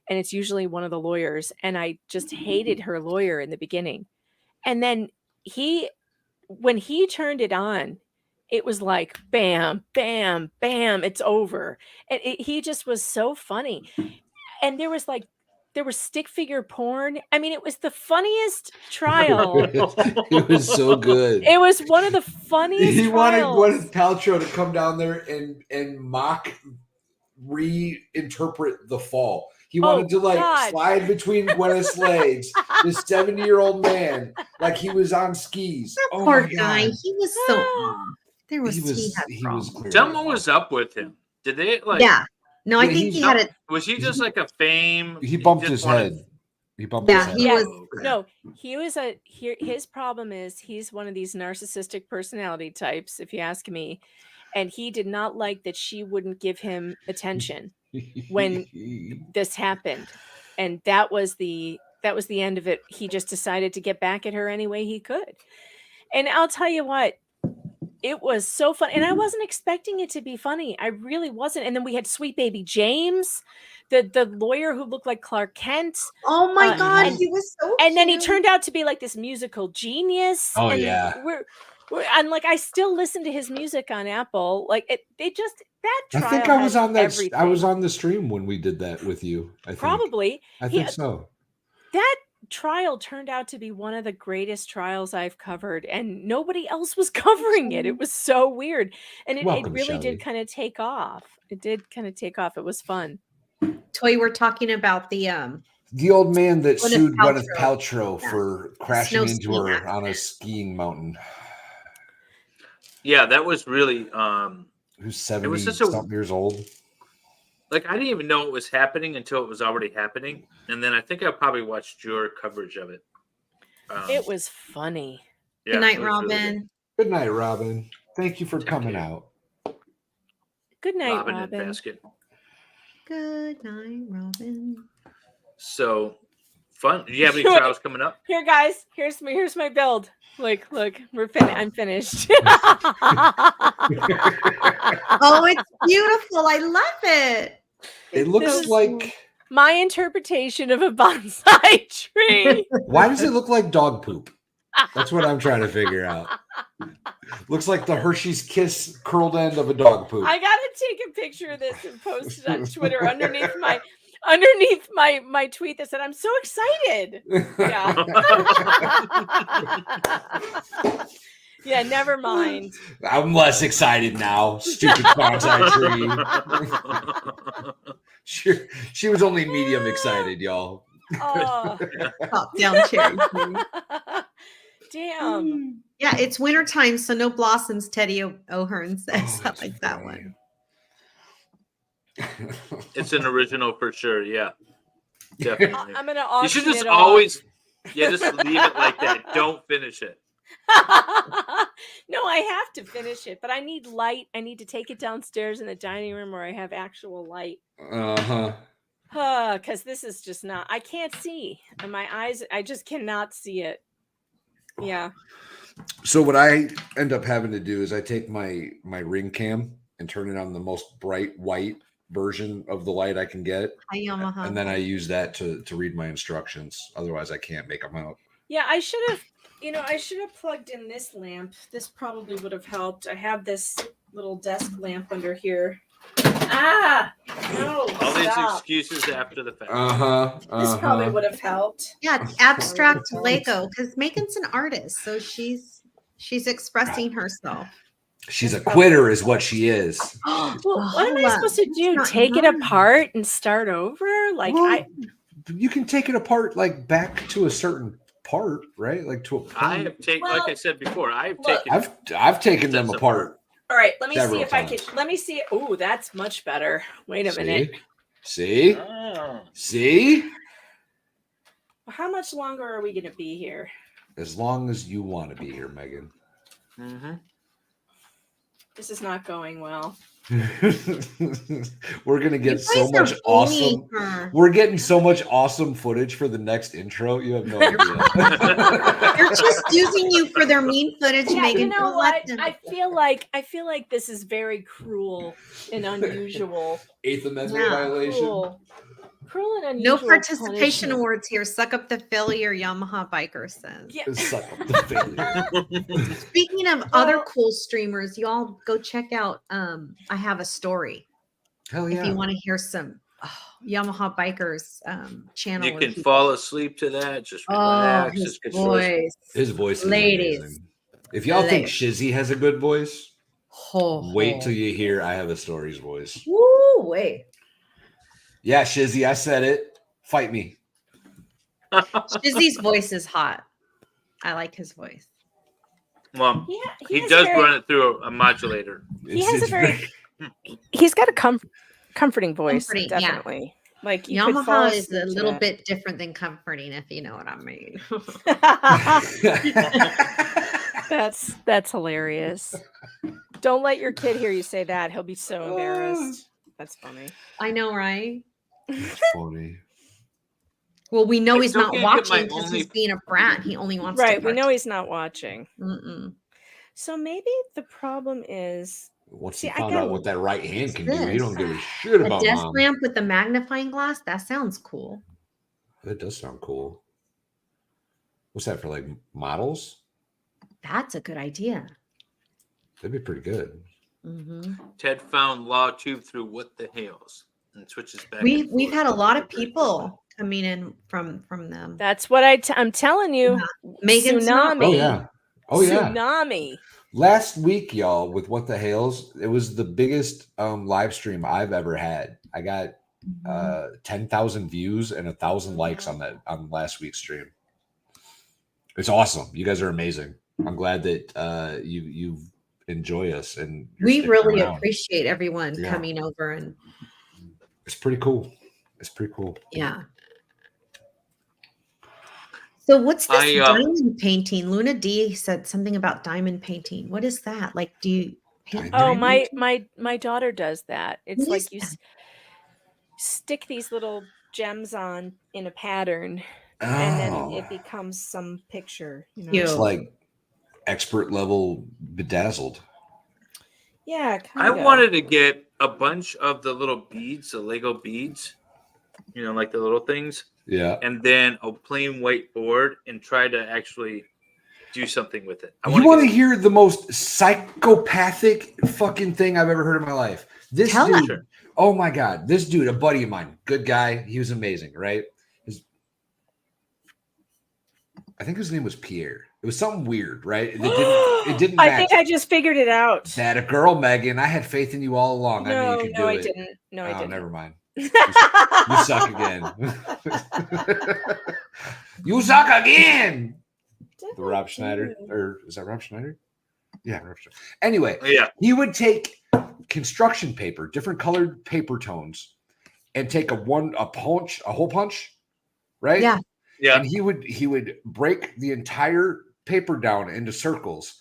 Speaker 3: And it's usually one of the lawyers. And I just hated her lawyer in the beginning. And then when he turned it on, it was like, bam, bam, bam, it's over. And he just was so funny. And there was stick figure porn. I mean, it was the funniest trial.
Speaker 2: It was so good.
Speaker 3: It was one of the funniest
Speaker 2: He wanted
Speaker 3: trials.
Speaker 2: Gwyneth Paltrow to come down there and mock reinterpret the fall. He wanted to slide between Gwyneth's legs, this 70-year-old man, like he was on skis.
Speaker 6: That poor guy. He was so there was he was
Speaker 1: Tell me what was up with him. Did they
Speaker 6: Yeah. No, I think he had it.
Speaker 1: Was he just like a fame?
Speaker 2: He bumped his head. He bumped his head.
Speaker 6: He was.
Speaker 3: No, he was his problem is he's one of these narcissistic personality types, if you ask me. And he did not like that she wouldn't give him attention when this happened. And that was the end of it. He just decided to get back at her any way he could. And I'll tell you what, it was so fun. And I wasn't expecting it to be funny. I really wasn't. And then we had Sweet Baby James, the lawyer who looked like Clark Kent.
Speaker 6: Oh my God, he was so
Speaker 3: And then he
Speaker 6: cute.
Speaker 3: turned out to be like this musical genius.
Speaker 2: Oh,
Speaker 3: and
Speaker 2: yeah.
Speaker 3: And like I still listen to his music on Apple. Like that
Speaker 2: I
Speaker 3: trial.
Speaker 2: think I was on that.
Speaker 3: Everything.
Speaker 2: I was on the stream when we did that with you. I think.
Speaker 3: Probably.
Speaker 2: I think so.
Speaker 3: That trial turned out to be one of the greatest trials I've covered, and nobody else was covering it. It was so weird, and it really did kind of take off. It did kind of take off. It was fun.
Speaker 6: Toy, we're talking about the
Speaker 2: old man that
Speaker 6: Gwyneth
Speaker 2: sued
Speaker 6: Paltrow.
Speaker 2: Gwyneth Paltrow for crashing
Speaker 6: Snow
Speaker 2: into her
Speaker 6: skiing
Speaker 2: on a skiing mountain.
Speaker 1: Yeah, that was really
Speaker 2: Who's
Speaker 1: it was
Speaker 2: 70
Speaker 1: such a
Speaker 2: something years old.
Speaker 1: like I didn't even know it was happening until it was already happening, and then I think I probably watched your coverage of it.
Speaker 3: It was funny.
Speaker 1: Yeah,
Speaker 6: Good night,
Speaker 1: it was really
Speaker 6: Robin.
Speaker 2: Good night, Robin. Thank you for coming out.
Speaker 3: Good night,
Speaker 1: Robin
Speaker 3: Robin.
Speaker 1: and Basket.
Speaker 6: Good night, Robin.
Speaker 1: So fun. Do you have any trials coming up?
Speaker 3: Here, guys. Here's my build. Look, I'm finished.
Speaker 6: Oh, it's beautiful. I love it.
Speaker 2: It looks like.
Speaker 3: My interpretation of a bonsai tree.
Speaker 2: Why does it look like dog poop? That's what I'm trying to figure out. Looks like the Hershey's Kiss curled end of a dog poop.
Speaker 3: I gotta take a picture of this and post it on Twitter underneath my tweet that said, "I'm so excited." Yeah. Yeah, never mind.
Speaker 2: I'm less excited now. Stupid bonsai tree. She was only medium excited, y'all.
Speaker 3: Oh.
Speaker 6: Top down cherry tree.
Speaker 3: Damn.
Speaker 6: Yeah, it's wintertime, so no blossoms, Teddy O'Hearn says. I like that one.
Speaker 1: It's an original for sure. Yeah, definitely.
Speaker 3: I'm gonna auction
Speaker 1: You should just
Speaker 3: it off.
Speaker 1: always, just leave it like that. Don't finish it.
Speaker 3: No, I have to finish it, but I need light. I need to take it downstairs in the dining room where I have actual light. Because this is just not. I can't see, and my eyes. I just cannot see it. Yeah.
Speaker 2: So what I end up having to do is I take my Ring cam and turn it on the most bright white version of the light I can get, and then I use that to read my instructions. Otherwise, I can't make them out.
Speaker 3: Yeah, I should have. I should have plugged in this lamp. This probably would have helped. I have this little desk lamp under here. No.
Speaker 1: All these
Speaker 3: stop.
Speaker 1: excuses after the fact.
Speaker 3: This probably would have helped.
Speaker 6: Yeah, it's abstract Lego because Megan's an artist, so she's expressing herself.
Speaker 2: She's a quitter, is what she is.
Speaker 3: Well, what am I supposed to do? Take it apart and start over? Like
Speaker 2: you can take it apart like back to a certain part, right? Like to a point.
Speaker 1: I have taken, like I said before, I've
Speaker 2: taken them apart.
Speaker 3: All right, let me
Speaker 2: several
Speaker 3: see if
Speaker 2: times.
Speaker 3: I can. Let me see. Oh, that's much better. Wait a minute.
Speaker 2: See?
Speaker 3: How much longer are we going to be here?
Speaker 2: As long as you want to be here, Megan.
Speaker 1: Mm-hmm.
Speaker 3: This is not going well.
Speaker 2: We're gonna get so
Speaker 6: guys are
Speaker 2: much awesome.
Speaker 6: bullying her.
Speaker 2: We're getting so much awesome footage for the next intro. You have no idea.
Speaker 6: They're just using you for their mean footage,
Speaker 3: Yeah,
Speaker 6: Megan.
Speaker 3: you know
Speaker 6: Don't let
Speaker 3: what?
Speaker 6: them.
Speaker 3: I feel like this is very cruel and unusual.
Speaker 2: Eighth Amendment
Speaker 6: Yeah.
Speaker 2: violation.
Speaker 3: Cruel and
Speaker 6: No
Speaker 3: unusual.
Speaker 6: participation
Speaker 3: punishment.
Speaker 6: awards here. Suck up the failure, Yamaha biker says.
Speaker 3: Yeah.
Speaker 2: Suck up the failure.
Speaker 6: Speaking of other cool streamers, y'all go check out I Have a Story.
Speaker 2: Hell yeah.
Speaker 6: If you want to hear some Yamaha bikers channel.
Speaker 1: You
Speaker 6: where
Speaker 1: can
Speaker 6: he-
Speaker 1: fall asleep to that. Just
Speaker 6: Oh,
Speaker 1: relax.
Speaker 6: his
Speaker 1: Just get yours.
Speaker 6: voice.
Speaker 2: His voice is
Speaker 6: Ladies.
Speaker 2: amazing. If y'all think
Speaker 6: Ladies.
Speaker 2: Shizzy has a good voice,
Speaker 6: Ho,
Speaker 2: wait
Speaker 6: ho.
Speaker 2: till you hear I Have a Story's voice.
Speaker 6: Woo, wait.
Speaker 2: Yeah, Shizzy, I said it. Fight me.
Speaker 6: Shizzy's voice is hot. I like his voice.
Speaker 1: Well,
Speaker 3: he
Speaker 1: he
Speaker 3: has
Speaker 1: does
Speaker 3: very-
Speaker 1: run it through a modulator.
Speaker 3: He has a very. He's got a comforting voice,
Speaker 6: Comforting, yeah.
Speaker 3: definitely. Like you could fall
Speaker 6: Yamaha is
Speaker 3: asleep
Speaker 6: a
Speaker 3: to
Speaker 6: little
Speaker 3: that.
Speaker 6: bit different than comforting, if you know what I mean.
Speaker 3: That's hilarious. Don't let your kid hear you say that. He'll be so embarrassed. That's funny.
Speaker 6: I know, right?
Speaker 2: Funny.
Speaker 6: Well, we know
Speaker 1: I
Speaker 6: he's
Speaker 1: still
Speaker 6: not
Speaker 1: can't get my
Speaker 6: watching because
Speaker 1: only-
Speaker 6: he's being a brat. He only wants
Speaker 3: Right.
Speaker 6: to
Speaker 3: We know he's not watching.
Speaker 6: Mm-mm.
Speaker 3: So maybe the problem is
Speaker 2: Once
Speaker 3: See,
Speaker 2: you
Speaker 3: I
Speaker 2: found
Speaker 3: got-
Speaker 2: out what that right hand can
Speaker 6: What's
Speaker 2: do, you
Speaker 6: this?
Speaker 2: don't give a shit
Speaker 6: A
Speaker 2: about
Speaker 6: desk
Speaker 2: mom.
Speaker 6: lamp with the magnifying glass? That sounds cool.
Speaker 2: That does sound cool. What's that for, like models?
Speaker 6: That's a good idea.
Speaker 2: That'd be pretty good.
Speaker 6: Mm-hmm.
Speaker 1: Ted found Law Tube through What the Hales and switches back.
Speaker 6: We've
Speaker 1: and forth.
Speaker 6: had a lot of people coming in from them.
Speaker 3: that's what I'm telling you.
Speaker 6: Megan's not-
Speaker 3: Tsunami.
Speaker 2: Oh yeah. Oh yeah.
Speaker 3: Tsunami.
Speaker 2: Last week, y'all, with What the Hales, it was the biggest live stream I've ever had. I got 10,000 views and 1,000 likes on last week's stream. It's awesome. You guys are amazing. I'm glad that you enjoy us and you're
Speaker 6: We
Speaker 2: sticking
Speaker 6: really
Speaker 2: around.
Speaker 6: appreciate everyone
Speaker 2: Yeah.
Speaker 6: coming over and
Speaker 2: It's pretty cool. It's pretty cool.
Speaker 6: yeah. So what's this
Speaker 1: I,
Speaker 6: diamond painting? Luna D said something about diamond painting. What is that? Like, do you paint
Speaker 3: Oh,
Speaker 6: diamonds?
Speaker 3: my daughter does that. It's
Speaker 6: What
Speaker 3: like
Speaker 6: is
Speaker 3: you
Speaker 6: that?
Speaker 3: stick these little gems on in a pattern, and then
Speaker 2: Oh,
Speaker 3: it becomes some picture. You know?
Speaker 6: Cute.
Speaker 2: it's like expert level bedazzled.
Speaker 3: Yeah,
Speaker 1: I
Speaker 3: kind of.
Speaker 1: wanted to get a bunch of the little beads, the Lego beads, like the little things,
Speaker 2: Yeah.
Speaker 1: and then a plain white board and try to actually do something with it.
Speaker 2: You want to hear the most psychopathic fucking thing I've ever heard in my life? This
Speaker 6: Tell
Speaker 2: dude,
Speaker 1: us.
Speaker 2: oh my God, this dude, a buddy of mine, good guy. He was amazing, right? I think his name was Pierre. It was something weird, right? It didn't
Speaker 3: I
Speaker 2: match.
Speaker 3: think I just figured it out.
Speaker 2: That a girl, Megan. I had faith in you all along. I knew you could do
Speaker 3: I
Speaker 2: it.
Speaker 3: didn't. No, I
Speaker 2: Oh,
Speaker 3: didn't.
Speaker 2: never mind. You suck again. You suck again. The Rob Schneider, or is that Rob Schneider? Yeah, Rob Schneider. Anyway,
Speaker 1: Yeah.
Speaker 2: he would take construction paper, different colored paper tones, and take a hole punch, right?
Speaker 6: Yeah.
Speaker 1: Yeah.
Speaker 2: And he would break the entire paper down into circles,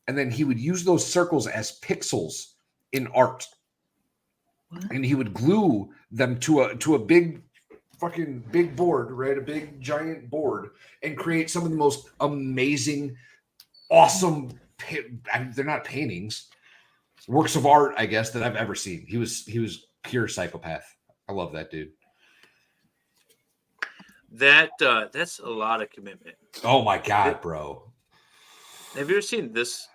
Speaker 2: and then he would use those circles as pixels in art.
Speaker 6: What?
Speaker 2: And he would glue them to a big fucking big board, right? A big giant board, and create some of the most amazing, awesome. They're not paintings, works of art, I guess, that I've ever seen. He was pure psychopath. I love that dude.
Speaker 1: That's a lot of commitment.
Speaker 2: Oh my God, bro.
Speaker 1: Have you ever seen this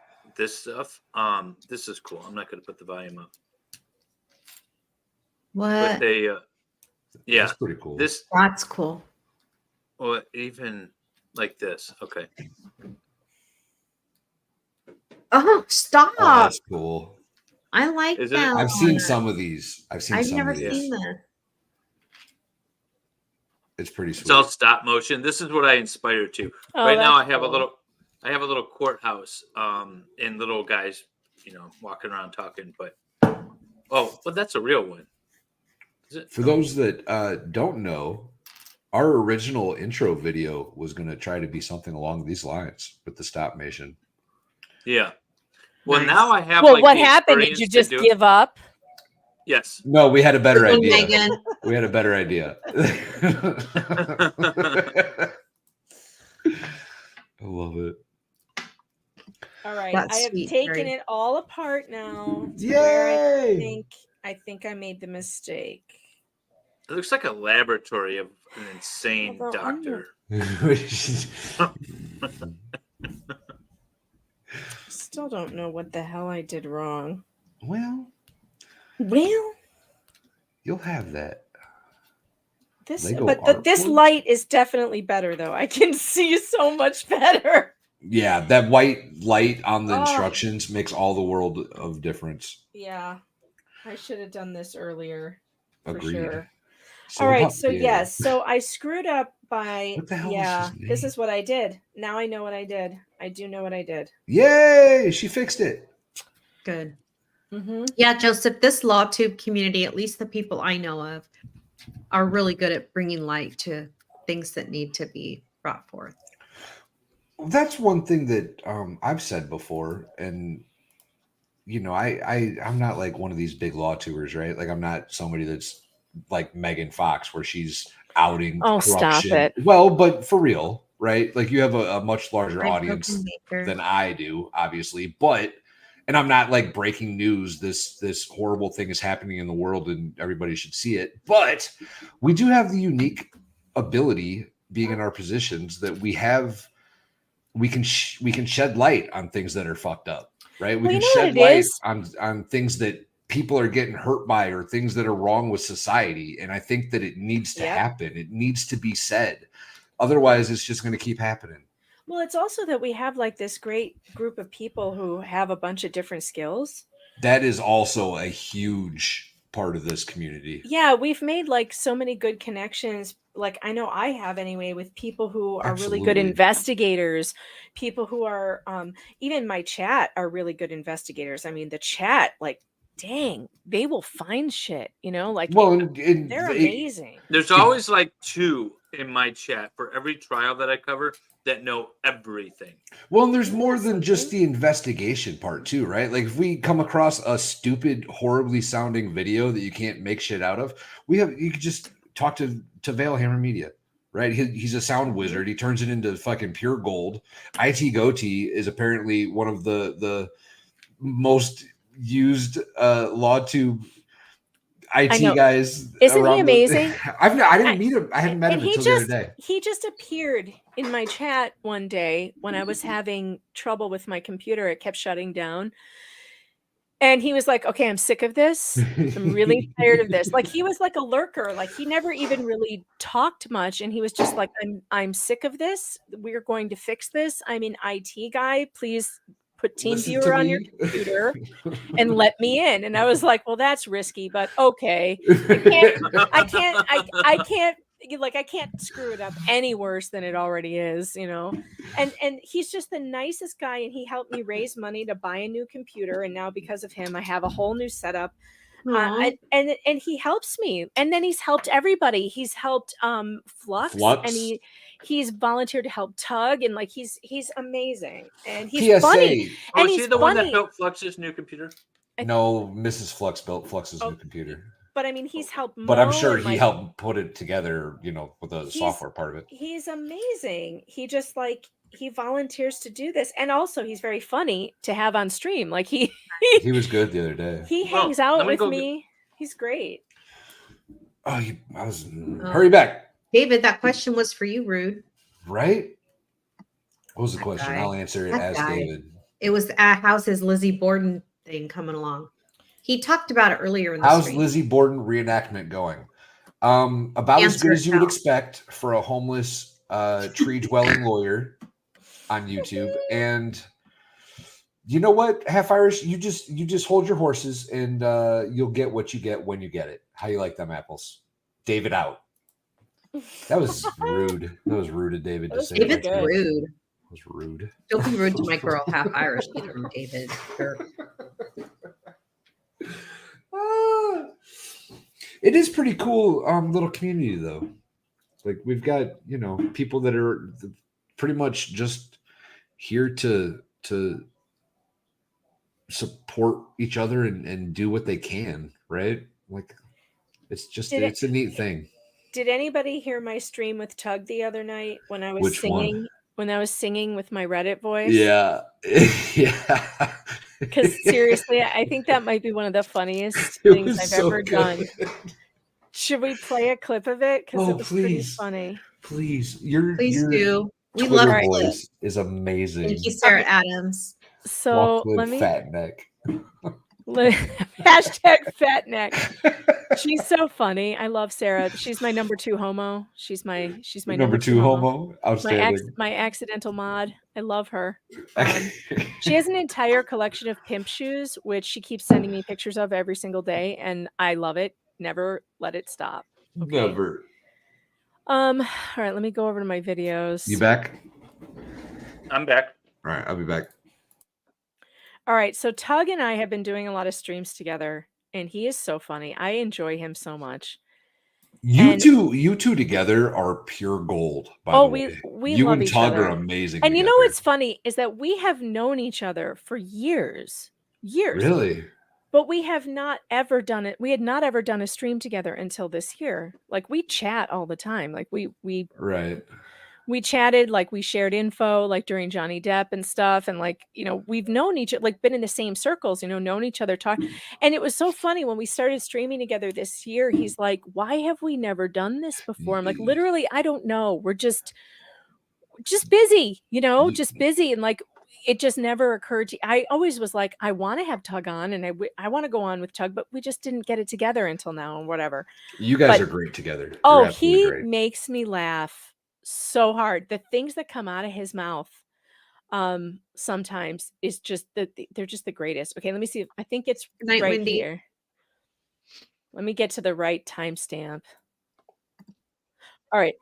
Speaker 1: stuff? This is cool. I'm not going to put the volume up.
Speaker 6: What?
Speaker 1: But they, yeah,
Speaker 2: That's pretty cool.
Speaker 6: That's cool.
Speaker 1: or even like this. Okay.
Speaker 6: Oh, stop.
Speaker 2: Oh, that's cool.
Speaker 6: I like
Speaker 1: Is it?
Speaker 6: that.
Speaker 2: I've seen
Speaker 6: one.
Speaker 2: some of these. I've some
Speaker 6: never
Speaker 2: of these.
Speaker 6: seen this.
Speaker 2: It's pretty
Speaker 1: It's
Speaker 2: sweet.
Speaker 1: all stop motion. This is what I inspired to.
Speaker 3: Oh,
Speaker 1: right now I
Speaker 3: that's
Speaker 1: have
Speaker 3: cool.
Speaker 1: I have a little courthouse, and little guys, walking around talking, but that's a real one. Is it?
Speaker 2: For those that don't know, our original intro video was going to try to be something along these lines with the stop motion.
Speaker 1: Yeah. Well, now I have.
Speaker 3: Well,
Speaker 1: like,
Speaker 3: what
Speaker 1: the
Speaker 3: happened? Did
Speaker 1: experience
Speaker 3: you
Speaker 1: to
Speaker 3: just
Speaker 1: do it.
Speaker 3: give up?
Speaker 1: Yes.
Speaker 2: No, we had a better
Speaker 6: Good one,
Speaker 2: idea.
Speaker 6: Megan.
Speaker 2: We had a better idea. I love it.
Speaker 3: All right,
Speaker 6: That's
Speaker 3: I have
Speaker 6: sweet,
Speaker 3: taken
Speaker 6: Terry.
Speaker 3: it all apart now to where
Speaker 2: Yay!
Speaker 3: I think I made the mistake.
Speaker 1: It looks like a laboratory of an insane
Speaker 3: Although I'm
Speaker 1: doctor.
Speaker 3: Still don't know what the hell I did wrong.
Speaker 2: Well, you'll have that.
Speaker 3: This,
Speaker 2: Lego
Speaker 3: but this
Speaker 2: artboard?
Speaker 3: light is definitely better though. I can see so much better.
Speaker 2: Yeah, that white light on the
Speaker 3: Oh.
Speaker 2: instructions makes all the world of difference.
Speaker 3: Yeah, I should have done this earlier. For
Speaker 2: Agreed.
Speaker 3: sure.
Speaker 2: So
Speaker 3: All right,
Speaker 2: about-
Speaker 3: so
Speaker 2: yeah.
Speaker 3: yes, so I screwed up by
Speaker 2: What the hell is
Speaker 3: yeah.
Speaker 2: his
Speaker 3: This
Speaker 2: name?
Speaker 3: is what I did. Now I know what I did. I do know what I did.
Speaker 2: Yay! She fixed it.
Speaker 6: Good.
Speaker 3: Mm-hmm.
Speaker 6: Yeah, Joseph, this LawTube community, at least the people I know of, are really good at bringing light to things that need to be brought forth.
Speaker 2: That's one thing that I've said before, and you know, I'm not like one of these big law tubers, right? Like I'm not somebody that's like Megan Fox, where she's outing
Speaker 3: Oh, stop
Speaker 2: corruption.
Speaker 3: it.
Speaker 2: Well, but for real, right? Like you have a much larger
Speaker 6: I'm
Speaker 2: audience
Speaker 6: broken maker.
Speaker 2: than I do, obviously, but. And I'm not like breaking news. This horrible thing is happening in the world, and everybody should see it. But we do have the unique ability, being in our positions, that we can shed light on things that are fucked up, right? We
Speaker 3: Well,
Speaker 2: can
Speaker 3: you know
Speaker 2: shed
Speaker 3: what it
Speaker 2: light
Speaker 3: is?
Speaker 2: on things that people are getting hurt by, or things that are wrong with society. And I think that it needs to
Speaker 3: Yep.
Speaker 2: happen. It needs to be said. Otherwise, it's just going to keep happening.
Speaker 3: Well, it's also that we have like this great group of people who have a bunch of different skills.
Speaker 2: That is also a huge part of this community.
Speaker 3: Yeah, we've made like so many good connections. Like I know I have anyway, with people who are really good
Speaker 2: Absolutely.
Speaker 3: investigators, people who are even my chat are really good investigators. I mean, the chat, like, dang, they will find shit, you know, like
Speaker 2: Well,
Speaker 3: they're amazing.
Speaker 1: There's always like 2 in my chat for every trial that I cover that know everything.
Speaker 2: Well, and there's more than just the investigation part too, right? Like if we come across a stupid, horribly sounding video that you can't make shit out of, you could just talk to Valhalla Media, right? He's a sound wizard. He turns it into fucking pure gold. IT Goatee is apparently one of the most used LawTube IT guys.
Speaker 3: Isn't he
Speaker 2: around
Speaker 3: amazing?
Speaker 2: I didn't meet him. I hadn't met him
Speaker 3: And
Speaker 2: until the other day.
Speaker 3: he just appeared in my chat one day when I was having trouble with my computer. It kept shutting down. And he was like, okay, I'm sick of this. I'm really tired of this. Like he was like a lurker. Like he never even really talked much. And he was just like, I'm sick of this. We're going to fix this. I'm an IT guy. Please put TeamViewer on your computer and let me in. And I was like, well, that's risky, but okay. I can't screw it up any worse than it already is, you know. And he's just the nicest guy, and he helped me raise money to buy a new computer, and now because of him I have a whole new setup. And he helps me, and then he's helped everybody. He's helped Flux. And he's volunteered to help Tug, and like he's amazing, and he's
Speaker 2: PSA.
Speaker 3: funny.
Speaker 1: Oh,
Speaker 3: And
Speaker 1: is
Speaker 3: he's
Speaker 1: he the one that
Speaker 3: funny.
Speaker 1: built Flux's new computer?
Speaker 2: No, Mrs. Flux built Flux's new computer.
Speaker 3: But I mean, he's helped.
Speaker 2: But I'm
Speaker 3: Mo
Speaker 2: sure
Speaker 3: and,
Speaker 2: he
Speaker 3: like,
Speaker 2: helped put it together, you know, with the software part of it.
Speaker 3: He's amazing. He just like he volunteers to do this, and also he's very funny to have on stream. Like he
Speaker 2: was good the other day.
Speaker 3: he hangs out with me. He's great.
Speaker 2: Oh, hurry back.
Speaker 6: David, that question was for you, Rude.
Speaker 2: Right? What was the question?
Speaker 6: guy.
Speaker 2: I'll answer it
Speaker 6: That
Speaker 2: as
Speaker 6: guy.
Speaker 2: David.
Speaker 6: It was how's his Lizzie Borden thing coming along? He talked about it earlier in the
Speaker 2: How's
Speaker 6: stream.
Speaker 2: Lizzie Borden reenactment going? About as
Speaker 6: Answer
Speaker 2: good
Speaker 6: it
Speaker 2: as you would
Speaker 6: now.
Speaker 2: expect for a homeless tree dwelling lawyer on YouTube. And you know what, Half Irish, you just hold your horses, and you'll get what you get when you get it. How you like them apples? David out. That was rude. That was rude of David to say.
Speaker 6: David's
Speaker 2: like that.
Speaker 6: rude.
Speaker 2: That was rude.
Speaker 6: Don't be rude to my girl, Half Irish either, David.
Speaker 2: It is pretty cool little community though. Like we've got, you know, people that are pretty much just here to support each other and do what they can, right? Like it's a neat thing.
Speaker 3: Did anybody hear my stream with Tug the other night when I was
Speaker 2: Which
Speaker 3: singing?
Speaker 2: one?
Speaker 3: When I was singing with my Reddit voice?
Speaker 2: Yeah. Yeah.
Speaker 3: Because seriously, I think that might be one of the funniest
Speaker 2: It
Speaker 3: things
Speaker 2: was
Speaker 3: I've
Speaker 2: so
Speaker 3: ever
Speaker 2: good.
Speaker 3: done. Should we play a clip of it? Because
Speaker 2: Oh,
Speaker 3: it was pretty
Speaker 2: please.
Speaker 3: funny.
Speaker 2: Please. Your
Speaker 6: do. We
Speaker 2: Twitter
Speaker 6: love
Speaker 2: voice is amazing.
Speaker 6: Thank you, Sarah Adams.
Speaker 3: So
Speaker 2: Walk
Speaker 3: let me
Speaker 2: fat neck.
Speaker 3: hashtag fat neck. She's so funny. I love Sarah. She's my number 2 homo. She's my
Speaker 2: Number 2 homo. Outstanding.
Speaker 3: My accidental mod. I love her. She has an entire collection of pimp shoes, which she keeps sending me pictures of every single day, and I love it. Never let it stop. Okay.
Speaker 2: Never.
Speaker 3: All right, let me go over to my videos.
Speaker 2: You back?
Speaker 1: I'm back.
Speaker 2: All right, I'll be back.
Speaker 3: All right, so Tug and I have been doing a lot of streams together, and he is so funny. I enjoy him so much.
Speaker 2: You two together are pure gold, by the way.
Speaker 3: We
Speaker 2: you
Speaker 3: love
Speaker 2: and
Speaker 3: each
Speaker 2: Tug
Speaker 3: other.
Speaker 2: are amazing.
Speaker 3: And you know
Speaker 2: together.
Speaker 3: what's funny is that we have known each other for years.
Speaker 2: Really?
Speaker 3: But we have not ever done it. We had not ever done a stream together until this year. Like we chat all the time. Like we
Speaker 2: right.
Speaker 3: We chatted, like we shared info, like during Johnny Depp and stuff. And like, you know, we've known each other, like been in the same circles, you know, known each other, talk. And it was so funny when we started streaming together this year. He's like, why have we never done this before? I'm like, literally, I don't know. We're just busy, you know, just busy. And like, it just never occurred to I always was like, I want to have Tug on and I want to go on with Tug, but we just didn't get it together until now and whatever.
Speaker 2: You guys are great together.
Speaker 3: Oh, he makes me laugh so hard. The things that come out of his mouth sometimes is just they're just the greatest. Okay, let me see. I think it's
Speaker 6: Night,
Speaker 3: right
Speaker 6: Wendy.
Speaker 3: here. Let me get to the right timestamp. All right.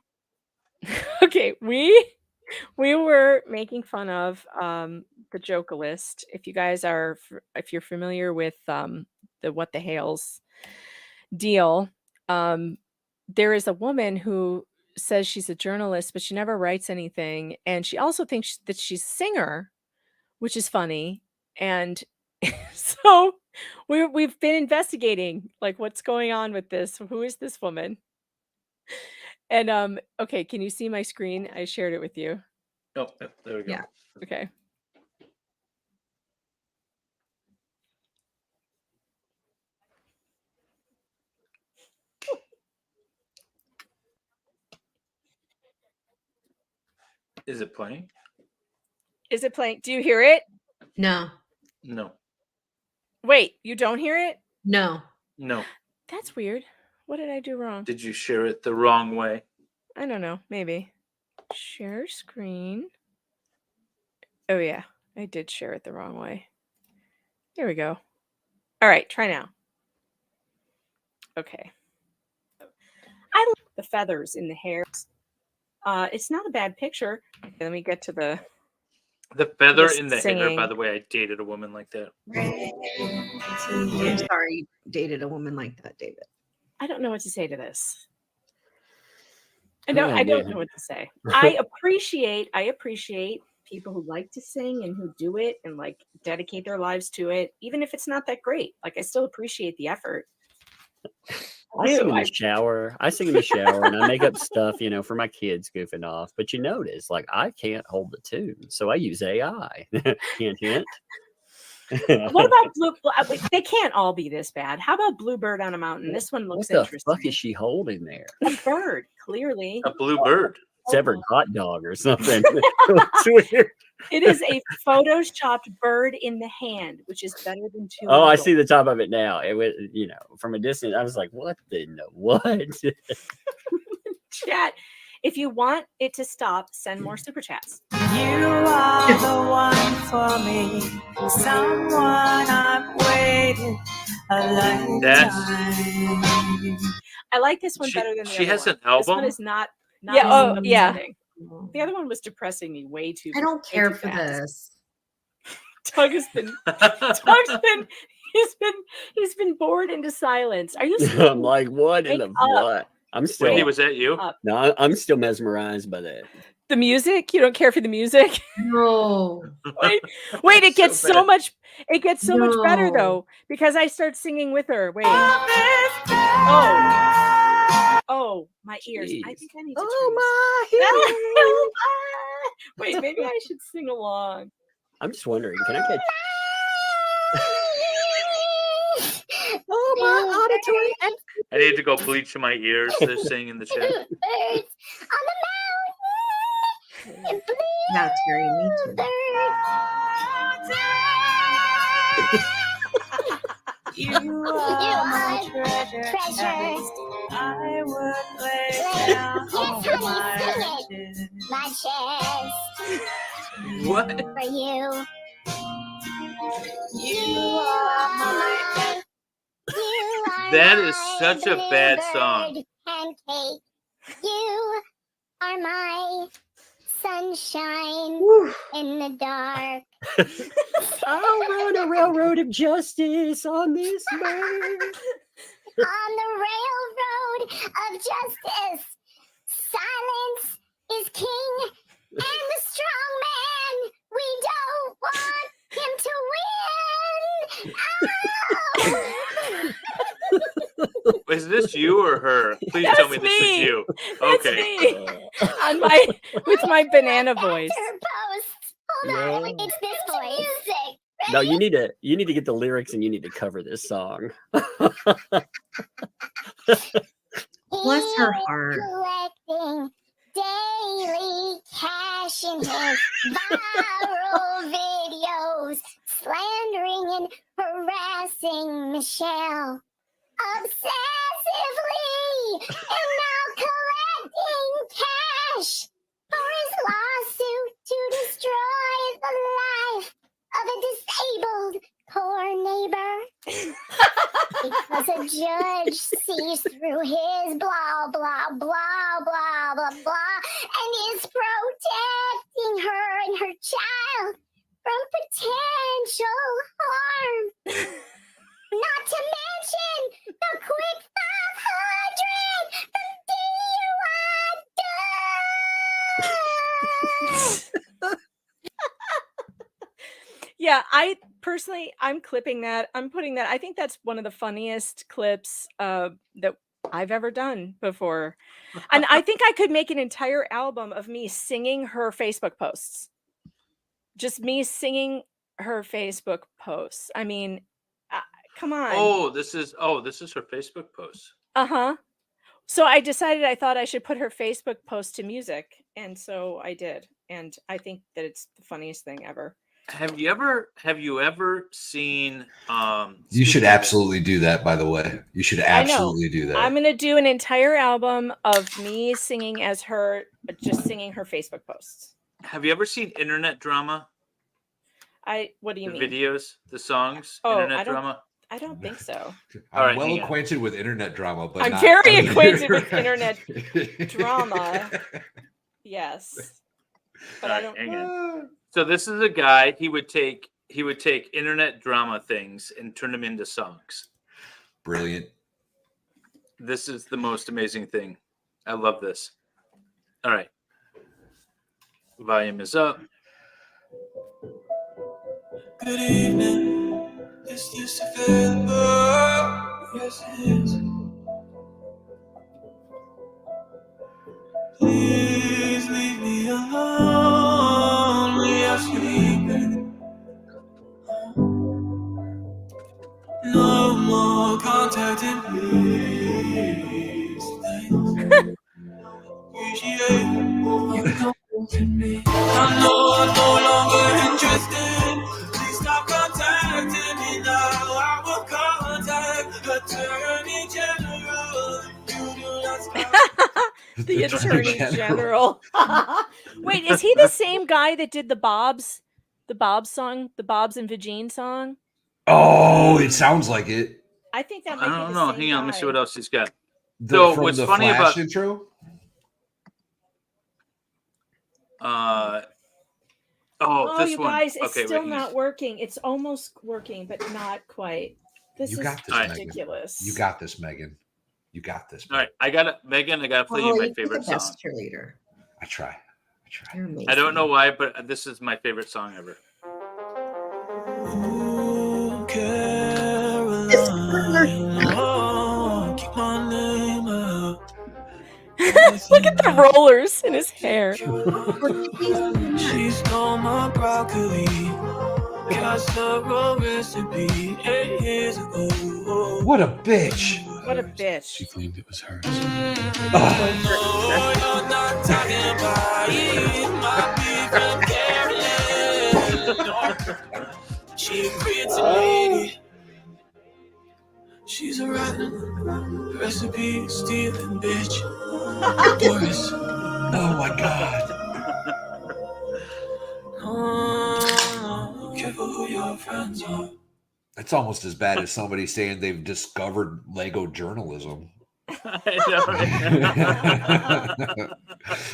Speaker 3: Okay, we were making fun of the Jokalist. If you guys are, if you're familiar with the What the Hales deal, there is a woman who says she's a journalist, but she never writes anything, and she also thinks that she's a singer, which is funny. And so we've been investigating, like, what's going on with this. Who is this woman? And okay, can you see my screen? I shared it with you.
Speaker 1: Oh, there we go.
Speaker 3: Yeah. Okay.
Speaker 1: Is it playing?
Speaker 3: Is it playing? Do you hear it?
Speaker 6: No.
Speaker 1: No.
Speaker 3: Wait, you don't hear it?
Speaker 6: No.
Speaker 1: No.
Speaker 3: That's weird. What did I do wrong?
Speaker 1: Did you share it the wrong way?
Speaker 3: I don't know. Maybe. Share screen. Oh, yeah. I did share it the wrong way. Here we go. All right. Try now. Okay. I like the feathers in the hair. It's not a bad picture. Okay, let me get to the
Speaker 1: feather in the hair.
Speaker 3: singing.
Speaker 1: By the way, I dated a woman like that.
Speaker 6: I'm sorry you dated a woman like that, David.
Speaker 3: I don't know what to say to this. I don't know what to say. I appreciate people who like to sing and who do it and like dedicate their lives to it, even if it's not that great. Like I still appreciate the effort.
Speaker 16: I sing in the shower. I sing in the shower and I make up stuff, you know, for my kids goofing off. But you notice, like, I can't hold the tune, so I use AI. Hint, hint.
Speaker 3: What about Blue? They can't all be this bad. How about Bluebird on a Mountain? This one looks interesting.
Speaker 16: What the fuck is she holding there?
Speaker 3: A bird, clearly.
Speaker 1: A blue bird.
Speaker 16: Severed hot dog or something. It's weird.
Speaker 3: It is a photoshopped bird in the hand, which is better than two.
Speaker 16: Oh, I see the top of it now. It was, you know, from a distance, I was like, what the what?
Speaker 3: Chat. If you want it to stop, send more super chats.
Speaker 17: You are the one for me, someone I've waited a lifetime.
Speaker 3: I like this one better than the other one.
Speaker 1: She has an
Speaker 3: This one
Speaker 1: album?
Speaker 3: is not
Speaker 12: Yeah, oh, yeah.
Speaker 3: upsetting. The other one was depressing me way too.
Speaker 6: I don't care
Speaker 3: way too
Speaker 6: for
Speaker 3: fast.
Speaker 6: this.
Speaker 3: Tug has been he's been bored into silence. Are you
Speaker 16: I'm like, what in the
Speaker 3: Wake up.
Speaker 16: what? I'm still.
Speaker 1: Wendy, was that you?
Speaker 3: Up.
Speaker 16: No, I'm still mesmerized by that.
Speaker 3: The music? You don't care for the music?
Speaker 6: No.
Speaker 3: Wait, it gets so much better though, because I start singing with her. Wait. Oh, my ears. I think I need to Wait, maybe I should sing along.
Speaker 16: I'm just wondering, can I get
Speaker 15: my auditory and
Speaker 1: I need to go bleach my ears. They're saying in the chat.
Speaker 6: Yeah, Terry, me too.
Speaker 17: You are my treasure. I would lay down all my chest.
Speaker 1: What?
Speaker 17: For you. You are my.
Speaker 1: That is such a bad song.
Speaker 17: Pancake. You are my sunshine in the dark.
Speaker 16: I'll run a railroad of justice on this bird.
Speaker 17: On the railroad of justice, silence is king, and the strong man, we don't want him to win. Oh!
Speaker 1: Is this you or her? Please tell me this is you. Okay.
Speaker 3: On with my banana voice.
Speaker 17: Hold on, it's this voice. Music.
Speaker 16: No, you need to get the lyrics and you need to cover this song.
Speaker 6: Bless her heart.
Speaker 17: Collecting daily cash in his viral videos, slandering and harassing Michelle obsessively, and now collecting cash for his lawsuit to destroy the life of a disabled poor neighbor. Because a judge sees through his blah, blah, blah, blah, blah, blah, and is protecting her and her child from potential harm. Not to mention the quick 500 from DUI.
Speaker 3: Yeah, I'm clipping that. I'm putting that. I think that's one of the funniest clips that I've ever done before. And I think I could make an entire album of me singing her Facebook posts. Just me singing her Facebook posts. I mean, come on.
Speaker 1: Oh, this is her Facebook post.
Speaker 3: Uh-huh. So I decided I thought I should put her Facebook post to music. And so I did. And I think that it's the funniest thing ever.
Speaker 1: Have you ever seen
Speaker 2: You should absolutely do that, by the way. You should absolutely do that.
Speaker 3: I'm going to do an entire album of me singing as her, just singing her Facebook posts.
Speaker 1: Have you ever seen Internet Drama?
Speaker 3: What do you mean?
Speaker 1: Videos, the songs,
Speaker 3: Oh,
Speaker 1: Internet Drama?
Speaker 3: I don't think so.
Speaker 2: I'm well acquainted with internet drama, but
Speaker 3: I'm very acquainted with internet drama. Yes. But I don't.
Speaker 1: Hang on. So this is a guy. He would take internet drama things and turn them into songs.
Speaker 2: Brilliant.
Speaker 1: This is the most amazing thing. I love this. All right. Volume is up.
Speaker 17: Good evening. Is this available? Yes, it is. Please leave me alone. We are sleeping. No more contacting, please. Appreciate you comforting me. I know I'm no longer interested. Please stop contacting me now. I will contact Attorney General. You do not stop.
Speaker 3: The Attorney General. Wait, is he the same guy that did the Bob's song, the Bob's and Vagine song?
Speaker 2: Oh, it sounds like it.
Speaker 3: I think that might
Speaker 1: I
Speaker 3: be
Speaker 1: don't
Speaker 3: the
Speaker 1: know.
Speaker 3: same
Speaker 1: Hang on, let me
Speaker 3: guy.
Speaker 1: see what else he's got.
Speaker 2: From
Speaker 1: what's
Speaker 2: the
Speaker 1: funny
Speaker 2: Flash
Speaker 1: about
Speaker 2: intro?
Speaker 1: this
Speaker 3: you
Speaker 1: one.
Speaker 3: guys, it's
Speaker 1: Okay,
Speaker 3: still
Speaker 1: wait,
Speaker 3: not working. It's almost working, but not quite. This
Speaker 2: You
Speaker 3: is
Speaker 2: got this, Megan.
Speaker 3: ridiculous.
Speaker 2: You got this, Megan. You got this.
Speaker 1: All right, I gotta play you my favorite song.
Speaker 6: Cheerleader.
Speaker 2: I try.
Speaker 6: You're amazing.
Speaker 1: I don't know why, but this is my favorite song ever.
Speaker 17: Ooh, Caroline, oh, keep my name up.
Speaker 3: Look at the rollers in his hair.
Speaker 17: She stole my broccoli, casserole recipe 8 years ago.
Speaker 2: What a bitch.
Speaker 3: What a bitch.
Speaker 17: She claimed it was hers.
Speaker 2: Ugh.
Speaker 17: Oh, you're not talking about it. My beef and Carolyn. She creates a lady. She's a rotten recipe stealing bitch. Doris.
Speaker 2: Oh my God.
Speaker 17: Oh, careful who your friends are.
Speaker 2: That's almost as bad as somebody saying they've discovered Lego journalism.
Speaker 3: Oh
Speaker 2: Exactly.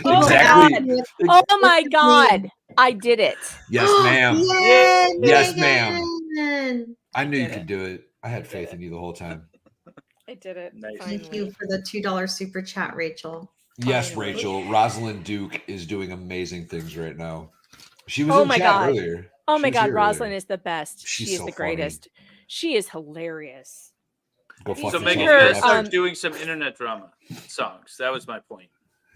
Speaker 3: my God. Oh my God. I did it.
Speaker 2: Yes, ma'am.
Speaker 6: Yay,
Speaker 2: Yes,
Speaker 6: Megan.
Speaker 2: ma'am. I knew you
Speaker 3: did
Speaker 2: could do it. I had faith in you the whole time.
Speaker 3: I did it.
Speaker 6: Thank you for the $2 super chat, Rachel.
Speaker 2: Yes, Rachel. Rosalind Duke is doing amazing things right now. She was
Speaker 3: Oh
Speaker 2: in
Speaker 3: my
Speaker 2: chat
Speaker 3: God.
Speaker 2: earlier.
Speaker 3: Oh
Speaker 2: She
Speaker 3: my
Speaker 2: was
Speaker 3: God.
Speaker 2: here
Speaker 3: Rosalind
Speaker 2: earlier.
Speaker 3: is the best.
Speaker 2: She's
Speaker 3: She is
Speaker 2: so
Speaker 3: the
Speaker 2: funny.
Speaker 3: greatest. She is hilarious.
Speaker 2: Go fuck
Speaker 1: So
Speaker 2: yourself,
Speaker 1: Megan, you
Speaker 2: Jeff.
Speaker 1: gotta start doing some internet drama songs. That was my point.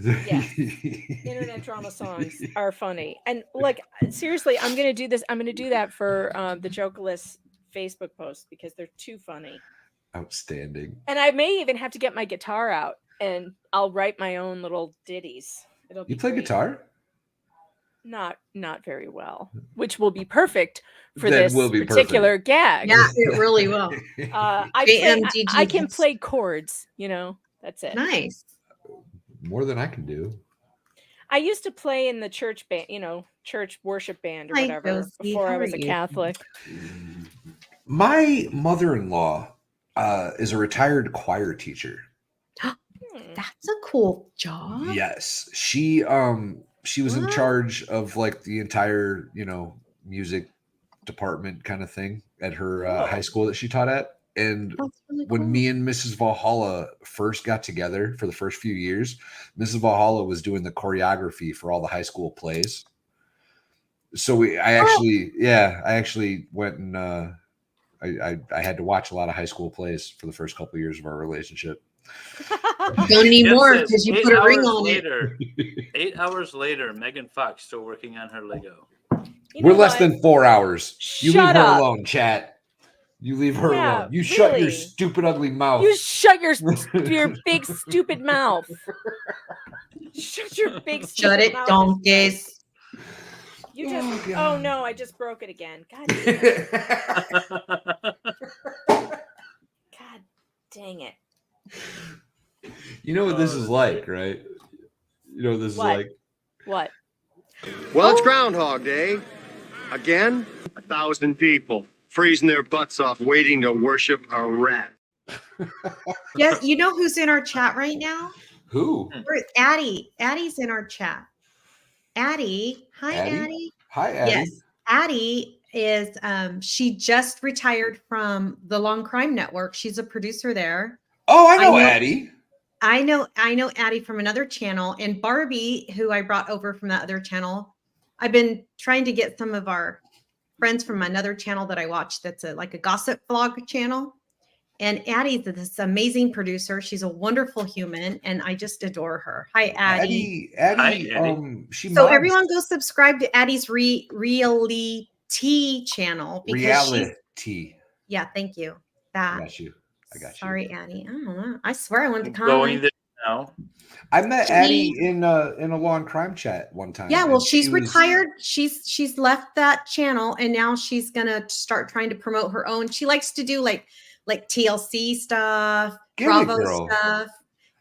Speaker 3: Internet drama songs are funny. And like, seriously, I'm going to do this. I'm going to do that for the Jokeless Facebook post because they're too funny.
Speaker 2: Outstanding.
Speaker 3: And I may even have to get my guitar out and I'll write my own little ditties. It'll be
Speaker 2: You play
Speaker 3: great.
Speaker 2: guitar?
Speaker 3: Not very well, which will be perfect for
Speaker 2: Then
Speaker 3: this
Speaker 2: will be
Speaker 3: particular
Speaker 2: perfect.
Speaker 3: gag.
Speaker 6: Yeah, it really will.
Speaker 3: I can play chords, you know, that's it.
Speaker 6: Nice.
Speaker 2: More than I can do.
Speaker 3: I used to play in the church band, you know, church worship band or
Speaker 6: Hi,
Speaker 3: whatever
Speaker 6: Josie.
Speaker 3: before
Speaker 6: How
Speaker 3: I was
Speaker 6: are
Speaker 3: a
Speaker 6: you?
Speaker 3: Catholic.
Speaker 2: My mother-in-law is a retired choir teacher.
Speaker 6: That's a cool job.
Speaker 2: Yes, she was in charge of like the entire, you know, music department kind of thing at her high school that she taught at. And
Speaker 6: That's really
Speaker 2: when
Speaker 6: cool.
Speaker 2: me and Mrs. Valhalla first got together for the first few years, Mrs. Valhalla was doing the choreography for all the high school plays. So I actually went and I had to watch a lot of high school plays for the first couple of years of our relationship.
Speaker 6: Don't need
Speaker 1: Guess
Speaker 6: more
Speaker 1: this,
Speaker 6: because you
Speaker 1: 8
Speaker 6: put a ring
Speaker 1: hours
Speaker 6: on
Speaker 1: later, 8 hours later, Megan Fox still working on her Lego.
Speaker 2: We're less than 4 hours. You leave
Speaker 3: Shut
Speaker 2: her
Speaker 3: up.
Speaker 2: alone, chat. You leave her
Speaker 3: Yeah,
Speaker 2: alone. You shut your
Speaker 3: really.
Speaker 2: stupid, ugly mouth.
Speaker 3: You shut your big stupid mouth. Shut your big
Speaker 6: it.
Speaker 3: stupid
Speaker 6: Shut it,
Speaker 3: mouth.
Speaker 6: donkeys.
Speaker 3: You just oh no, I just broke it again. God damn it. God dang it.
Speaker 2: You know what this is like, right? You know what this
Speaker 3: What?
Speaker 2: is like?
Speaker 3: What?
Speaker 18: Well, it's Groundhog Day. Again, 1,000 people freezing their butts off waiting to worship a rat.
Speaker 6: Yeah, you know who's in our chat right now?
Speaker 2: Who?
Speaker 6: Addie. Addie's in our chat. Addie. Hi, Addie.
Speaker 2: Hi, Addie.
Speaker 6: Yes. Addie is she just retired from the Long Crime Network. She's a producer there.
Speaker 2: Oh, I know Addie.
Speaker 6: I know Addie from another channel, and Barbie, who I brought over from that other channel. I've been trying to get some of our friends from another channel that I watch that's like a gossip vlog channel. And Addie's this amazing producer. She's a wonderful human, and I just adore her. Hi, Addie.
Speaker 2: Addie. She
Speaker 6: So
Speaker 2: mods
Speaker 6: everyone go subscribe to Addie's Reality channel because she's
Speaker 2: reality.
Speaker 6: yeah, thank you.
Speaker 2: I
Speaker 6: That
Speaker 2: got you. I got you.
Speaker 6: sorry, Addie. I don't know. I swear I went to
Speaker 1: Going
Speaker 6: comment.
Speaker 1: there now.
Speaker 2: I met Addie in a long crime chat one time.
Speaker 6: Yeah, well,
Speaker 2: and
Speaker 6: she's
Speaker 2: she was-
Speaker 6: retired. She's left that channel, and now she's gonna start trying to promote her own. She likes to do like TLC stuff,
Speaker 2: Get it,
Speaker 6: Bravo
Speaker 2: girl.
Speaker 6: stuff.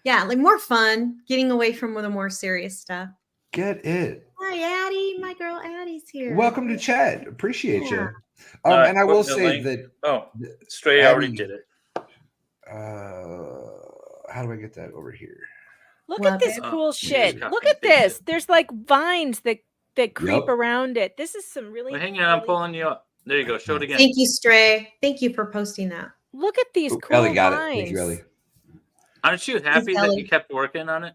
Speaker 6: Yeah, like more fun, getting away from the more serious stuff.
Speaker 2: Get it.
Speaker 6: Hi, Addie. My girl Addie's here.
Speaker 2: Welcome to chat. Appreciate you.
Speaker 6: Yeah.
Speaker 2: And I will
Speaker 1: put the
Speaker 2: say
Speaker 1: link.
Speaker 2: that.
Speaker 1: Oh, Stray already
Speaker 2: Addie-
Speaker 1: did it.
Speaker 2: How do I get that over here?
Speaker 3: Look
Speaker 6: Love
Speaker 3: at this
Speaker 6: it.
Speaker 3: cool shit.
Speaker 1: copy
Speaker 3: Look
Speaker 1: and
Speaker 3: at this. There's like vines that creep
Speaker 2: Yep.
Speaker 3: around it. This is some really
Speaker 1: Well, hang on, I'm pulling you up. There you go. Show it again.
Speaker 6: Thank you, Stray. Thank you for posting that.
Speaker 3: Look at these
Speaker 2: Ooh,
Speaker 3: cool
Speaker 2: Ellie got
Speaker 3: vines.
Speaker 2: it. Thank you, Ellie.
Speaker 1: Aren't you happy that
Speaker 6: Ellie.
Speaker 1: you kept working on it?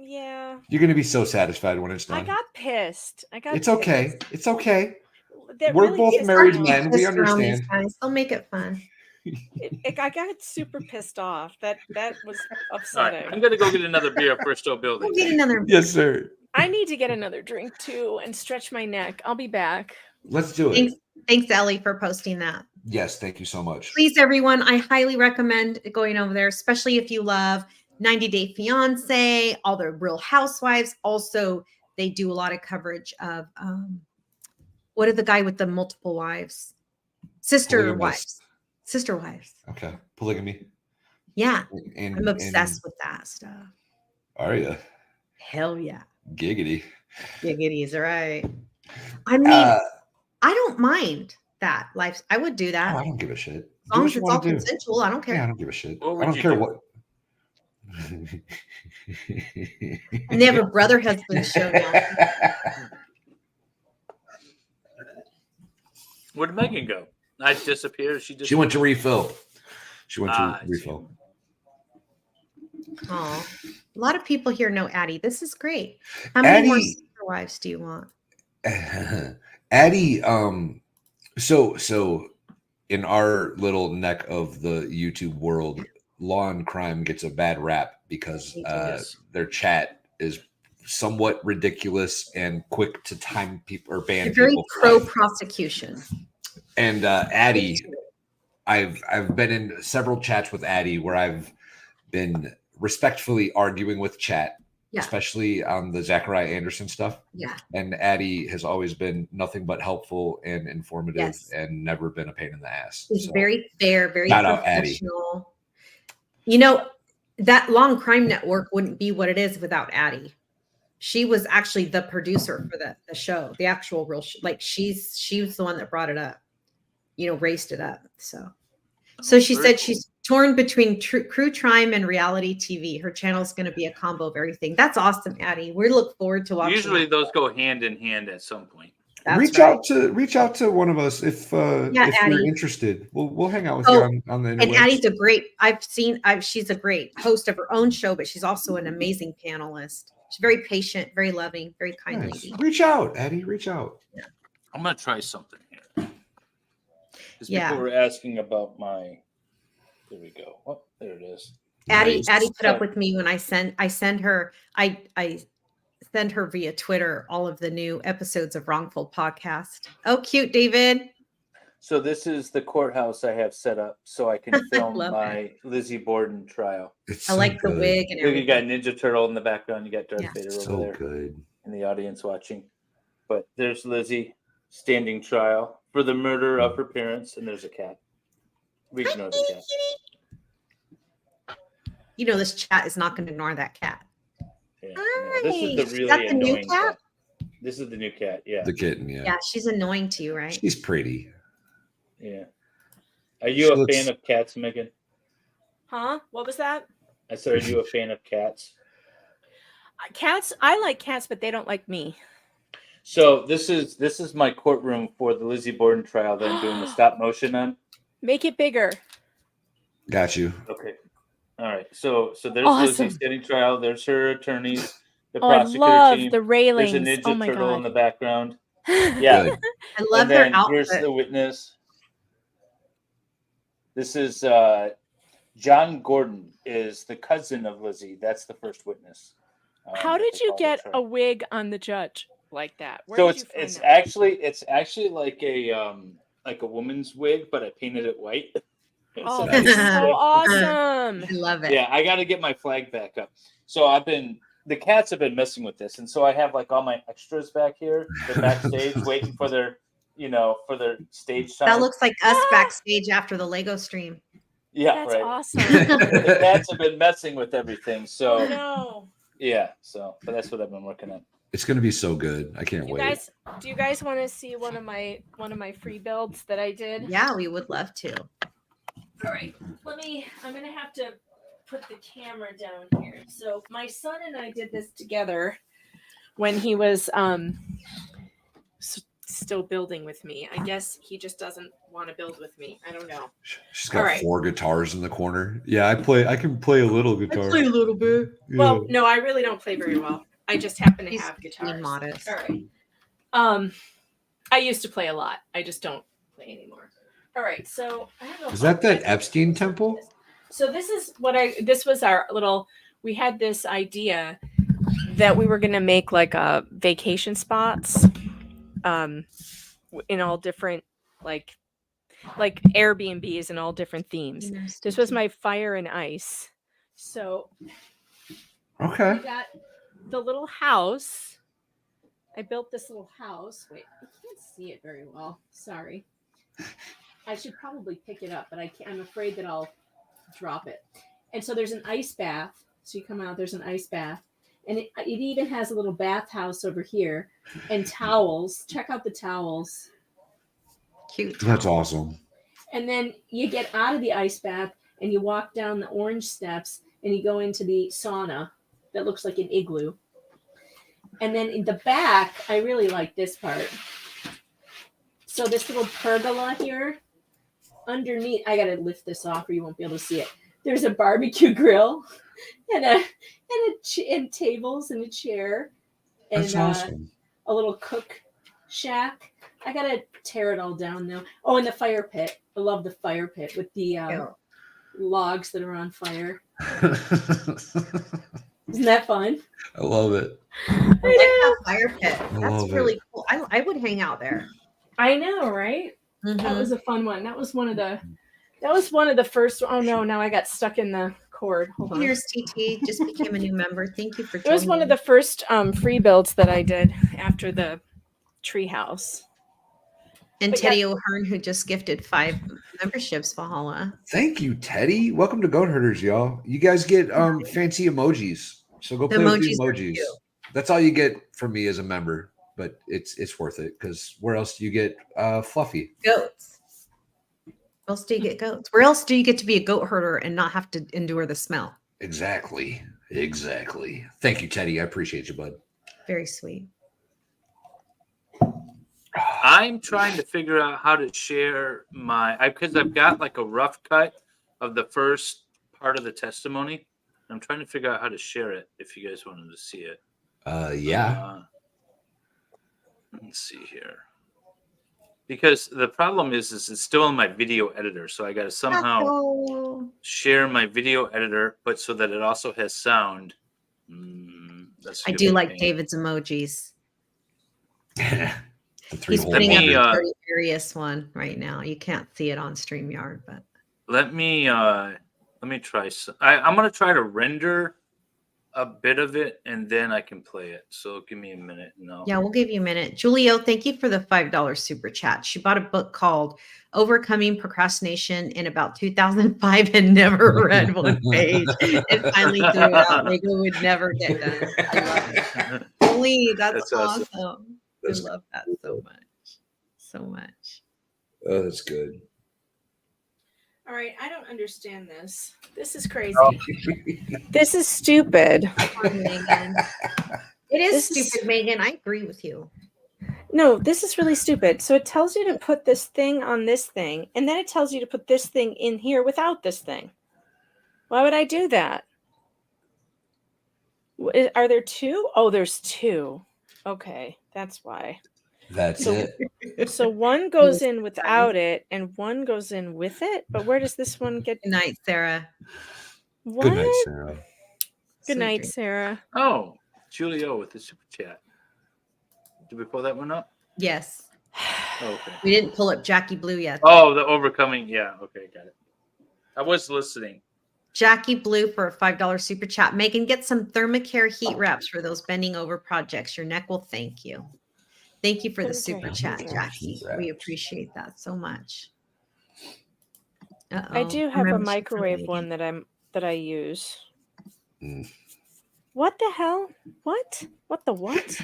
Speaker 3: Yeah.
Speaker 2: You're going to be so satisfied when it's
Speaker 3: I
Speaker 2: done.
Speaker 3: got pissed.
Speaker 2: It's okay. It's okay.
Speaker 3: That
Speaker 2: We're
Speaker 3: really
Speaker 2: both
Speaker 3: pissed
Speaker 2: married
Speaker 3: me off.
Speaker 2: men. We
Speaker 6: Just around these
Speaker 2: understand.
Speaker 6: guys. They'll make it fun.
Speaker 3: I got super pissed off. That was
Speaker 1: All right,
Speaker 3: upsetting.
Speaker 1: I'm gonna go get another beer at Bristow Building.
Speaker 6: We'll get another.
Speaker 2: Yes, sir.
Speaker 3: I need to get another drink too and stretch my neck. I'll be back.
Speaker 2: Let's do it.
Speaker 6: Thanks, Ellie, for posting that.
Speaker 2: Yes, thank you so much.
Speaker 6: Please, everyone, I highly recommend going over there, especially if you love 90 Day Fiance, all the Real Housewives. Also, they do a lot of coverage of what are the guy with the multiple wives? Sister wives.
Speaker 2: Okay. Polygamy.
Speaker 6: Yeah.
Speaker 2: And,
Speaker 6: I'm obsessed with that stuff.
Speaker 2: Are you?
Speaker 6: Hell yeah.
Speaker 2: Giggity.
Speaker 6: Giggity's right. I mean, I don't mind that life. I would do that.
Speaker 2: Oh, I don't give a shit.
Speaker 6: As long as it's all consensual, I don't care.
Speaker 2: Yeah, I don't give a shit.
Speaker 1: What would
Speaker 2: I don't
Speaker 1: you
Speaker 2: care
Speaker 1: do?
Speaker 2: what.
Speaker 6: And they have a brother husband show now.
Speaker 1: Where did Megan go? I disappeared.
Speaker 2: She went to refill. She went to
Speaker 1: I see.
Speaker 2: refill.
Speaker 6: Oh, a lot of people here know Addie. This is great. How many more
Speaker 2: Addie-
Speaker 6: sister wives do you want?
Speaker 2: Addie, so in our little neck of the YouTube world, Law and Crime gets a bad rap because their chat is somewhat ridiculous and quick to time people or ban
Speaker 6: They're very
Speaker 2: people.
Speaker 6: pro prosecution.
Speaker 2: And Addie, I've been in several chats with Addie where I've been respectfully arguing with chat, especially on the Zachariah Anderson stuff.
Speaker 6: Yeah.
Speaker 2: And Addie has always been nothing but helpful and informative and never been a pain in the ass.
Speaker 6: She's
Speaker 2: So,
Speaker 6: very fair, very
Speaker 2: shout out Addie.
Speaker 6: professional. You know, that Long Crime Network wouldn't be what it is without Addie. She was actually the producer for the show, the actual real like she was the one that brought it up, raised it up. So she said she's torn between true crime and reality TV. Her channel is going to be a combo of everything. That's awesome, Addie. We look forward to watching.
Speaker 1: Usually those go hand in hand at some point.
Speaker 2: reach out to one of us if
Speaker 6: Addie.
Speaker 2: you're interested. We'll hang out with you on the internet.
Speaker 6: And Addie's she's a great host of her own show, but she's also an amazing panelist. She's very patient, very loving, very kind lady.
Speaker 2: Reach out, Addie. Reach out.
Speaker 6: Yeah.
Speaker 1: I'm gonna try something here. Because
Speaker 6: Yeah.
Speaker 1: people were asking about my. There we go. Oh, there it is.
Speaker 6: Addie put up with me when I send her via Twitter all of the new episodes of Wrongful Podcast. Oh, cute, David.
Speaker 1: So this is the courthouse I have set up so I can film
Speaker 6: Love
Speaker 1: my Lizzie Borden trial.
Speaker 6: I like the wig and
Speaker 1: You
Speaker 6: everything.
Speaker 1: got Ninja Turtle in the background. You got Darth
Speaker 6: Yeah.
Speaker 1: Vader
Speaker 2: So
Speaker 1: over there
Speaker 2: good.
Speaker 1: in the audience watching. But there's Lizzie standing trial for the murder of her parents, and there's a cat. We ignore the cat.
Speaker 6: This chat is not going to ignore that cat.
Speaker 1: Yeah, no, this is
Speaker 6: Is
Speaker 1: the
Speaker 6: that
Speaker 1: really
Speaker 6: the new
Speaker 1: annoying
Speaker 6: cat?
Speaker 1: cat. This is the new cat. Yeah.
Speaker 2: The kitten, yeah.
Speaker 6: Yeah, she's annoying to you, right?
Speaker 2: She's pretty.
Speaker 1: Yeah. Are you
Speaker 2: She
Speaker 1: a
Speaker 2: looks-
Speaker 1: fan of cats, Megan?
Speaker 3: Huh? What was that?
Speaker 1: I said, are you a fan of cats?
Speaker 3: Cats. I like cats, but they don't like me.
Speaker 1: So this is my courtroom for the Lizzie Borden trial that I'm doing the stop motion on.
Speaker 3: Make it bigger.
Speaker 2: Got you.
Speaker 1: Okay. All right. So there's
Speaker 3: Awesome.
Speaker 1: Lizzie standing trial. There's her attorneys, the
Speaker 3: Oh, I
Speaker 1: prosecutor
Speaker 3: love
Speaker 1: team.
Speaker 3: the railings.
Speaker 1: There's a Ninja
Speaker 3: Oh my
Speaker 1: Turtle
Speaker 3: God.
Speaker 1: in the background. Yeah.
Speaker 2: Good.
Speaker 6: I love
Speaker 1: and
Speaker 6: her
Speaker 1: then here's
Speaker 6: outfit.
Speaker 1: the witness. This is John Gordon is the cousin of Lizzie. That's the first witness.
Speaker 3: How
Speaker 1: that
Speaker 3: did
Speaker 1: they
Speaker 3: you
Speaker 1: called the
Speaker 3: get
Speaker 1: trial.
Speaker 3: a wig on the judge like that? Where
Speaker 1: So
Speaker 3: did
Speaker 1: it's
Speaker 3: you find
Speaker 1: it's
Speaker 3: that?
Speaker 1: actually like a woman's wig, but I painted it white.
Speaker 3: Oh,
Speaker 1: So
Speaker 3: that's so awesome.
Speaker 6: I love it.
Speaker 1: yeah, I got to get my flag back up. So the cats have been messing with this, and so I have like all my extras back here. They're backstage waiting for their stage time.
Speaker 6: That looks like us backstage after the Lego stream.
Speaker 1: yeah,
Speaker 3: That's
Speaker 1: right.
Speaker 3: awesome.
Speaker 1: The cats have been messing with everything. So
Speaker 3: Oh no.
Speaker 1: yeah, but that's what I've been working on.
Speaker 2: It's gonna be so good. I can't wait.
Speaker 3: Do you guys want to see one of my free builds that I did?
Speaker 6: Yeah, we would love to.
Speaker 3: All right. I'm going to have to put the camera down here. So my son and I did this together when he was still building with me. I guess he just doesn't want to build with me. I don't know.
Speaker 2: She's got
Speaker 3: All right.
Speaker 2: 4 guitars in the corner. Yeah, I can play a little guitar.
Speaker 6: Play a little bit.
Speaker 2: Yeah.
Speaker 3: Well, no, I really don't play very well. I just happen to have guitars.
Speaker 6: Being modest.
Speaker 3: All right. I used to play a lot. I just don't play anymore. All right. So I have a
Speaker 2: Is that Epstein temple?
Speaker 3: So this was our little, we had this idea that we were going to make like a vacation spots in all different like Airbnbs and all different themes. This was my fire and ice. So
Speaker 2: okay.
Speaker 3: we got the little house. I built this little house. Wait, I can't see it very well. Sorry. I should probably pick it up, but I'm afraid that I'll drop it. And so there's an ice bath. So you come out, there's an ice bath. And it even has a little bathhouse over here and towels. Check out the towels.
Speaker 6: Cute.
Speaker 2: That's awesome.
Speaker 3: And then you get out of the ice bath and you walk down the orange steps and you go into the sauna that looks like an igloo. And then in the back, I really like this part. So this little pergola here, underneath, I gotta lift this off or you won't be able to see it. There's a barbecue grill and tables and a chair and
Speaker 2: That's awesome.
Speaker 3: a little cook shack. I gotta tear it all down now. Oh, and the fire pit. I love the fire pit with the logs that are on fire. Isn't that fun?
Speaker 2: I love it.
Speaker 6: I like that fire pit. That's
Speaker 2: love
Speaker 6: really
Speaker 2: it.
Speaker 6: cool. I would hang out there.
Speaker 3: I know, right? That was a fun one. That was one of the first. Oh no, now I got stuck in the cord. Hold on.
Speaker 6: Here's TT, just became a new member. Thank you for
Speaker 3: It was
Speaker 6: joining.
Speaker 3: one of the first free builds that I did after the treehouse.
Speaker 6: And
Speaker 3: But
Speaker 6: Teddy
Speaker 3: yeah.
Speaker 6: O'Hearn, who just gifted 5 memberships, Valhalla.
Speaker 2: Thank you, Teddy. Welcome to Goat Herders, y'all. You guys get fancy emojis. So go
Speaker 6: The
Speaker 2: play with the
Speaker 6: emojis are
Speaker 2: emojis.
Speaker 6: cute.
Speaker 2: That's all you get from me as a member, but it's worth it because where else do you get Fluffy?
Speaker 6: Goats. Where else do you get goats? Where else do you get to be a goat herder and not have to endure the smell?
Speaker 2: Exactly. Thank you, Teddy. I appreciate you, bud.
Speaker 6: Very sweet.
Speaker 1: I'm trying to figure out how to share because I've got like a rough cut of the first part of the testimony. I'm trying to figure out how to share it if you guys wanted to see it.
Speaker 2: Yeah.
Speaker 1: Let's see here. Because the problem is it's still in my video editor, so I got to somehow share my video editor, but so that it also has sound.
Speaker 6: I do like David's emojis. He's
Speaker 2: hole
Speaker 6: putting up
Speaker 1: me,
Speaker 6: a very serious one right now. You can't see it on StreamYard, but
Speaker 1: Let me try. I'm going to try to render a bit of it, and then I can play it. So give me a minute.
Speaker 6: yeah, we'll give you a minute. Julio, thank you for the $5 super chat. She bought a book called Overcoming Procrastination in about 2005 and never read one page. And finally threw it out. Lego would never get done. I love it. Lee, that's awesome. I love that so much. So much.
Speaker 2: Oh, that's good.
Speaker 3: All right, I don't understand this. This is crazy. This is stupid.
Speaker 6: Megan. It is stupid, Megan. I agree with you.
Speaker 3: No, this is really stupid. So it tells you to put this thing on this thing, and then it tells you to put this thing in here without this thing. Why would I do that? Are there 2? Oh, there's 2. Okay, that's why.
Speaker 2: That's it.
Speaker 3: So one goes in without it, and one goes in with it. But where does this one get?
Speaker 6: Good night, Sarah.
Speaker 3: What?
Speaker 2: Good night, Sarah.
Speaker 3: Good night, Sarah.
Speaker 1: Oh, Julio with the super chat. Did we pull that one up?
Speaker 6: Yes.
Speaker 1: Oh, okay.
Speaker 6: We didn't pull up Jackie Blue yet.
Speaker 1: Oh, the overcoming. Yeah. Okay, got it. I was listening.
Speaker 6: Jackie Blue for a $5 super chat. Megan, get some Thermacare heat wraps for those bending over projects. Your neck will thank you. Thank you for the super chat, Jackie. We appreciate that so much.
Speaker 3: I do have a microwave one that I use. What the hell? What? What the what?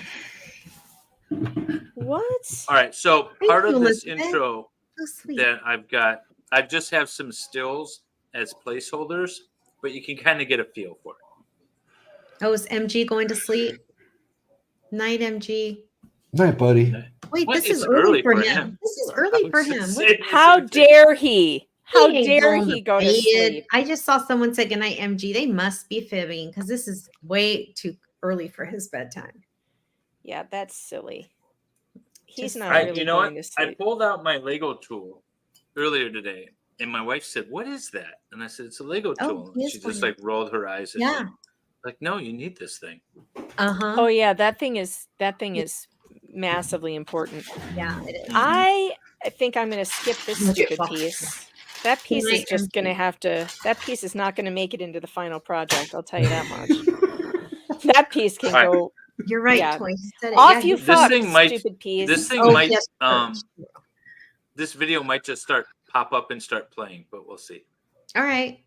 Speaker 3: What?
Speaker 1: All right. So part of this
Speaker 6: Elizabeth.
Speaker 1: intro
Speaker 6: So sweet.
Speaker 1: that I just have some stills as placeholders, but you can kind of get a feel for it.
Speaker 6: Oh, is MG going to sleep? Night, MG.
Speaker 2: Night, buddy.
Speaker 6: Wait,
Speaker 1: What?
Speaker 6: this is
Speaker 1: It's
Speaker 6: early for
Speaker 1: him.
Speaker 6: him. This is early for him.
Speaker 3: How dare he? How
Speaker 6: He ain't
Speaker 3: dare
Speaker 6: going
Speaker 3: he go to
Speaker 6: bed.
Speaker 3: sleep?
Speaker 6: I just saw someone say goodnight, MG. They must be fibbing because this is way too early for his bedtime.
Speaker 3: Yeah, that's silly. He's
Speaker 6: Just
Speaker 3: not
Speaker 1: I,
Speaker 3: really
Speaker 1: you know what?
Speaker 3: going to
Speaker 1: I
Speaker 3: sleep.
Speaker 1: pulled out my Lego tool earlier today, and my wife said, "What is that?" And I said, "It's a Lego tool."
Speaker 6: he
Speaker 1: And
Speaker 6: is
Speaker 1: she just
Speaker 6: funny.
Speaker 1: like rolled her eyes at
Speaker 6: Yeah.
Speaker 1: me. Like, no, you need this thing.
Speaker 6: Uh-huh.
Speaker 3: Oh yeah, that thing is massively important.
Speaker 6: Yeah, it is.
Speaker 3: I think I'm going to skip this
Speaker 6: Look at
Speaker 3: stupid
Speaker 6: Fox.
Speaker 3: piece. That piece is
Speaker 6: Goodnight,
Speaker 3: just going to
Speaker 6: MG.
Speaker 3: have to. That piece is not going to make it into the final project. I'll tell you that much. That piece can
Speaker 1: All right.
Speaker 3: go.
Speaker 6: You're right,
Speaker 3: Yeah.
Speaker 6: Toy. You said it.
Speaker 3: Off
Speaker 6: Yeah,
Speaker 3: you
Speaker 6: he-
Speaker 1: This
Speaker 3: fuck,
Speaker 1: thing might.
Speaker 3: stupid piece.
Speaker 1: This thing
Speaker 6: Oh,
Speaker 1: might.
Speaker 6: yes,
Speaker 1: This video might just pop up and start playing, but we'll see.
Speaker 6: All right.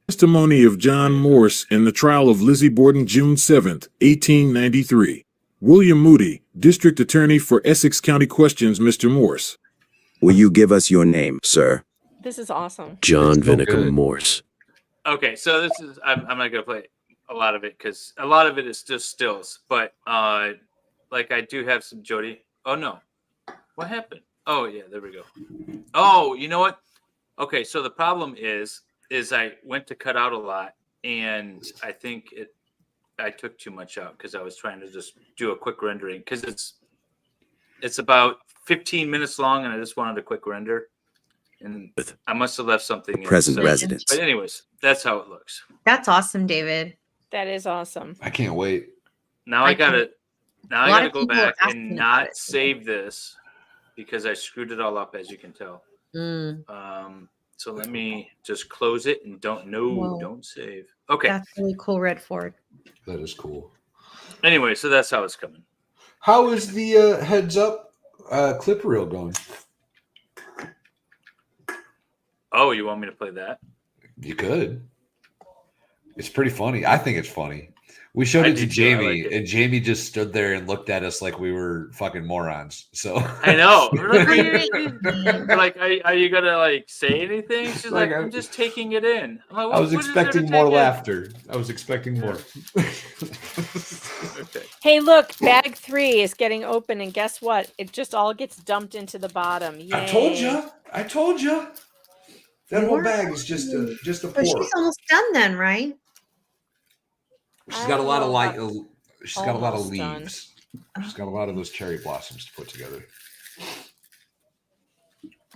Speaker 19: Testimony of John Morse in the trial of Lizzie Borden, June 7th, 1893. William Moody, District Attorney for Essex County, questions Mr. Morse.
Speaker 20: Will you give us your name, sir?
Speaker 3: This is awesome.
Speaker 20: John
Speaker 2: It's no
Speaker 20: Vinicum
Speaker 2: good.
Speaker 20: Morse.
Speaker 1: Okay, so this is. I'm not gonna play a lot of it because a lot of it is just stills. But like I do have some Jody. Oh no, what happened? Oh yeah, there we go. Oh, you know what? Okay, so the problem is I went to cut out a lot, and I think I took too much out because I was trying to just do a quick rendering because it's about 15 minutes long, and I just wanted a quick render, and I must have left something in.
Speaker 20: Present residence.
Speaker 1: But anyways, that's how it looks.
Speaker 6: That's awesome, David.
Speaker 3: That is awesome.
Speaker 2: I can't wait.
Speaker 1: Now I gotta
Speaker 6: A lot of
Speaker 1: go
Speaker 6: people are
Speaker 1: back
Speaker 6: asking
Speaker 1: and
Speaker 6: about
Speaker 1: not
Speaker 6: it.
Speaker 1: save this because I screwed it all up, as you can tell.
Speaker 6: Mm.
Speaker 1: So let me just close it and
Speaker 6: Whoa.
Speaker 1: don't save. Okay.
Speaker 6: That's really cool, Red Ford.
Speaker 2: That is cool.
Speaker 1: Anyway, so that's how it's coming.
Speaker 2: How is the heads up clip reel going?
Speaker 1: Oh, you want me to play that?
Speaker 2: You could. It's pretty funny. I think it's funny. We showed
Speaker 1: I
Speaker 2: it to
Speaker 1: do too. I
Speaker 2: Jamie,
Speaker 1: like it.
Speaker 2: and Jamie just stood there and looked at us like we were fucking morons. So
Speaker 1: I know. Like, are you gonna like say anything? She's like,
Speaker 2: Like,
Speaker 1: I'm just taking it in. I'm like,
Speaker 2: I was
Speaker 1: what is there to
Speaker 2: expecting more
Speaker 1: take in?
Speaker 2: laughter. I was expecting more.
Speaker 1: Okay.
Speaker 3: Hey, look, bag 3 is getting open, and guess what? It just all gets dumped into the bottom. Yay.
Speaker 2: I told you. I told you. That whole bag is just a
Speaker 6: So
Speaker 2: pour.
Speaker 6: she's almost done then, right?
Speaker 2: She's got a lot of light. She's got a lot of
Speaker 3: almost done.
Speaker 2: leaves. She's got a lot of those cherry blossoms to put together.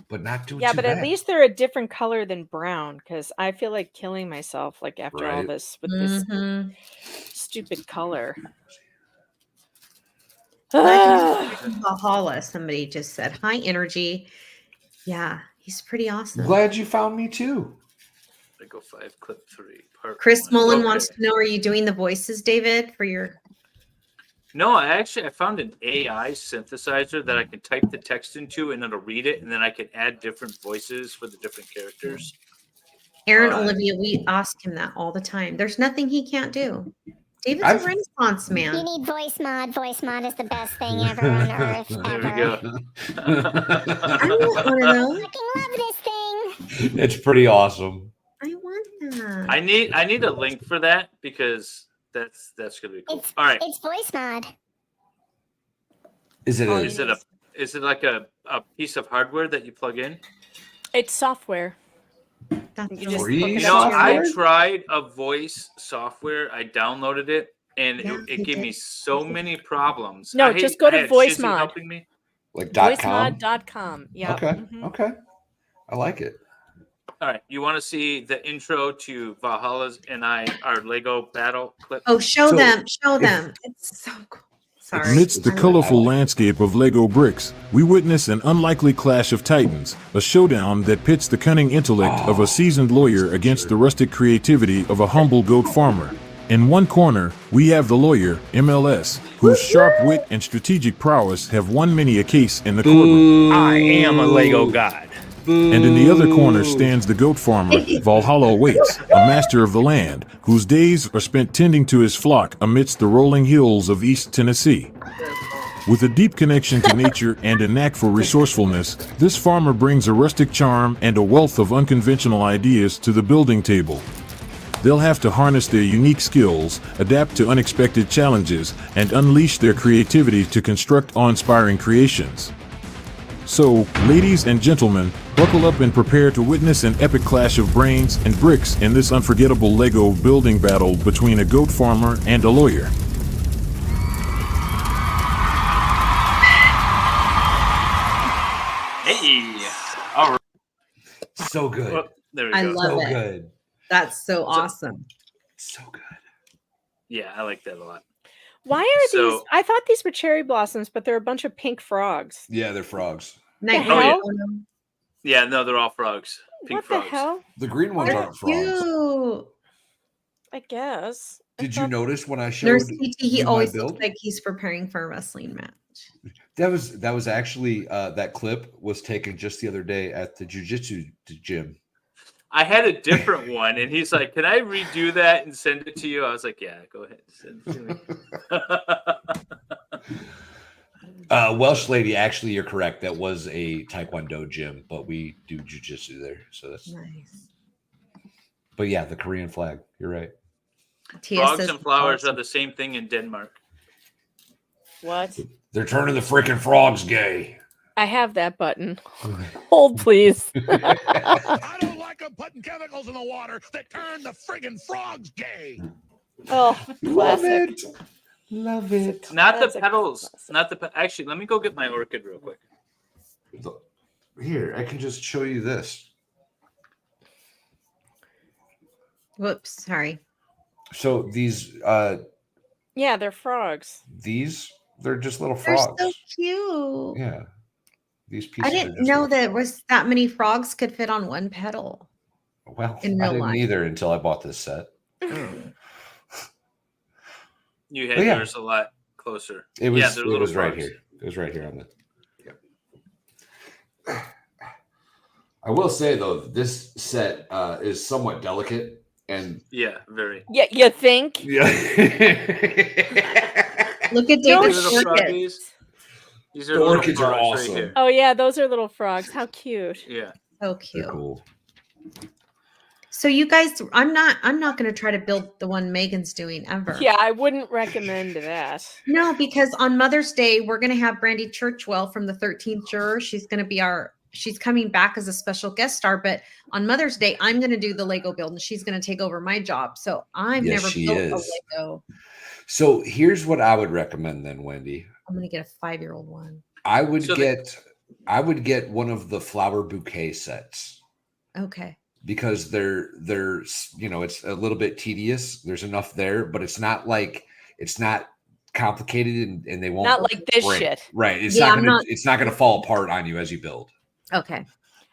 Speaker 2: But not doing
Speaker 3: Yeah,
Speaker 2: too
Speaker 3: but
Speaker 2: bad.
Speaker 3: at least they're a different color than brown because I feel like killing myself like after all
Speaker 2: Right.
Speaker 3: this with this
Speaker 6: Mhm.
Speaker 3: stupid color.
Speaker 6: Valhalla, somebody just said. Hi, energy. Yeah, he's pretty awesome.
Speaker 2: Glad you found me too.
Speaker 1: Lego 5 clip 3 part.
Speaker 6: Chris
Speaker 1: 1.
Speaker 6: Mullen
Speaker 1: Okay.
Speaker 6: wants to know: are you doing the voices, David, for your?
Speaker 1: No, I found an AI synthesizer that I can type the text into and it'll read it, and then I can add different voices for the different characters.
Speaker 6: Aaron Olivia, we ask him that all the time. There's nothing he can't do. David's a Renaissance man.
Speaker 21: You need voice mod. Voice mod is the best thing ever on earth.
Speaker 1: There we
Speaker 21: Ever.
Speaker 1: go.
Speaker 6: I want one of those.
Speaker 21: Fucking love this thing.
Speaker 2: It's pretty awesome.
Speaker 6: I want that.
Speaker 1: I need a link for that because that's gonna be cool. All right.
Speaker 21: It's voice mod.
Speaker 2: Is it?
Speaker 1: Is it like a piece of hardware that you plug in?
Speaker 3: It's software.
Speaker 6: That's
Speaker 3: You just
Speaker 2: free
Speaker 3: hook it
Speaker 1: You know,
Speaker 3: up to your
Speaker 1: I
Speaker 3: phone.
Speaker 1: tried a voice software. I downloaded it, and
Speaker 6: Yeah,
Speaker 1: it
Speaker 6: you
Speaker 1: gave
Speaker 6: did.
Speaker 1: me so many problems.
Speaker 3: No,
Speaker 1: I hate-
Speaker 3: just go
Speaker 1: I
Speaker 3: to
Speaker 1: had
Speaker 3: voice
Speaker 1: Shizzy
Speaker 3: mod.
Speaker 1: helping me.
Speaker 2: Like .com?
Speaker 3: Voicemod.com. Yeah.
Speaker 2: Okay. Okay. I like it.
Speaker 1: All right, you want to see the intro to Valhalla's and our Lego battle clip?
Speaker 6: Oh, show
Speaker 19: So,
Speaker 6: them. Show
Speaker 19: if-
Speaker 6: them. It's so cool. Sorry.
Speaker 19: Amidst the colorful landscape of Lego bricks, we witness an unlikely clash of titans, a showdown that pits the cunning intellect of a seasoned lawyer against the rustic creativity of a humble goat farmer. In one corner, we have the lawyer, MLS, whose sharp wit and strategic prowess have won many a case in the courtroom.
Speaker 16: I am a Lego god.
Speaker 19: And in the other corner stands the goat farmer, Valhalla Awaits, a master of the land, whose days are spent tending to his flock amidst the rolling hills of East Tennessee. With a deep connection to nature and a knack for resourcefulness, this farmer brings a rustic charm and a wealth of unconventional ideas to the building table. They'll have to harness their unique skills, adapt to unexpected challenges, and unleash their creativity to construct awe-inspiring creations. So, ladies and gentlemen, buckle up and prepare to witness an epic clash of brains and bricks in this unforgettable Lego building battle between a goat farmer and a lawyer.
Speaker 1: Hey, all right.
Speaker 2: So good.
Speaker 1: Well, there we
Speaker 6: I
Speaker 1: go.
Speaker 6: love
Speaker 2: So
Speaker 6: it.
Speaker 2: good.
Speaker 6: That's so awesome.
Speaker 2: So good.
Speaker 1: Yeah, I like that a lot.
Speaker 3: Why are
Speaker 1: So-
Speaker 3: these? I thought these were cherry blossoms, but they're a bunch of pink frogs.
Speaker 2: Yeah, they're frogs.
Speaker 6: Night
Speaker 3: The hell?
Speaker 1: Yeah, no, they're all frogs. Pink
Speaker 3: What
Speaker 1: frogs.
Speaker 3: the hell?
Speaker 2: The green ones aren't frogs.
Speaker 6: Cute.
Speaker 3: I guess. I
Speaker 2: Did you
Speaker 3: thought-
Speaker 2: notice when I showed
Speaker 6: Nurse CT, he
Speaker 2: you my
Speaker 6: always
Speaker 2: build?
Speaker 6: looks like he's preparing for a wrestling match.
Speaker 2: That was actually that clip was taken just the other day at the jiu-jitsu gym.
Speaker 1: I had a different one, and he's like, "Can I redo that and send it to you?" I was like, "Yeah, go ahead, send it to me."
Speaker 2: Welsh lady, actually, you're correct. That was a Taekwondo gym, but we do jiu-jitsu there, so that's
Speaker 6: nice.
Speaker 2: But yeah, the Korean flag. You're right.
Speaker 1: Frogs and flowers are the same thing in Denmark.
Speaker 3: What?
Speaker 2: They're turning the freaking frogs gay.
Speaker 3: I have that button. Hold, please.
Speaker 5: I don't like them putting chemicals in the water that turn the friggin' frogs gay.
Speaker 3: Oh,
Speaker 2: Love
Speaker 3: classic.
Speaker 2: it. Love it.
Speaker 1: Not
Speaker 3: That's
Speaker 1: the
Speaker 3: a
Speaker 1: petals. Not the actually. Let me go get my orchid real quick.
Speaker 2: Here, I can just show you this.
Speaker 6: Whoops, sorry.
Speaker 2: So these
Speaker 3: Yeah, they're frogs.
Speaker 2: they're just little
Speaker 6: They're
Speaker 2: frogs.
Speaker 6: so cute.
Speaker 2: Yeah. These pieces
Speaker 6: I
Speaker 2: are
Speaker 6: didn't
Speaker 2: just
Speaker 6: know
Speaker 2: little
Speaker 6: that was that many frogs could fit on one petal.
Speaker 2: Well,
Speaker 6: in
Speaker 2: I
Speaker 6: real
Speaker 2: didn't
Speaker 6: life.
Speaker 2: either until I bought this set.
Speaker 1: You had
Speaker 2: But yeah.
Speaker 1: yours a lot closer.
Speaker 2: It was
Speaker 1: yeah, they're
Speaker 2: it
Speaker 1: little
Speaker 2: was right
Speaker 1: frogs.
Speaker 2: here. It was right here on the. Yep. I will say though, this set is somewhat delicate and
Speaker 1: Yeah, very.
Speaker 3: Yeah, you think?
Speaker 2: yeah.
Speaker 6: Look at
Speaker 1: These
Speaker 6: David's
Speaker 1: little
Speaker 6: orchids.
Speaker 1: froggies. These are
Speaker 2: The
Speaker 1: little
Speaker 2: orchids are
Speaker 1: frogs
Speaker 2: awesome.
Speaker 1: right here.
Speaker 3: Oh yeah, those are little frogs. How cute.
Speaker 1: Yeah.
Speaker 6: So cute.
Speaker 2: They're cool.
Speaker 6: So you guys, I'm not going to try to build the one Megan's doing ever.
Speaker 3: Yeah, I wouldn't recommend that.
Speaker 6: No, because on Mother's Day, we're going to have Brandy Churchwell from the 13th Juror. She's going to be she's coming back as a special guest star. But on Mother's Day, I'm going to do the Lego build and she's going to take over my job. So I've
Speaker 2: Yes,
Speaker 6: never
Speaker 2: she
Speaker 6: built
Speaker 2: is.
Speaker 6: a Lego.
Speaker 2: So here's what I would recommend then, Wendy.
Speaker 6: I'm going to get a 5-year-old one.
Speaker 2: I would get one of the flower bouquet sets
Speaker 6: Okay.
Speaker 2: because they're it's a little bit tedious. There's enough there, but it's not complicated and they won't
Speaker 3: Not like this
Speaker 2: break.
Speaker 3: shit.
Speaker 2: Right. It's
Speaker 6: Yeah,
Speaker 2: it's not gonna fall apart on you as you build.
Speaker 6: Okay.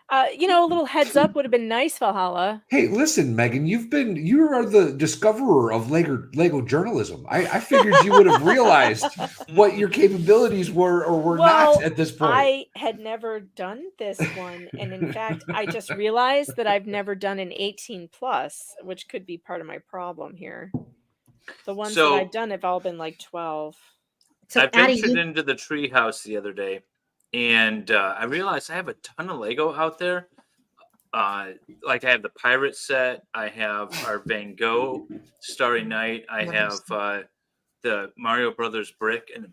Speaker 3: A little heads up would have been nice, Valhalla.
Speaker 2: Hey, listen, Megan, you are the discoverer of Lego journalism. I figured you would have realized what your capabilities were or were not at this point.
Speaker 3: I had never done this one. And in fact, I just realized that I've never done an 18 plus, which could be part of my problem here. The ones
Speaker 1: So-
Speaker 3: that I've done have all been like 12.
Speaker 6: So
Speaker 1: I
Speaker 6: Addie,
Speaker 1: ventured into the tree house the other day, and I realized I have a ton of Lego out there. Like I have the pirate set, I have our Van Gogh Starry Night, I have the Mario Brothers brick, and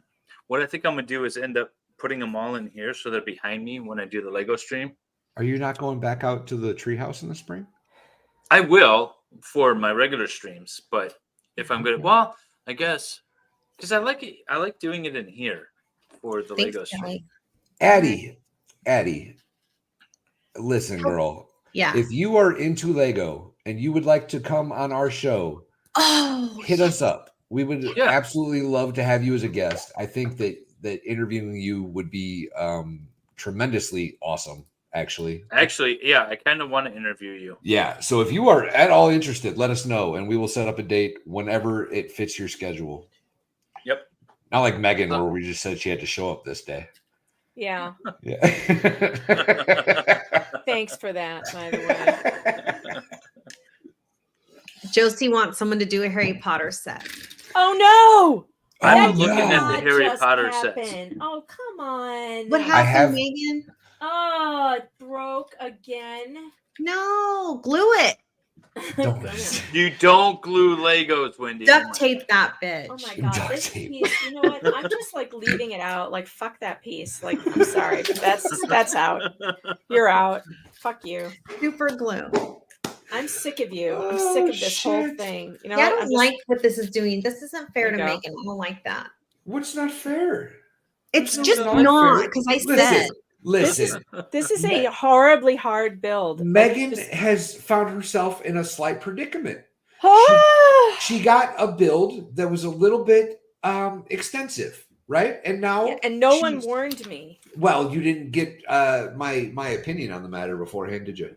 Speaker 1: what I think I'm gonna do is end up putting them all in here so they're behind me when I do the Lego stream.
Speaker 2: Are you not going back out to the treehouse in the spring?
Speaker 1: I will for my regular streams, but if I'm gonna, well, I guess because I like it. I like doing it in here for the
Speaker 6: Thanks,
Speaker 1: Lego stream.
Speaker 6: Kelly.
Speaker 2: Addie, listen, girl.
Speaker 6: Yeah.
Speaker 2: If you are into Lego and you would like to come on our show, hit us up. We would absolutely love to have you as a guest. I think that interviewing you would be tremendously awesome, actually.
Speaker 1: Actually, yeah, I kind of want to interview you.
Speaker 2: Yeah. So if you are at all interested, let us know and we will set up a date whenever it fits your schedule.
Speaker 1: Yep.
Speaker 2: Not like Megan, where we just said she had to show up this day.
Speaker 3: Yeah.
Speaker 2: Yeah.
Speaker 3: Thanks for that, by the way.
Speaker 6: Josie wants someone to do a Harry Potter set.
Speaker 3: Oh no!
Speaker 1: I'm
Speaker 3: That
Speaker 1: looking
Speaker 3: did
Speaker 1: at the
Speaker 3: not
Speaker 1: Harry
Speaker 3: just
Speaker 1: Potter
Speaker 3: happen.
Speaker 1: sets.
Speaker 3: Oh, come on.
Speaker 6: What happened, Megan?
Speaker 3: Oh, it broke again.
Speaker 6: No, glue it.
Speaker 1: You don't glue Legos, Wendy.
Speaker 6: Duct tape that bitch.
Speaker 3: Oh my god, this piece. You know what? I'm just like leaving it out. Like fuck that piece. Like I'm sorry, but that's out. You're out. Fuck you.
Speaker 6: Super glue.
Speaker 3: I'm sick of you. I'm sick of this whole thing. You know
Speaker 6: Yeah, I
Speaker 3: what?
Speaker 6: don't like what this is doing. This isn't fair to
Speaker 3: There you
Speaker 6: Megan. I don't like that.
Speaker 2: What's not fair?
Speaker 6: It's
Speaker 2: It's
Speaker 6: just
Speaker 2: not
Speaker 6: not
Speaker 2: fair.
Speaker 6: because I
Speaker 2: Listen,
Speaker 6: said
Speaker 2: Listen,
Speaker 3: This is a horribly hard build. Like,
Speaker 2: Megan
Speaker 3: just-
Speaker 2: has found herself in a slight predicament.
Speaker 3: Ah!
Speaker 2: She got a build that was a little bit extensive, right? And now,
Speaker 3: Yeah, and no one warned me.
Speaker 2: well, you didn't get my opinion on the matter beforehand, did you?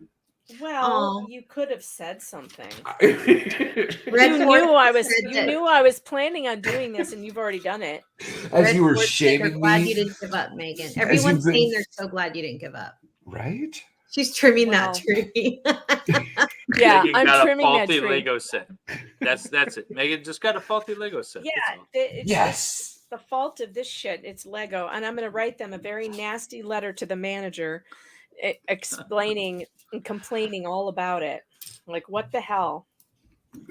Speaker 3: Well, you could have said something.
Speaker 6: Red
Speaker 3: You
Speaker 6: Ford
Speaker 3: knew I was.
Speaker 6: said
Speaker 3: You
Speaker 6: that-
Speaker 3: knew I was planning on doing this, and you've already done it.
Speaker 2: As
Speaker 6: Red
Speaker 2: you were
Speaker 6: Ford said
Speaker 2: shaming
Speaker 6: they're glad
Speaker 2: me.
Speaker 6: you didn't give up, Megan.
Speaker 2: As
Speaker 6: Everyone's
Speaker 2: you've been-
Speaker 6: saying they're so glad you didn't give up.
Speaker 2: Right?
Speaker 6: She's trimming that tree.
Speaker 3: Yeah,
Speaker 1: Megan
Speaker 3: I'm
Speaker 1: got
Speaker 3: trimming
Speaker 1: a
Speaker 3: that
Speaker 1: faulty
Speaker 3: tree.
Speaker 1: Lego set. That's it. Megan just got a faulty Lego set.
Speaker 3: Yeah,
Speaker 1: That's all.
Speaker 3: it's
Speaker 2: Yes.
Speaker 3: the fault of this shit. It's Lego, and I'm going to write them a very nasty letter to the manager, explaining and complaining all about it. Like, what the hell?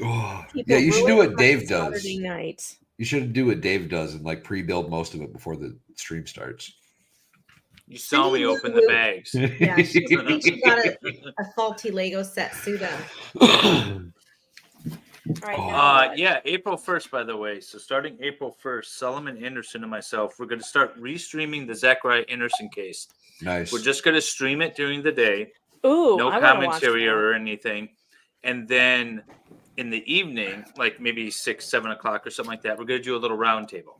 Speaker 2: Oh,
Speaker 3: People
Speaker 2: yeah, you should do
Speaker 3: ruin
Speaker 2: what
Speaker 3: my
Speaker 2: Dave does.
Speaker 3: Saturday night.
Speaker 2: You should do what Dave does and like pre-build most of it before the stream starts.
Speaker 1: You saw me open the bags.
Speaker 6: Yeah, she got a faulty Lego set pseudo.
Speaker 3: All right,
Speaker 1: Yeah, April 1st, by the way. So starting April 1st, Solomon Anderson and myself, we're going to start restreaming the Zachariah Anderson case.
Speaker 2: Nice.
Speaker 1: We're just going to stream it during the day.
Speaker 3: Ooh,
Speaker 1: no
Speaker 3: I wanna watch
Speaker 1: commentary
Speaker 3: that.
Speaker 1: or anything. And then in the evening, like maybe 6, 7 o'clock or something like that, we're going to do a little round table.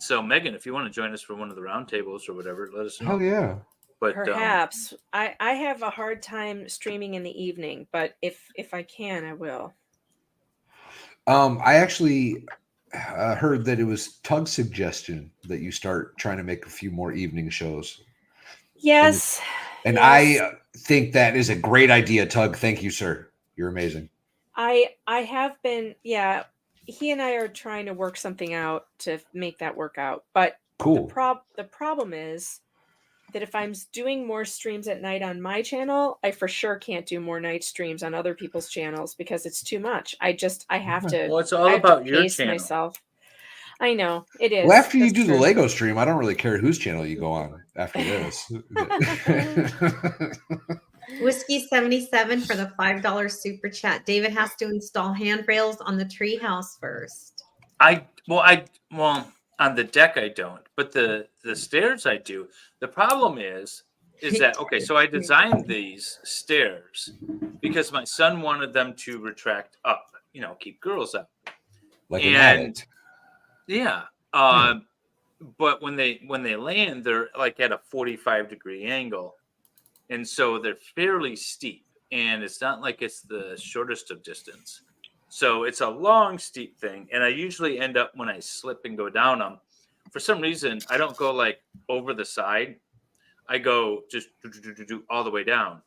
Speaker 1: So Megan, if you want to join us for one of the round tables or whatever, let us know.
Speaker 2: Oh yeah.
Speaker 1: But
Speaker 3: Perhaps I have a hard time streaming in the evening, but if I can, I will.
Speaker 2: I actually heard that it was Tug's suggestion that you start trying to make a few more evening shows.
Speaker 3: Yes.
Speaker 2: And
Speaker 3: yes.
Speaker 2: I think that is a great idea, Tug. Thank you, sir. You're amazing.
Speaker 3: I have been, yeah. He and I are trying to work something out to make that work out. But
Speaker 2: cool.
Speaker 3: The problem is that if I'm doing more streams at night on my channel, I for sure can't do more night streams on other people's channels because it's too much. I have to.
Speaker 1: Well, it's all
Speaker 3: I have to
Speaker 1: about your
Speaker 3: pace
Speaker 1: channel.
Speaker 3: myself. I know it is.
Speaker 2: Well, after you
Speaker 3: That's
Speaker 2: do the
Speaker 3: true.
Speaker 2: Lego stream, I don't really care whose channel you go on after this.
Speaker 6: Whiskey 77 for the $5 super chat. David has to install handrails on the treehouse first.
Speaker 1: Well, on the deck I don't, but the stairs I do. The problem is that okay? So I designed these stairs because my son wanted them to retract up, keep girls up,
Speaker 2: like an addict.
Speaker 1: Yeah. But when they land, they're like at a 45-degree angle, and so they're fairly steep, and it's not like it's the shortest of distance. So it's a long, steep thing. And I usually end up when I slip and go down them, for some reason, I don't go like over the side. I go just all the way down,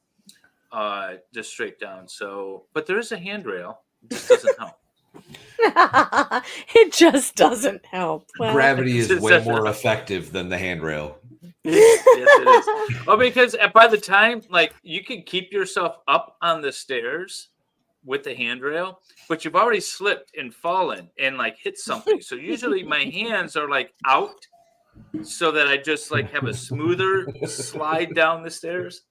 Speaker 1: just straight down. So, but there is a handrail. It just doesn't help.
Speaker 3: It just doesn't help. Well,
Speaker 2: Gravity is
Speaker 1: It
Speaker 2: way
Speaker 1: doesn't
Speaker 2: more
Speaker 1: help.
Speaker 2: effective than the handrail.
Speaker 1: Yes, it is. Oh, because by the time, like, you can keep yourself up on the stairs with the handrail, but you've already slipped and fallen and like hit something. So usually my hands are like out so that I just like have a smoother slide down the stairs.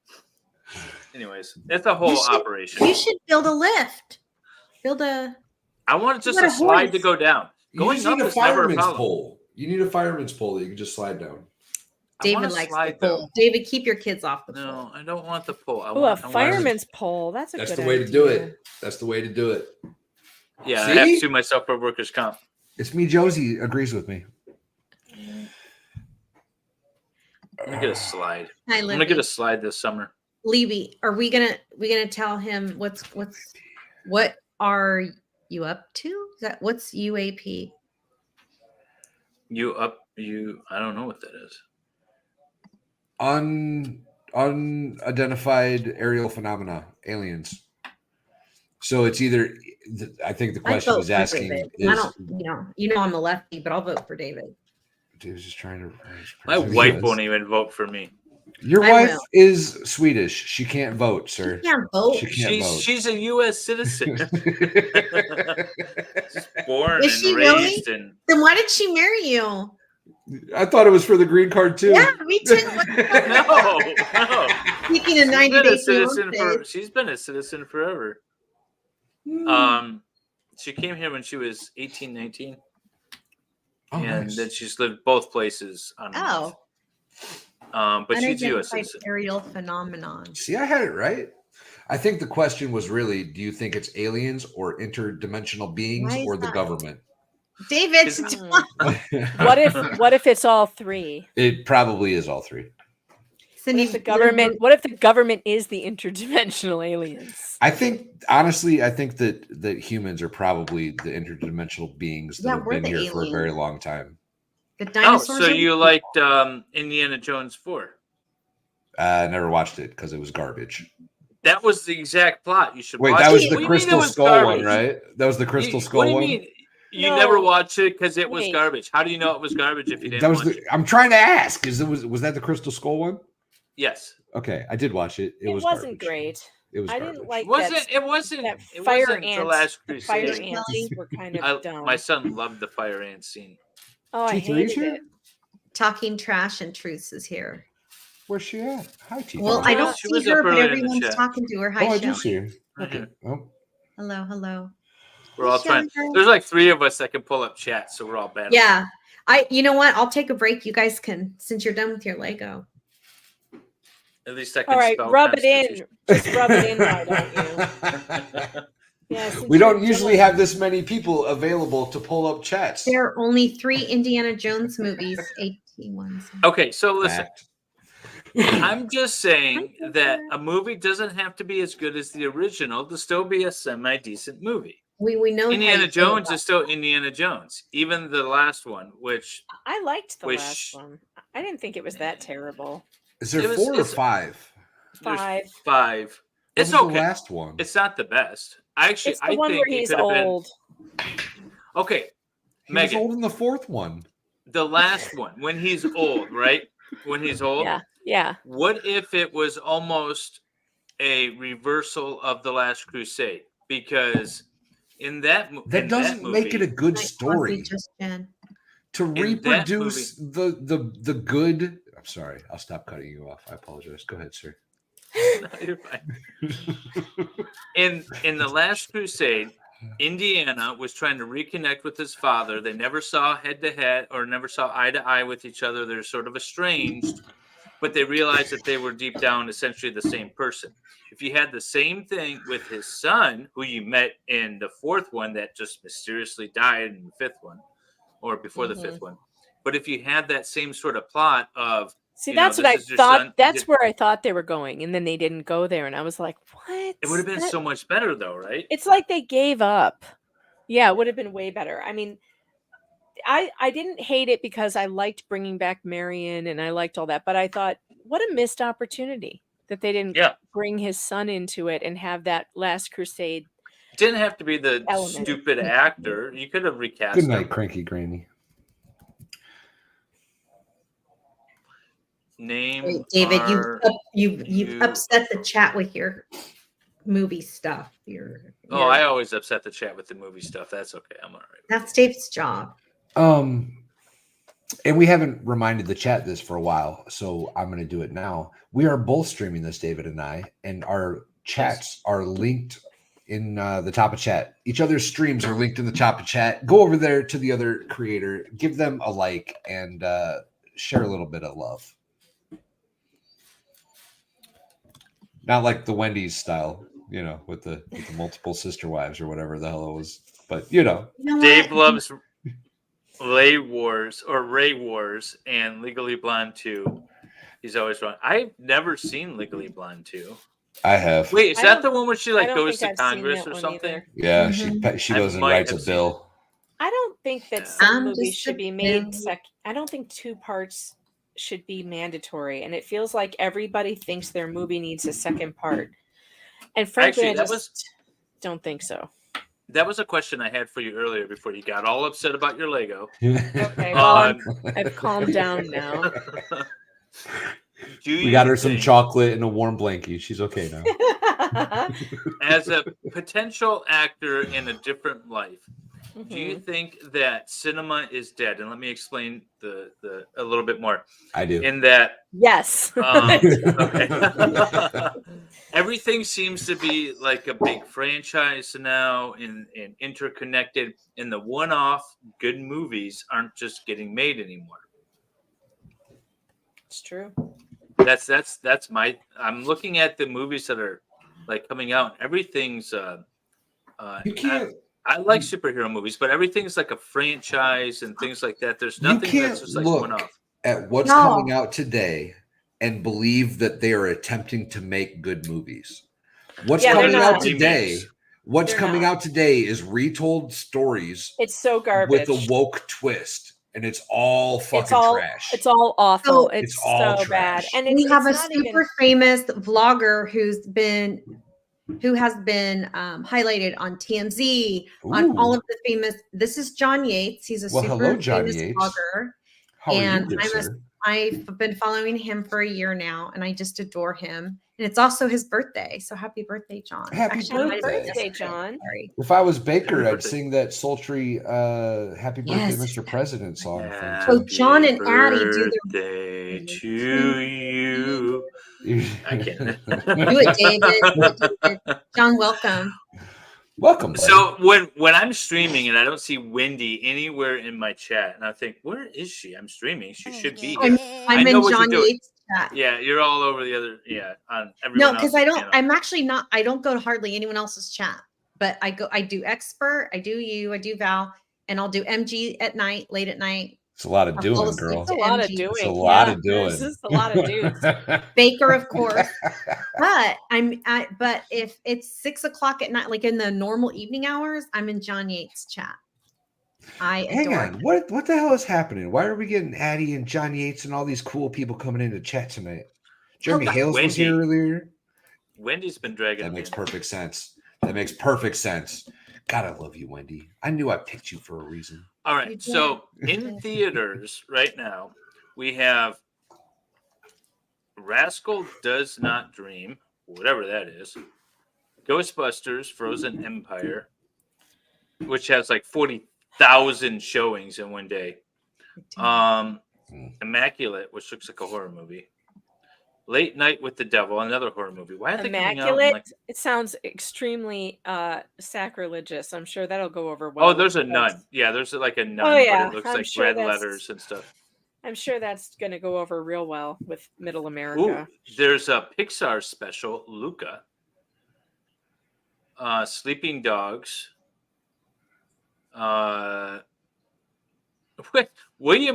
Speaker 1: Anyways, it's a whole operation.
Speaker 6: You should build a lift.
Speaker 1: I want just
Speaker 6: What
Speaker 1: a
Speaker 6: a
Speaker 1: slide
Speaker 6: horse.
Speaker 1: to go down.
Speaker 2: You
Speaker 1: Going
Speaker 2: just
Speaker 1: up
Speaker 2: need a
Speaker 1: is never a
Speaker 2: fireman's
Speaker 1: problem.
Speaker 2: pole. You need a fireman's pole that you can just slide down.
Speaker 6: David likes the pole. David, keep your kids off the pole.
Speaker 1: No, I don't want the pole.
Speaker 3: Oh, a fireman's pole. That's a
Speaker 2: That's
Speaker 3: good
Speaker 2: the way
Speaker 3: idea.
Speaker 2: to do it. That's the way to do it.
Speaker 1: Yeah,
Speaker 2: See?
Speaker 1: I have to sue myself for workers' comp.
Speaker 2: It's me, Josie agrees with me.
Speaker 1: I'm gonna get a slide.
Speaker 6: Hi,
Speaker 1: I'm gonna
Speaker 6: Libby.
Speaker 1: get a slide this summer.
Speaker 6: Libby, are we gonna tell him what are you up to? What's UAP?
Speaker 1: I don't know what that is.
Speaker 2: Unidentified aerial phenomena, aliens. So it's either. I think the
Speaker 6: I'd
Speaker 2: question
Speaker 6: vote
Speaker 2: is
Speaker 6: for
Speaker 2: asking
Speaker 6: David.
Speaker 2: is.
Speaker 6: I don't, I'm a lefty, but I'll vote for David.
Speaker 2: Dave's just trying to.
Speaker 1: My wife won't even vote for me.
Speaker 2: Your
Speaker 6: I
Speaker 2: wife
Speaker 6: will.
Speaker 2: is Swedish. She can't vote, sir.
Speaker 6: She can't vote.
Speaker 2: She can't vote.
Speaker 1: She's a U.S. citizen. She's born
Speaker 6: Is
Speaker 1: and
Speaker 6: she really?
Speaker 1: raised in.
Speaker 6: Then why did she marry you?
Speaker 2: I thought it was for the green card too.
Speaker 6: Yeah, me too.
Speaker 1: No.
Speaker 6: Speaking of 90 Day Fiancé.
Speaker 1: She's been a citizen forever. She came here when she was 18, 19. And
Speaker 2: nice.
Speaker 1: then she's lived both places on
Speaker 6: Oh.
Speaker 1: but she's a U.S.
Speaker 6: Unidentified
Speaker 1: citizen.
Speaker 6: aerial phenomenon.
Speaker 2: See, I had it right. I think the question was really, do you think it's aliens or interdimensional beings
Speaker 6: Why is
Speaker 2: or the
Speaker 6: that?
Speaker 2: government?
Speaker 6: David,
Speaker 12: What if it's all three?
Speaker 2: It probably is all three.
Speaker 12: What if the government? What if the government is the interdimensional aliens?
Speaker 2: I think, honestly, I think that humans are probably the interdimensional beings that
Speaker 6: Yeah,
Speaker 2: have
Speaker 6: we're
Speaker 2: been
Speaker 6: the
Speaker 2: here for a very
Speaker 6: aliens.
Speaker 2: long time.
Speaker 6: The
Speaker 1: Oh,
Speaker 6: dinosaurs.
Speaker 1: so
Speaker 6: are-
Speaker 1: you liked Indiana Jones 4?
Speaker 2: I never watched it because it was garbage.
Speaker 1: That was the exact plot. You should
Speaker 2: Wait,
Speaker 1: watch
Speaker 2: that was
Speaker 1: it.
Speaker 2: the
Speaker 1: What do you mean it
Speaker 2: Crystal
Speaker 1: was
Speaker 2: Skull
Speaker 1: garbage?
Speaker 2: one, right? That was the Crystal
Speaker 1: What
Speaker 2: Skull
Speaker 1: do you
Speaker 2: one.
Speaker 1: mean? You
Speaker 12: No.
Speaker 1: never watched it because it was
Speaker 12: Wait.
Speaker 1: garbage. How do you know it was garbage if you didn't
Speaker 2: That was
Speaker 1: watch
Speaker 2: the.
Speaker 1: it?
Speaker 2: I'm trying to ask. Was that the Crystal Skull one?
Speaker 1: Yes.
Speaker 2: Okay, I did watch it. It was
Speaker 12: wasn't
Speaker 2: garbage.
Speaker 12: great.
Speaker 2: It was
Speaker 12: I
Speaker 2: garbage.
Speaker 12: didn't like
Speaker 1: It wasn't
Speaker 12: that
Speaker 1: it
Speaker 12: fire
Speaker 1: wasn't the
Speaker 12: ants.
Speaker 1: Last
Speaker 12: The fire
Speaker 1: Crusade.
Speaker 12: ants were kind of dumb.
Speaker 1: My son loved the fire ant scene.
Speaker 12: Oh, I
Speaker 2: T3's
Speaker 12: hated
Speaker 2: here?
Speaker 12: it.
Speaker 6: Talking Trash and Truths is here.
Speaker 2: Where's she at? Hi, T.
Speaker 6: Well, I don't
Speaker 1: She
Speaker 6: see
Speaker 1: was
Speaker 6: her,
Speaker 1: up
Speaker 6: but
Speaker 1: earlier in the
Speaker 6: everyone's
Speaker 1: chat.
Speaker 6: talking to her. Hi,
Speaker 2: Oh, I do
Speaker 6: Shelly.
Speaker 2: see her.
Speaker 1: Right
Speaker 2: Okay.
Speaker 1: here.
Speaker 2: Oh,
Speaker 6: Hello, hello.
Speaker 1: We're all trying. There's like 3 of us that can pull up chat, so we're all bad.
Speaker 6: Yeah. You know what? I'll take a break. You guys can, since you're done with your Lego.
Speaker 1: At least I can
Speaker 12: All right,
Speaker 1: spell
Speaker 12: rub it in.
Speaker 1: Constitution.
Speaker 12: Just rub it in, why don't you? Yeah, since
Speaker 2: we don't
Speaker 12: you're
Speaker 2: usually
Speaker 12: done.
Speaker 2: have this many people available to pull up chats.
Speaker 6: There are only 3 Indiana Jones movies. 81.
Speaker 1: Okay, so listen.
Speaker 2: Fact.
Speaker 1: I'm just saying that a movie doesn't have to be as good as the original to still be a semi-decent movie.
Speaker 6: We know how
Speaker 1: Indiana
Speaker 6: you feel
Speaker 1: Jones
Speaker 6: about
Speaker 1: is still Indiana Jones, even the last one, which
Speaker 12: I liked the
Speaker 1: Which-
Speaker 12: last one. I didn't think it was that terrible.
Speaker 2: Is there
Speaker 1: It was-
Speaker 2: 4 or
Speaker 1: it's-
Speaker 2: 5?
Speaker 1: there's
Speaker 12: 5.
Speaker 1: 5.
Speaker 2: What
Speaker 1: It's
Speaker 2: was
Speaker 1: okay.
Speaker 2: the last one?
Speaker 1: It's not the best. Actually,
Speaker 12: It's the
Speaker 1: I
Speaker 12: one
Speaker 1: think
Speaker 12: where
Speaker 1: it
Speaker 12: he's
Speaker 1: could have been.
Speaker 12: old.
Speaker 1: Okay,
Speaker 2: He was
Speaker 1: Megan,
Speaker 2: old in the 4th one.
Speaker 1: the last one when he's old, right? When he's old.
Speaker 12: Yeah, yeah.
Speaker 1: What if it was almost a reversal of the Last Crusade? Because in that
Speaker 2: That doesn't make it a good story.
Speaker 6: Just Jen.
Speaker 2: To
Speaker 1: that
Speaker 2: reproduce the good. I'm sorry. I'll stop cutting you off. I apologize. Go ahead, sir.
Speaker 1: No, you're fine. In the Last Crusade, Indiana was trying to reconnect with his father. They never saw head to head or never saw eye to eye with each other. They're sort of estranged, but they realized that they were deep down essentially the same person. If you had the same thing with his son, who you met in the 4th one that just mysteriously died in the 5th one, or before the 5th one, but if you had that same sort of plot of
Speaker 12: See,
Speaker 1: you know,
Speaker 12: that's what I
Speaker 1: this is your
Speaker 12: thought.
Speaker 1: son,
Speaker 12: That's where I thought they were going, and then they didn't go there, and I was like, "What?"
Speaker 1: it would have been
Speaker 12: That-
Speaker 1: so much better, though, right?
Speaker 12: It's like they gave up. Yeah, it would have been way better. I mean, I didn't hate it because I liked bringing back Marion and I liked all that, but I thought, what a missed opportunity that they didn't bring his son into it and have that Last Crusade.
Speaker 1: Didn't have to be the
Speaker 12: Element.
Speaker 1: stupid actor. You could have recast
Speaker 2: Good
Speaker 1: him.
Speaker 2: night, cranky granny.
Speaker 1: Name
Speaker 6: Wait, David,
Speaker 1: are
Speaker 6: you've
Speaker 1: you-
Speaker 6: upset the chat with your movie stuff.
Speaker 1: Oh, I always upset the chat with the movie stuff. That's okay. I'm all right.
Speaker 6: That's Dave's job.
Speaker 2: And we haven't reminded the chat this for a while, so I'm going to do it now. We are both streaming this, David and I, and our chats are linked in the top of chat. Each other's streams are linked in the top of chat. Go over there to the other creator, give them a like, and share a little bit of love. Not like the Wendy's style, you know, with the multiple sister wives or whatever the hell it was. But you know,
Speaker 1: Dave loves Ray Wars or Ray Wars and Legally Blonde 2. He's always wrong. I've never seen Legally Blonde 2.
Speaker 2: I have.
Speaker 1: Wait, is
Speaker 12: I
Speaker 1: that
Speaker 12: don't-
Speaker 1: the one where she
Speaker 12: I
Speaker 1: like
Speaker 12: don't
Speaker 1: goes
Speaker 12: think
Speaker 1: to
Speaker 12: I've seen
Speaker 1: Congress
Speaker 12: that
Speaker 1: or
Speaker 12: one
Speaker 1: something?
Speaker 12: either.
Speaker 2: Yeah, she
Speaker 1: I
Speaker 2: goes and
Speaker 1: might
Speaker 2: writes a
Speaker 1: have seen
Speaker 2: bill.
Speaker 12: I don't think that some
Speaker 6: I'm
Speaker 12: movies
Speaker 6: just
Speaker 12: should be
Speaker 6: a
Speaker 12: made
Speaker 6: bill.
Speaker 12: I don't think 2 parts should be mandatory, and it feels like everybody thinks their movie needs a second part. And frankly,
Speaker 1: Actually,
Speaker 12: I
Speaker 1: that
Speaker 12: just don't think so.
Speaker 1: That was a question I had for you earlier before you got all upset about your Lego.
Speaker 12: Okay, well, I've calmed down now.
Speaker 2: We got her some chocolate and a warm blankie. She's okay now.
Speaker 1: As a potential actor in a different life, do you think that cinema is dead? And let me explain the a little bit more.
Speaker 2: I do.
Speaker 1: In that,
Speaker 3: yes.
Speaker 1: Okay. Everything seems to be like a big franchise now and interconnected, and the one-off good movies aren't just getting made anymore.
Speaker 3: It's true.
Speaker 1: That's my. I'm looking at the movies that are like coming out. Everything's.
Speaker 2: You can't.
Speaker 1: I like superhero movies, but everything's like a franchise and things like that. There's nothing that's just like one off.
Speaker 2: At what's coming out today and believe that they are attempting to make good movies. What's coming out today? What's coming out today is retold stories.
Speaker 3: It's so garbage
Speaker 2: with a woke twist, and it's all fucking trash.
Speaker 3: It's all awful.
Speaker 6: So
Speaker 3: it's
Speaker 2: all
Speaker 3: so
Speaker 2: trash.
Speaker 3: bad. And
Speaker 6: we have a
Speaker 3: it's not
Speaker 6: super famous vlogger who has been highlighted on TMZ, on all of the famous. This is John Yates. He's a super famous vlogger.
Speaker 2: How are you, good sir?
Speaker 6: I've been following him for a year now, and I just adore him. And it's also his birthday, so happy birthday, John!
Speaker 2: Happy
Speaker 3: birthday, John!
Speaker 6: Sorry.
Speaker 2: If I was Baker, I'd sing that sultry "Happy Birthday, Mr. President" song.
Speaker 6: So John and Addie do
Speaker 1: Birthday to you. I can't
Speaker 6: do it, David. John, welcome.
Speaker 2: Welcome.
Speaker 1: So when I'm streaming and I don't see Wendy anywhere in my chat, and I think, where is she? I'm streaming. She should be here.
Speaker 6: I'm in John Yates' chat.
Speaker 1: Yeah, you're all over the other. Yeah, on everyone.
Speaker 6: No, because I don't. I'm actually not. I don't go to hardly anyone else's chat. But I go. I do Expert. I do you. I do Val, and I'll do MG at night, late at night.
Speaker 2: It's a lot of doing, girl.
Speaker 3: It's a lot of doing.
Speaker 2: It's a lot of doing.
Speaker 3: This is a lot of dudes.
Speaker 6: Baker, of course. But but if it's 6 o'clock at night, like in the normal evening hours, I'm in John Yates' chat.
Speaker 2: Hang on. What the hell is happening? Why are we getting Addie and John Yates and all these cool people coming into chat tonight? Jeremy Hales was here earlier.
Speaker 1: Wendy's been dragging.
Speaker 2: That makes perfect sense. That makes perfect sense. God, I love you, Wendy. I knew I picked you for a reason.
Speaker 1: All right. So in theaters right now, we have Rascal Does Not Dream, whatever that is. Ghostbusters Frozen Empire, which has like 40,000 showings in one day. Immaculate, which looks like a horror movie. Late Night with the Devil, another horror movie. Why are they coming out?
Speaker 3: Immaculate. It sounds extremely sacrilegious. I'm sure that'll go over well.
Speaker 1: Oh, there's a nun. Yeah, there's like a nun.
Speaker 3: Oh yeah,
Speaker 1: but it looks
Speaker 3: I'm
Speaker 1: like
Speaker 3: sure
Speaker 1: red
Speaker 3: that's-
Speaker 1: letters and stuff.
Speaker 3: I'm sure that's going to go over real well with Middle America.
Speaker 1: Ooh, there's a Pixar special, Luca. Sleeping Dogs. William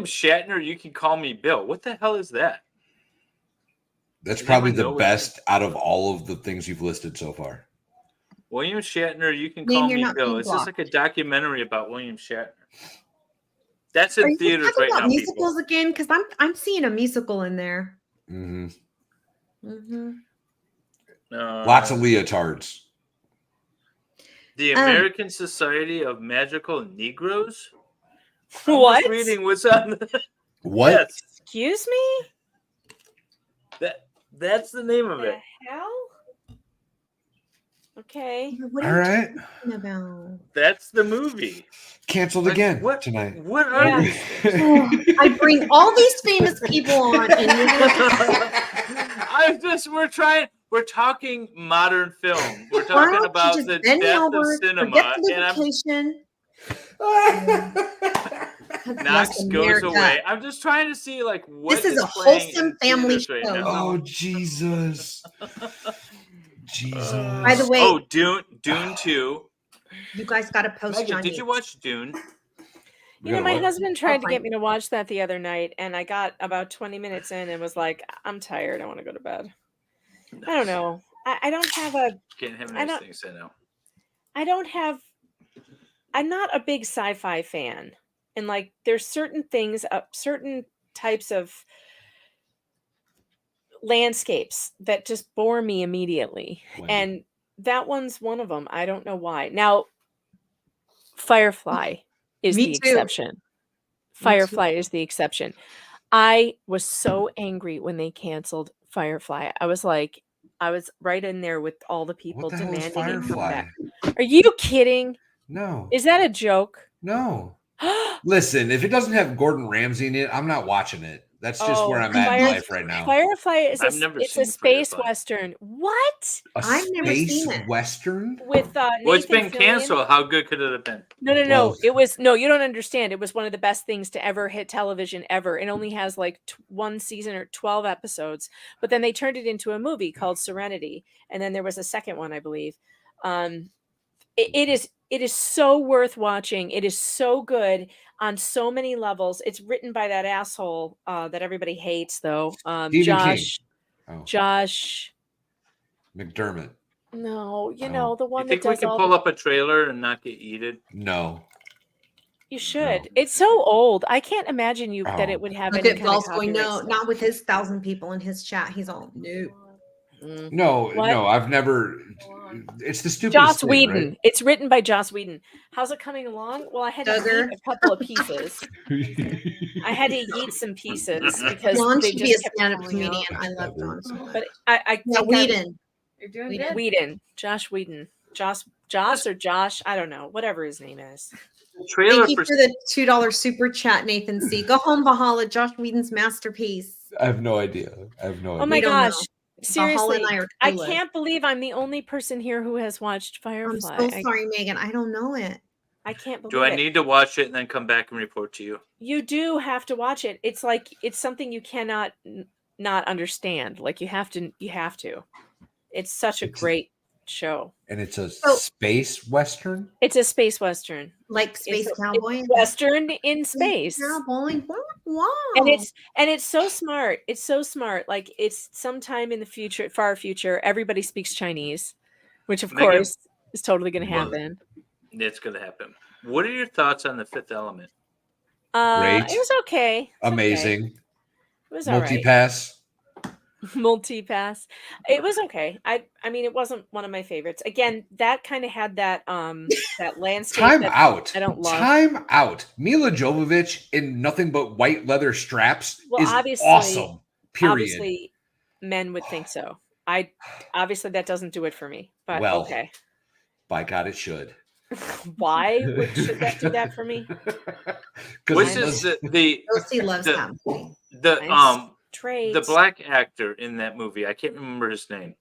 Speaker 1: Shatner, You Can Call Me Bill. What the hell is that?
Speaker 2: That's probably the best out of all of the things you've listed so far.
Speaker 1: William Shatner, You Can Call Me Bill. Is this like a documentary about William Shatner? That's in theaters right now.
Speaker 6: Musicals people. Again, because I'm seeing a musical in there.
Speaker 2: Mm-hmm.
Speaker 6: Mm-hmm.
Speaker 2: Lots of leotards.
Speaker 1: The American Society of Magical Negroes.
Speaker 3: What?
Speaker 1: I'm just reading what's on.
Speaker 2: What?
Speaker 1: Yes.
Speaker 3: Excuse me.
Speaker 1: That's the name of it.
Speaker 3: Hell. Okay.
Speaker 2: All right.
Speaker 1: That's the movie.
Speaker 2: Canceled again tonight.
Speaker 1: What are these things?
Speaker 6: I bring all these famous people on, and
Speaker 1: we're talking modern film. We're talking about the death of cinema, and Knox goes away. I'm just trying to see like what
Speaker 6: this is a wholesome family show.
Speaker 1: Right now.
Speaker 2: Oh Jesus. Jesus.
Speaker 6: By the way,
Speaker 1: Dune 2.
Speaker 6: You guys got to post.
Speaker 1: Megan, did you watch Dune?
Speaker 3: You know, my husband tried to get me to watch that the other night, and I got about 20 minutes in and was like, "I'm tired. I want to go to bed." I don't know. I don't have a.
Speaker 1: Can't have nice things to say now.
Speaker 3: I'm not a big sci-fi fan, and like, there's certain things, certain types of landscapes that just bore me immediately, and that one's one of them. I don't know why. Now, Firefly is the exception. Firefly is the exception. I was so angry when they canceled Firefly. I was right in there with all the people
Speaker 2: the hell is
Speaker 3: demanding it come
Speaker 2: Firefly?
Speaker 3: back. Are you kidding?
Speaker 2: No.
Speaker 3: Is that a joke?
Speaker 2: No. Listen, if it doesn't have Gordon Ramsay in it, I'm not watching it. That's just where I'm at in life right now.
Speaker 3: Firefly is
Speaker 1: I've never
Speaker 3: it's
Speaker 1: seen
Speaker 3: a space
Speaker 1: Firefly.
Speaker 3: western. What?
Speaker 2: A
Speaker 6: I've never
Speaker 2: space
Speaker 6: seen it.
Speaker 2: western?
Speaker 3: With
Speaker 1: Well, it's
Speaker 3: Nathan
Speaker 1: been
Speaker 3: Fillion?
Speaker 1: canceled. How good could it have been?
Speaker 3: No.
Speaker 2: Well-
Speaker 3: It was no. You don't understand. It was one of the best things to ever hit television ever. It only has like one season or 12 episodes, but then they turned it into a movie called Serenity, and then there was a second one, I believe. It is so worth watching. It is so good on so many levels. It's written by that asshole that everybody hates, though.
Speaker 2: Stephen
Speaker 3: Josh.
Speaker 2: King. Oh.
Speaker 3: Josh.
Speaker 2: McDermott.
Speaker 3: No,
Speaker 2: Oh.
Speaker 3: know the one
Speaker 1: You think
Speaker 3: that
Speaker 1: we
Speaker 3: does
Speaker 1: can
Speaker 3: all.
Speaker 1: pull up a trailer and not get yeeted?
Speaker 2: No.
Speaker 3: You should. It's so old. I can't imagine that it would have
Speaker 6: Look
Speaker 3: any
Speaker 6: at
Speaker 3: kind of
Speaker 6: Balls going,
Speaker 3: copyright
Speaker 6: no,
Speaker 3: stuff.
Speaker 6: not with his 1,000 people in his chat. He's all, no.
Speaker 2: No,
Speaker 3: What?
Speaker 2: no, I've never. It's the stupidest
Speaker 3: Joss
Speaker 2: thing,
Speaker 3: Whedon.
Speaker 2: right?
Speaker 3: It's written by Joss Whedon. How's it coming along? Well, I had to
Speaker 6: Duggar.
Speaker 3: eat a couple of pieces. I had to eat some pieces because
Speaker 6: John
Speaker 3: they
Speaker 6: should
Speaker 3: just
Speaker 6: be a
Speaker 3: kept
Speaker 6: stand-up
Speaker 3: falling out.
Speaker 6: comedian. I love John so much.
Speaker 3: But I
Speaker 6: Yeah,
Speaker 3: think
Speaker 6: Whedon.
Speaker 3: You're doing good. Whedon. Josh Whedon. Joss or Josh? I don't know. Whatever his name is.
Speaker 1: Trailer
Speaker 6: Thank you for the $2 super chat, Nathan C. Go home, Valhalla. Josh Whedon's masterpiece.
Speaker 2: I have no idea.
Speaker 3: Oh my
Speaker 6: We don't
Speaker 3: gosh.
Speaker 6: know.
Speaker 3: Seriously,
Speaker 6: Valhalla and I are
Speaker 3: I
Speaker 6: clueless.
Speaker 3: can't believe I'm the only person here who has watched
Speaker 6: I'm
Speaker 3: Firefly.
Speaker 6: so sorry, Megan. I don't know it.
Speaker 3: I can't believe
Speaker 1: Do I
Speaker 3: it.
Speaker 1: need to watch it and then come back and report to you?
Speaker 3: You do have to watch it. It's like it's something you cannot not understand. Like you have to. It's such a great show.
Speaker 2: And it's a
Speaker 6: Oh.
Speaker 2: space western.
Speaker 3: It's a space western.
Speaker 6: Like Space
Speaker 3: It's
Speaker 6: Cowboy?
Speaker 3: western in space.
Speaker 6: Cowboy. Wow.
Speaker 3: And it's so smart. It's so smart. Like it's sometime in the future, far future, everybody speaks Chinese, which of
Speaker 1: Megan-
Speaker 3: course is totally going to
Speaker 1: Well,
Speaker 3: happen.
Speaker 1: It's going to happen. What are your thoughts on The Fifth Element?
Speaker 2: Great.
Speaker 3: It was okay. It's
Speaker 2: Amazing.
Speaker 3: okay. It was all right.
Speaker 2: Multi-pass.
Speaker 3: Multi-pass. It was okay. I mean, it wasn't one of my favorites. Again, that kind of had that that landscape.
Speaker 2: Time
Speaker 3: that
Speaker 2: out.
Speaker 3: I don't love.
Speaker 2: Time out. Mila Jovovich in nothing but white leather straps
Speaker 3: Well,
Speaker 2: is
Speaker 3: obviously,
Speaker 2: awesome. Period.
Speaker 3: Obviously, men would think so. Obviously that doesn't do it for me. But
Speaker 2: Well,
Speaker 3: okay.
Speaker 2: By God, it should.
Speaker 3: Why should that do that for me?
Speaker 1: Which is the
Speaker 6: Lucy loves
Speaker 1: the-
Speaker 6: that movie.
Speaker 1: the
Speaker 3: Traits.
Speaker 1: the black actor in that movie? I can't remember his name.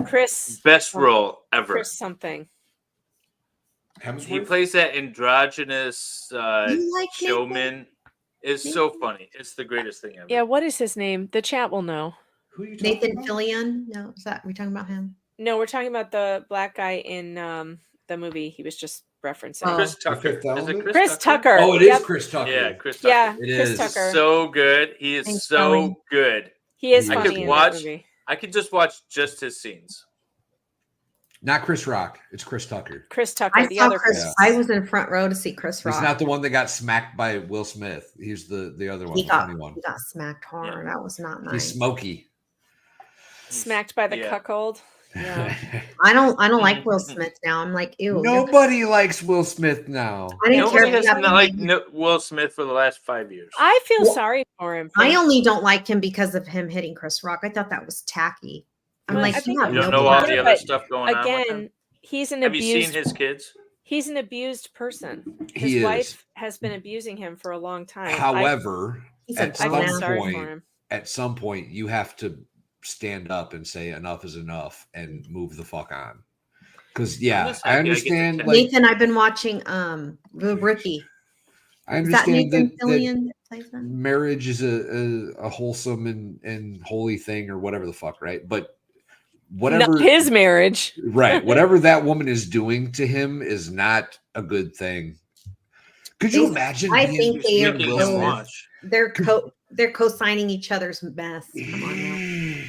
Speaker 3: Chris.
Speaker 1: Best role ever.
Speaker 3: Chris something.
Speaker 1: He plays that androgynous
Speaker 6: You like
Speaker 1: showman. It's so funny. It's the greatest thing ever.
Speaker 3: Yeah, what is his name? The chat will know.
Speaker 6: Nathan Fillion? No, is that we talking about him?
Speaker 3: No, we're talking about the black guy in the movie he was just referencing.
Speaker 1: Chris Tucker. Is it
Speaker 3: Chris Tucker.
Speaker 2: Oh, it is
Speaker 3: Yep.
Speaker 2: Chris Tucker.
Speaker 1: Yeah, Chris Tucker.
Speaker 3: Yeah,
Speaker 2: It
Speaker 3: Chris
Speaker 2: is.
Speaker 3: Tucker.
Speaker 1: So good. He is
Speaker 6: Thanks,
Speaker 1: so
Speaker 6: Joey.
Speaker 1: good.
Speaker 3: He is
Speaker 2: I
Speaker 3: funny
Speaker 2: could
Speaker 3: in
Speaker 1: watch-
Speaker 3: that movie.
Speaker 1: I could just watch just his scenes.
Speaker 2: Not Chris Rock. It's Chris Tucker.
Speaker 3: Chris Tucker,
Speaker 6: I
Speaker 3: the
Speaker 6: saw
Speaker 3: other
Speaker 6: Chris.
Speaker 2: Yeah.
Speaker 6: I was in front row to see Chris Rock.
Speaker 2: He's not the one that got smacked by Will Smith. He's the other one.
Speaker 6: he
Speaker 2: the
Speaker 6: got
Speaker 2: funny one.
Speaker 6: he got smacked hard. That was not
Speaker 2: He's
Speaker 6: nice.
Speaker 2: smoky.
Speaker 3: smacked by the
Speaker 1: Yeah.
Speaker 3: cuckold. Yeah.
Speaker 6: I don't like Will Smith now. I'm like, ew.
Speaker 2: Nobody likes Will Smith now.
Speaker 6: I didn't care
Speaker 1: Nobody
Speaker 6: if
Speaker 1: has
Speaker 6: he got
Speaker 1: not liked Will Smith for the last 5 years.
Speaker 3: I feel
Speaker 6: Well,
Speaker 3: sorry for him.
Speaker 6: I only don't like him because of him hitting Chris Rock. I thought that was tacky. I'm
Speaker 3: Well,
Speaker 6: like,
Speaker 3: I
Speaker 6: you
Speaker 3: think
Speaker 6: have
Speaker 1: You
Speaker 6: no
Speaker 1: don't know all
Speaker 6: blood.
Speaker 1: the other
Speaker 3: But
Speaker 1: stuff going on with him?
Speaker 3: Again, he's an
Speaker 1: Have you
Speaker 3: abused.
Speaker 1: seen his kids?
Speaker 3: He's an abused person. His
Speaker 2: He is.
Speaker 3: wife has been abusing him for a long time.
Speaker 2: However,
Speaker 6: He's a
Speaker 2: at
Speaker 3: I feel
Speaker 2: some
Speaker 3: sorry for
Speaker 2: point,
Speaker 3: him.
Speaker 2: you have to stand up and say enough is enough and move the fuck on. Because
Speaker 1: I'm
Speaker 2: yeah,
Speaker 1: just
Speaker 2: I
Speaker 1: happy I get to
Speaker 2: understand.
Speaker 1: check.
Speaker 2: Like
Speaker 6: Nathan, I've been watching the Rookie.
Speaker 2: I
Speaker 6: Is that
Speaker 2: understand
Speaker 6: Nathan
Speaker 2: that
Speaker 6: Fillion that plays that?
Speaker 2: marriage is a wholesome and holy thing or whatever the fuck, right? But whatever
Speaker 3: Not his marriage.
Speaker 2: right, whatever that woman is doing to him is not a good thing. Could you imagine?
Speaker 6: I
Speaker 2: being
Speaker 6: think they are
Speaker 1: Making
Speaker 2: Will
Speaker 1: him
Speaker 2: Smith?
Speaker 1: watch.
Speaker 6: they're co-signing each other's mess. Come on now.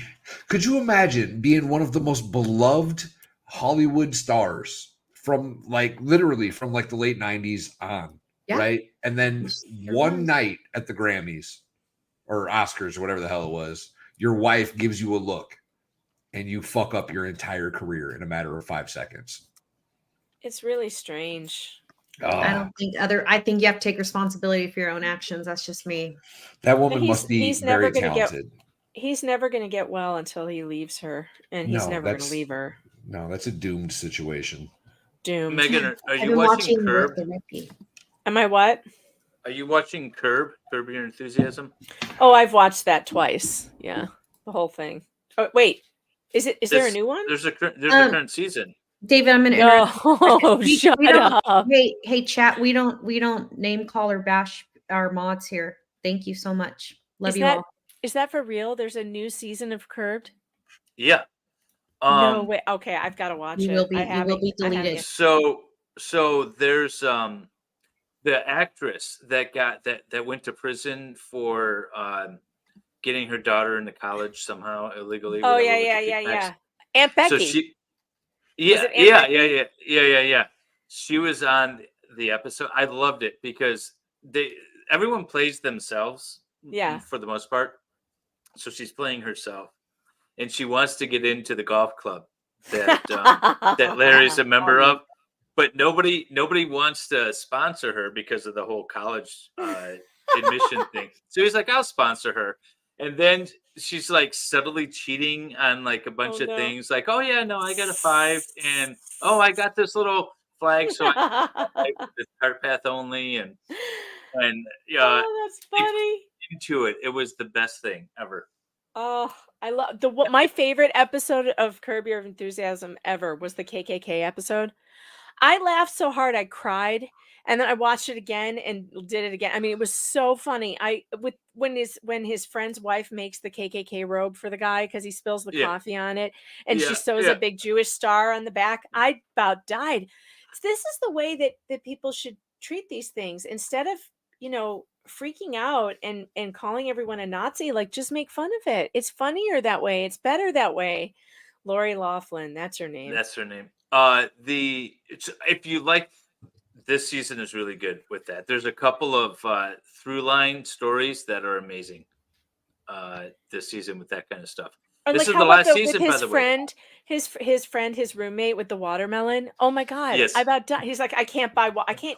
Speaker 2: Could you imagine being one of the most beloved Hollywood stars from literally from the late 90s on,
Speaker 6: Yeah.
Speaker 2: right? And then
Speaker 6: Sure
Speaker 2: one
Speaker 6: was.
Speaker 2: night at the Grammys or Oscars or whatever the hell it was, your wife gives you a look and you fuck up your entire career in a matter of 5 seconds.
Speaker 3: It's really strange.
Speaker 6: I
Speaker 2: Oh,
Speaker 6: don't think I think you have to take responsibility for your own actions. That's just me.
Speaker 2: that woman
Speaker 3: He's
Speaker 2: must be
Speaker 3: he's never
Speaker 2: very
Speaker 3: gonna get
Speaker 2: talented.
Speaker 3: he's never gonna get well until he leaves her, and he's
Speaker 2: No,
Speaker 3: never gonna leave her.
Speaker 2: that's a doomed situation.
Speaker 3: Doomed.
Speaker 1: Megan, are
Speaker 6: I've
Speaker 1: you
Speaker 6: been
Speaker 1: watching
Speaker 6: watching
Speaker 1: Curb?
Speaker 6: the Rippy.
Speaker 3: Am I what?
Speaker 1: Are you watching Curb? Curb Your Enthusiasm?
Speaker 3: Oh, I've watched that twice. Yeah, the whole thing. Oh, wait, is there a new one?
Speaker 1: There's a
Speaker 6: Um,
Speaker 1: current season.
Speaker 6: David, I'm going to interrupt.
Speaker 3: No, shut
Speaker 6: don't,
Speaker 3: up.
Speaker 6: Hey, chat. We don't name call or bash our mods here. Thank you so much. Love you all.
Speaker 3: Is that for real? There's a new season of Curbed?
Speaker 1: Yeah.
Speaker 3: No way. Okay, I've got to watch
Speaker 6: You
Speaker 3: it.
Speaker 6: will be
Speaker 3: I
Speaker 6: you will be
Speaker 3: haven't
Speaker 6: deleted.
Speaker 3: yet.
Speaker 1: So there's the actress that went to prison for getting her daughter into college somehow illegally.
Speaker 3: Oh
Speaker 1: whatever,
Speaker 3: yeah,
Speaker 1: with the kickbacks.
Speaker 3: Aunt Becky.
Speaker 1: So she,
Speaker 3: Was it Aunt Becky?
Speaker 1: yeah. She was on the episode. I loved it because everyone plays themselves.
Speaker 3: Yeah.
Speaker 1: For the most part. So she's playing herself, and she wants to get into the golf club that that Larry's a member of, but nobody wants to sponsor her because of the whole college admission thing. So he's like, I'll sponsor her. And then she's like subtly cheating on like a bunch of things. Like, oh yeah, no, I got a 5. And oh, I got this little flag. So I this cart path only. And
Speaker 3: oh, that's funny.
Speaker 1: Into it. It was the best thing ever.
Speaker 3: Oh, I love my favorite episode of Curb Your Enthusiasm ever was the KKK episode. I laughed so hard I cried, and then I watched it again and did it again. I mean, it was so funny. When his friend's wife makes the KKK robe for the guy because he spills the coffee on it, and she sews a big Jewish star on the back. I about died. This is the way that people should treat these things instead of freaking out and calling everyone a Nazi. Like, just make fun of it. It's funnier that way. It's better that way. Lori Loughlin, that's her name.
Speaker 1: That's her name. If you like, this season is really good with that. There's a couple of through line stories that are amazing this season with that kind of stuff.
Speaker 3: Or
Speaker 1: This
Speaker 3: like
Speaker 1: is the last season, by the way.
Speaker 3: His roommate with the watermelon. Oh my god!
Speaker 1: Yes.
Speaker 3: I about died. He's like, I can't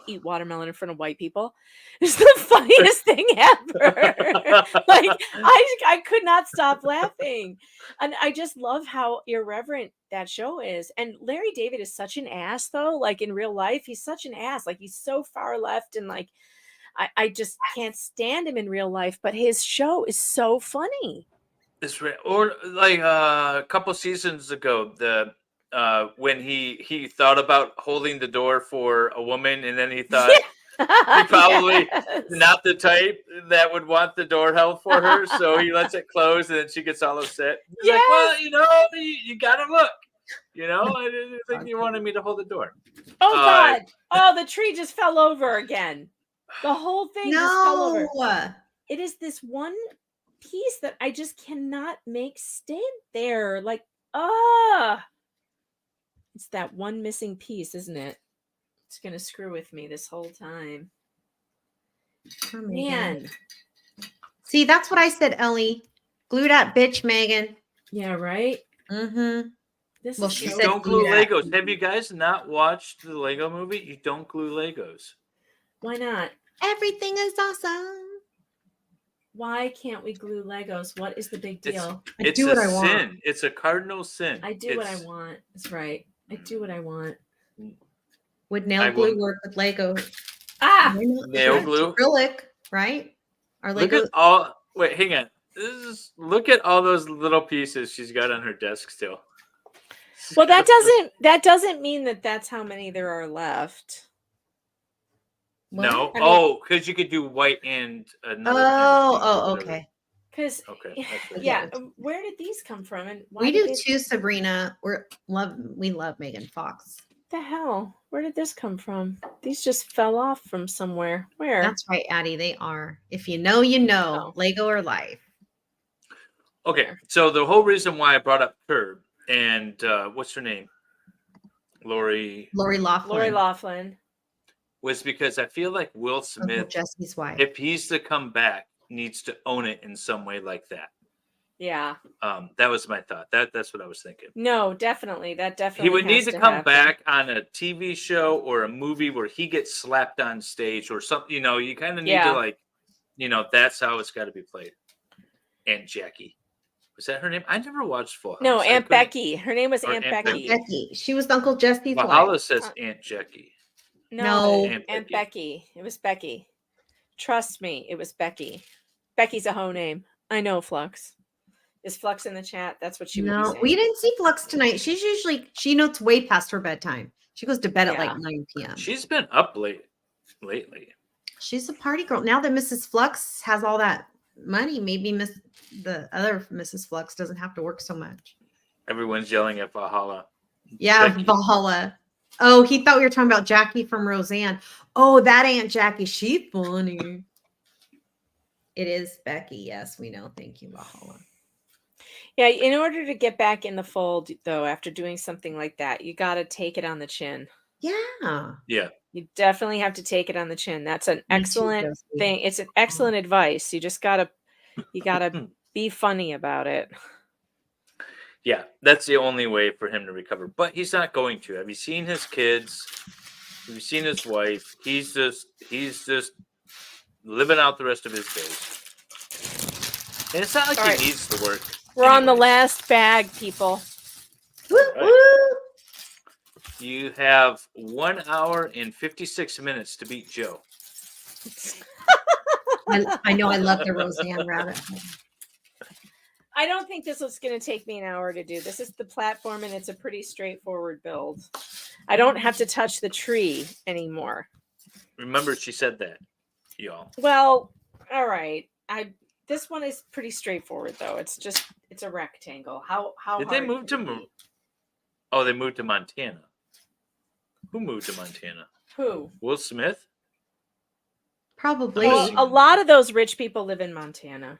Speaker 3: eat watermelon in front of white people. It's the funniest thing ever. Like I could not stop laughing, and I just love how irreverent that show is. And Larry David is such an ass, though. Like in real life, he's such an ass. Like he's so far left, and like I just can't stand him in real life. But his show is so funny.
Speaker 1: It's right. Or like a couple seasons ago, when he thought about holding the door for a woman, and then he thought he probably not the type that would want the door held for her, so he lets it close, and then she gets all upset. He's like, well, you gotta look. I didn't think you wanted me to hold the door.
Speaker 3: Oh God! Oh, the tree just fell over again. The whole thing just fell over. It is this one piece that I just cannot make stand there. Like, it's that one missing piece, isn't it? It's gonna screw with me this whole time.
Speaker 6: Oh,
Speaker 3: Man.
Speaker 6: See, that's what I said, Ellie. Glue that bitch, Megan.
Speaker 3: Yeah, right?
Speaker 6: Mm-hmm.
Speaker 3: Well,
Speaker 6: she
Speaker 1: You
Speaker 6: said
Speaker 1: don't glue
Speaker 6: that.
Speaker 1: Legos. Have you guys not watched the Lego movie? You don't glue Legos.
Speaker 3: Why not?
Speaker 6: Everything is awesome.
Speaker 3: Why can't we glue Legos? What is the big deal?
Speaker 1: It's a sin. It's a cardinal sin.
Speaker 3: I do what I want. That's right. I do what I want.
Speaker 6: Would nail glue work with Lego?
Speaker 1: Nail glue?
Speaker 6: Acrylic, right? Or
Speaker 1: Look
Speaker 6: Lego.
Speaker 1: at all. Wait, hang on. Look at all those little pieces she's got on her desk still.
Speaker 3: Well, that doesn't mean that that's how many there are left.
Speaker 1: No.
Speaker 3: I mean,
Speaker 1: Because you could do white and another.
Speaker 6: Okay.
Speaker 3: Because yeah, where did these come from? And why
Speaker 6: We
Speaker 3: did
Speaker 6: do
Speaker 3: this-
Speaker 6: too, Sabrina. We love Megan Fox.
Speaker 3: The hell? Where did this come from? These just fell off from somewhere. Where?
Speaker 6: That's right, Addie. They are. If you know, you know. Lego or life.
Speaker 1: Okay, so the whole reason why I brought up Curb and what's her name, Lori
Speaker 6: Loughlin.
Speaker 1: was because I feel like Will Smith,
Speaker 6: Jesse's wife,
Speaker 1: if he's to come back, needs to own it in some way like that.
Speaker 3: Yeah.
Speaker 1: That was my thought. That's what I was thinking.
Speaker 3: No, definitely. That definitely
Speaker 1: He would need
Speaker 3: has
Speaker 1: to
Speaker 3: to
Speaker 1: come
Speaker 3: happen.
Speaker 1: back on a TV show or a movie where he gets slapped on stage or something. You know, you kind of need
Speaker 3: Yeah.
Speaker 1: to like, you know, that's how it's got to be played. Aunt Jackie. Was that her name? I never watched Full House.
Speaker 3: No,
Speaker 1: I
Speaker 3: Aunt
Speaker 1: couldn't-
Speaker 3: Becky. Her name was
Speaker 1: or
Speaker 3: Aunt
Speaker 1: Aunt
Speaker 3: Becky.
Speaker 6: Becky. She was Uncle Jesse's
Speaker 1: Valhalla
Speaker 6: wife.
Speaker 1: says Aunt Jackie.
Speaker 3: No,
Speaker 1: Aunt
Speaker 3: Aunt
Speaker 1: Becky.
Speaker 3: Becky. It was Becky. Trust me, it was Becky. Becky's a hoe name. I know, Flux. Is Flux in the chat? That's what she would be
Speaker 6: No,
Speaker 3: saying.
Speaker 6: we didn't see Flux tonight. She's usually it's way past her bedtime. She goes to bed at
Speaker 3: Yeah.
Speaker 6: like 9 p.m.
Speaker 1: She's been up lately.
Speaker 6: She's a party girl. Now that Mrs. Flux has all that money, maybe the other Mrs. Flux doesn't have to work so much.
Speaker 1: Everyone's yelling at Valhalla.
Speaker 6: Yeah,
Speaker 1: Becky.
Speaker 6: Valhalla. Oh, he thought we were talking about Jackie from Roseanne. Oh, that Aunt Jackie. She's funny. It is Becky. Yes, we know. Thank you, Valhalla.
Speaker 3: Yeah, in order to get back in the fold, though, after doing something like that, you got to take it on the chin.
Speaker 6: Yeah.
Speaker 1: Yeah.
Speaker 3: You definitely have to take it on the chin. That's an
Speaker 6: too,
Speaker 3: excellent
Speaker 6: Josie.
Speaker 3: thing. It's an excellent advice. You just gotta be funny about it.
Speaker 1: Yeah, that's the only way for him to recover. But he's not going to. Have you seen his kids? Have you seen his wife? He's just living out the rest of his days. And it's not like
Speaker 3: All right.
Speaker 1: he needs to work.
Speaker 3: We're on the last bag, people.
Speaker 1: You have 1 hour and 56 minutes to beat Joe.
Speaker 6: I know I love the Roseanne rabbit hole.
Speaker 3: I don't think this was going to take me an hour to do. This is the platform, and it's a pretty straightforward build. I don't have to touch the tree anymore.
Speaker 1: Remember, she said that, y'all.
Speaker 3: Well, all right. This one is pretty straightforward, though. It's a rectangle. How
Speaker 1: Did they
Speaker 3: hard
Speaker 1: move
Speaker 3: can
Speaker 1: to?
Speaker 3: it be?
Speaker 1: Oh, they moved to Montana. Who moved to Montana?
Speaker 3: Who?
Speaker 1: Will Smith?
Speaker 6: Probably.
Speaker 3: Well, a lot of those rich people live in Montana.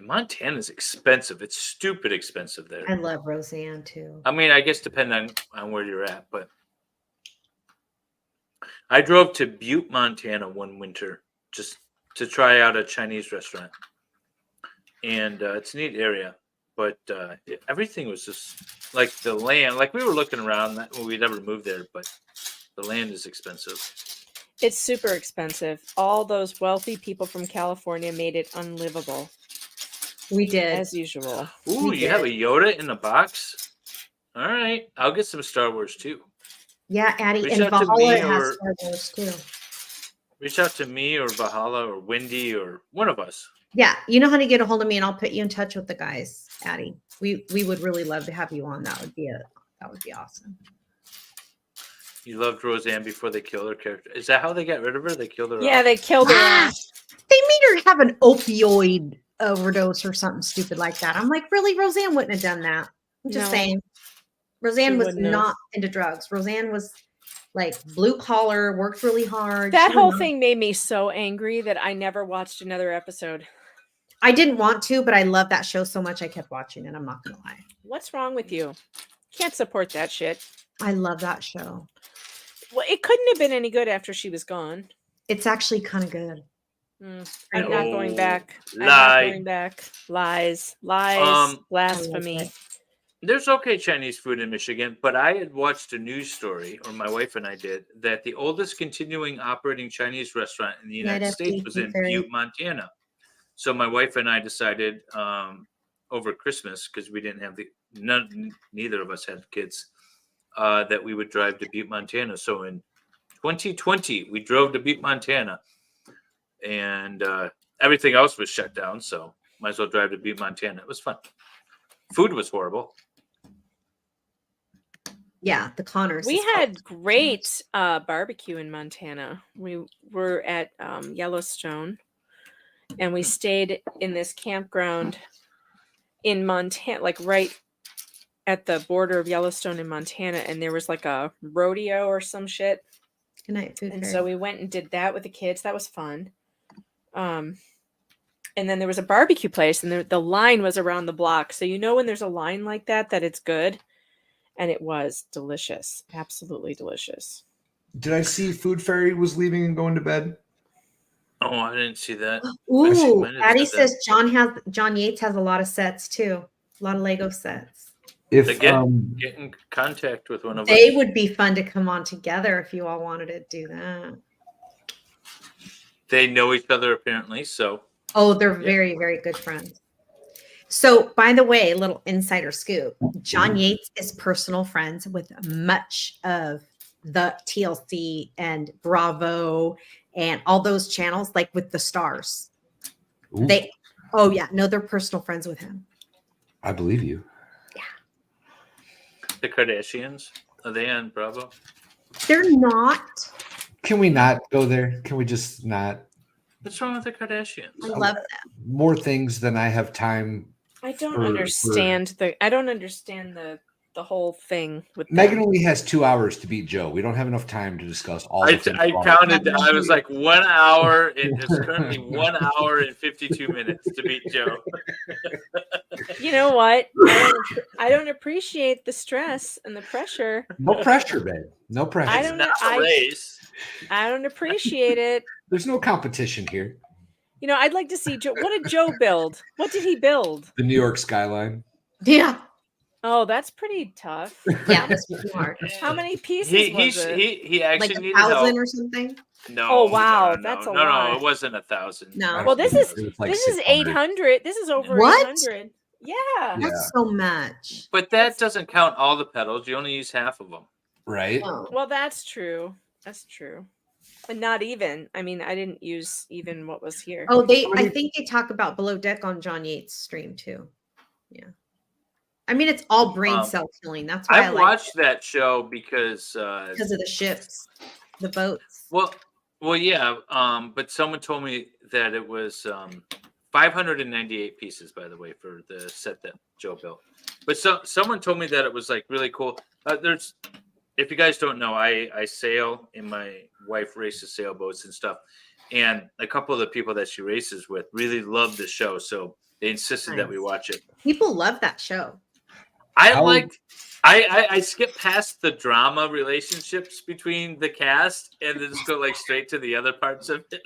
Speaker 1: Montana's expensive. It's stupid expensive there.
Speaker 6: I love Roseanne too.
Speaker 1: I mean, I guess depending on where you're at, but I drove to Butte, Montana one winter just to try out a Chinese restaurant. And it's a neat area, but everything was just like the land. Like we were looking around, we never moved there, but the land is expensive.
Speaker 3: It's super expensive. All those wealthy people from California made it unlivable.
Speaker 6: We did.
Speaker 3: As usual.
Speaker 1: Ooh, you have a Yoda in the box? All right. I'll get some Star Wars too.
Speaker 6: Yeah, Addie.
Speaker 1: Reach
Speaker 6: And
Speaker 1: out to
Speaker 6: Valhalla
Speaker 1: me
Speaker 6: has
Speaker 1: or-
Speaker 6: Star Wars too.
Speaker 1: Reach out to me or Valhalla or Wendy or one of us.
Speaker 6: Yeah, you know how to get a hold of me, and I'll put you in touch with the guys, Addie. We would really love to have you on. That would be awesome.
Speaker 1: You loved Roseanne before they killed her character. Is that how they got rid of her? They killed her.
Speaker 3: Yeah,
Speaker 1: off?
Speaker 3: they killed her. off.
Speaker 6: They made her have an opioid overdose or something stupid like that. I'm like, really? Roseanne wouldn't have done that. I'm just
Speaker 3: No.
Speaker 6: saying. Roseanne
Speaker 3: She
Speaker 6: was
Speaker 3: wouldn't have.
Speaker 6: not into drugs. Roseanne was like blue collar, worked really hard.
Speaker 3: That
Speaker 6: She would
Speaker 3: whole
Speaker 6: not-
Speaker 3: thing made me so angry that I never watched another episode.
Speaker 6: I didn't want to, but I love that show so much I kept watching it. I'm not gonna lie.
Speaker 3: What's wrong with you? Can't support that shit.
Speaker 6: I love that show.
Speaker 3: Well, it couldn't have been any good after she was gone.
Speaker 6: It's actually kind of good.
Speaker 3: I'm not going back. I'm not
Speaker 1: Lie.
Speaker 3: going back. Lies. Lies.
Speaker 1: Um,
Speaker 3: Blasphemy.
Speaker 1: There's okay Chinese food in Michigan, but I had watched a news story, or my wife and I did, that the oldest continuing operating Chinese restaurant in the United States was in Butte, Montana. So my wife and I decided over Christmas, because we didn't have neither of us had kids, that we would drive to Butte, Montana. So in 2020, we drove to Butte, Montana, and everything else was shut down. So might as well drive to Butte, Montana. It was fun. Food was horrible.
Speaker 6: Yeah, the Connors.
Speaker 3: We
Speaker 6: is
Speaker 3: had great barbecue in Montana. We were at Yellowstone, and we stayed in this campground in Montana, like right at the border of Yellowstone in Montana, and there was like a rodeo or some shit.
Speaker 6: Good night, food
Speaker 3: And
Speaker 6: fairy.
Speaker 3: so we went and did that with the kids. That was fun. And then there was a barbecue place, and the line was around the block. So you know when there's a line like that it's good. And it was delicious. Absolutely delicious.
Speaker 2: Did I see Food Fairy was leaving and going to bed?
Speaker 1: Oh, I didn't see that.
Speaker 6: Ooh,
Speaker 1: might have
Speaker 6: Addie
Speaker 1: said that.
Speaker 6: says John Yates has a lot of sets too. A lot of Lego sets.
Speaker 1: Get
Speaker 2: If
Speaker 1: in contact with one of
Speaker 6: They
Speaker 1: us.
Speaker 6: would be fun to come on together if you all wanted to do that.
Speaker 1: They know each other apparently, so
Speaker 6: Oh, they're very, very good friends. So, by the way, little insider scoop. John Yates is personal friends with much of the TLC and Bravo and all those channels, like with the stars.
Speaker 2: Ooh.
Speaker 6: They're personal friends with him.
Speaker 2: I believe you.
Speaker 1: the Kardashians, are they on Bravo?
Speaker 6: They're not.
Speaker 2: Can we not go there? Can we just not?
Speaker 1: What's wrong with the Kardashians?
Speaker 6: I love them.
Speaker 2: More things than I have time.
Speaker 3: I don't understand the whole thing with
Speaker 2: Megan
Speaker 3: them.
Speaker 2: only has 2 hours to beat Joe. We don't have enough time to discuss all.
Speaker 1: I counted. I was like 1 hour, and it's currently 1 hour and 52 minutes to beat Joe.
Speaker 3: You know what? I don't appreciate the stress and the pressure.
Speaker 2: No pressure, babe. No pressure.
Speaker 3: I don't appreciate it.
Speaker 2: There's no competition here.
Speaker 3: You know, I'd like to see Joe. What did Joe build? What did he build?
Speaker 2: The New York skyline.
Speaker 6: Yeah.
Speaker 3: Oh, that's pretty tough.
Speaker 6: Yeah, that's pretty hard.
Speaker 3: How many pieces was it?
Speaker 1: He actually
Speaker 6: Like
Speaker 1: needed
Speaker 6: 1,000
Speaker 1: help.
Speaker 6: or something.
Speaker 1: No.
Speaker 3: Oh wow,
Speaker 1: no,
Speaker 3: that's a
Speaker 1: no,
Speaker 3: lot.
Speaker 1: No, it wasn't 1,000.
Speaker 6: No.
Speaker 3: Well, this is
Speaker 2: like
Speaker 3: this is 800. This is over
Speaker 6: What?
Speaker 3: 800. Yeah.
Speaker 6: That's so much.
Speaker 1: But that doesn't count all the pedals. You only use half of them.
Speaker 2: Right.
Speaker 3: Well, that's true. That's true. And not even. I mean, I didn't use even what was here.
Speaker 6: Oh, I think they talk about Below Deck on John Yates' stream too. Yeah. I mean, it's all brain cell killing. That's why I like
Speaker 1: watched that show because
Speaker 6: of the ships, the boats.
Speaker 1: Well, yeah. But someone told me that it was 598 pieces, by the way, for the set that Joe built. But someone told me that it was like really cool. If you guys don't know, I sail, and my wife races sailboats and stuff. And a couple of the people that she races with really love the show, so they insisted that we watch it.
Speaker 6: People love that show.
Speaker 1: I skip past the drama relationships between the cast and then just go like straight to the other parts of it.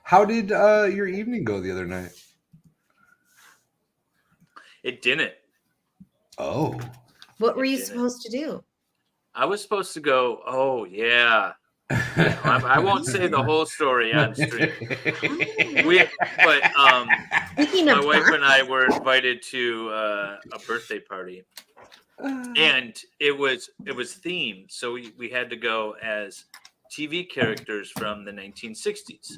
Speaker 2: How did your evening go the other night?
Speaker 1: It didn't.
Speaker 2: Oh.
Speaker 6: What were you supposed to do?
Speaker 1: I was supposed to go, oh yeah. I won't say the whole story on stream. My wife and I were invited to a birthday party, and it was themed. So we had to go as TV characters from the 1960s,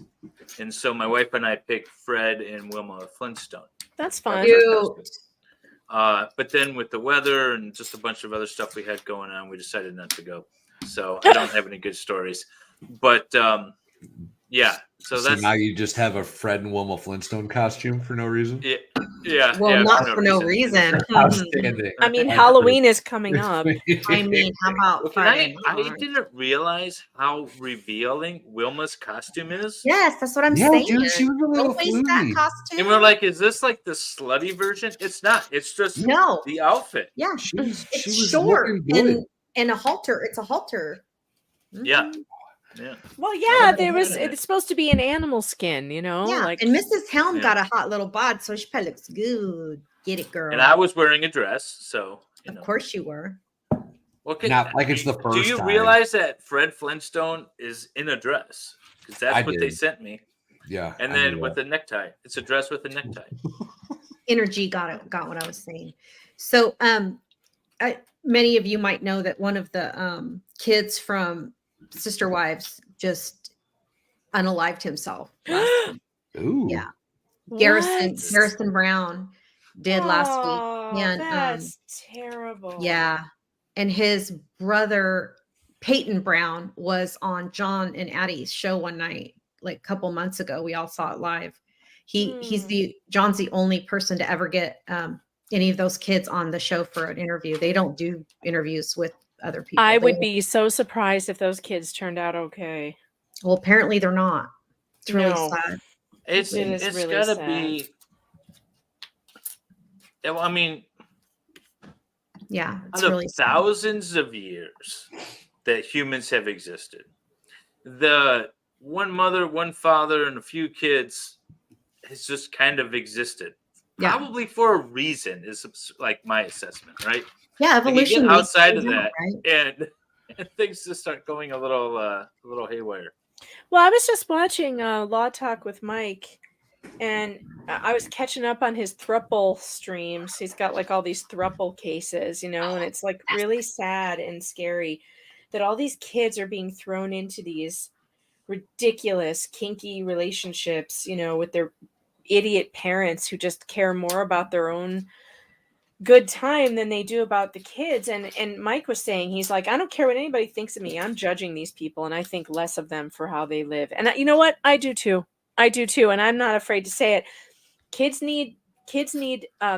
Speaker 1: and so my wife and I picked Fred and Wilma Flintstone.
Speaker 3: That's fun.
Speaker 1: But then with the weather and just a bunch of other stuff we had going on, we decided not to go. So I don't have any good stories. But yeah. So that's
Speaker 2: now you just have a Fred and Wilma Flintstone costume for no reason?
Speaker 1: Yeah.
Speaker 6: Well, not for no reason.
Speaker 2: Outstanding.
Speaker 3: I mean, Halloween is coming up.
Speaker 6: I mean, how about Friday?
Speaker 1: I didn't realize how revealing Wilma's costume is.
Speaker 6: Yes, that's what I'm saying.
Speaker 2: Dude, she was a little
Speaker 6: Don't waste that
Speaker 2: floozy.
Speaker 6: costume.
Speaker 1: And we're like, is this like the slutty version? It's not. It's just the outfit.
Speaker 6: Yeah,
Speaker 2: she was
Speaker 6: short
Speaker 2: looking good.
Speaker 6: and a halter. It's a halter.
Speaker 1: Yeah. Yeah.
Speaker 3: Well, yeah, it's supposed to be an animal skin, you know?
Speaker 6: Yeah,
Speaker 3: Like,
Speaker 6: and Mrs. Helm got a hot little bod, so she probably looks good. Get it, girl.
Speaker 1: And I was wearing a dress, so
Speaker 6: of course you were.
Speaker 1: Okay.
Speaker 2: Not like it's the first
Speaker 1: Do you
Speaker 2: time.
Speaker 1: realize that Fred Flintstone is in a dress? Because that's what they
Speaker 2: did.
Speaker 1: sent me.
Speaker 2: Yeah.
Speaker 1: And then with a necktie. It's a dress with a necktie.
Speaker 6: Energy got what I was saying. So, many of you might know that one of the kids from Sister Wives just unalived himself.
Speaker 2: Ooh.
Speaker 6: Yeah. Garrison Brown did last week. And
Speaker 3: that's terrible.
Speaker 6: yeah. And his brother Peyton Brown was on John and Addie's show one night, like a couple months ago. We all saw it live. John's the only person to ever get any of those kids on the show for an interview. They don't do interviews with other people.
Speaker 3: I would be so surprised if those kids turned out okay.
Speaker 6: Well, apparently they're not. It's really sad.
Speaker 1: It's
Speaker 3: really
Speaker 1: gotta
Speaker 3: sad.
Speaker 1: be. I mean,
Speaker 6: yeah, it's
Speaker 1: out of
Speaker 6: really sad.
Speaker 1: thousands of years that humans have existed, the one mother, one father, and a few kids has just kind of existed.
Speaker 6: Yeah.
Speaker 1: Probably for a reason is like my assessment, right?
Speaker 6: Yeah,
Speaker 1: Like you
Speaker 6: evolution
Speaker 1: get
Speaker 6: leads
Speaker 1: outside of
Speaker 6: things out,
Speaker 1: that,
Speaker 6: right?
Speaker 1: and things just start going a little haywire.
Speaker 3: Well, I was just watching Law Talk with Mike, and I was catching up on his thruple streams. He's got like all these thruple cases, you know, and it's like really sad and scary that all these kids are being thrown into these ridiculous kinky relationships, you know, with their idiot parents who just care more about their own good time than they do about the kids. And Mike was saying, he's like, I don't care what anybody thinks of me. I'm judging these people and I think less of them for how they live. And you know what? I do too. And I'm not afraid to say it. Kids need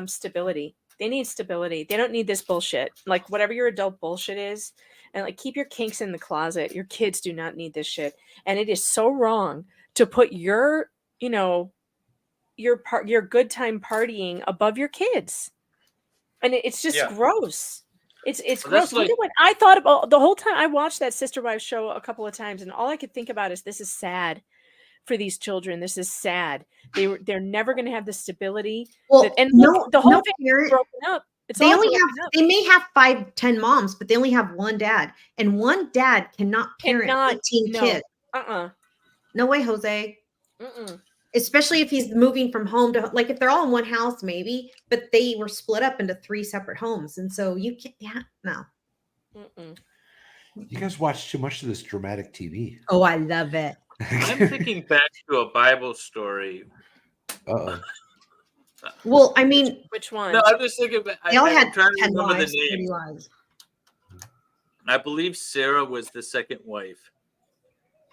Speaker 3: stability. They need stability. They don't need this bullshit. Like whatever your adult bullshit is, and like keep your kinks in the closet. Your kids do not need this shit. And it is so wrong to put your, you know, your good time partying above your kids. And it's just gross. It's gross.
Speaker 1: Like,
Speaker 3: you know what I thought about the whole time I watched that Sister Wives show a couple of times, and all I could think about is this is sad for these children. This is sad. They're never going to have the stability.
Speaker 6: Well,
Speaker 3: the whole thing
Speaker 6: parent,
Speaker 3: is broken up. It's
Speaker 6: they
Speaker 3: all
Speaker 6: only
Speaker 3: broken
Speaker 6: have
Speaker 3: up.
Speaker 6: they may have 5-10 moms, but they only have one dad, and one dad cannot parent 18 kids. No way, Jose. Especially if he's moving from home to, like, if they're all in one house, maybe, but they were split up into 3 separate homes, and so you can't. No.
Speaker 2: You guys watch too much of this dramatic TV.
Speaker 6: Oh, I love it.
Speaker 1: I'm thinking back to a Bible story.
Speaker 6: Well, I mean,
Speaker 3: which one?
Speaker 1: No, I'm just thinking.
Speaker 6: They all
Speaker 1: I'm
Speaker 6: had
Speaker 1: trying to
Speaker 6: 10
Speaker 1: remember
Speaker 6: wives,
Speaker 1: the name.
Speaker 6: 30 wives.
Speaker 1: I believe Sarah was the second wife.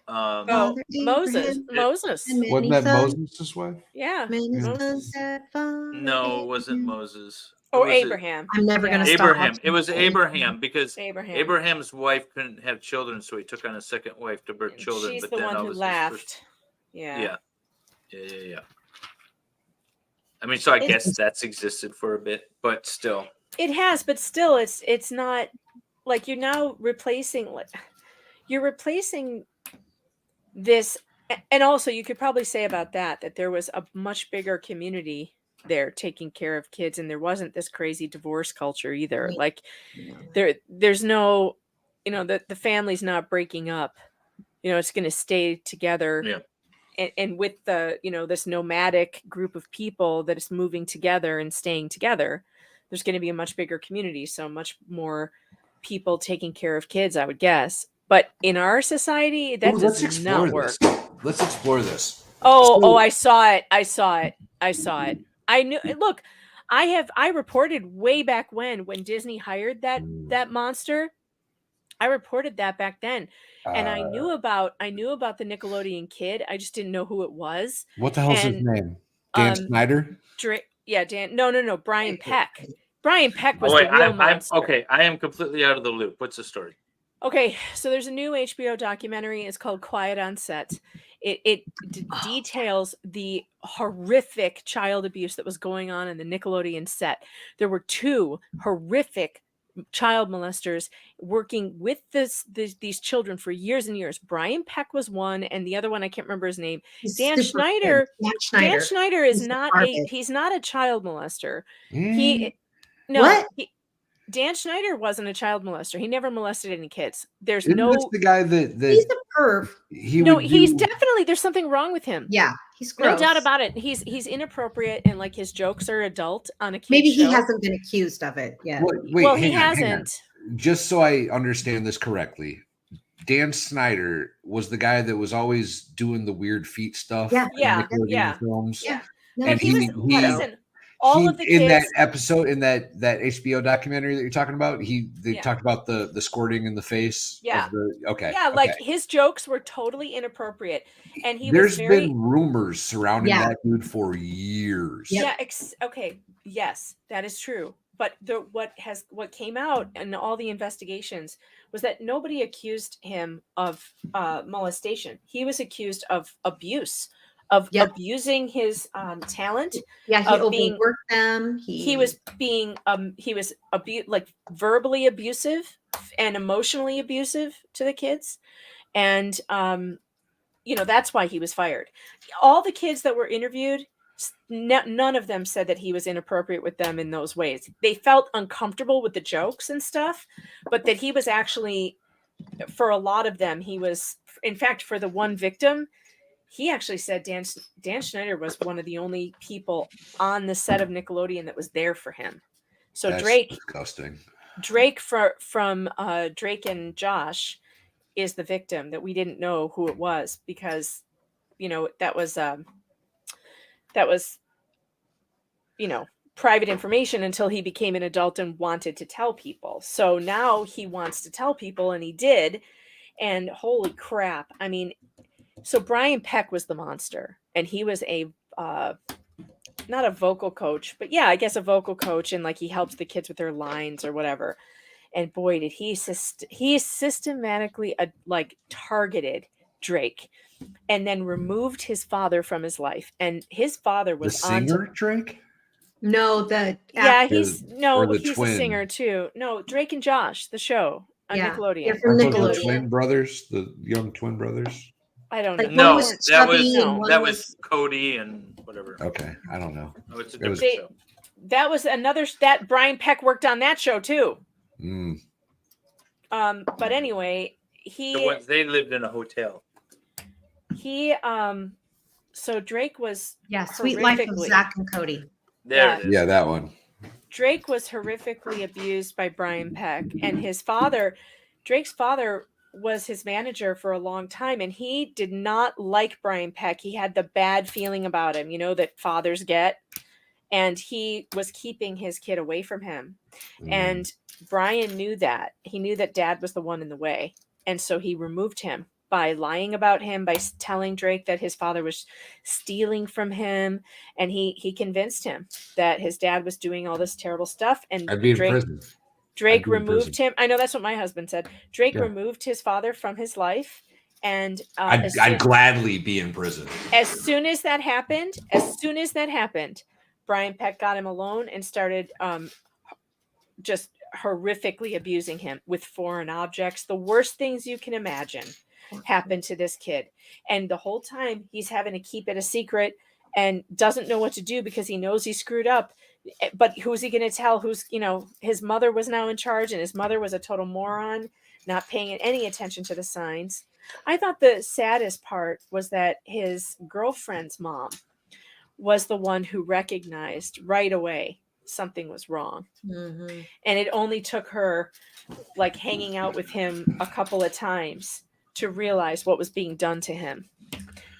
Speaker 3: Moses.
Speaker 2: Wasn't that Moses' wife?
Speaker 3: Yeah.
Speaker 1: No, it wasn't Moses.
Speaker 3: Or
Speaker 1: Was it?
Speaker 3: Abraham.
Speaker 6: I'm never gonna stop
Speaker 1: Abraham.
Speaker 6: watching
Speaker 1: It was
Speaker 6: this.
Speaker 1: Abraham because
Speaker 3: Abraham.
Speaker 1: Abraham's wife couldn't have children, so he took on a second wife to birth children.
Speaker 3: She's
Speaker 1: but
Speaker 3: the
Speaker 1: then
Speaker 3: one
Speaker 1: that
Speaker 3: who
Speaker 1: was his
Speaker 3: left.
Speaker 1: first-
Speaker 3: Yeah.
Speaker 1: Yeah. I mean, so I guess that's existed for a bit, but still.
Speaker 3: It has, but still, it's not like you're now replacing. You're replacing this, and also you could probably say about that there was a much bigger community there taking care of kids, and there wasn't this crazy divorce culture either. Like there's no, you know, the family's not breaking up. You know, it's going to stay together.
Speaker 1: Yeah.
Speaker 3: And with the, you know, this nomadic group of people that is moving together and staying together, there's going to be a much bigger community. So much more people taking care of kids, I would guess. But in our society, that does not work.
Speaker 2: Let's explore this.
Speaker 3: I saw it. I knew. Look, I reported way back when Disney hired that monster. I reported that back then, and I knew about the Nickelodeon kid. I just didn't know who it was.
Speaker 2: What the hell's his name? Dan Snyder?
Speaker 3: Dan. No. Brian Peck. Brian Peck was the real monster.
Speaker 1: Okay, I am completely out of the loop. What's the story?
Speaker 3: Okay, so there's a new HBO documentary. It's called Quiet on Set. It details the horrific child abuse that was going on in the Nickelodeon set. There were 2 horrific child molesters working with these children for years and years. Brian Peck was one, and the other one, I can't remember his name. Dan Schneider is he's not a child molester. Dan Schneider wasn't a child molester. He never molested any kids. There's
Speaker 2: Isn't this the guy that
Speaker 6: he's a perv.
Speaker 3: He's definitely, there's something wrong with him.
Speaker 6: Yeah, he's gross.
Speaker 3: No doubt about it. He's inappropriate, and like his jokes are adult on a kid's
Speaker 6: Maybe he
Speaker 3: show.
Speaker 6: hasn't been accused of it yet.
Speaker 2: Wait,
Speaker 3: he
Speaker 2: hang on.
Speaker 3: hasn't.
Speaker 2: Just so I understand this correctly, Dan Snyder was the guy that was always doing the weird feet stuff.
Speaker 6: Yeah.
Speaker 2: in Nickelodeon films.
Speaker 3: Yeah.
Speaker 2: And
Speaker 3: Listen, all of the kids
Speaker 2: in that episode, in that HBO documentary that you're talking about, they talked about the squirting in the face.
Speaker 3: Yeah.
Speaker 2: Okay.
Speaker 3: Like his jokes were totally inappropriate, and
Speaker 2: There's been rumors surrounding that dude for years.
Speaker 3: Yeah. Okay. Yes, that is true. But what came out in all the investigations was that nobody accused him of molestation. He was accused of abuse. Of abusing his talent.
Speaker 6: Yeah, he overworked them.
Speaker 3: He was being like verbally abusive and emotionally abusive to the kids, and that's why he was fired. All the kids that were interviewed, none of them said that he was inappropriate with them in those ways. They felt uncomfortable with the jokes and stuff, but that he was actually, for a lot of them, he was, in fact, for the one victim, he actually said Dan Schneider was one of the only people on the set of Nickelodeon that was there for him. So
Speaker 2: That's
Speaker 3: Drake,
Speaker 2: disgusting.
Speaker 3: Drake from Drake and Josh is the victim that we didn't know who it was because, that was private information until he became an adult and wanted to tell people. So now he wants to tell people, and he did. And holy crap. I mean, so Brian Peck was the monster, and he was a not a vocal coach, but yeah, I guess a vocal coach, and like he helps the kids with their lines or whatever. And boy, did he systematically targeted Drake, and then removed his father from his life. And his father was
Speaker 2: the singer Drake.
Speaker 6: No,
Speaker 3: he's a
Speaker 2: twin.
Speaker 3: singer too. No, Drake and Josh, the show on Nickelodeon.
Speaker 6: They're from Nickelodeon.
Speaker 2: The twin brothers, the young twin brothers.
Speaker 3: I don't
Speaker 6: Like,
Speaker 3: know.
Speaker 6: one was chubby and one was
Speaker 1: Cody and whatever.
Speaker 2: Okay, I don't know.
Speaker 1: Oh, it's a different show.
Speaker 3: That was another that Brian Peck worked on that show too.
Speaker 2: Mm.
Speaker 3: But anyway,
Speaker 1: they lived in a hotel.
Speaker 3: So Drake was
Speaker 6: Sweet Life of Zach and Cody.
Speaker 1: There it is.
Speaker 2: Yeah, that one.
Speaker 3: Drake was horrifically abused by Brian Peck, and Drake's father was his manager for a long time, and he did not like Brian Peck. He had the bad feeling about him, that fathers get, and he was keeping his kid away from him. And Brian knew that. He knew that dad was the one in the way, and so he removed him by lying about him, by telling Drake that his father was stealing from him, and he convinced him that his dad was doing all this terrible stuff. And
Speaker 2: I'd be in prison.
Speaker 3: Drake removed him. I know that's what my husband said. Drake removed his father from his life, and
Speaker 2: I'd gladly be in prison.
Speaker 3: As soon as that happened, Brian Peck got him alone and started just horrifically abusing him with foreign objects. The worst things you can imagine happened to this kid, and the whole time he's having to keep it a secret and doesn't know what to do because he knows he screwed up. But who's he going to tell? His mother was now in charge, and his mother was a total moron, not paying any attention to the signs. I thought the saddest part was that his girlfriend's mom was the one who recognized right away something was wrong.
Speaker 6: Mm-hmm.
Speaker 3: And it only took her hanging out with him a couple of times to realize what was being done to him.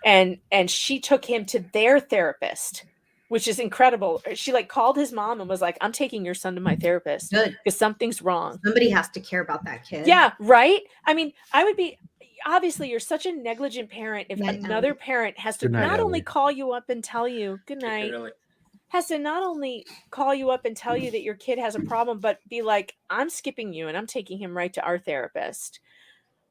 Speaker 3: And she took him to their therapist, which is incredible. She called his mom and was like, I'm taking your son to my therapist because something's wrong.
Speaker 6: Somebody has to care about that kid.
Speaker 3: Yeah, right? I mean, I would be, obviously you're such a negligent parent if another parent has to not only call you up and tell you good night, has to not only call you up and tell you that your kid has a problem, but be like, I'm skipping you and I'm taking him right to our therapist.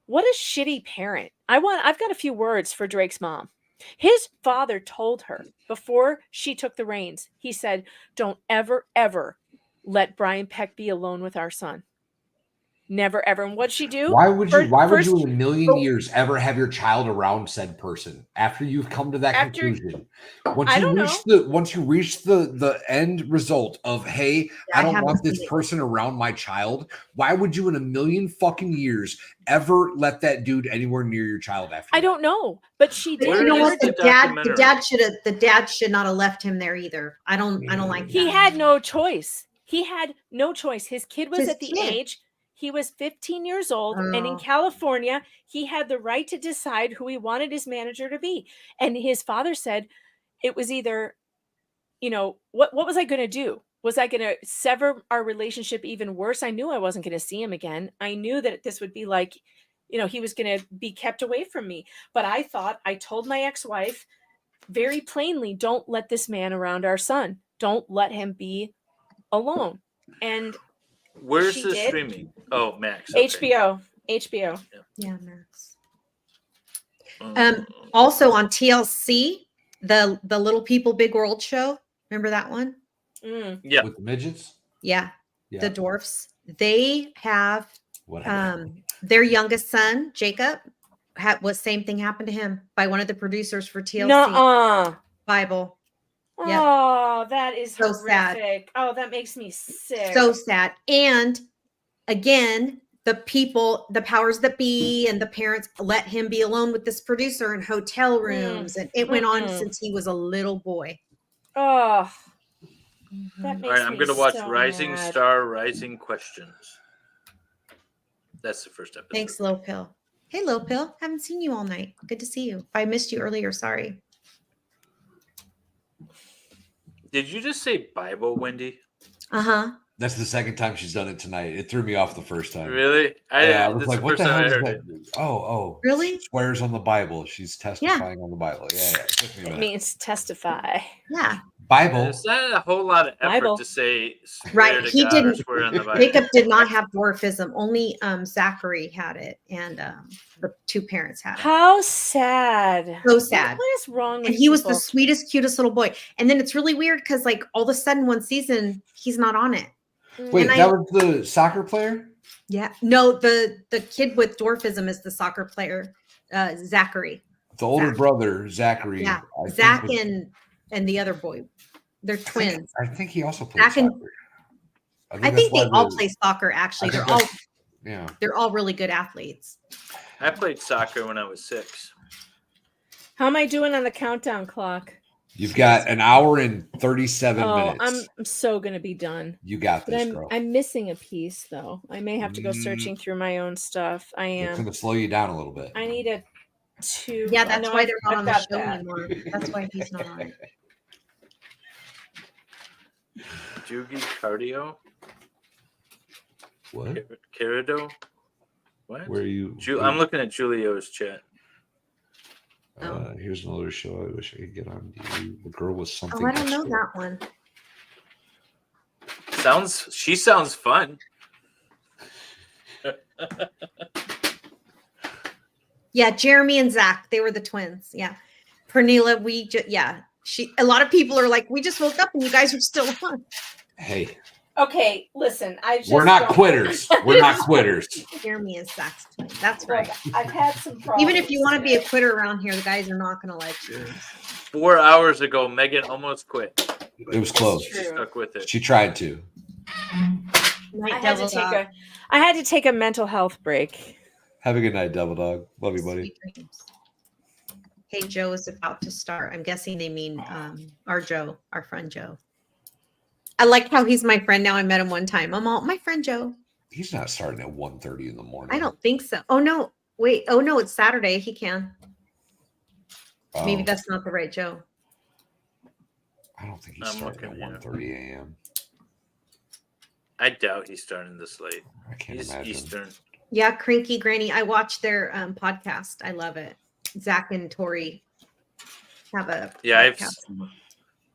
Speaker 3: What a shitty parent. I've got a few words for Drake's mom. His father told her before she took the reins, he said, don't ever, ever let Brian Peck be alone with our son. Never, ever. And what'd she do?
Speaker 2: Why would you in a million years ever have your child around said person after you've come to that conclusion? Once you reach the end result of, hey, I don't want this person around my child, why would you in a million fucking years ever let that dude anywhere near your child after?
Speaker 3: I don't know, but she did.
Speaker 6: You know what? The dad should not have left him there either. I don't like that.
Speaker 3: He had no choice. His kid was at the age. He was 15 years old, and in California, he had the right to decide who he wanted his manager to be. And his father said it was either, what was I going to do? Was I going to sever our relationship even worse? I knew I wasn't going to see him again. I knew that this would be he was going to be kept away from me. But I told my ex-wife very plainly, don't let this man around our son. Don't let him be alone. And
Speaker 1: where's the streaming? Oh, Max. Okay.
Speaker 3: HBO.
Speaker 6: Yeah, Max. Also on TLC, the Little People Big World show. Remember that one?
Speaker 1: Yeah.
Speaker 2: With the midgets?
Speaker 6: Yeah. The dwarfs. They have their youngest son, Jacob, was same thing happened to him by one of the producers for TLC.
Speaker 3: Nuh-uh.
Speaker 6: Bible. Yep.
Speaker 3: Oh, that is
Speaker 6: So sad.
Speaker 3: horrific. Oh, that makes me sick.
Speaker 6: So sad. And again, the people, the powers that be and the parents let him be alone with this producer in hotel rooms. And it went on since he was a little boy.
Speaker 3: Oh, that makes
Speaker 1: All right, I'm
Speaker 3: me
Speaker 1: going to watch
Speaker 3: so
Speaker 1: Rising
Speaker 3: mad.
Speaker 1: Star, Rising Questions. That's the first episode.
Speaker 6: Thanks, Low Pill. Hey, Low Pill. Haven't seen you all night. Good to see you. If I missed you earlier, sorry.
Speaker 1: Did you just say Bible, Wendy?
Speaker 6: Uh-huh.
Speaker 2: That's the second time she's done it tonight. It threw me off the first time.
Speaker 1: Really?
Speaker 2: I was
Speaker 1: this
Speaker 2: like,
Speaker 1: is
Speaker 2: what the
Speaker 1: first
Speaker 2: hell
Speaker 1: time I
Speaker 2: is
Speaker 1: heard
Speaker 2: that?
Speaker 1: it.
Speaker 2: Oh.
Speaker 6: Really?
Speaker 2: Swears on the Bible. She's testifying on the Bible. Yeah. It took me a
Speaker 3: It
Speaker 2: minute.
Speaker 3: means testify.
Speaker 6: Yeah.
Speaker 2: Bible.
Speaker 1: It's not a whole lot of effort
Speaker 3: Bible.
Speaker 1: to say swear
Speaker 6: Right.
Speaker 1: to
Speaker 6: He
Speaker 1: God or
Speaker 6: didn't.
Speaker 1: swear on the Bible.
Speaker 6: Jacob did not have dwarfism. Only Zachary had it. And the two parents had it.
Speaker 3: How sad.
Speaker 6: So sad.
Speaker 3: What is wrong with
Speaker 6: And he was the
Speaker 3: people?
Speaker 6: sweetest, cutest little boy. And then it's really weird because like all of a sudden one season, he's not on it.
Speaker 2: Wait,
Speaker 6: And
Speaker 2: that was the soccer player?
Speaker 6: Yeah. No, the kid with dwarfism is the soccer player, Zachary.
Speaker 2: The older brother, Zachary.
Speaker 6: Yeah.
Speaker 2: I
Speaker 6: Zach
Speaker 2: think
Speaker 6: and the other boy. They're twins.
Speaker 2: I think he also played
Speaker 6: Zach and
Speaker 2: soccer.
Speaker 6: I think they all play soccer, actually.
Speaker 2: I think
Speaker 6: They're all really good athletes.
Speaker 1: I played soccer when I was 6.
Speaker 3: How am I doing on the countdown clock?
Speaker 2: You've got an hour and 37 minutes.
Speaker 3: I'm so gonna be done.
Speaker 2: You got
Speaker 3: But
Speaker 2: this, girl.
Speaker 3: I'm missing a piece though. I may have to go searching through my own stuff. I
Speaker 2: It's
Speaker 3: am.
Speaker 2: going to slow you down a little bit.
Speaker 3: I need a 2.
Speaker 6: Yeah, that's
Speaker 3: no,
Speaker 6: why they're not
Speaker 3: I've
Speaker 6: on the
Speaker 3: got
Speaker 6: show
Speaker 3: that.
Speaker 6: anymore. That's why he's not on it.
Speaker 1: Jugi Cardio?
Speaker 2: What?
Speaker 1: Carido? What?
Speaker 2: Where are you?
Speaker 1: I'm looking at Julio's chat.
Speaker 2: Here's another show I wish I could get on. The girl was something.
Speaker 6: Oh, I don't know
Speaker 2: extra.
Speaker 6: that one.
Speaker 1: She sounds fun.
Speaker 6: Yeah, Jeremy and Zach, they were the twins. Yeah. Pernilla, a lot of people are like, we just woke up and you guys are still on.
Speaker 2: Hey,
Speaker 3: Okay, listen. I just
Speaker 2: we're not
Speaker 3: don't-
Speaker 2: quitters. We're not quitters.
Speaker 6: Jeremy is Zach's twin. That's right.
Speaker 3: I've had some problems.
Speaker 6: Even if you want to be a quitter around here, the guys are not going to like you.
Speaker 1: 4 hours ago, Megan almost quit.
Speaker 2: It was close.
Speaker 1: She stuck with it.
Speaker 2: She tried to.
Speaker 3: I had to take a mental health break.
Speaker 2: Have a good night, Devil Dog. Love you, buddy.
Speaker 6: Hey, Joe is about to start. I'm guessing they mean our Joe, our friend Joe. I like how he's my friend now. I met him one time. I'm all, my friend Joe.
Speaker 2: He's not starting at 1:30 in the morning.
Speaker 6: I don't think so. Oh, no. Wait. Oh, no. It's Saturday. He can. Maybe that's not the right Joe.
Speaker 2: I don't think he's starting at 1:30 a.m.
Speaker 1: I doubt he's starting this late.
Speaker 2: I can't
Speaker 1: He's
Speaker 2: imagine.
Speaker 1: Eastern.
Speaker 6: Yeah, Cranky Granny. I watched their podcast. I love it. Zach and Tori have a
Speaker 1: Yeah,
Speaker 6: podcast.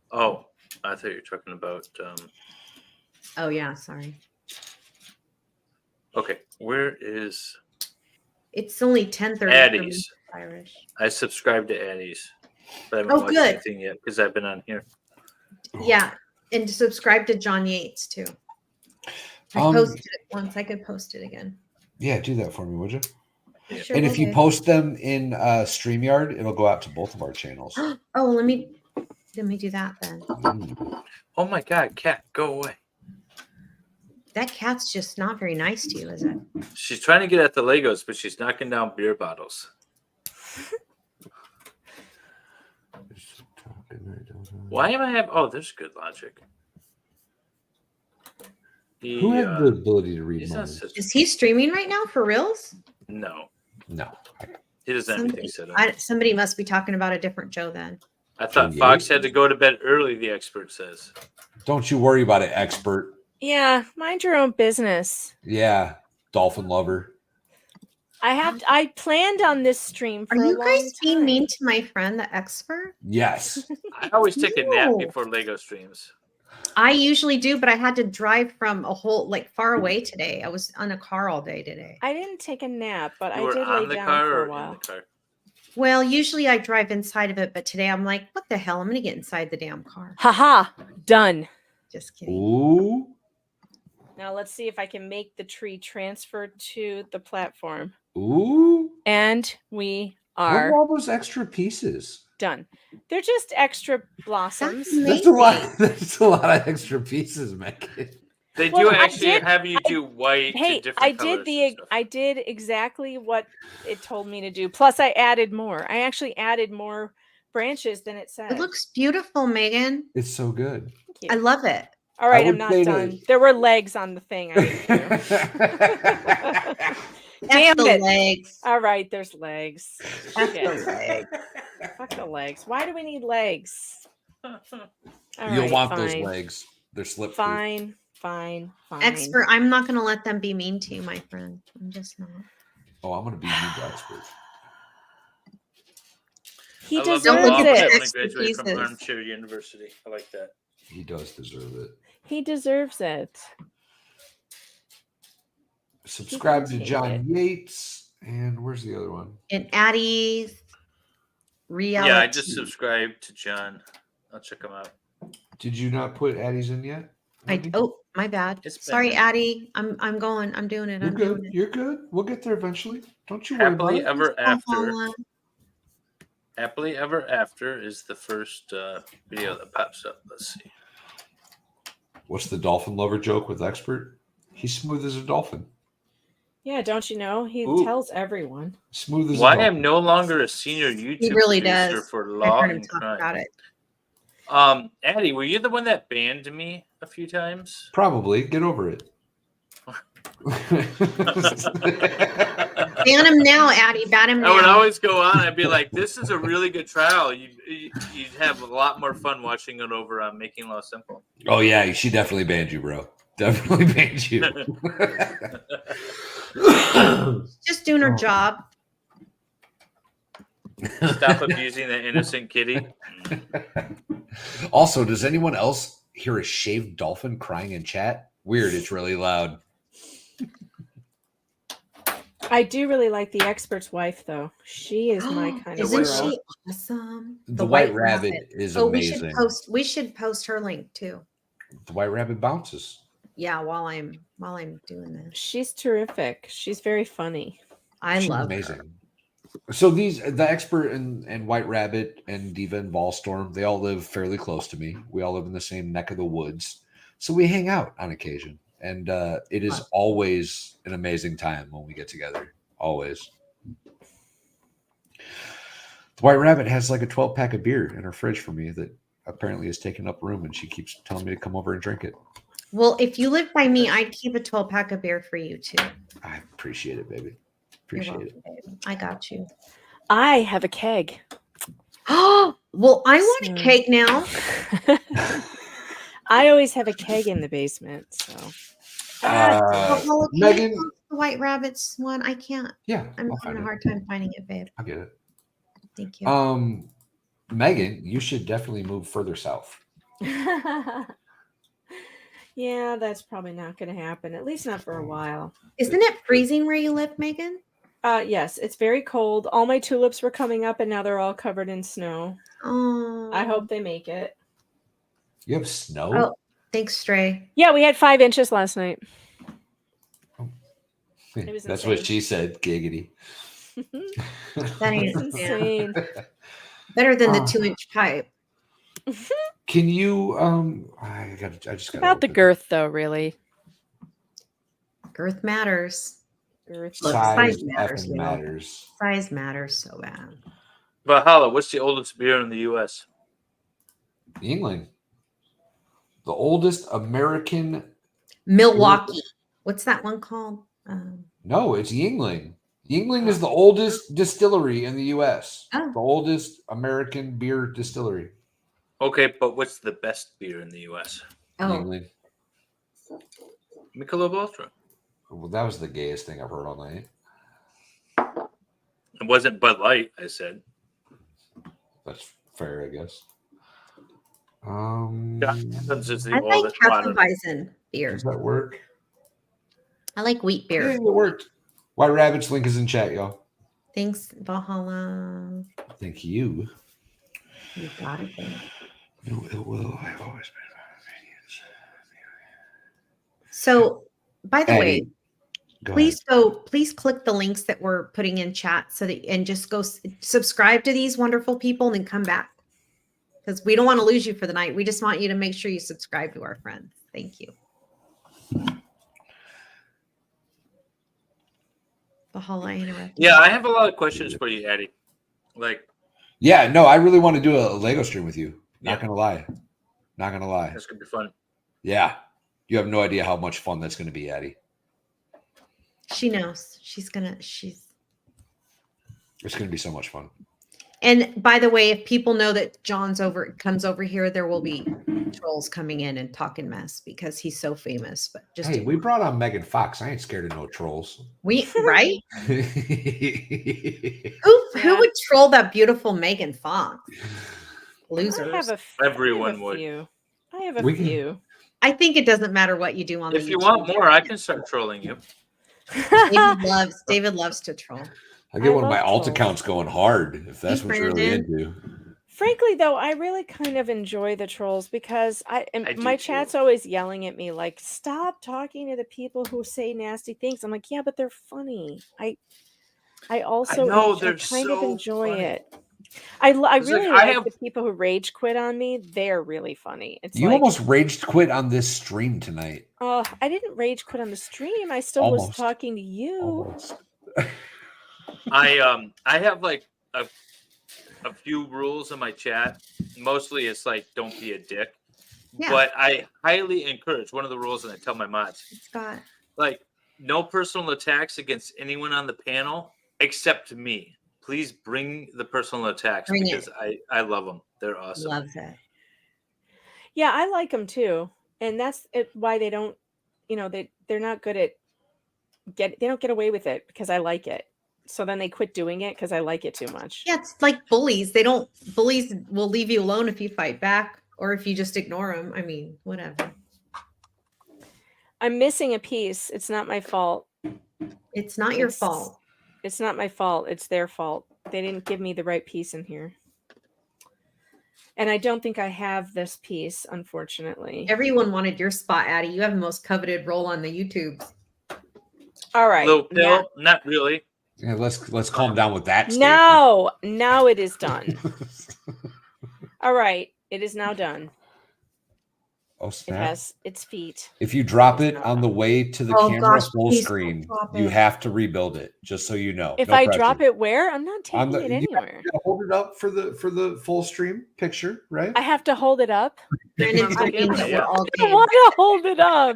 Speaker 1: Oh, I thought you were talking about.
Speaker 6: Oh, yeah. Sorry.
Speaker 1: Okay, where is
Speaker 6: It's only 10:30.
Speaker 1: Addie's?
Speaker 6: Irish.
Speaker 1: I subscribed to Addie's, but I haven't
Speaker 6: Oh,
Speaker 1: watched
Speaker 6: good.
Speaker 1: anything yet because I've been on here.
Speaker 6: Yeah. And subscribe to John Yates, too. I posted it once. I could post it again.
Speaker 2: Yeah, do that for me, would you?
Speaker 6: Sure
Speaker 2: And
Speaker 6: will
Speaker 2: if you
Speaker 6: do.
Speaker 2: post them in StreamYard, it'll go out to both of our channels.
Speaker 6: Oh, let me do that then.
Speaker 1: Oh my God, cat, go away!
Speaker 6: That cat's just not very nice to you, is it?
Speaker 1: She's trying to get at the Legos, but she's knocking down beer bottles. Why am I have? Oh, there's good logic.
Speaker 2: Who had the ability to read
Speaker 1: he's not
Speaker 2: minds?
Speaker 1: such-
Speaker 6: Is he streaming right now for reals?
Speaker 1: No,
Speaker 2: No.
Speaker 1: he doesn't have anything set up.
Speaker 6: Somebody must be talking about a different Joe then.
Speaker 1: I thought
Speaker 2: Yates?
Speaker 1: Fox had to go to bed early. The expert says.
Speaker 2: Don't you worry about it, expert.
Speaker 3: Yeah, mind your own business.
Speaker 2: Yeah, dolphin lover.
Speaker 3: I planned on this stream for
Speaker 6: Are
Speaker 3: a
Speaker 6: you
Speaker 3: long
Speaker 6: guys being
Speaker 3: time.
Speaker 6: mean to my friend, the expert?
Speaker 2: Yes.
Speaker 1: I always take a nap
Speaker 6: No.
Speaker 1: before Lego streams.
Speaker 6: I usually do, but I had to drive from a whole far away today. I was on a car all day today.
Speaker 3: I didn't take a nap, but
Speaker 1: You
Speaker 3: I
Speaker 1: were
Speaker 3: did
Speaker 1: on
Speaker 3: lay
Speaker 1: the
Speaker 3: down
Speaker 1: car
Speaker 3: for
Speaker 1: or
Speaker 3: a
Speaker 1: in
Speaker 3: while.
Speaker 1: the car?
Speaker 6: Well, usually I drive inside of it, but today I'm like, what the hell? I'm gonna get inside the damn car.
Speaker 3: Haha, done.
Speaker 6: Just kidding.
Speaker 2: Ooh.
Speaker 3: Now let's see if I can make the tree transfer to the platform.
Speaker 2: Ooh.
Speaker 3: And we
Speaker 2: What
Speaker 3: are
Speaker 2: are all those extra pieces?
Speaker 3: done. They're just extra blossoms.
Speaker 2: That's a lot. That's a lot of extra pieces, Megan.
Speaker 1: They do
Speaker 3: Well, I
Speaker 1: actually
Speaker 3: did-
Speaker 1: have you do white to
Speaker 3: Hey,
Speaker 1: different colors.
Speaker 3: I did exactly what it told me to do. Plus, I added more. I actually added more branches than it said.
Speaker 6: It looks beautiful, Megan.
Speaker 2: It's so good.
Speaker 6: I love it.
Speaker 3: All right,
Speaker 2: I
Speaker 3: I'm
Speaker 2: would
Speaker 3: not
Speaker 2: say
Speaker 3: done.
Speaker 2: that-
Speaker 3: There were legs on the thing. I didn't do. Damn
Speaker 6: the
Speaker 3: it!
Speaker 6: legs.
Speaker 3: All right, there's legs.
Speaker 6: That's
Speaker 3: Shit.
Speaker 6: the legs.
Speaker 3: Fuck the legs. Why do we need legs? All
Speaker 2: You'll
Speaker 3: right,
Speaker 2: want those
Speaker 3: fine.
Speaker 2: legs. They're slip.
Speaker 3: Fine.
Speaker 6: Expert, I'm not going to let them be mean to you, my friend. I'm just not.
Speaker 2: Oh, I'm going to be mean to expert.
Speaker 3: He
Speaker 1: I love
Speaker 3: deserves
Speaker 1: that Bob
Speaker 3: it.
Speaker 1: was gonna
Speaker 6: Extra
Speaker 1: graduate from
Speaker 6: pieces.
Speaker 1: Armchair University. I like that.
Speaker 2: He does deserve it.
Speaker 3: He deserves it.
Speaker 2: Subscribe to
Speaker 3: take
Speaker 2: John Yates. And where's the other one?
Speaker 6: And Addie's reality.
Speaker 1: Yeah, I just subscribed to John. I'll check him out.
Speaker 2: Did you not put Addie's in yet?
Speaker 6: Oh, my bad.
Speaker 1: It's been-
Speaker 6: Sorry, Addie. I'm going. I'm doing it.
Speaker 2: You're
Speaker 6: I'm
Speaker 2: good.
Speaker 6: doing it.
Speaker 2: You're good. We'll get there eventually. Don't you worry
Speaker 1: Happily
Speaker 2: about it.
Speaker 1: Ever After.
Speaker 6: Valhalla.
Speaker 1: Happily Ever After is the first video that pops up. Let's see.
Speaker 2: What's the dolphin lover joke with expert? He's smooth as a dolphin.
Speaker 3: Yeah, don't you know? He
Speaker 1: Ooh.
Speaker 3: tells everyone.
Speaker 2: Smooth as
Speaker 1: Why
Speaker 2: a dolphin.
Speaker 1: I'm no longer a senior YouTube
Speaker 6: He really
Speaker 1: producer
Speaker 6: does.
Speaker 1: for
Speaker 6: I
Speaker 1: Law
Speaker 6: heard him
Speaker 1: and
Speaker 6: talk
Speaker 1: Crime.
Speaker 6: about it.
Speaker 1: Addie, were you the one that banned me a few times?
Speaker 2: Probably. Get over it.
Speaker 6: Ban him now, Addie. Ban him
Speaker 1: I would
Speaker 6: now.
Speaker 1: always go on. I'd be like, "This is a really good trial. You'd have a lot more fun watching it over on Making Law Simple."
Speaker 2: Oh, yeah. She definitely banned you, bro. Definitely banned you.
Speaker 6: Just doing her job.
Speaker 1: Stop abusing the innocent kitty.
Speaker 2: Also, does anyone else hear a shaved dolphin crying in chat? Weird. It's really loud.
Speaker 3: I do really like the expert's wife, though. She is my kind of
Speaker 6: Isn't
Speaker 3: girl.
Speaker 6: she awesome?
Speaker 2: The White Rabbit is amazing.
Speaker 6: We should post her link too.
Speaker 2: The White Rabbit bounces.
Speaker 6: Yeah, while I'm doing this.
Speaker 3: She's terrific. She's very funny.
Speaker 2: She's
Speaker 6: love
Speaker 2: amazing. So the expert and White Rabbit and Diva and Ballstorm, they all live fairly close to me. We all live in the same neck of the woods. So we hang out on occasion. And it is always an amazing time when we get together. Always. The White Rabbit has like a 12-pack of beer in her fridge for me that apparently is taking up room, and she keeps telling me to come over and drink it.
Speaker 6: Well, if you live by me, I'd keep a 12-pack of beer for you too.
Speaker 2: I appreciate it, baby.
Speaker 6: You're
Speaker 2: Appreciate
Speaker 6: welcome, baby. I got you.
Speaker 3: I have a keg.
Speaker 6: Oh, well, I want a cake now.
Speaker 3: I always have a keg in the basement. So
Speaker 6: Well, can you
Speaker 2: Megan.
Speaker 6: post the White Rabbits one. I can't.
Speaker 2: Yeah,
Speaker 6: I'm
Speaker 2: I'll
Speaker 6: having
Speaker 2: find
Speaker 6: a
Speaker 2: it.
Speaker 6: hard time finding it, babe.
Speaker 2: I get it.
Speaker 6: Thank you.
Speaker 2: Megan, you should definitely move further south.
Speaker 3: yeah, that's probably not going to happen. At least not for a while.
Speaker 6: Isn't it freezing where you live, Megan?
Speaker 3: Yes, it's very cold. All my tulips were coming up, and now they're all covered in snow.
Speaker 6: Oh,
Speaker 3: I hope they make it.
Speaker 2: You have snow?
Speaker 6: Oh, thanks, Stray.
Speaker 3: Yeah, we had 5 inches last night. It was
Speaker 2: That's
Speaker 3: insane.
Speaker 2: what she said. Giggity.
Speaker 6: That ain't
Speaker 3: It's insane.
Speaker 6: Better than the 2-inch pipe.
Speaker 2: Can you? I just got
Speaker 3: About the girth, though, really.
Speaker 6: Girth matters.
Speaker 3: Girth.
Speaker 6: Look,
Speaker 2: size
Speaker 6: matters.
Speaker 2: effing
Speaker 6: You know.
Speaker 2: matters.
Speaker 6: Size matters so bad.
Speaker 1: Valhalla, what's the oldest beer in the U.S.?
Speaker 2: Yingling, the oldest American.
Speaker 6: Milwaukee. What's that one called?
Speaker 2: No, it's Yingling. Yingling is the oldest distillery in the U.S.
Speaker 6: Oh.
Speaker 2: The oldest American beer distillery.
Speaker 1: Okay, but what's the best beer in the U.S.?
Speaker 6: Oh.
Speaker 2: Yingling.
Speaker 1: Michelob Ultra.
Speaker 2: Well, that was the gayest thing I've heard all night.
Speaker 1: It wasn't Bud Light, I said.
Speaker 2: That's fair, I guess.
Speaker 1: Jack Adams is the
Speaker 6: I like
Speaker 1: oldest modern.
Speaker 6: Hefeweizen beer.
Speaker 2: Does that work?
Speaker 6: I like wheat beer.
Speaker 2: Yeah, it worked. White Rabbit's link is in chat, y'all.
Speaker 6: Thanks, Valhalla.
Speaker 2: Thank you.
Speaker 6: You got it, babe.
Speaker 2: No, it will. I've always been.
Speaker 6: So, by the way, Please click the links that we're putting in chat and just go subscribe to these wonderful people and then come back. Because we don't want to lose you for the night. We just want you to make sure you subscribe to our friends. Thank you. Valhalla, I interrupted.
Speaker 1: Yeah, I have a lot of questions for you, Addie.
Speaker 2: Yeah, no, I really want to do a Lego stream with you. Not gonna lie.
Speaker 1: That's gonna be fun.
Speaker 2: Yeah. You have no idea how much fun that's gonna be, Addie.
Speaker 6: She knows. It's
Speaker 2: gonna be so much fun.
Speaker 6: And by the way, if people know that John's comes over here, there will be trolls coming in and talking mess because he's so famous. But just
Speaker 2: we brought on Megan Fox. I ain't scared of no trolls.
Speaker 6: Right? Who would troll that beautiful Megan Fox? Losers.
Speaker 1: Everyone would.
Speaker 3: I have a few.
Speaker 6: I think it doesn't matter what you do on.
Speaker 1: If you want more, I can start trolling you.
Speaker 6: David loves to troll.
Speaker 2: I get one of my alt accounts going hard if that's what you're really into.
Speaker 3: Frankly, though, I really kind of enjoy the trolls because my chat's always yelling at me like, "Stop talking to the people who say nasty things." I'm like, "Yeah, but they're funny." I also kind of enjoy it. I really like the people who rage quit on me. They're really funny. It's
Speaker 2: you almost raged quit on this stream tonight.
Speaker 3: Oh, I didn't rage quit on the stream. I still was talking to you.
Speaker 1: I have like a few rules in my chat. Mostly it's like don't be a dick. Yeah. But I highly encourage one of the rules, and I tell my mods.
Speaker 6: Scott.
Speaker 1: Like no personal attacks against anyone on the panel except me. Please bring the personal attacks because I love them. They're awesome.
Speaker 6: Love that.
Speaker 3: Yeah, I like them too. And that's why they don't, they're not good at they don't get away with it because I like it. So then they quit doing it because I like it too much.
Speaker 6: Yeah, it's like bullies. Bullies will leave you alone if you fight back or if you just ignore them. I mean, whatever.
Speaker 3: I'm missing a piece. It's not my fault.
Speaker 6: It's not your fault.
Speaker 3: It's not my fault. It's their fault. They didn't give me the right piece in here. And I don't think I have this piece, unfortunately.
Speaker 6: Everyone wanted your spot, Addie. You have the most coveted role on the YouTube.
Speaker 3: All right.
Speaker 1: Little pill, not really.
Speaker 2: Yeah, let's calm down with that.
Speaker 3: Now it is done. All right. It is now done.
Speaker 2: Oh, snap.
Speaker 3: It has its feet.
Speaker 2: If you drop it on the way to the camera full screen, you have to rebuild it, just so you know.
Speaker 3: If I drop it where? I'm not taking it anywhere.
Speaker 2: You hold it up for the full stream picture, right?
Speaker 3: I have to hold it up.
Speaker 6: I
Speaker 3: don't want to hold it up.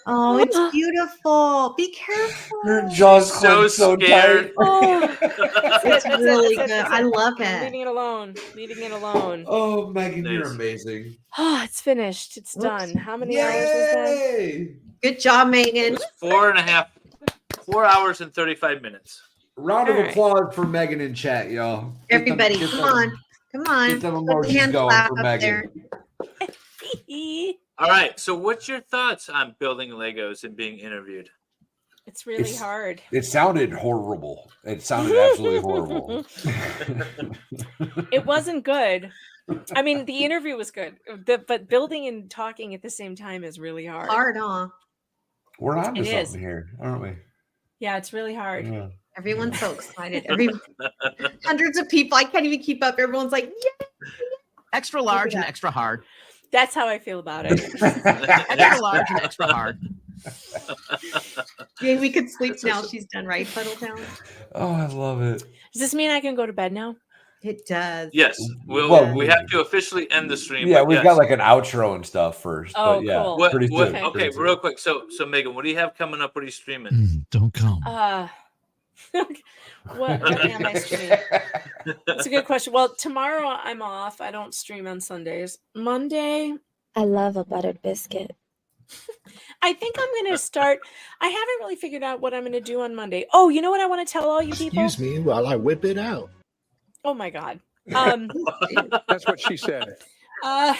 Speaker 6: Oh, it's beautiful. Be careful.
Speaker 2: Your jaw's so tight.
Speaker 3: Oh,
Speaker 6: it's really good. I love it.
Speaker 3: Leaving it alone. Leaving it alone.
Speaker 2: Oh, Megan, you're amazing.
Speaker 3: Oh, it's finished. It's done. How many hours was that?
Speaker 6: Good job, Megan.
Speaker 1: It was 4 hours and 35 minutes.
Speaker 2: Round of applause for Megan in chat, y'all.
Speaker 6: Everybody, come on.
Speaker 2: Get them emojis going for Megan.
Speaker 1: All right. So what's your thoughts on building Legos and being interviewed?
Speaker 3: It's really hard.
Speaker 2: It sounded horrible. It sounded absolutely horrible.
Speaker 3: It wasn't good. I mean, the interview was good, but building and talking at the same time is really hard.
Speaker 6: Hard, huh?
Speaker 2: We're on to something here, aren't we?
Speaker 3: Yeah, it's really hard.
Speaker 2: Yeah.
Speaker 6: Everyone's so excited. Hundreds of people. I can't even keep up. Everyone's like, yeah.
Speaker 11: Extra large and extra hard.
Speaker 3: That's how I feel about it.
Speaker 11: Extra large and extra hard.
Speaker 6: Yeah, we could sleep now. She's done, right, Puddletown?
Speaker 2: Oh, I love it.
Speaker 3: Does this mean I can go to bed now?
Speaker 6: It does.
Speaker 1: Yes. We have to officially end the stream.
Speaker 2: Yeah, we've got like an outro and stuff first.
Speaker 3: Oh,
Speaker 2: but yeah,
Speaker 3: cool.
Speaker 2: pretty soon.
Speaker 1: Okay, real quick. So Megan, what do you have coming up? What are you streaming?
Speaker 13: Don't come.
Speaker 3: What am I streaming? That's a good question. Well, tomorrow I'm off. I don't stream on Sundays. Monday,
Speaker 21: I love a buttered biscuit.
Speaker 3: I think I'm going to start. I haven't really figured out what I'm going to do on Monday. Oh, you know what I want to tell all you people?
Speaker 5: Excuse me while I whip it out.
Speaker 3: Oh my God.
Speaker 5: That's what she said.
Speaker 3: I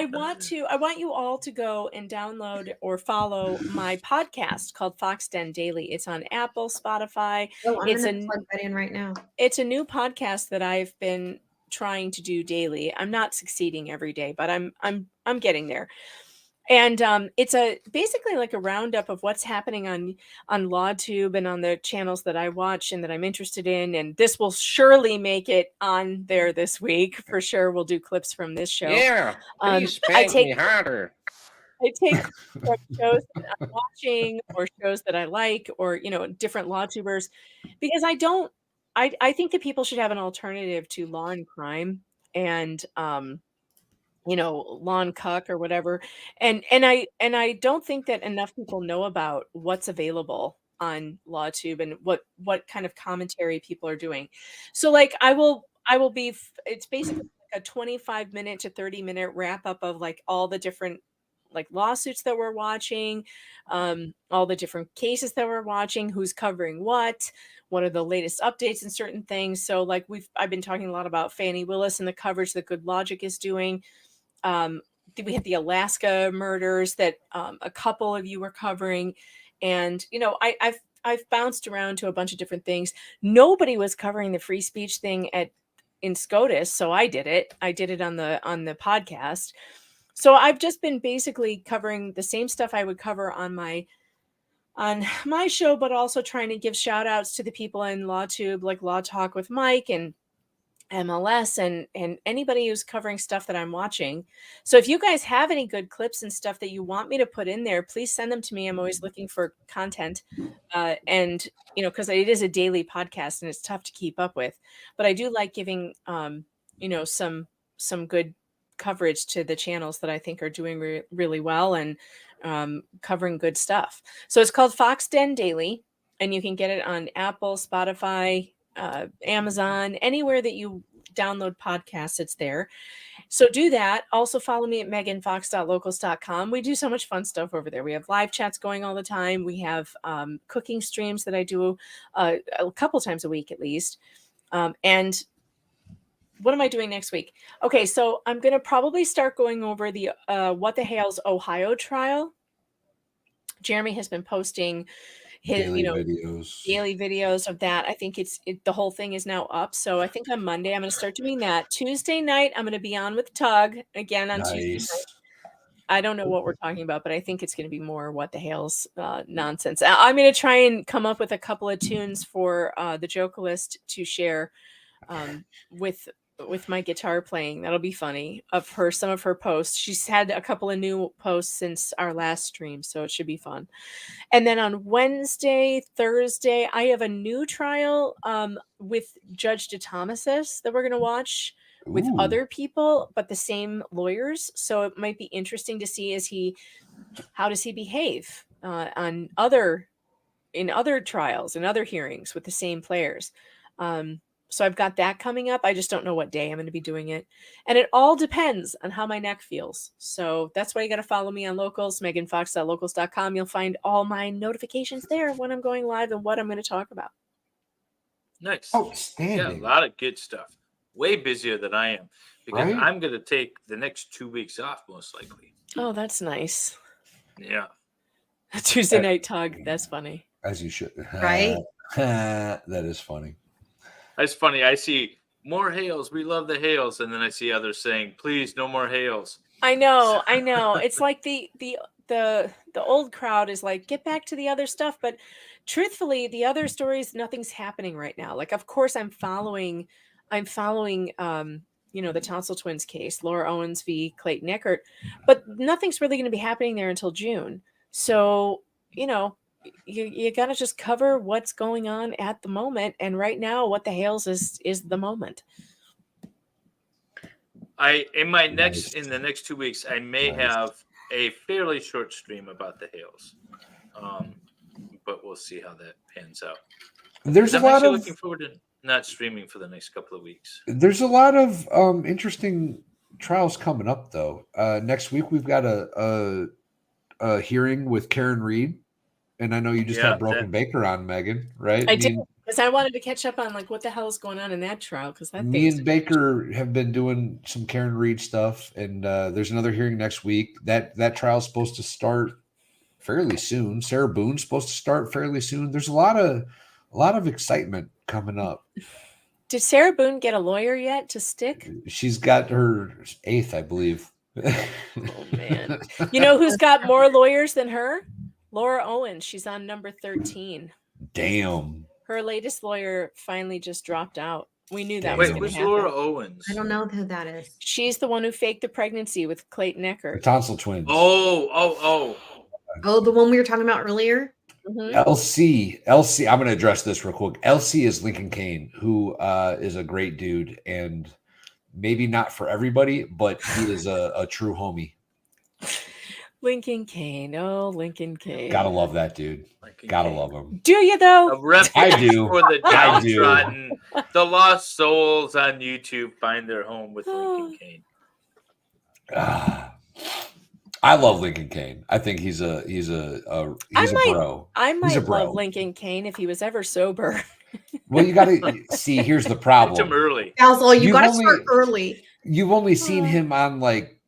Speaker 3: want you all to go and download or follow my podcast called Fox Den Daily. It's on Apple, Spotify.
Speaker 6: Oh, I'm going to plug that in right now.
Speaker 3: It's a new podcast that I've been trying to do daily. I'm not succeeding every day, but I'm getting there. And it's basically like a roundup of what's happening on LawTube and on the channels that I watch and that I'm interested in. And this will surely make it on there this week for sure. We'll do clips from this show.
Speaker 9: Yeah, please
Speaker 3: I
Speaker 9: spank
Speaker 3: take
Speaker 9: me harder.
Speaker 3: I take from shows that I'm watching or shows that I like, or different LawTubers, because I think that people should have an alternative to Law and Crime and Law and Cuck or whatever. And I don't think that enough people know about what's available on LawTube and what kind of commentary people are doing. So like I will be it's basically like a 25-minute to 30-minute wrap up of like all the different like lawsuits that we're watching, all the different cases that we're watching, who's covering what are the latest updates and certain things. So like I've been talking a lot about Fannie Willis and the coverage that Good Logic is doing. We had the Alaska murders that a couple of you were covering, and I've bounced around to a bunch of different things. Nobody was covering the free speech thing in SCOTUS, so I did it. I did it on the podcast. So I've just been basically covering the same stuff I would cover on my show, but also trying to give shout outs to the people in LawTube, like Law Talk with Mike and MLS and anybody who's covering stuff that I'm watching. So if you guys have any good clips and stuff that you want me to put in there, please send them to me. I'm always looking for content. And because it is a daily podcast and it's tough to keep up with, but I do like giving some good coverage to the channels that I think are doing really well and covering good stuff. So it's called Fox Den Daily, and you can get it on Apple, Spotify, Amazon, anywhere that you download podcasts, it's there. So do that. Also follow me at meganfox.locals.com. We do so much fun stuff over there. We have live chats going all the time. We have cooking streams that I do a couple times a week at least. And what am I doing next week? Okay, so I'm going to probably start going over the What the Hale's Ohio trial. Jeremy has been posting his daily videos of that. I think the whole thing is now up. So I think on Monday I'm going to start doing that. Tuesday night I'm going to be on with Tug again on Tuesday night. I don't know what we're talking about, but I think it's going to be more What the Hale's nonsense. I'm going to try and come up with a couple of tunes for the Jokalist to share with my guitar playing. That'll be funny. Some of her posts. She's had a couple of new posts since our last stream, so it should be fun. And then on Wednesday, Thursday, I have a new trial with Judge DeThomasis that we're going to watch with other people, but the same lawyers. So it might be interesting to see how does he behave in other trials and other hearings with the same players. So I've got that coming up. I just don't know what day I'm going to be doing it. And it all depends on how my neck feels. So that's why you got to follow me on Locals, meganfox.locals.com. You'll find all my notifications there when I'm going live and what I'm going to talk about.
Speaker 1: Nice.
Speaker 2: Outstanding.
Speaker 1: Yeah, a lot of good stuff. Way busier than I am because
Speaker 2: Right?
Speaker 1: I'm going to take the next 2 weeks off most likely.
Speaker 3: Oh, that's nice.
Speaker 1: Yeah.
Speaker 3: Tuesday night Tug. That's funny.
Speaker 2: As you should.
Speaker 6: Right?
Speaker 2: That is funny.
Speaker 1: That's funny. I see more Hales. We love the Hales. And then I see others saying, please, no more Hales.
Speaker 3: I know. It's like the old crowd is like, get back to the other stuff. But truthfully, the other stories, nothing's happening right now. Like, of course, I'm following the Tonsil Twins case, Laura Owens v. Clayton Eckert, but nothing's really going to be happening there until June. So, you got to just cover what's going on at the moment. And right now, What the Hales is the moment.
Speaker 1: In the next 2 weeks, I may have a fairly short stream about the Hales. But we'll see how that pans out.
Speaker 2: There's
Speaker 1: I'm
Speaker 2: a lot
Speaker 1: actually
Speaker 2: of
Speaker 1: looking forward to not streaming for the next couple of weeks.
Speaker 2: There's a lot of interesting trials coming up, though. Next week we've got a hearing with Karen Reed, and I know you just had Broken Baker on, Megan, right?
Speaker 3: I did, because I wanted to catch up on like what the hell is going on in that trial. Because
Speaker 2: Me and Baker have been doing some Karen Reed stuff, and there's another hearing next week. That trial's supposed to start fairly soon. Sarah Boone's supposed to start fairly soon. There's a lot of excitement coming up.
Speaker 3: Did Sarah Boone get a lawyer yet to stick?
Speaker 2: She's got her 8th, I believe.
Speaker 3: Oh man, You know who's got more lawyers than her? Laura Owens. She's on number 13.
Speaker 2: Damn.
Speaker 3: Her latest lawyer finally just dropped out. We knew that
Speaker 1: Wait,
Speaker 3: was going
Speaker 1: who's
Speaker 3: to happen.
Speaker 1: Laura Owens?
Speaker 6: I don't know who that is.
Speaker 3: She's the one who faked the pregnancy with Clayton
Speaker 2: The
Speaker 3: Eckert.
Speaker 2: tonsil twins.
Speaker 1: Oh.
Speaker 6: Oh, the one we were talking about earlier?
Speaker 3: Mhm.
Speaker 2: LC. I'm going to address this real quick. LC is Lincoln Kane, who is a great dude, and maybe not for everybody, but he is a true homie.
Speaker 3: Lincoln Kane. Oh, Lincoln Kane.
Speaker 2: Gotta love that dude. Gotta love him.
Speaker 3: Do you though?
Speaker 1: A refuge
Speaker 2: I do.
Speaker 1: for the
Speaker 2: I do.
Speaker 1: downtrodden, the lost souls on YouTube find their home with Lincoln Kane.
Speaker 2: I love Lincoln Kane. I think he's a bro.
Speaker 3: I
Speaker 2: He's
Speaker 3: might
Speaker 2: a bro.
Speaker 3: love Lincoln Kane if he was ever sober.
Speaker 2: Well, you got to see. Here's the problem.
Speaker 1: Catch him early.
Speaker 6: Basil, you
Speaker 2: You've
Speaker 6: got to
Speaker 2: only-
Speaker 6: start early.
Speaker 2: You've only seen him on like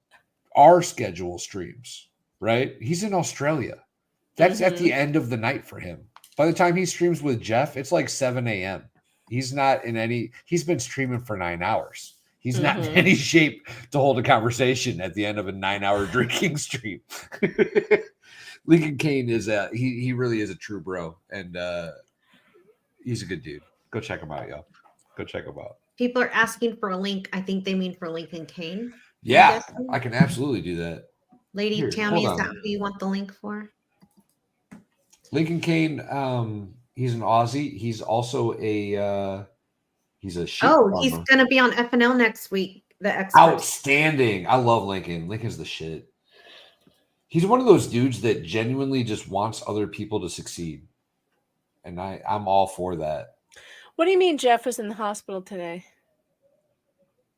Speaker 2: our schedule streams, right? He's in Australia. That's at the end of the night for him. By the time he streams with Jeff, it's like 7 a.m. He's not in any. He's been streaming for 9 hours. He's not in any shape to hold a conversation at the end of a 9-hour drinking stream. Lincoln Kane is he really is a true bro, and he's a good dude. Go check him out, y'all. Go check him out.
Speaker 6: People are asking for a link. I think they mean for Lincoln Kane.
Speaker 2: Yeah, I can absolutely do that.
Speaker 6: Lady
Speaker 2: Here,
Speaker 6: Tammy,
Speaker 2: hold
Speaker 6: is that
Speaker 2: on.
Speaker 6: who you want the link for?
Speaker 2: Lincoln Kane, he's an Aussie. He's also he's a sheep
Speaker 6: He's
Speaker 2: farmer.
Speaker 6: going to be on FNL next week. The expert.
Speaker 2: Outstanding. I love Lincoln. Lincoln's the shit. He's one of those dudes that genuinely just wants other people to succeed. And I'm all for that.
Speaker 3: What do you mean Jeff was in the hospital today?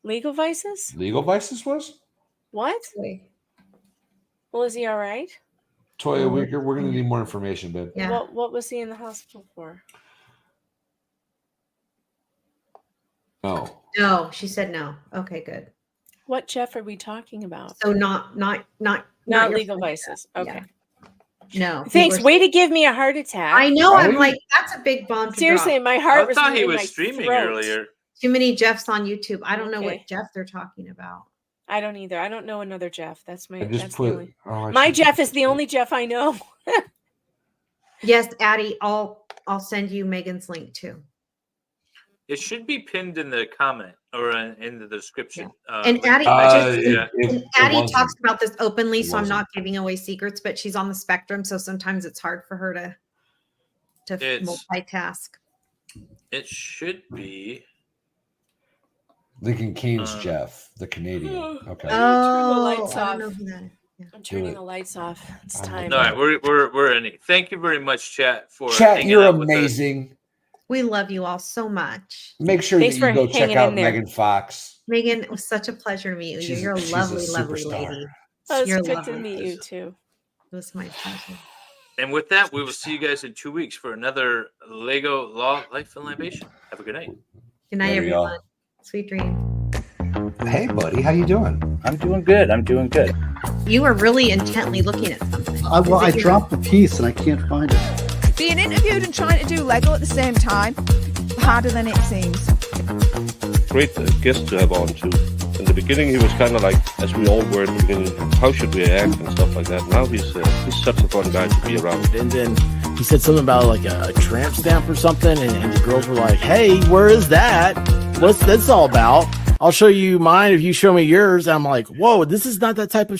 Speaker 3: Legal vices?
Speaker 2: Legal Vices was?
Speaker 3: What? Well, is he all right?
Speaker 2: Toya, we're going to need more information, babe.
Speaker 6: Yeah.
Speaker 3: What was he in the hospital for?
Speaker 2: No.
Speaker 6: No, she said no. Okay, good.
Speaker 3: What Jeff are we talking about?
Speaker 6: So not
Speaker 3: Not
Speaker 6: your
Speaker 3: legal
Speaker 6: friend
Speaker 3: vices.
Speaker 6: Jeff.
Speaker 3: Okay.
Speaker 6: No.
Speaker 3: Thanks. Way to give me a heart attack.
Speaker 6: I know. I'm
Speaker 2: Right?
Speaker 6: like, that's a big bomb. To
Speaker 3: Seriously,
Speaker 6: drop.
Speaker 3: my heart was.
Speaker 1: I thought he
Speaker 3: in
Speaker 1: was
Speaker 3: my
Speaker 1: streaming
Speaker 3: throat.
Speaker 1: earlier.
Speaker 6: Too many Jeffs on YouTube. I don't know
Speaker 3: Okay.
Speaker 6: what Jeff they're talking about.
Speaker 3: I don't either. I don't know another Jeff. That's my.
Speaker 2: I just
Speaker 3: That's the
Speaker 2: put.
Speaker 3: only.
Speaker 2: Oh, I
Speaker 3: My
Speaker 2: should-
Speaker 3: Jeff is the only Jeff I know.
Speaker 6: Yes, Addie, I'll send you Megan's link too.
Speaker 1: It should be pinned in the comment or in the description.
Speaker 6: And
Speaker 1: link.
Speaker 6: Addie,
Speaker 1: Yeah.
Speaker 6: and Addie
Speaker 2: wasn't.
Speaker 6: talks about this openly, so I'm
Speaker 2: wasn't.
Speaker 6: not giving away secrets, but she's on the spectrum, so sometimes it's hard for her to
Speaker 1: It's-
Speaker 6: multitask.
Speaker 1: It should be.
Speaker 2: Lincoln Kane's Jeff, the Canadian. Okay.
Speaker 3: turn the
Speaker 6: Oh,
Speaker 3: lights
Speaker 6: I
Speaker 3: off.
Speaker 6: don't know who that is. Yeah.
Speaker 3: I'm turning
Speaker 2: it.
Speaker 3: the lights off. It's
Speaker 2: I'm
Speaker 3: time.
Speaker 1: All right, we're in it. Thank you very much, chat, for
Speaker 2: Chat,
Speaker 1: hanging
Speaker 2: you're
Speaker 1: out with us.
Speaker 2: amazing.
Speaker 6: We love you all so much.
Speaker 2: Make sure
Speaker 3: Thanks
Speaker 2: that you
Speaker 3: for
Speaker 2: go check
Speaker 3: hanging
Speaker 2: out
Speaker 3: in there.
Speaker 2: Megan Fox.
Speaker 6: Megan, it was such a pleasure to meet you. You're a
Speaker 2: she's
Speaker 6: lovely, lovely
Speaker 2: superstar.
Speaker 6: lady.
Speaker 3: Oh, it's
Speaker 6: You're
Speaker 3: good to
Speaker 6: lovely.
Speaker 3: meet you too.
Speaker 6: It was my pleasure.
Speaker 1: And with that, we will see you guys in 2 weeks for another Lego Law, Life, and Libation. Have a good night.
Speaker 6: Good night,
Speaker 2: There you go.
Speaker 6: everyone. Sweet dreams.
Speaker 2: Hey, buddy, how you doing?
Speaker 8: I'm doing good. I'm doing good.
Speaker 6: You were really intently looking at something.
Speaker 8: I dropped the piece and I can't find it.
Speaker 22: Being interviewed and trying to do Lego at the same time, harder than it seems.
Speaker 9: Great guest to have on too. In the beginning, he was kind of like, as we all were in the beginning, how should we act and stuff like that. Now he's such a fun guy to be around.
Speaker 11: And then he said something about like a tramp stamp or something, and the girls were like, "Hey, where is that? What's this all about? I'll show you mine if you show me yours." I'm like, "Whoa, this is not that type of